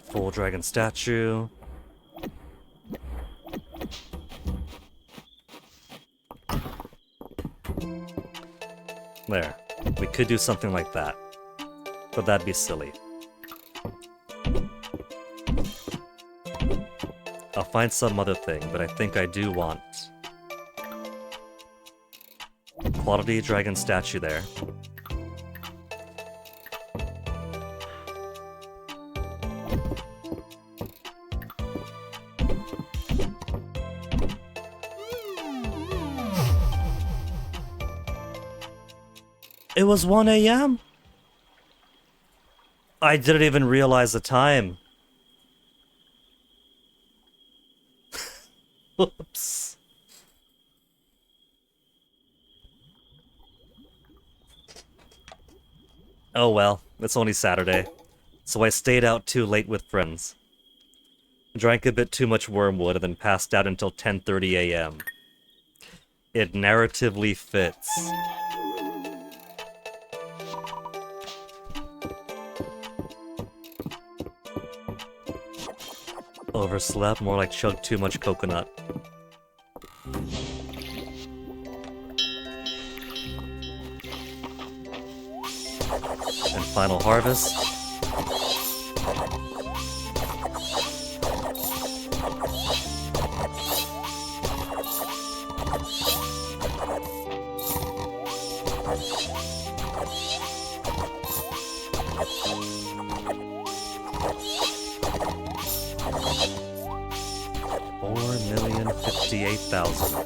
Full dragon statue. There. We could do something like that. But that'd be silly. I'll find some other thing, but I think I do want quality dragon statue there. It was 1 a.m.? I didn't even realize the time. Whoops. Oh well, it's only Saturday, so I stayed out too late with friends. Drank a bit too much wormwood and then passed out until 10:30 a.m. It narratively fits. Overslept, more like chugged too much coconut. And final harvest. $4,058,000.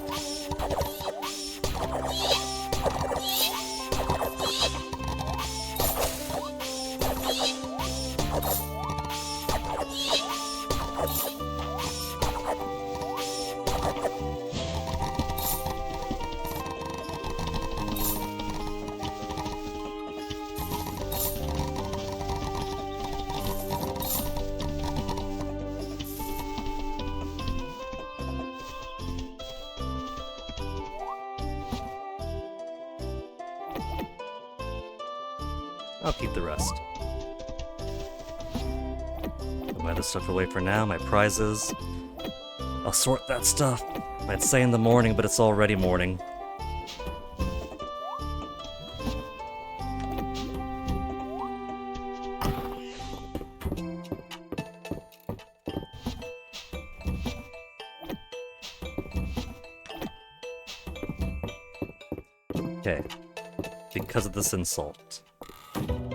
I'll keep the rest. Put my other stuff away for now, my prizes. I'll sort that stuff. I'd say in the morning, but it's already morning. Okay. Because of this insult,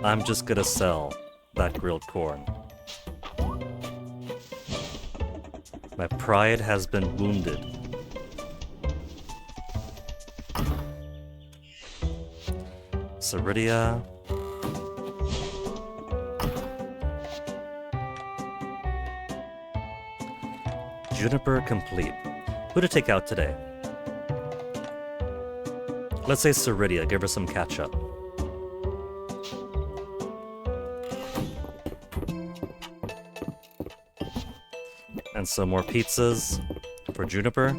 I'm just gonna sell that grilled corn. My pride has been wounded. Ceridia. Juniper complete. Who to take out today? Let's say Ceridia, give her some catch-up. And some more pizzas for Juniper.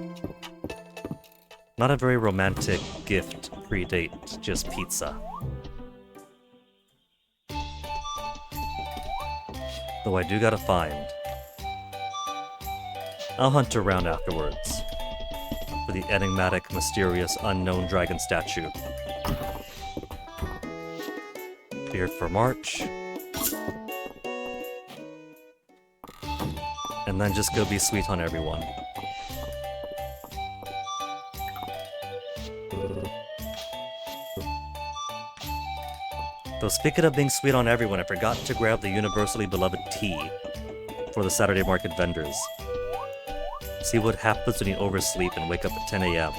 Not a very romantic gift pre-date, just pizza. Though I do gotta find. I'll hunt around afterwards for the enigmatic, mysterious, unknown dragon statue. Beard for March. And then just go be sweet on everyone. Though speaking of being sweet on everyone, I forgot to grab the universally beloved tea for the Saturday market vendors. See what happens when you oversleep and wake up at 10 a.m.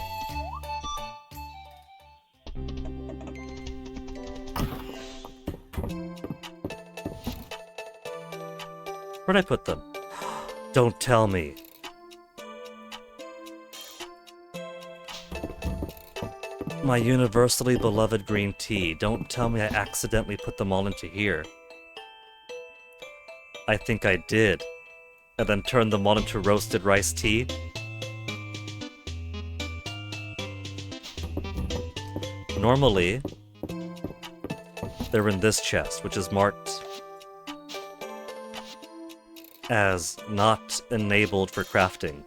Where'd I put them? Don't tell me. My universally beloved green tea. Don't tell me I accidentally put them all into here. I think I did. And then turned them all into roasted rice tea. Normally, they're in this chest, which is marked as not enabled for crafting.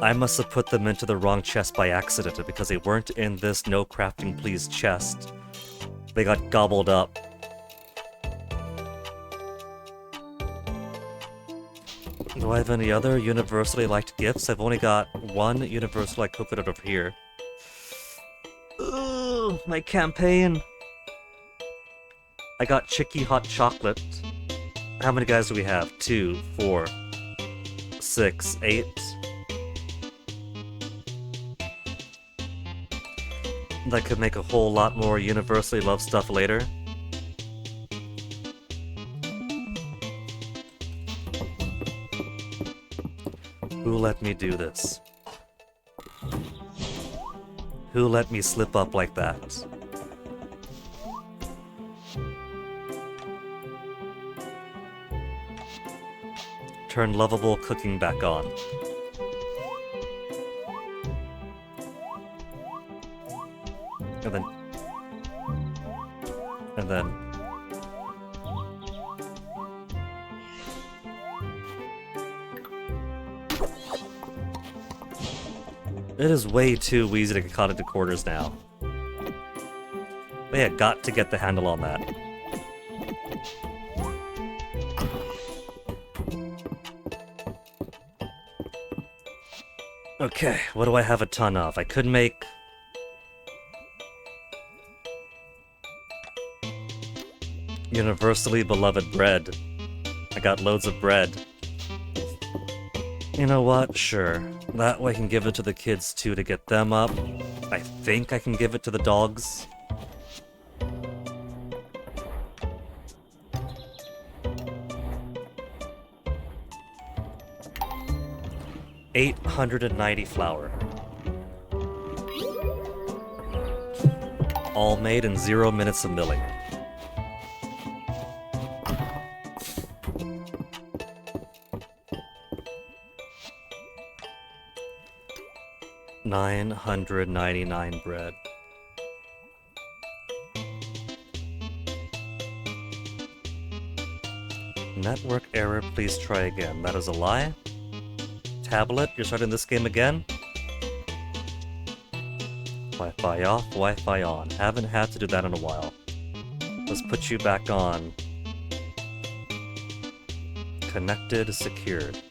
I must have put them into the wrong chest by accident, because they weren't in this no crafting please chest. They got gobbled up. Do I have any other universally liked gifts? I've only got one universally liked coconut over here. Ugh, my campaign. I got Chicky hot chocolate. How many guys do we have? 2, 4, 6, 8. That could make a whole lot more universally loved stuff later. Who let me do this? Who let me slip up like that? turn lovable cooking back on. And then... It is way too easy to get caught into corners now. But yeah, got to get the handle on that. Okay, what do I have a ton of? I could make... universally beloved bread. I got loads of bread. You know what? Sure. That way I can give it to the kids too to get them up. I think I can give it to the dogs. $890 flour. All made in 0 minutes of milling. $999 bread. Network error, please try again. That is a lie. Tablet, you're starting this game again? Wi-Fi off, Wi-Fi on. Haven't had to do that in a while. Let's put you back on. Connected, secured.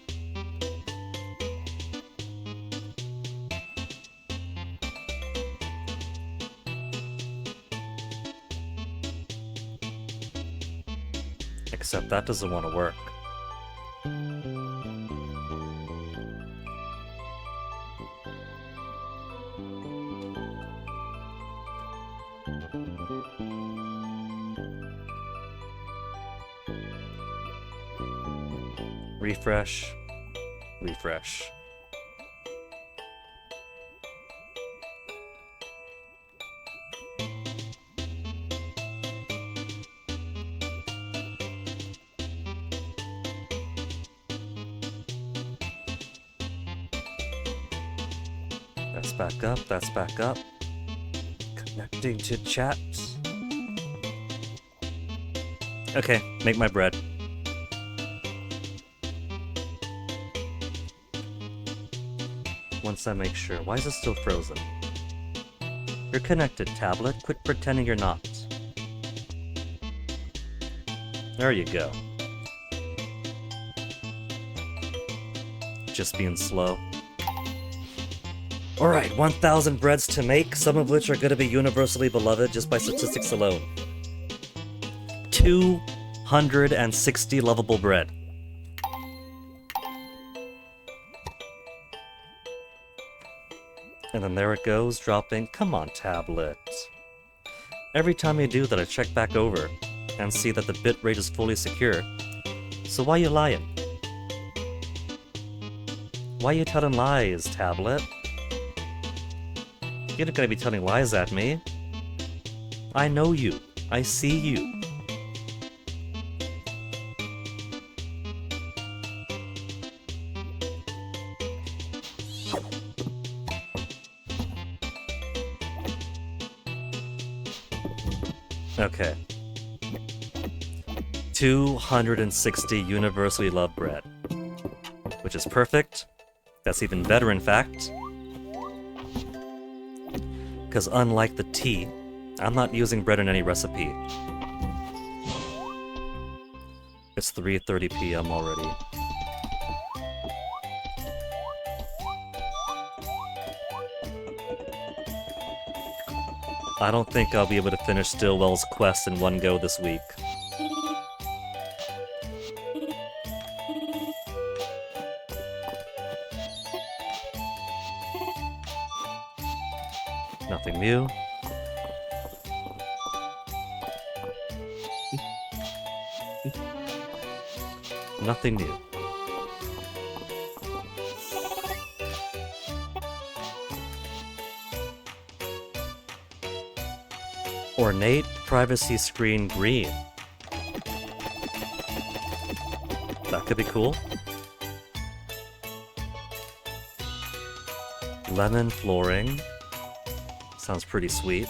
Except that doesn't want to work. Refresh. Refresh. That's back up, that's back up. Connecting to chat. Okay, make my bread. Once I make sure. Why is it still frozen? You're connected, tablet. Quit pretending you're not. There you go. Just being slow. Alright, 1,000 breads to make, some of which are going to be universally beloved just by statistics alone. 260 lovable bread. And then there it goes, dropping. Come on, tablet. Every time you do that, I check back over and see that the bitrate is fully secure. So why you lying? Why you telling lies, tablet? You're not gonna be telling lies at me. I know you. I see you. Okay. 260 universally loved bread. Which is perfect. That's even better, in fact. Because unlike the tea, I'm not using bread in any recipe. It's 3:30 p.m. already. I don't think I'll be able to finish Stillwell's quest in one go this week. Nothing new. Nothing new. Ornate privacy screen green. That could be cool. Lemon flooring. Sounds pretty sweet.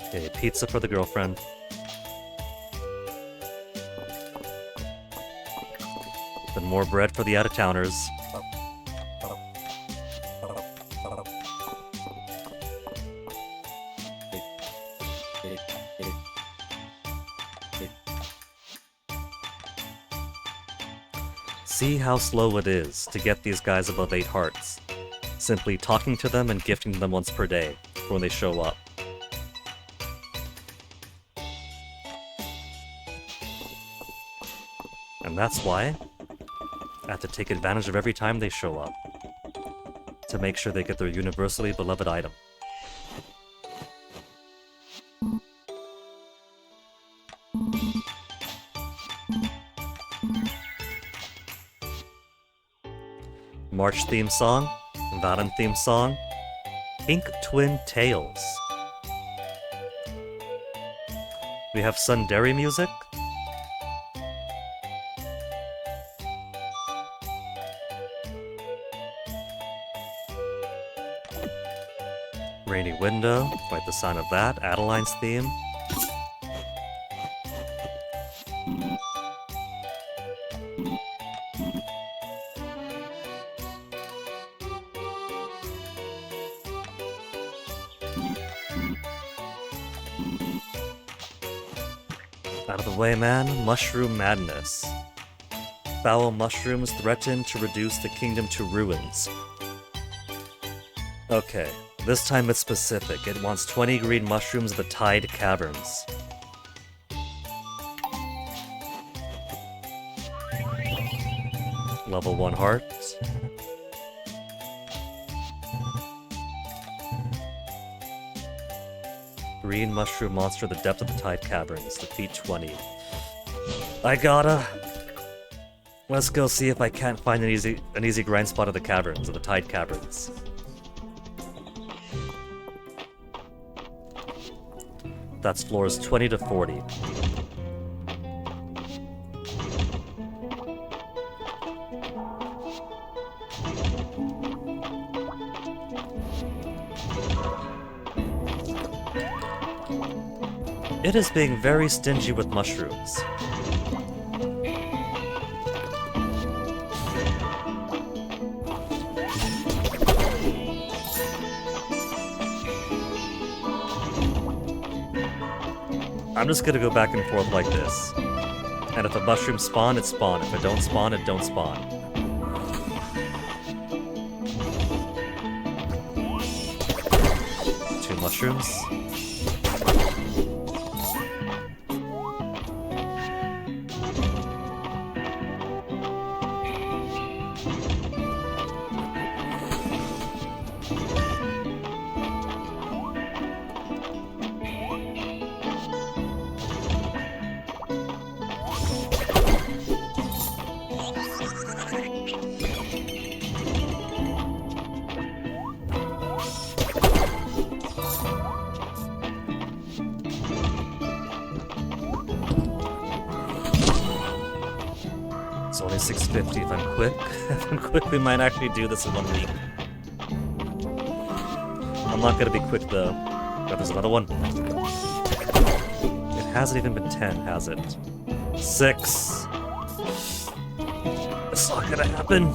Okay, pizza for the girlfriend. Then more bread for the out-of-towners. See how slow it is to get these guys above 8 hearts. Simply talking to them and gifting them once per day when they show up. And that's why I have to take advantage of every time they show up to make sure they get their universally beloved item. March theme song, Vaden theme song, Ink Twin Tales. We have Sundari music. Rainy Window, like the sound of that. Adeline's theme. Out of the way, man. Mushroom Madness. Foul mushrooms threaten to reduce the kingdom to ruins. Okay, this time it's specific. It wants 20 green mushrooms of the Tide Caverns. Level 1 heart. Green mushroom monster, the depth of the Tide Caverns. Defeat 20. I gotta. Let's go see if I can't find an easy grind spot of the caverns, of the Tide Caverns. That's floors 20 to 40. It is being very stingy with mushrooms. I'm just gonna go back and forth like this. And if a mushroom spawn, it spawn. If it don't spawn, it don't spawn. Two mushrooms. It's only 650 if I'm quick. If I'm quick, we might actually do this in 1 week. I'm not gonna be quick though. But there's another one. It hasn't even been 10, has it? 6. It's not gonna happen.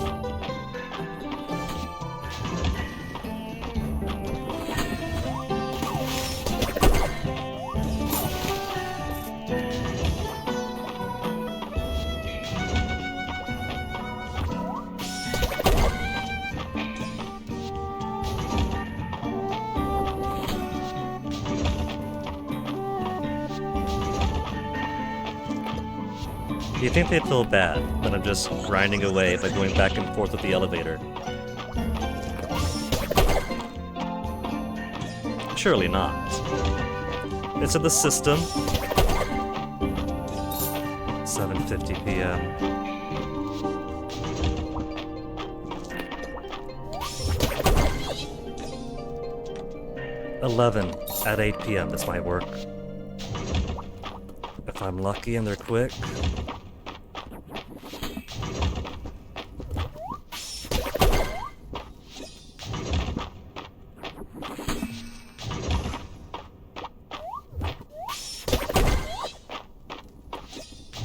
Do you think they'd feel bad that I'm just grinding away by going back and forth with the elevator? Surely not. It's in the system. 7:50 p.m. 11 at 8 p.m. This might work. If I'm lucky and they're quick.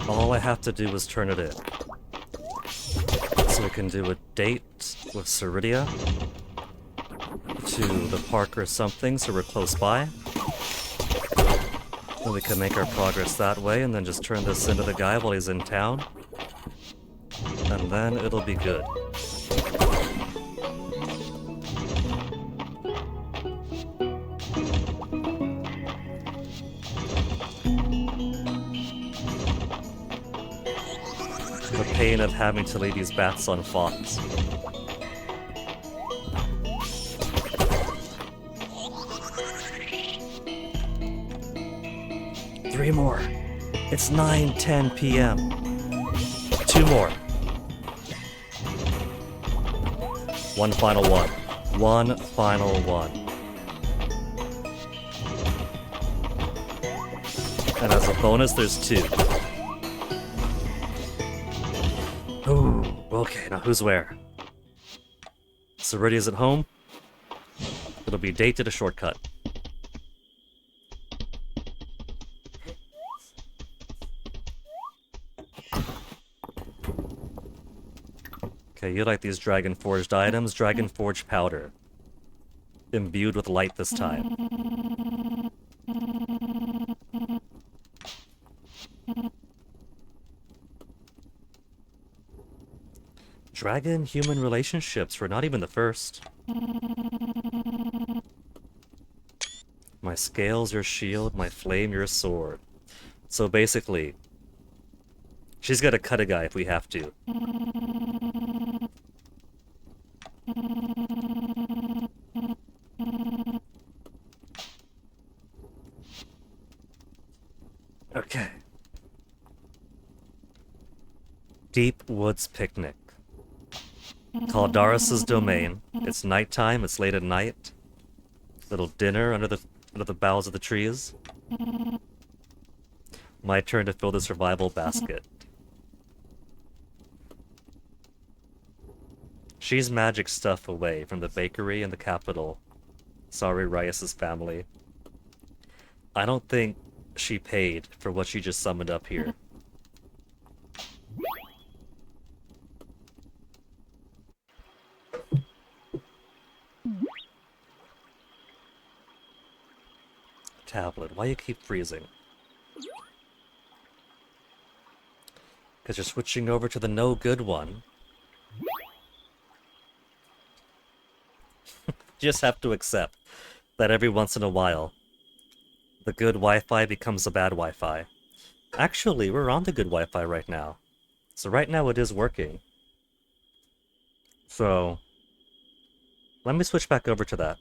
All I have to do is turn it in. So we can do a date with Ceridia to the park or something, so we're close by. Then we can make our progress that way, and then just turn this into the guy while he's in town. And then it'll be good. The pain of having to leave these bats on Fox. Three more. It's 9:10 p.m. Two more. One final one. One final one. And as a bonus, there's two. Ooh, okay, now who's where? Ceridia's at home. It'll be dated a shortcut. Okay, you like these Dragon Forged items? Dragon Forged powder. Imbued with light this time. Dragon-human relationships were not even the first. My scales your shield, my flame your sword. So basically, she's gonna cut a guy if we have to. Okay. Deep Woods Picnic. Caldaris' domain. It's nighttime, it's late at night. Little dinner under the boughs of the trees. My turn to fill the survival basket. She's magic stuff away from the bakery and the capital. Sorry, Rias' family. I don't think she paid for what she just summoned up here. Tablet, why you keep freezing? Because you're switching over to the no good one. You just have to accept that every once in a while, the good Wi-Fi becomes a bad Wi-Fi. Actually, we're on the good Wi-Fi right now. So right now it is working. So, let me switch back over to that.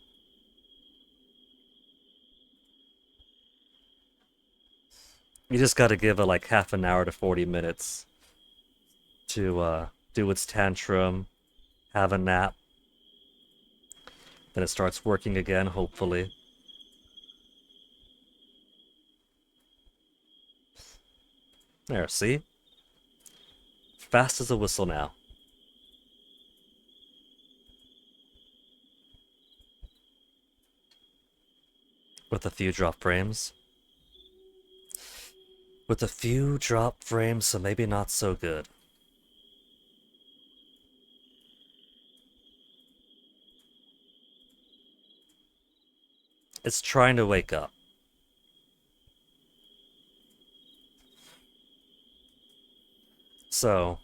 You just gotta give it like half an hour to 40 minutes to do its tantrum, have a nap. Then it starts working again, hopefully. There, see? Fast as a whistle now. With a few drop frames. With a few drop frames, so maybe not so good. It's trying to wake up. So,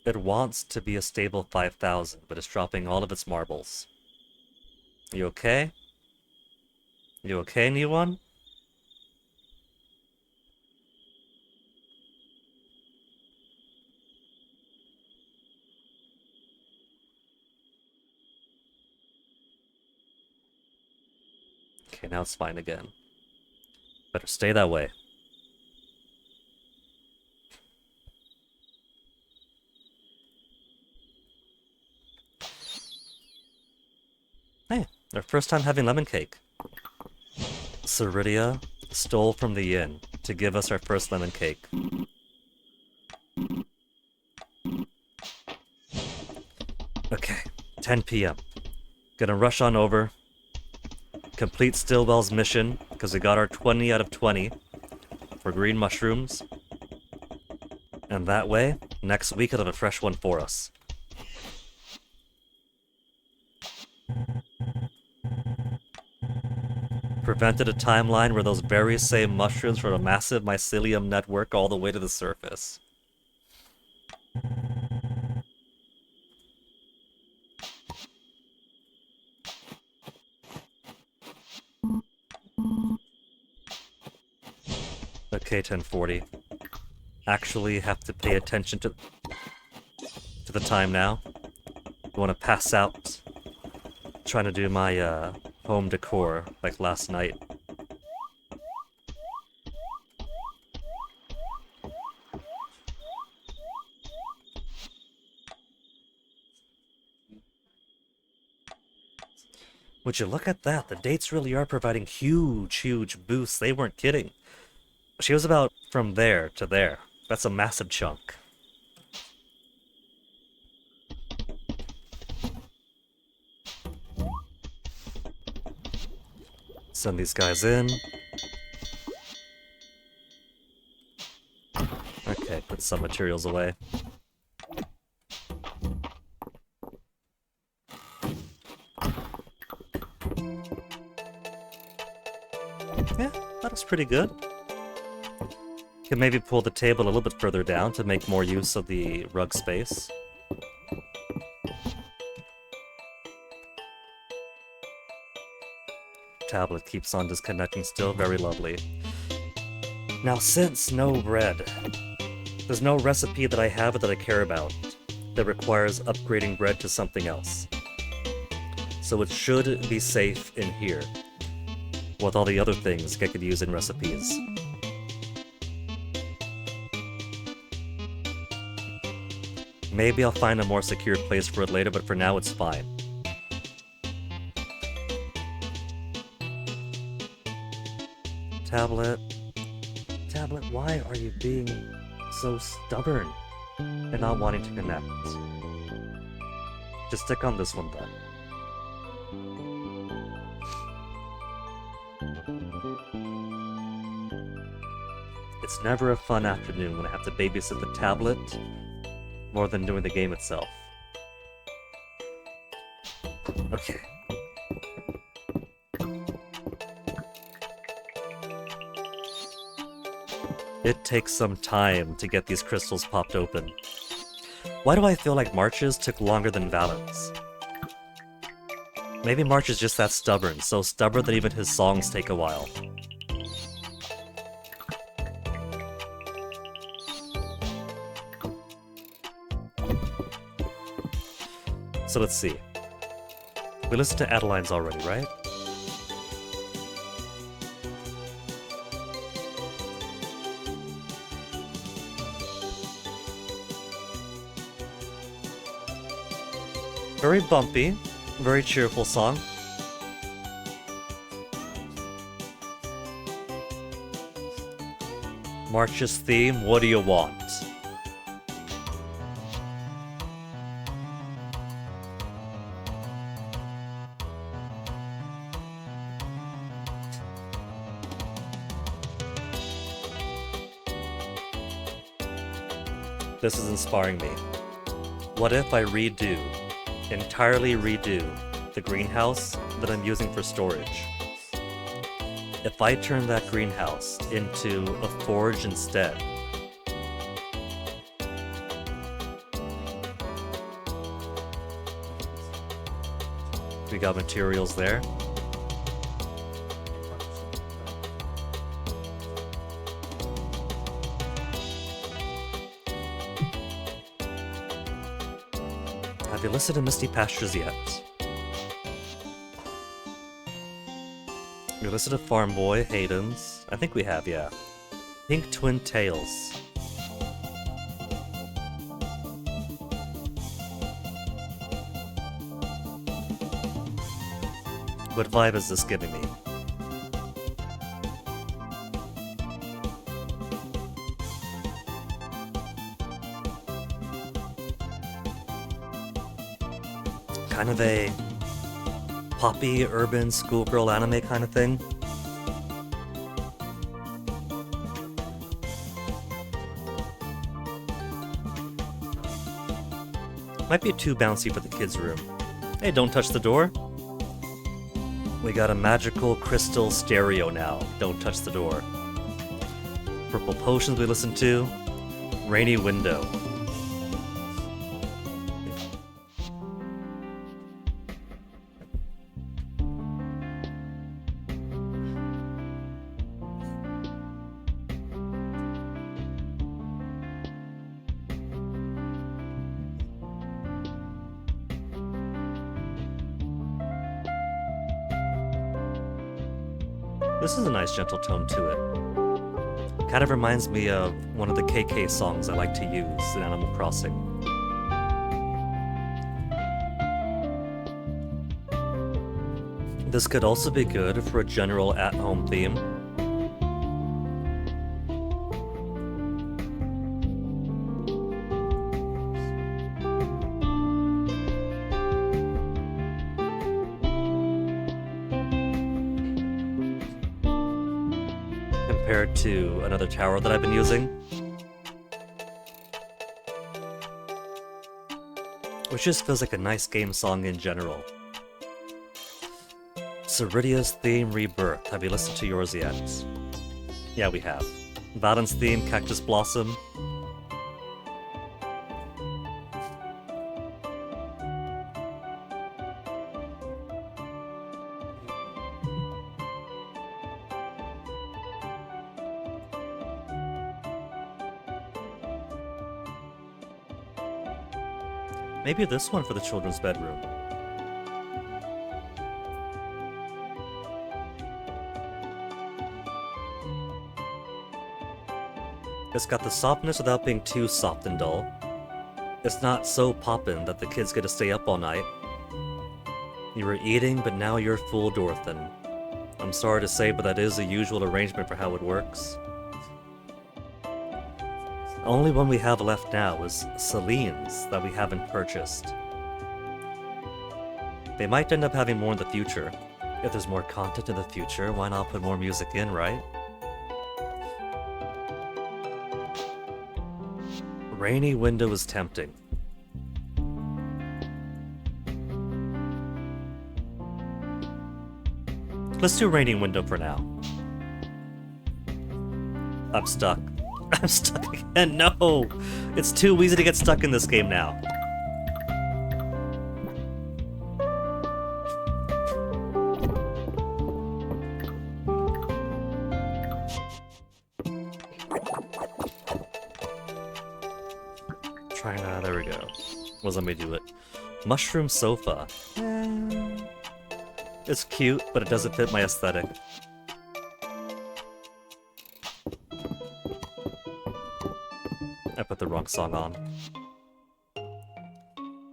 it wants to be a stable 5,000, but it's dropping all of its marbles. You okay? You okay, new one? Okay, now it's fine again. Better stay that way. Hey, our first time having lemon cake. Ceridia stole from the inn to give us our first lemon cake. Okay, 10 p.m. Gonna rush on over, complete Stillwell's mission, because we got our 20 out of 20 for green mushrooms. And that way, next week it'll have a fresh one for us. Prevented a timeline where those very same mushrooms from a massive mycelium network all the way to the surface. Okay, 1040. Actually have to pay attention to the time now. I want to pass out trying to do my home decor like last night. Would you look at that? The dates really are providing huge boosts. They weren't kidding. She was about from there to there. That's a massive chunk. Send these guys in. Okay, put some materials away. Yeah, that was pretty good. Can maybe pull the table a little bit further down to make more use of the rug space. Tablet keeps on disconnecting still, very lovely. Now since no bread, there's no recipe that I have that I care about that requires upgrading bread to something else. So it should be safe in here, with all the other things I could use in recipes. Maybe I'll find a more secure place for it later, but for now it's fine. Tablet, why are you being so stubborn and not wanting to connect? Just stick on this one then. It's never a fun afternoon when I have to babysit the tablet more than doing the game itself. Okay. It takes some time to get these crystals popped open. Why do I feel like March's took longer than Valen's? Maybe March is just that stubborn, so stubborn that even his songs take a while. So let's see. We listened to Adeline's already, right? Very bumpy, very cheerful song. March's theme, what do you want? This is inspiring me. What if I entirely redo the greenhouse that I'm using for storage? If I turn that greenhouse into a forge instead, we got materials there. Have you listened to Misty Pastures yet? We listened to Farm Boy, Hayden's. I think we have, yeah. Pink Twin Tails. What vibe is this giving me? kind of a poppy, urban, schoolgirl anime kind of thing. Might be too bouncy for the kids' room. Hey, don't touch the door. We got a magical crystal stereo now. Don't touch the door. Purple potions we listen to. Rainy window. This is a nice gentle tone to it. Kind of reminds me of one of the KK songs I like to use in Animal Crossing. This could also be good for a general at-home theme. Compared to another tower that I've been using, which just feels like a nice game song in general. Ceridia's theme Rebirth. Have you listened to yours yet? Yeah, we have. Valen's theme Cactus Blossom. Maybe this one for the children's bedroom. It's got the softness without being too soft and dull. It's not so poppin' that the kids get to stay up all night. You were eating, but now you're full, Dorothin. I'm sorry to say, but that is the usual arrangement for how it works. Only one we have left now is Celine's that we haven't purchased. They might end up having more in the future. If there's more content in the future, why not put more music in, right? Rainy window is tempting. Let's do rainy window for now. I'm stuck. I'm stuck again. No! It's too easy to get stuck in this game now. There we go. Was let me do it. Mushroom sofa. It's cute, but it doesn't fit my aesthetic. I put the wrong song on.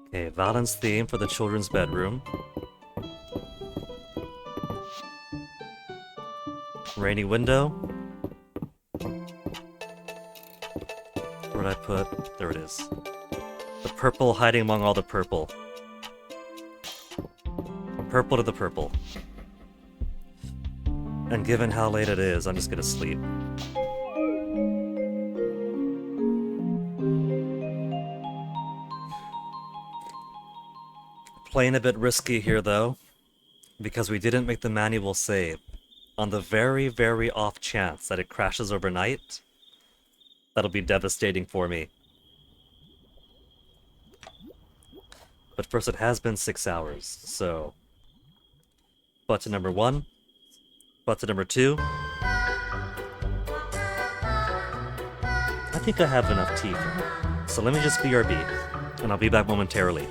Okay, Valen's theme for the children's bedroom. Rainy window. Where did I put? There it is. The purple hiding among all the purple. Purple to the purple. And given how late it is, I'm just gonna sleep. Playing a bit risky here though, because we didn't make the manual save. On the very, very off chance that it crashes overnight, that'll be devastating for me. But first, it has been 6 hours, so... Button number 1. Button number 2. I think I have enough tea for me. So let me just BRB, and I'll be back momentarily.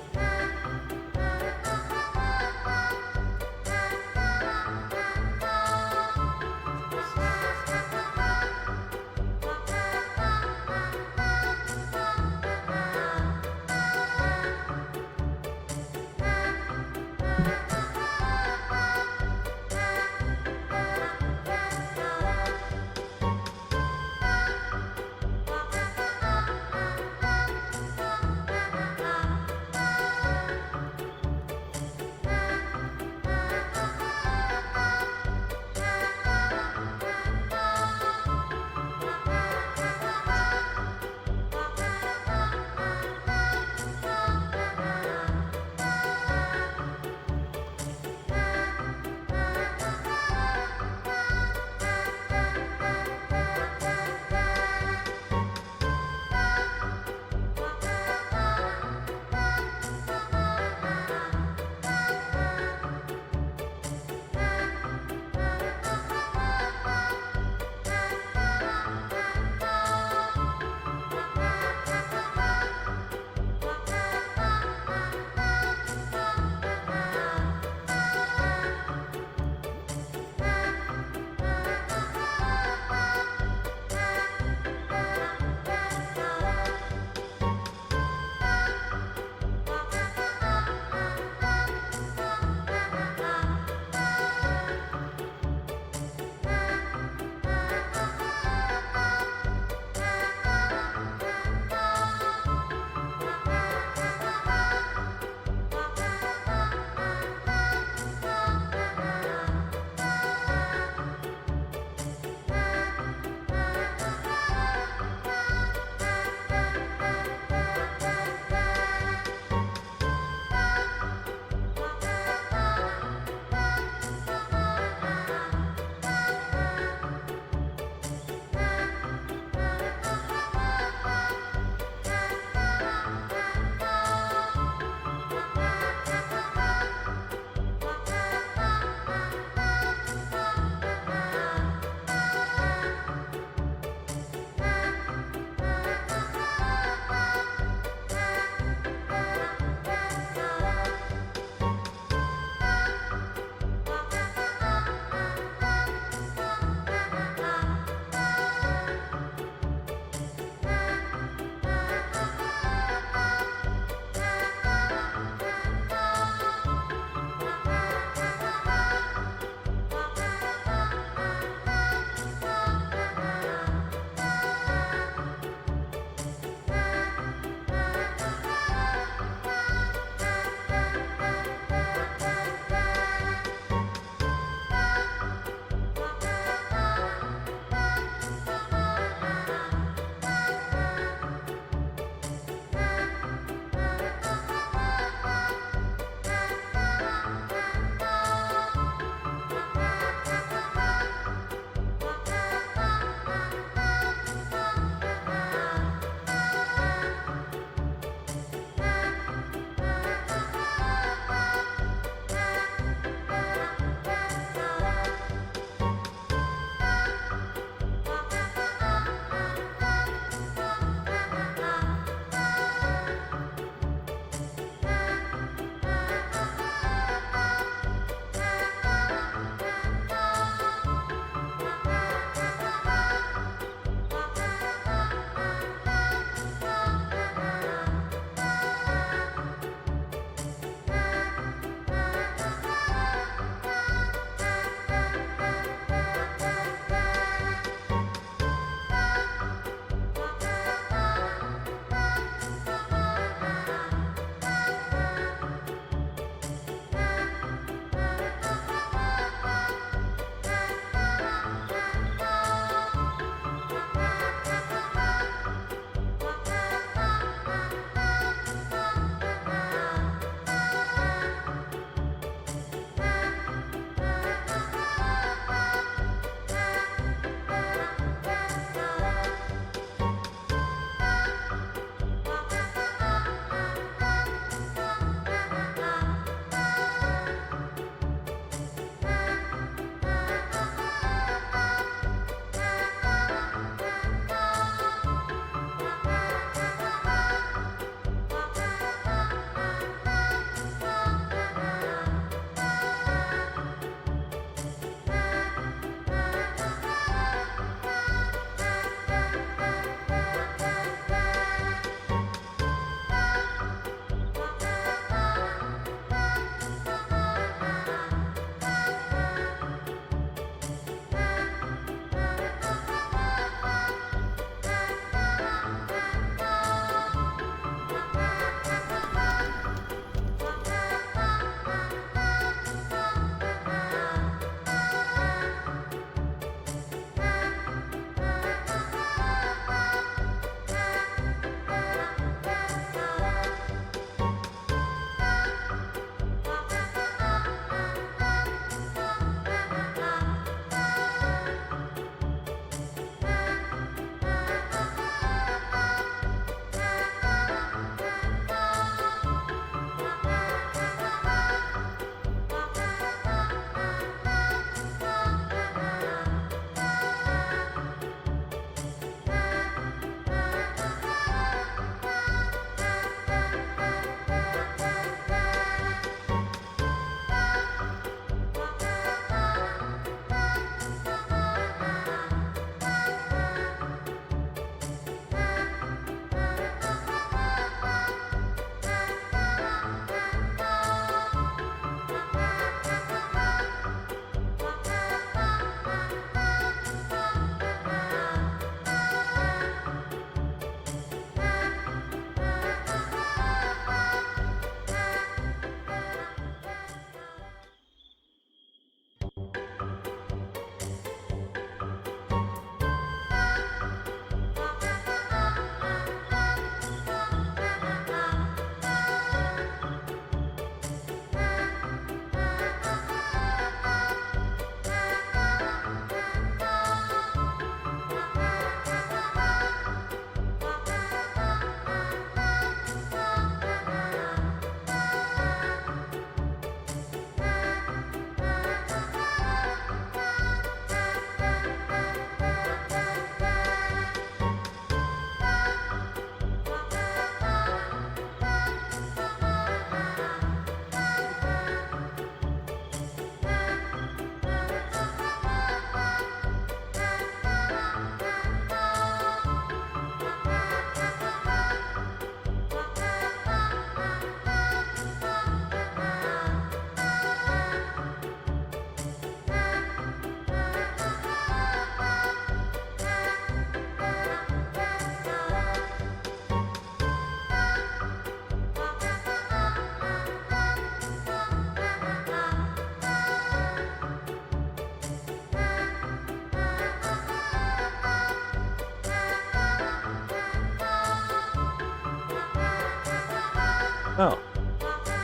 Oh.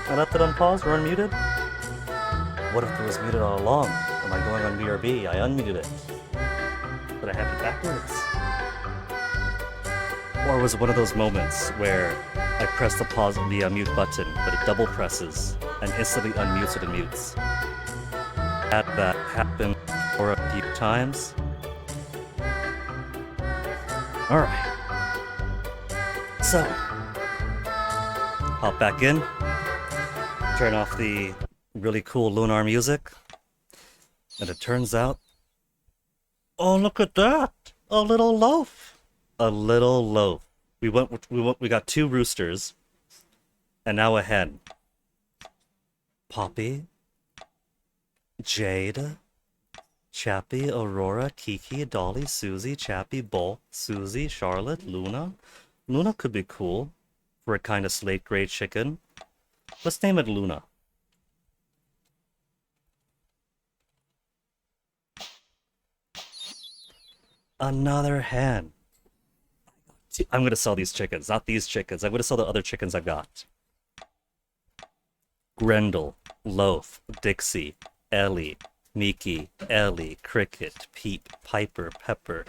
I left it unpaused or unmuted? What if it was muted all along? Am I going on BRB? I unmuted it. But I have it backwards. Or was it one of those moments where I press the pause and the unmute button, but it double presses and instantly unmutes it and mutes? Had that happen for a few times. Alright. So, hop back in, turn off the really cool Lunar music, and it turns out, oh look at that! A little loaf! A little loaf. We got 2 roosters, and now a hen. Poppy, Jade, Chappie, Aurora, Kiki, Dolly, Susie, Chappie, Bull, Susie, Charlotte, Luna. Luna could be cool for a kind of slate gray chicken. Let's name it Luna. Another hen. I'm gonna sell these chickens, not these chickens. I'm gonna sell the other chickens I got. Grendel, Loaf, Dixie, Ellie, Miki, Ellie, Cricket, Pete, Piper, Pepper,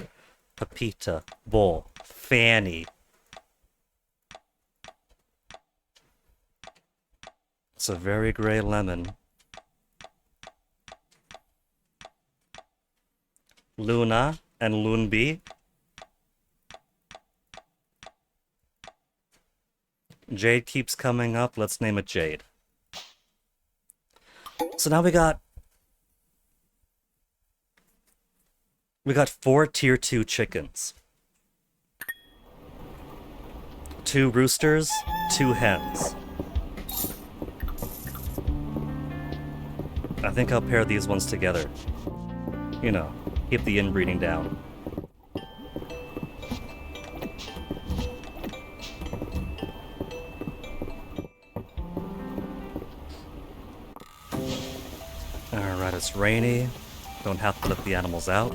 Pepita, Bull, Fanny. It's a very gray lemon. Luna and Loonby. Jade keeps coming up. Let's name it Jade. So now we got 4 tier 2 chickens. 2 roosters, 2 hens. I think I'll pair these ones together. You know, keep the inbreeding down. Alright, it's rainy. Don't have to let the animals out.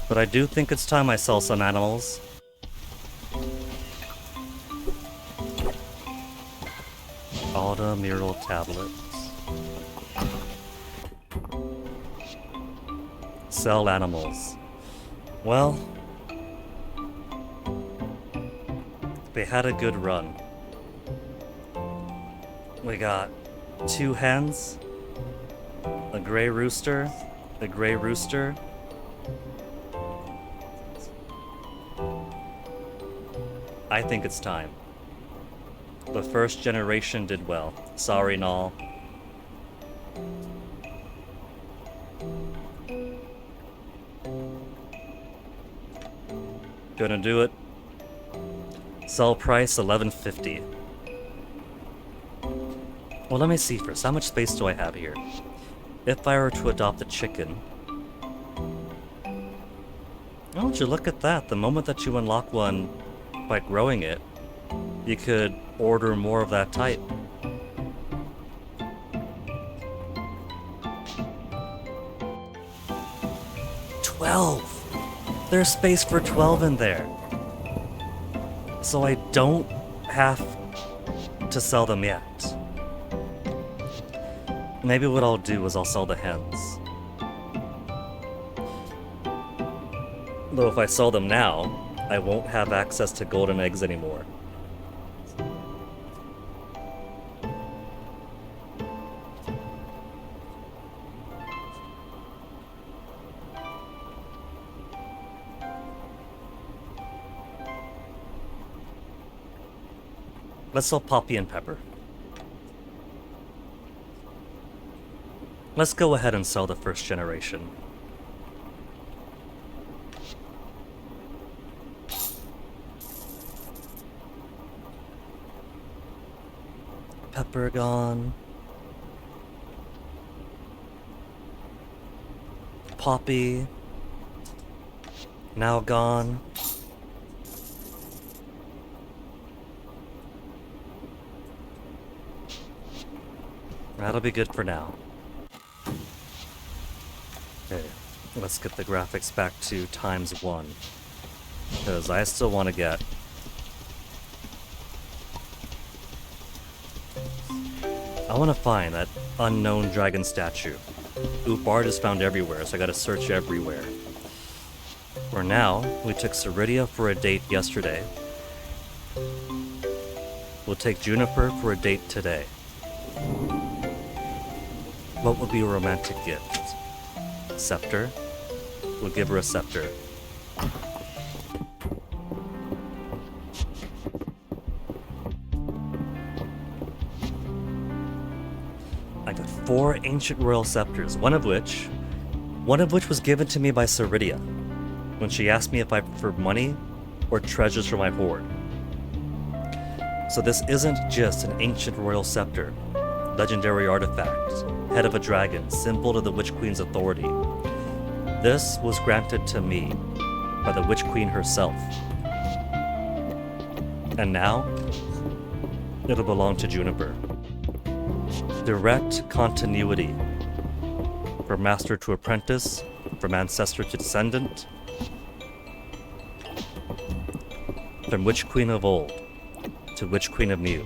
But I do think it's time I sell some animals. Alda mural tablets. Sell animals. Well, they had a good run. We got 2 hens, a gray rooster, a gray rooster. I think it's time. The first generation did well. Sorry, Null. Gonna do it. Sell price $11.50. Well, let me see first. How much space do I have here? If I were to adopt a chicken... Oh, would you look at that? The moment that you unlock one by growing it, you could order more of that type. There's space for 12 in there. So I don't have to sell them yet. Maybe what I'll do is I'll sell the hens. Though if I sell them now, I won't have access to golden eggs anymore. Let's sell Poppy and Pepper. Let's go ahead and sell the first generation. Pepper gone. Poppy. Now gone. That'll be good for now. Okay. Let's get the graphics back to ×1. Because I still want to get... I want to find that unknown dragon statue. Oop art is found everywhere, so I gotta search everywhere. For now, we took Ceridia for a date yesterday. We'll take Juniper for a date today. What would be a romantic gift? Scepter? We'll give her a scepter. I got 4 ancient royal scepters, one of which was given to me by Ceridia when she asked me if I preferred money or treasures for my hoard. So this isn't just an ancient royal scepter, legendary artifact, head of a dragon, symbol to the Witch Queen's authority. This was granted to me by the Witch Queen herself. And now, it'll belong to Juniper. Direct continuity. From master to apprentice, from ancestor to descendant, from Witch Queen of old to Witch Queen of new.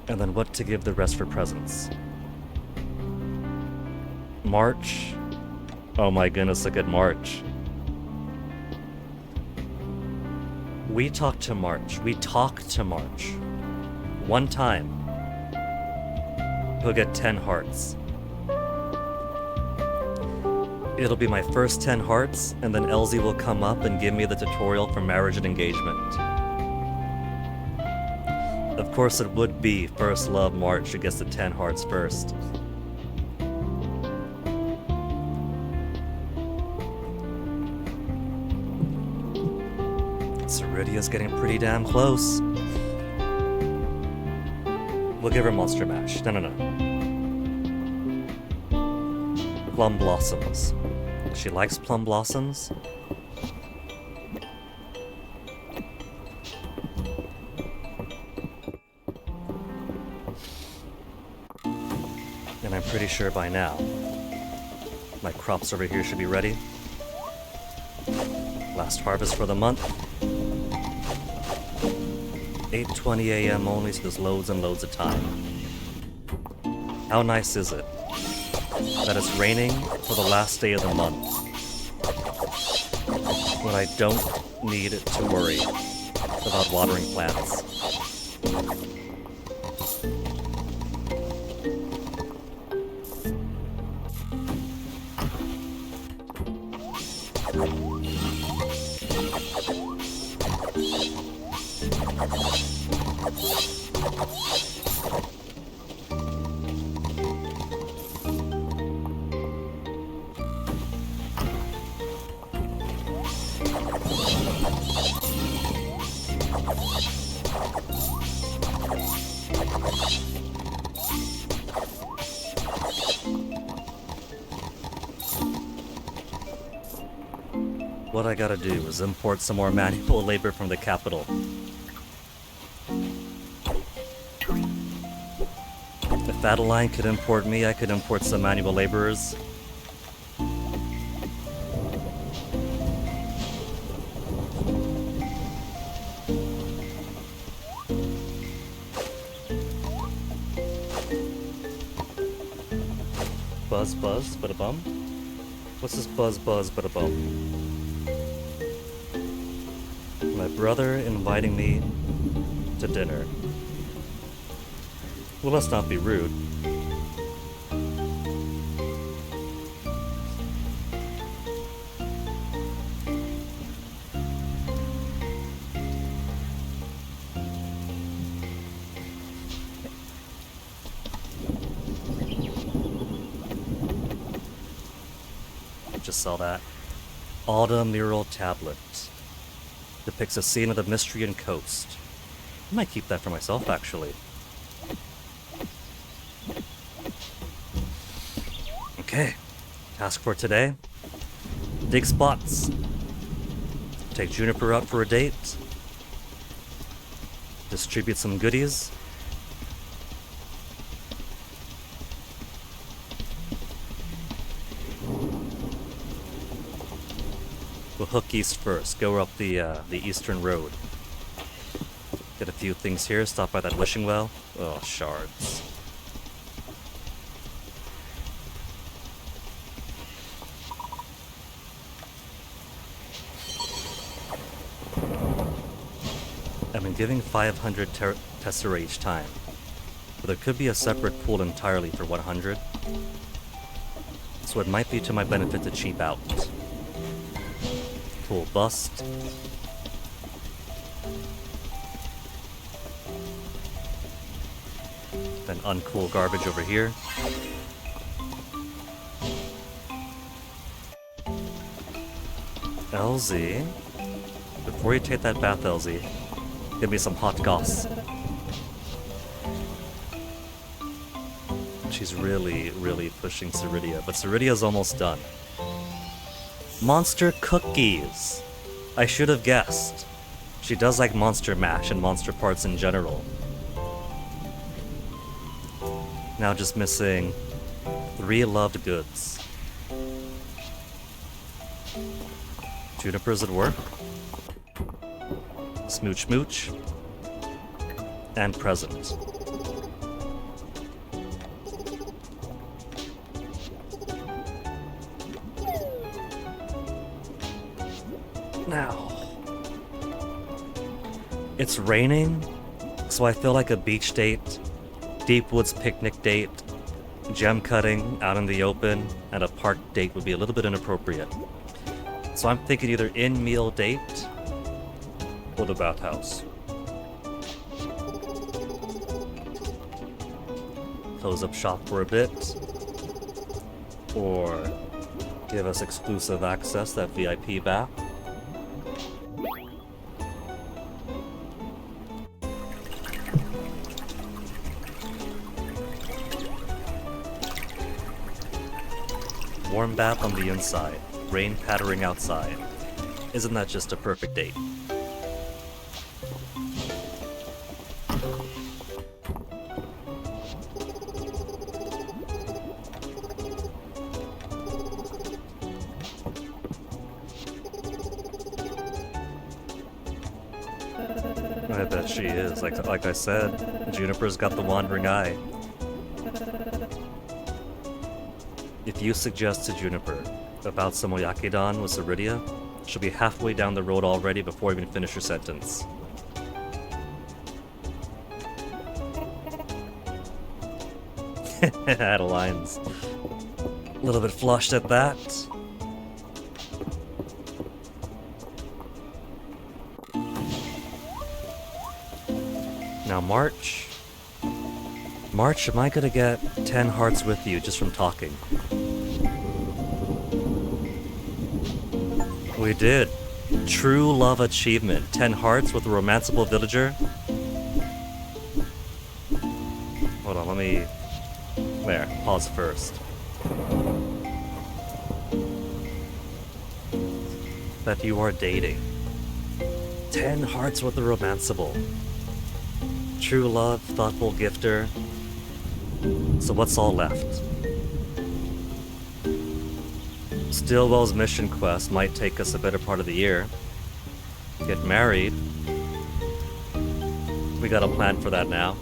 And then what to give the rest for presents. March. Oh my goodness, look at March. We talk to March. One time. He'll get 10 hearts. It'll be my first 10 hearts, and then Elsie will come up and give me the tutorial for marriage and engagement. Of course it would be First Love March who gets the 10 hearts first. Ceridia's getting pretty damn close. We'll give her Monster Mash. No. Plum Blossoms. She likes plum blossoms. And I'm pretty sure by now, my crops over here should be ready. Last harvest for the month. 8:20 a.m. only, so there's loads and loads of time. How nice is it that it's raining for the last day of the month when I don't need to worry about watering plants. What I gotta do is import some more manual labor from the capital. If Adeline could import me, I could import some manual laborers. Buzz buzz bada bum? What's this buzz buzz bada bum? My brother inviting me to dinner. Well, let's not be rude. Just saw that. Autumn mural tablet. Depicts a scene of the Mystrian coast. I might keep that for myself, actually. Okay. Task for today. Dig spots. Take Juniper out for a date. Distribute some goodies. hook east first. Go up the eastern road. Get a few things here. Stop by that wishing well. Oh, shards. I've been giving 500 tesserae each time, but there could be a separate pool entirely for 100, so it might be to my benefit to cheap out. Pool bust. Then uncool garbage over here. LZ, before you take that bath, LZ, give me some hot goss. She's really, really pushing Ceridia, but Ceridia's almost done. Monster cookies! I should have guessed. She does like monster mash and monster parts in general. Now just missing 3 loved goods. Junipers at work. Smooch Smooch. And present. Now. It's raining, so I feel like a beach date, deep woods picnic date, gem cutting out in the open, and a park date would be a little bit inappropriate. So I'm thinking either in-meal date or the bathhouse. Close up shop for a bit, or give us exclusive access, that VIP bath. Warm bath on the inside, rain pattering outside. Isn't that just a perfect date? I bet she is. Like I said, Juniper's got the wandering eye. If you suggest to Juniper about some Oyakedon with Ceridia, she'll be halfway down the road already before you even finish her sentence. Adeline's a little bit flushed at that. Now March. March, am I gonna get 10 hearts with you just from talking? We did. True love achievement. 10 hearts with a romanceable villager. Hold on, let me... There, pause first. That you are dating. 10 hearts with a romanceable. True love, thoughtful gifter. So what's all left? Stillwell's mission quest might take us a better part of the year. Get married. We got a plan for that now.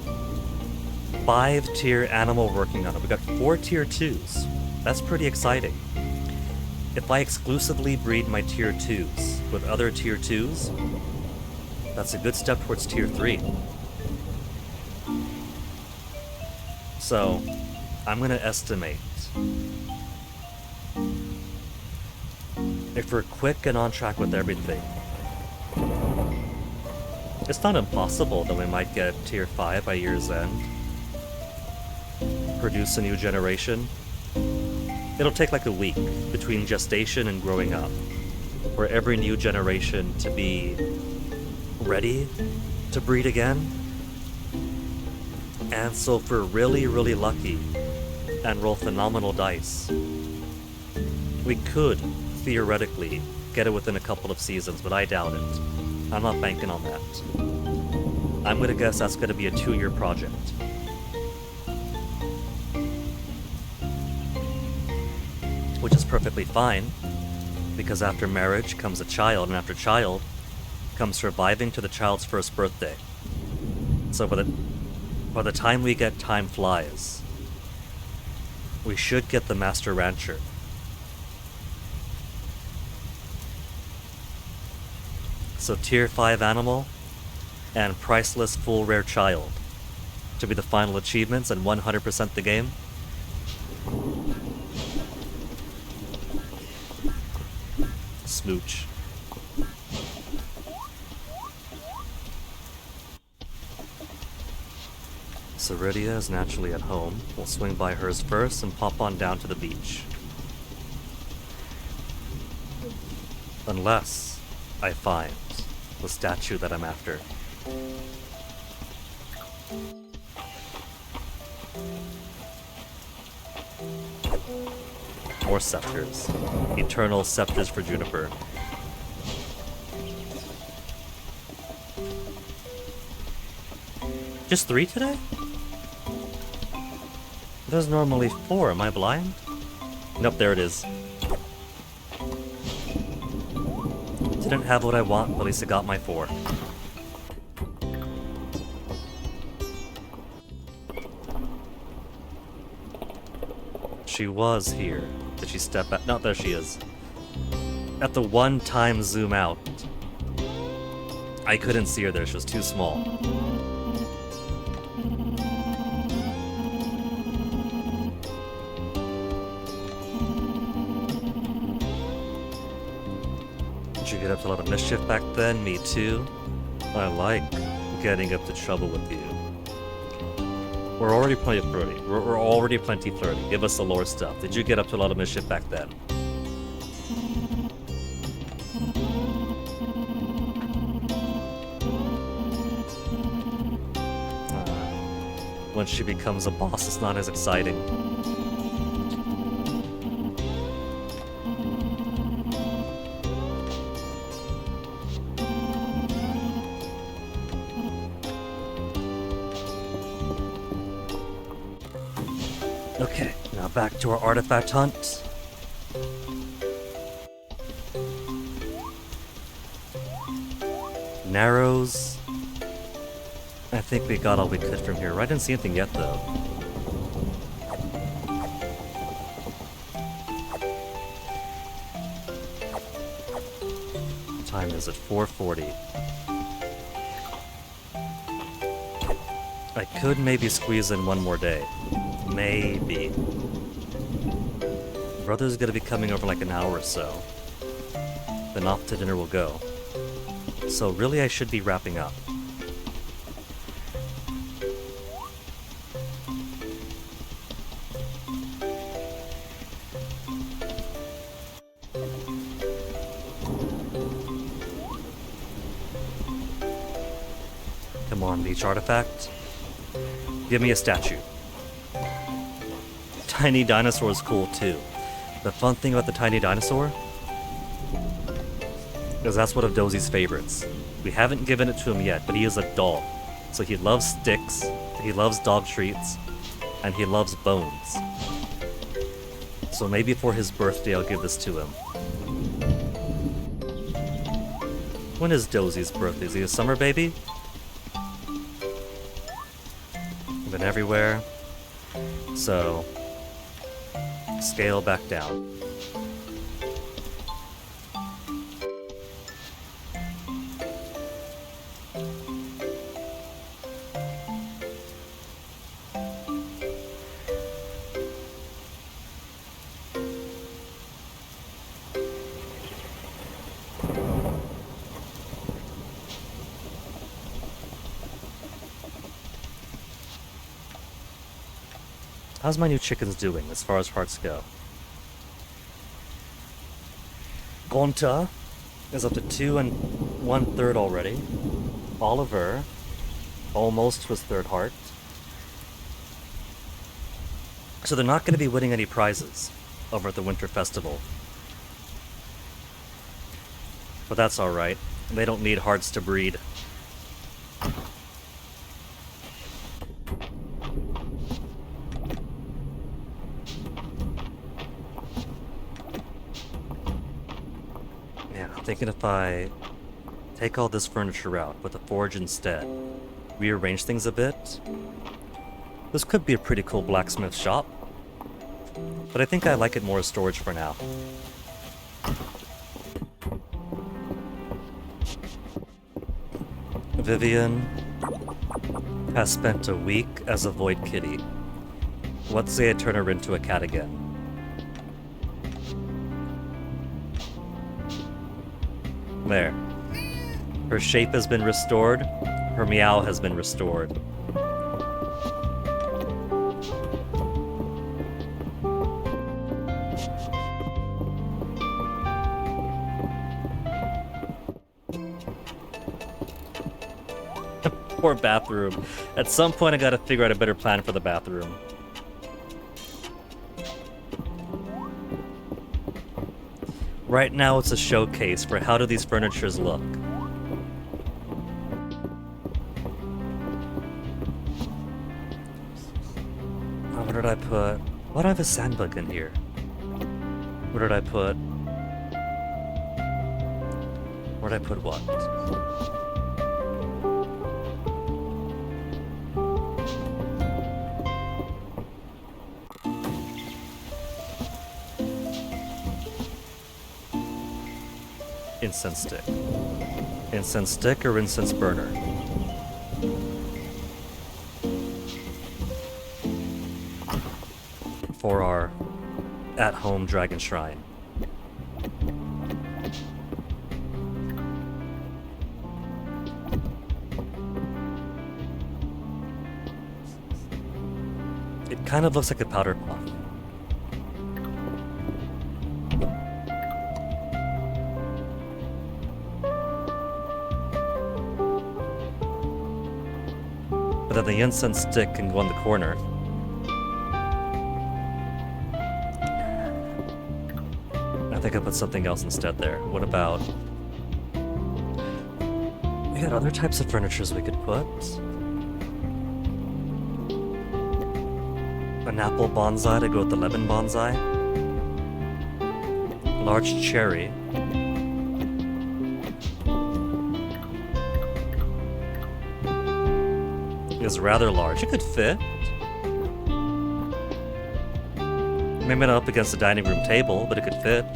5-tier animal working on it. We got 4 tier 2s. That's pretty exciting. If I exclusively breed my tier 2s with other tier 2s, that's a good step towards tier 3. So, I'm gonna estimate. If we're quick and on track with everything, it's not impossible that we might get tier 5 by year's end. Produce a new generation. It'll take like a week between gestation and growing up for every new generation to be ready to breed again. And so if we're really, really lucky and roll phenomenal dice, we could theoretically get it within a couple of seasons, but I doubt it. I'm not banking on that. I'm gonna guess that's gonna be a 2-year project. Which is perfectly fine. Because after marriage comes a child, and after child comes surviving to the child's first birthday. So by the time we get Time Flies, we should get the Master Rancher. So tier 5 animal and priceless full rare child to be the final achievements and 100% the game. Smooch. Ceridia is naturally at home. We'll swing by hers first and pop on down to the beach. Unless I find the statue that I'm after. More scepters. Eternal scepters for Juniper. Just 3 today? There's normally 4. Am I blind? Nope, there it is. Didn't have what I want, but at least I got my 4. She was here. Did she step back? No, there she is. At the one time zoom out, I couldn't see her there. She was too small. Did you get up to a lot of mischief back then? Me too. I like getting up to trouble with you. We're already plenty flirty. We're already plenty flirty. Give us the lore stuff. Did you get up to a lot of mischief back then? When she becomes a boss, it's not as exciting. Okay, now back to our artifact hunt. Narrows. I think we got all we could from here. I didn't see anything yet, though. What time is it? 4:40. I could maybe squeeze in one more day. Maybe. Brother's gonna be coming over like an hour or so. Then off to dinner we'll go. So really I should be wrapping up. Come on, beach artifact. Give me a statue. Tiny dinosaur is cool too. The fun thing about the tiny dinosaur is that's one of Dozie's favorites. We haven't given it to him yet, but he is a dog. So he loves sticks, he loves dog treats, and he loves bones. So maybe for his birthday I'll give this to him. When is Dozie's birthday? Is he a summer baby? Been everywhere. So scale back down. How's my new chickens doing as far as hearts go? Gonta is up to 2 1/3 already. Oliver almost was 3rd heart. So they're not going to be winning any prizes over at the Winter Festival. But that's alright. They don't need hearts to breed. thinking if I take all this furniture out, put the forge instead, rearrange things a bit, this could be a pretty cool blacksmith shop. But I think I like it more as storage for now. Vivian has spent a week as a void kitty. Let's say I turn her into a cat again. There. Her shape has been restored. Her meow has been restored. Poor bathroom. At some point I gotta figure out a better plan for the bathroom. Right now it's a showcase for how do these furnitures look. Oh, what did I put? Why do I have a sandbug in here? What did I put? Where did I put what? Incense stick. Incense stick or incense burner? For our at-home dragon shrine. It kind of looks like a powder puff. But then the incense stick can go in the corner. I think I put something else instead there. What about... We had other types of furnitures we could put. An apple bonsai to go with the lemon bonsai. Large cherry. Is rather large. It could fit. Maybe not up against the dining room table, but it could fit.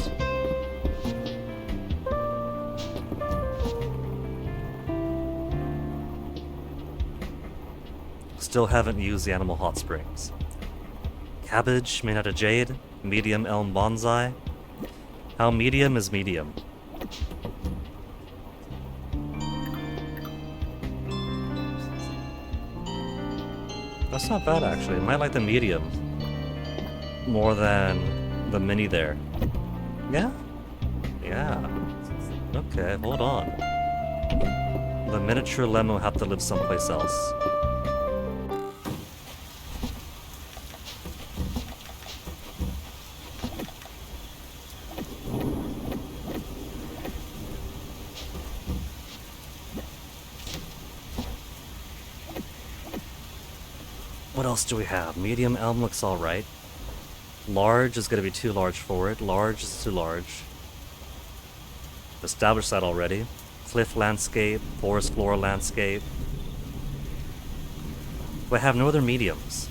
Still haven't used the animal hot springs. Cabbage made out of jade. Medium elm bonsai. How medium is medium? That's not bad, actually. I might like the medium more than the mini there. Yeah? Yeah. Okay, hold on. The miniature lemon will have to live someplace else. What else do we have? Medium elm looks alright. Large is going to be too large for it. Large is too large. Established that already. Cliff landscape, forest floor landscape. But I have no other mediums.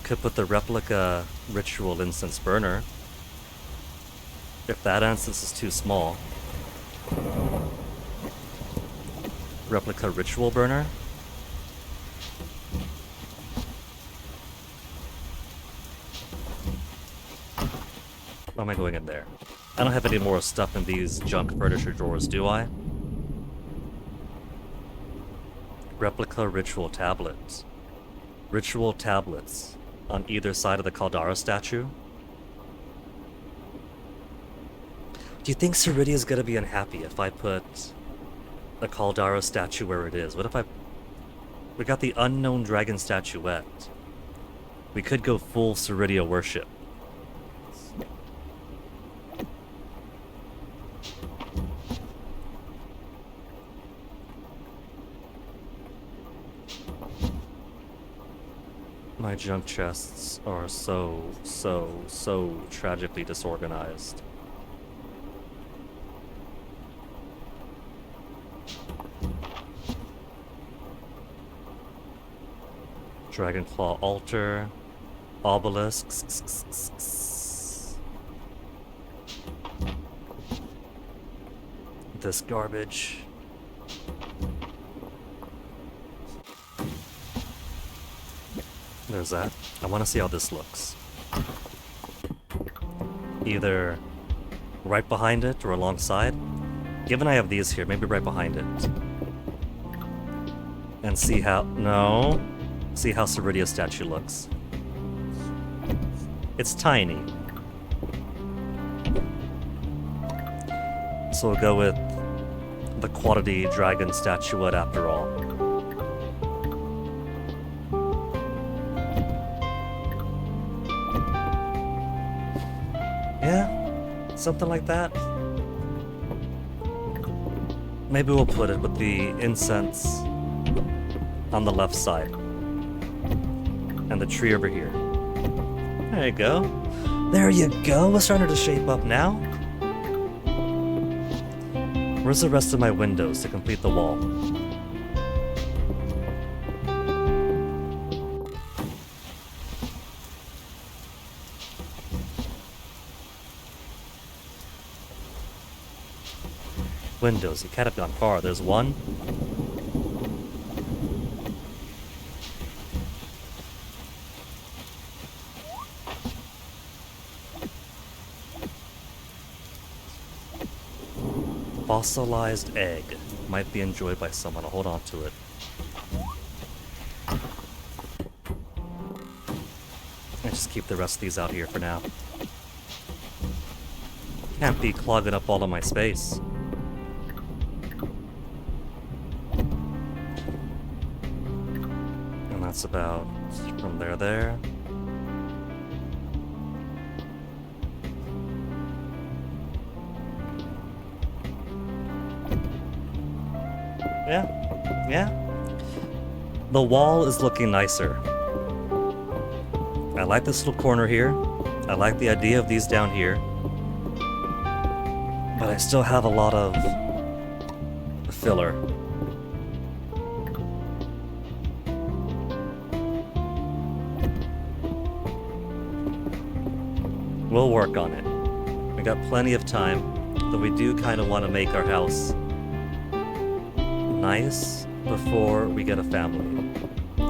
Could put the replica ritual incense burner. If that incense is too small. Replica ritual burner. Why am I going in there? I don't have any more stuff in these junk furniture drawers, do I? Replica ritual tablets. Ritual tablets on either side of the Caldara statue. Do you think Ceridia is gonna be unhappy if I put the Caldara statue where it is? What if we got the unknown dragon statuette? We could go full Ceridia worship. My junk chests are so tragically disorganized. Dragonclaw altar, obelisks. This garbage. There's that. I want to see how this looks. Either right behind it or alongside. Given I have these here, maybe right behind it. And see how... No. See how Ceridia's statue looks. It's tiny. So we'll go with the quality dragon statuette after all. Yeah, something like that. Maybe we'll put it with the incense on the left side. And the tree over here. There you go. There you go. We're starting to shape up now. Where's the rest of my windows to complete the wall? Windows, you can't have gone far. There's one. Fossilized egg. Might be enjoyed by someone. I'll hold on to it. I just keep the rest of these out here for now. Can't be clogging up all of my space. And that's about from there to there. Yeah. The wall is looking nicer. I like this little corner here. I like the idea of these down here. But I still have a lot of filler. We'll work on it. We got plenty of time, but we do kind of want to make our house nice before we get a family.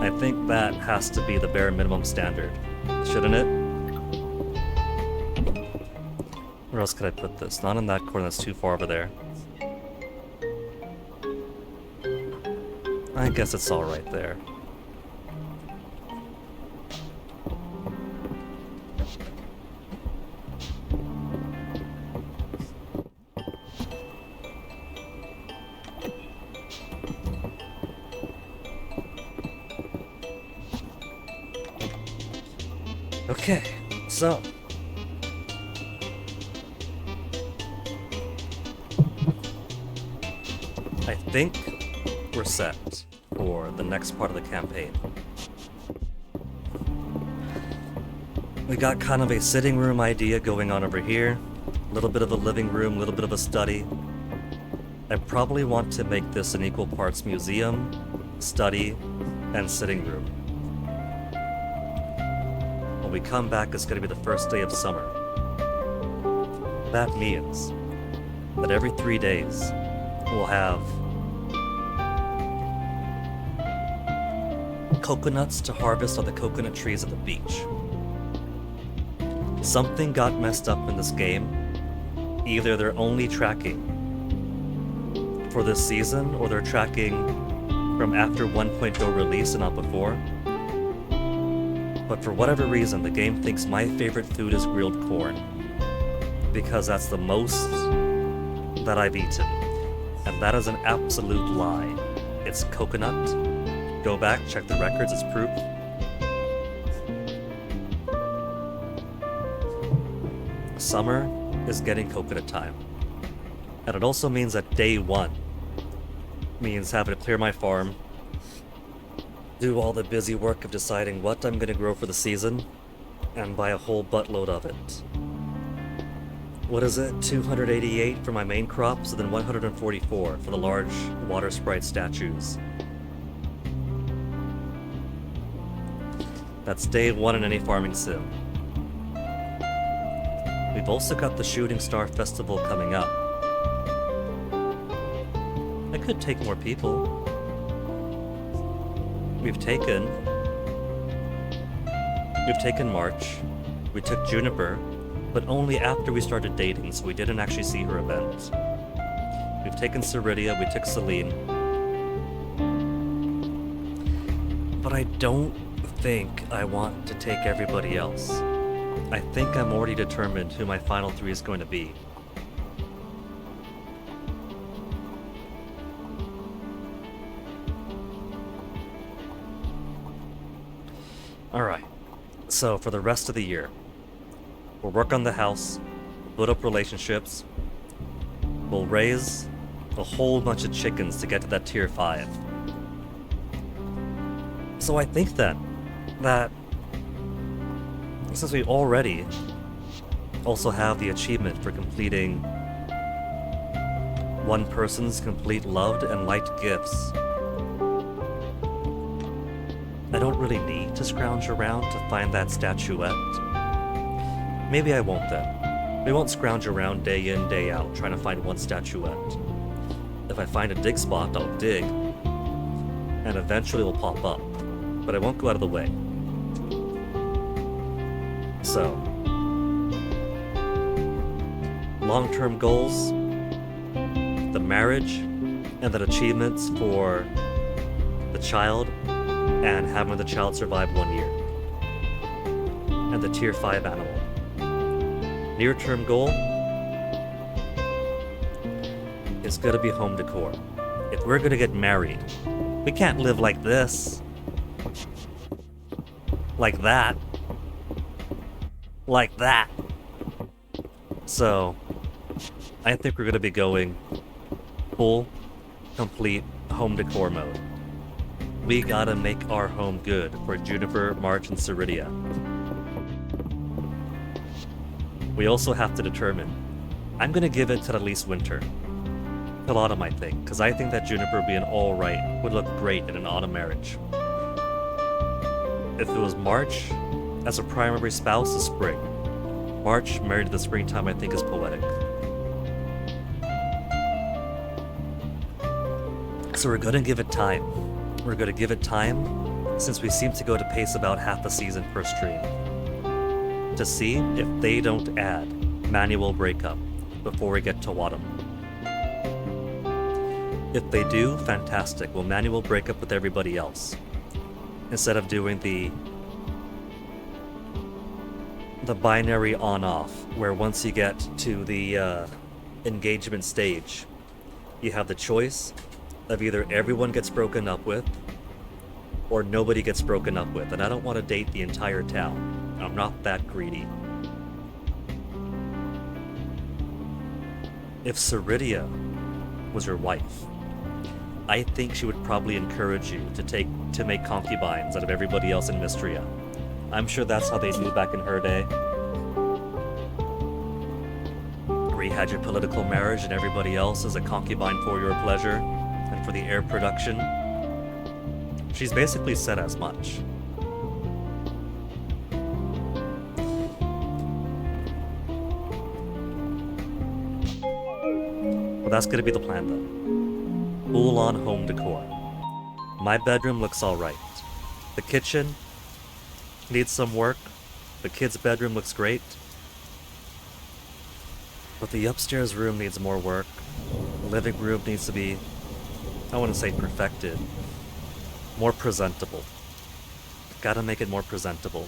I think that has to be the bare minimum standard, shouldn't it? Where else could I put this? Not in that corner, that's too far over there. I guess it's all right there. Okay, so I think we're set for the next part of the campaign. We got kind of a sitting room idea going on over here, a little bit of a living room, a little bit of a study. I probably want to make this an equal parts museum, study, and sitting room. When we come back, it's going to be the first day of summer. That means that every 3 days, we'll have coconuts to harvest on the coconut trees at the beach. Something got messed up in this game. Either they're only tracking for this season, or they're tracking from after 1.0 release and not before. But for whatever reason, the game thinks my favorite food is grilled corn, because that's the most that I've eaten. And that is an absolute lie. It's coconut. Go back, check the records, it's proof. Summer is getting coconut time. And it also means that day one means having to clear my farm, do all the busy work of deciding what I'm gonna grow for the season, and buy a whole buttload of it. What is it? 288 for my main crops, and then 144 for the large water sprite statues. That's day one in any farming sim. We've also got the Shooting Star Festival coming up. I could take more people. We've taken March, we took Juniper, but only after we started dating, so we didn't actually see her event. We've taken Ceridia, we took Celine. But I don't think I want to take everybody else. I think I'm already determined who my final three is going to be. Alright, so for the rest of the year, we'll work on the house, build up relationships, we'll raise a whole bunch of chickens to get to that tier 5. So I think then, that since we already also have the achievement for completing one person's complete loved and liked gifts, I don't really need to scrounge around to find that statuette. Maybe I won't then. We won't scrounge around day in, day out, trying to find one statuette. If I find a dig spot, I'll dig, and eventually it'll pop up, but I won't go out of the way. So, long-term goals, the marriage, and then achievements for the child, and having the child survive 1 year. And the tier 5 animal. Near-term goal is gonna be home decor. If we're gonna get married, we can't live like this. Like that. Like that. So, I think we're gonna be going full, complete home decor mode. We gotta make our home good for Juniper, March, and Ceridia. We also have to determine. I'm gonna give it to at least winter. Till autumn, I think, because I think that Juniper being alright would look great in an autumn marriage. If it was March, as a primary spouse, is spring. March, married to the springtime, I think is poetic. So we're gonna give it time. We're gonna give it time, since we seem to go to pace about half a season per stream, to see if they don't add manual breakup before we get to autumn. If they do, fantastic. We'll manual breakup with everybody else, instead of doing the binary on-off, where once you get to the engagement stage, you have the choice of either everyone gets broken up with, or nobody gets broken up with, and I don't want to date the entire town. I'm not that greedy. If Ceridia was your wife, I think she would probably encourage you to make concubines out of everybody else in Mystria. I'm sure that's how they do back in her day. Where you had your political marriage and everybody else is a concubine for your pleasure and for the heir production. She's basically said as much. Well, that's gonna be the plan then. Full-on home decor. My bedroom looks alright. The kitchen needs some work. The kids' bedroom looks great. But the upstairs room needs more work. The living room needs to be, I wouldn't say perfected, more presentable. Gotta make it more presentable.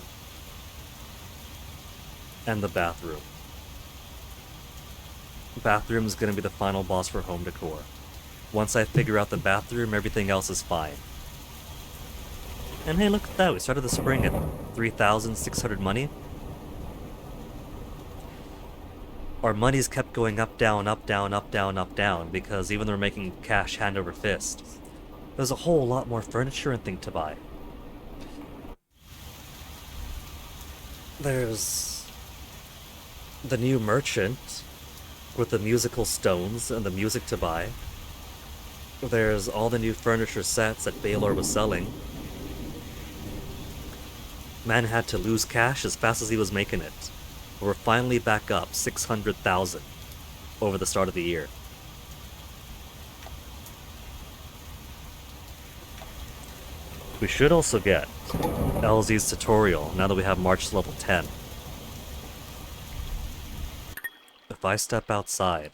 And the bathroom. The bathroom is gonna be the final boss for home decor. Once I figure out the bathroom, everything else is fine. And hey, look at that, we started the spring at 3,600 money. Our money's kept going up, down, up, down, up, down, up, down, because even though we're making cash hand over fist, there's a whole lot more furniture and thing to buy. There's the new merchant with the musical stones and the music to buy. There's all the new furniture sets that Baylor was selling. Man had to lose cash as fast as he was making it. We're finally back up 600,000 over the start of the year. We should also get LZ's tutorial now that we have March level 10. If I step outside,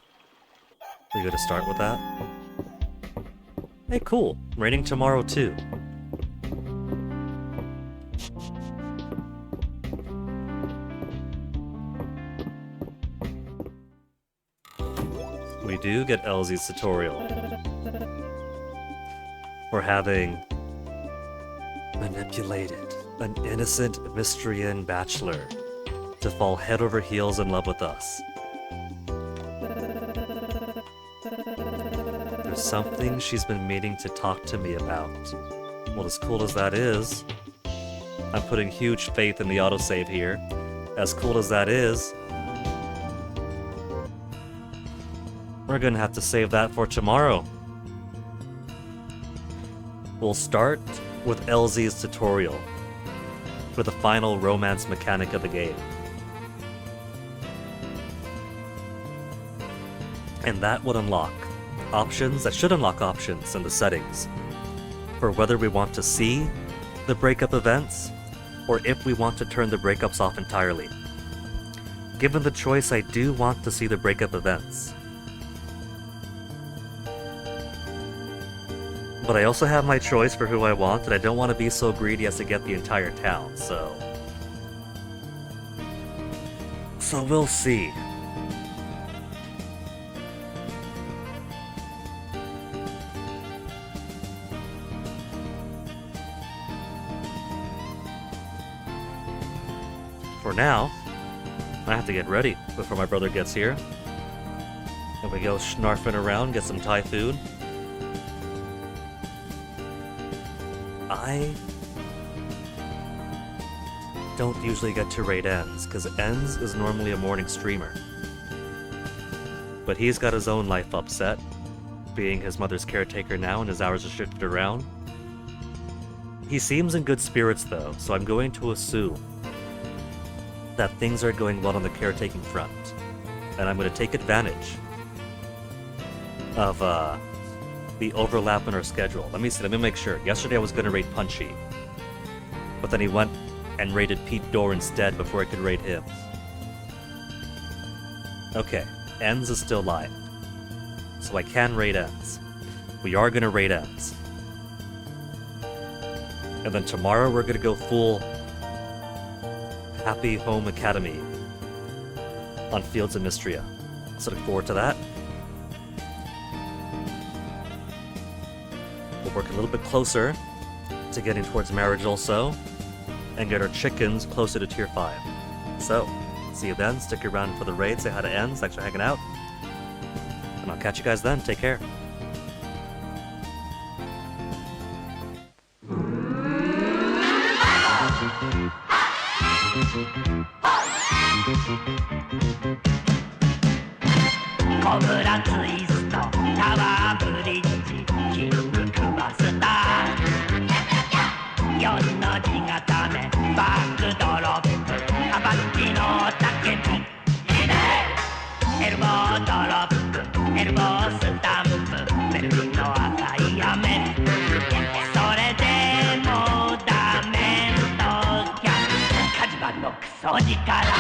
we go to start with that. Hey, cool. Raining tomorrow too. We do get LZ's tutorial. We're having manipulated an innocent Mystrian bachelor to fall head over heels in love with us. There's something she's been meaning to talk to me about. Well, as cool as that is, I'm putting huge faith in the autosave here. As cool as that is, we're gonna have to save that for tomorrow. We'll start with LZ's tutorial for the final romance mechanic of the game. And that would unlock options, that should unlock options in the settings for whether we want to see the breakup events or if we want to turn the breakups off entirely. Given the choice, I do want to see the breakup events. But I also have my choice for who I want, and I don't want to be so greedy as to get the entire town, so we'll see. For now, I have to get ready before my brother gets here. And we go snarfing around, get some Thai food. I don't usually get to raid Enz, because Enz is normally a morning streamer. But he's got his own life upset, being his mother's caretaker now and his hours are shifted around. He seems in good spirits though, so I'm going to assume that things are going well on the caretaking front. And I'm going to take advantage of the overlap in our schedule. Let me make sure. Yesterday I was going to raid Punchy, but then he went and raided Pete Dorr instead before I could raid him. Okay, Enz is still live, so I can raid Enz. We are going to raid Enz. And then tomorrow we're going to go full Happy Home Academy on Fields of Mystria. So look forward to that. We'll work a little bit closer to getting towards marriage also, and get our chickens closer to tier 5. So, see you then, stick around for the raid, say hi to Enz, thanks for hanging out, and I'll catch you guys then, take care. Cobra Twist, Tower Bridge, King Kubasta. Yonoji ga tame, backdrop, Avanti no Takepi. Elbow drop, elbow stamp, Melvin no akai ame. Sore demo dame to kya, Kajima no kusoji kara.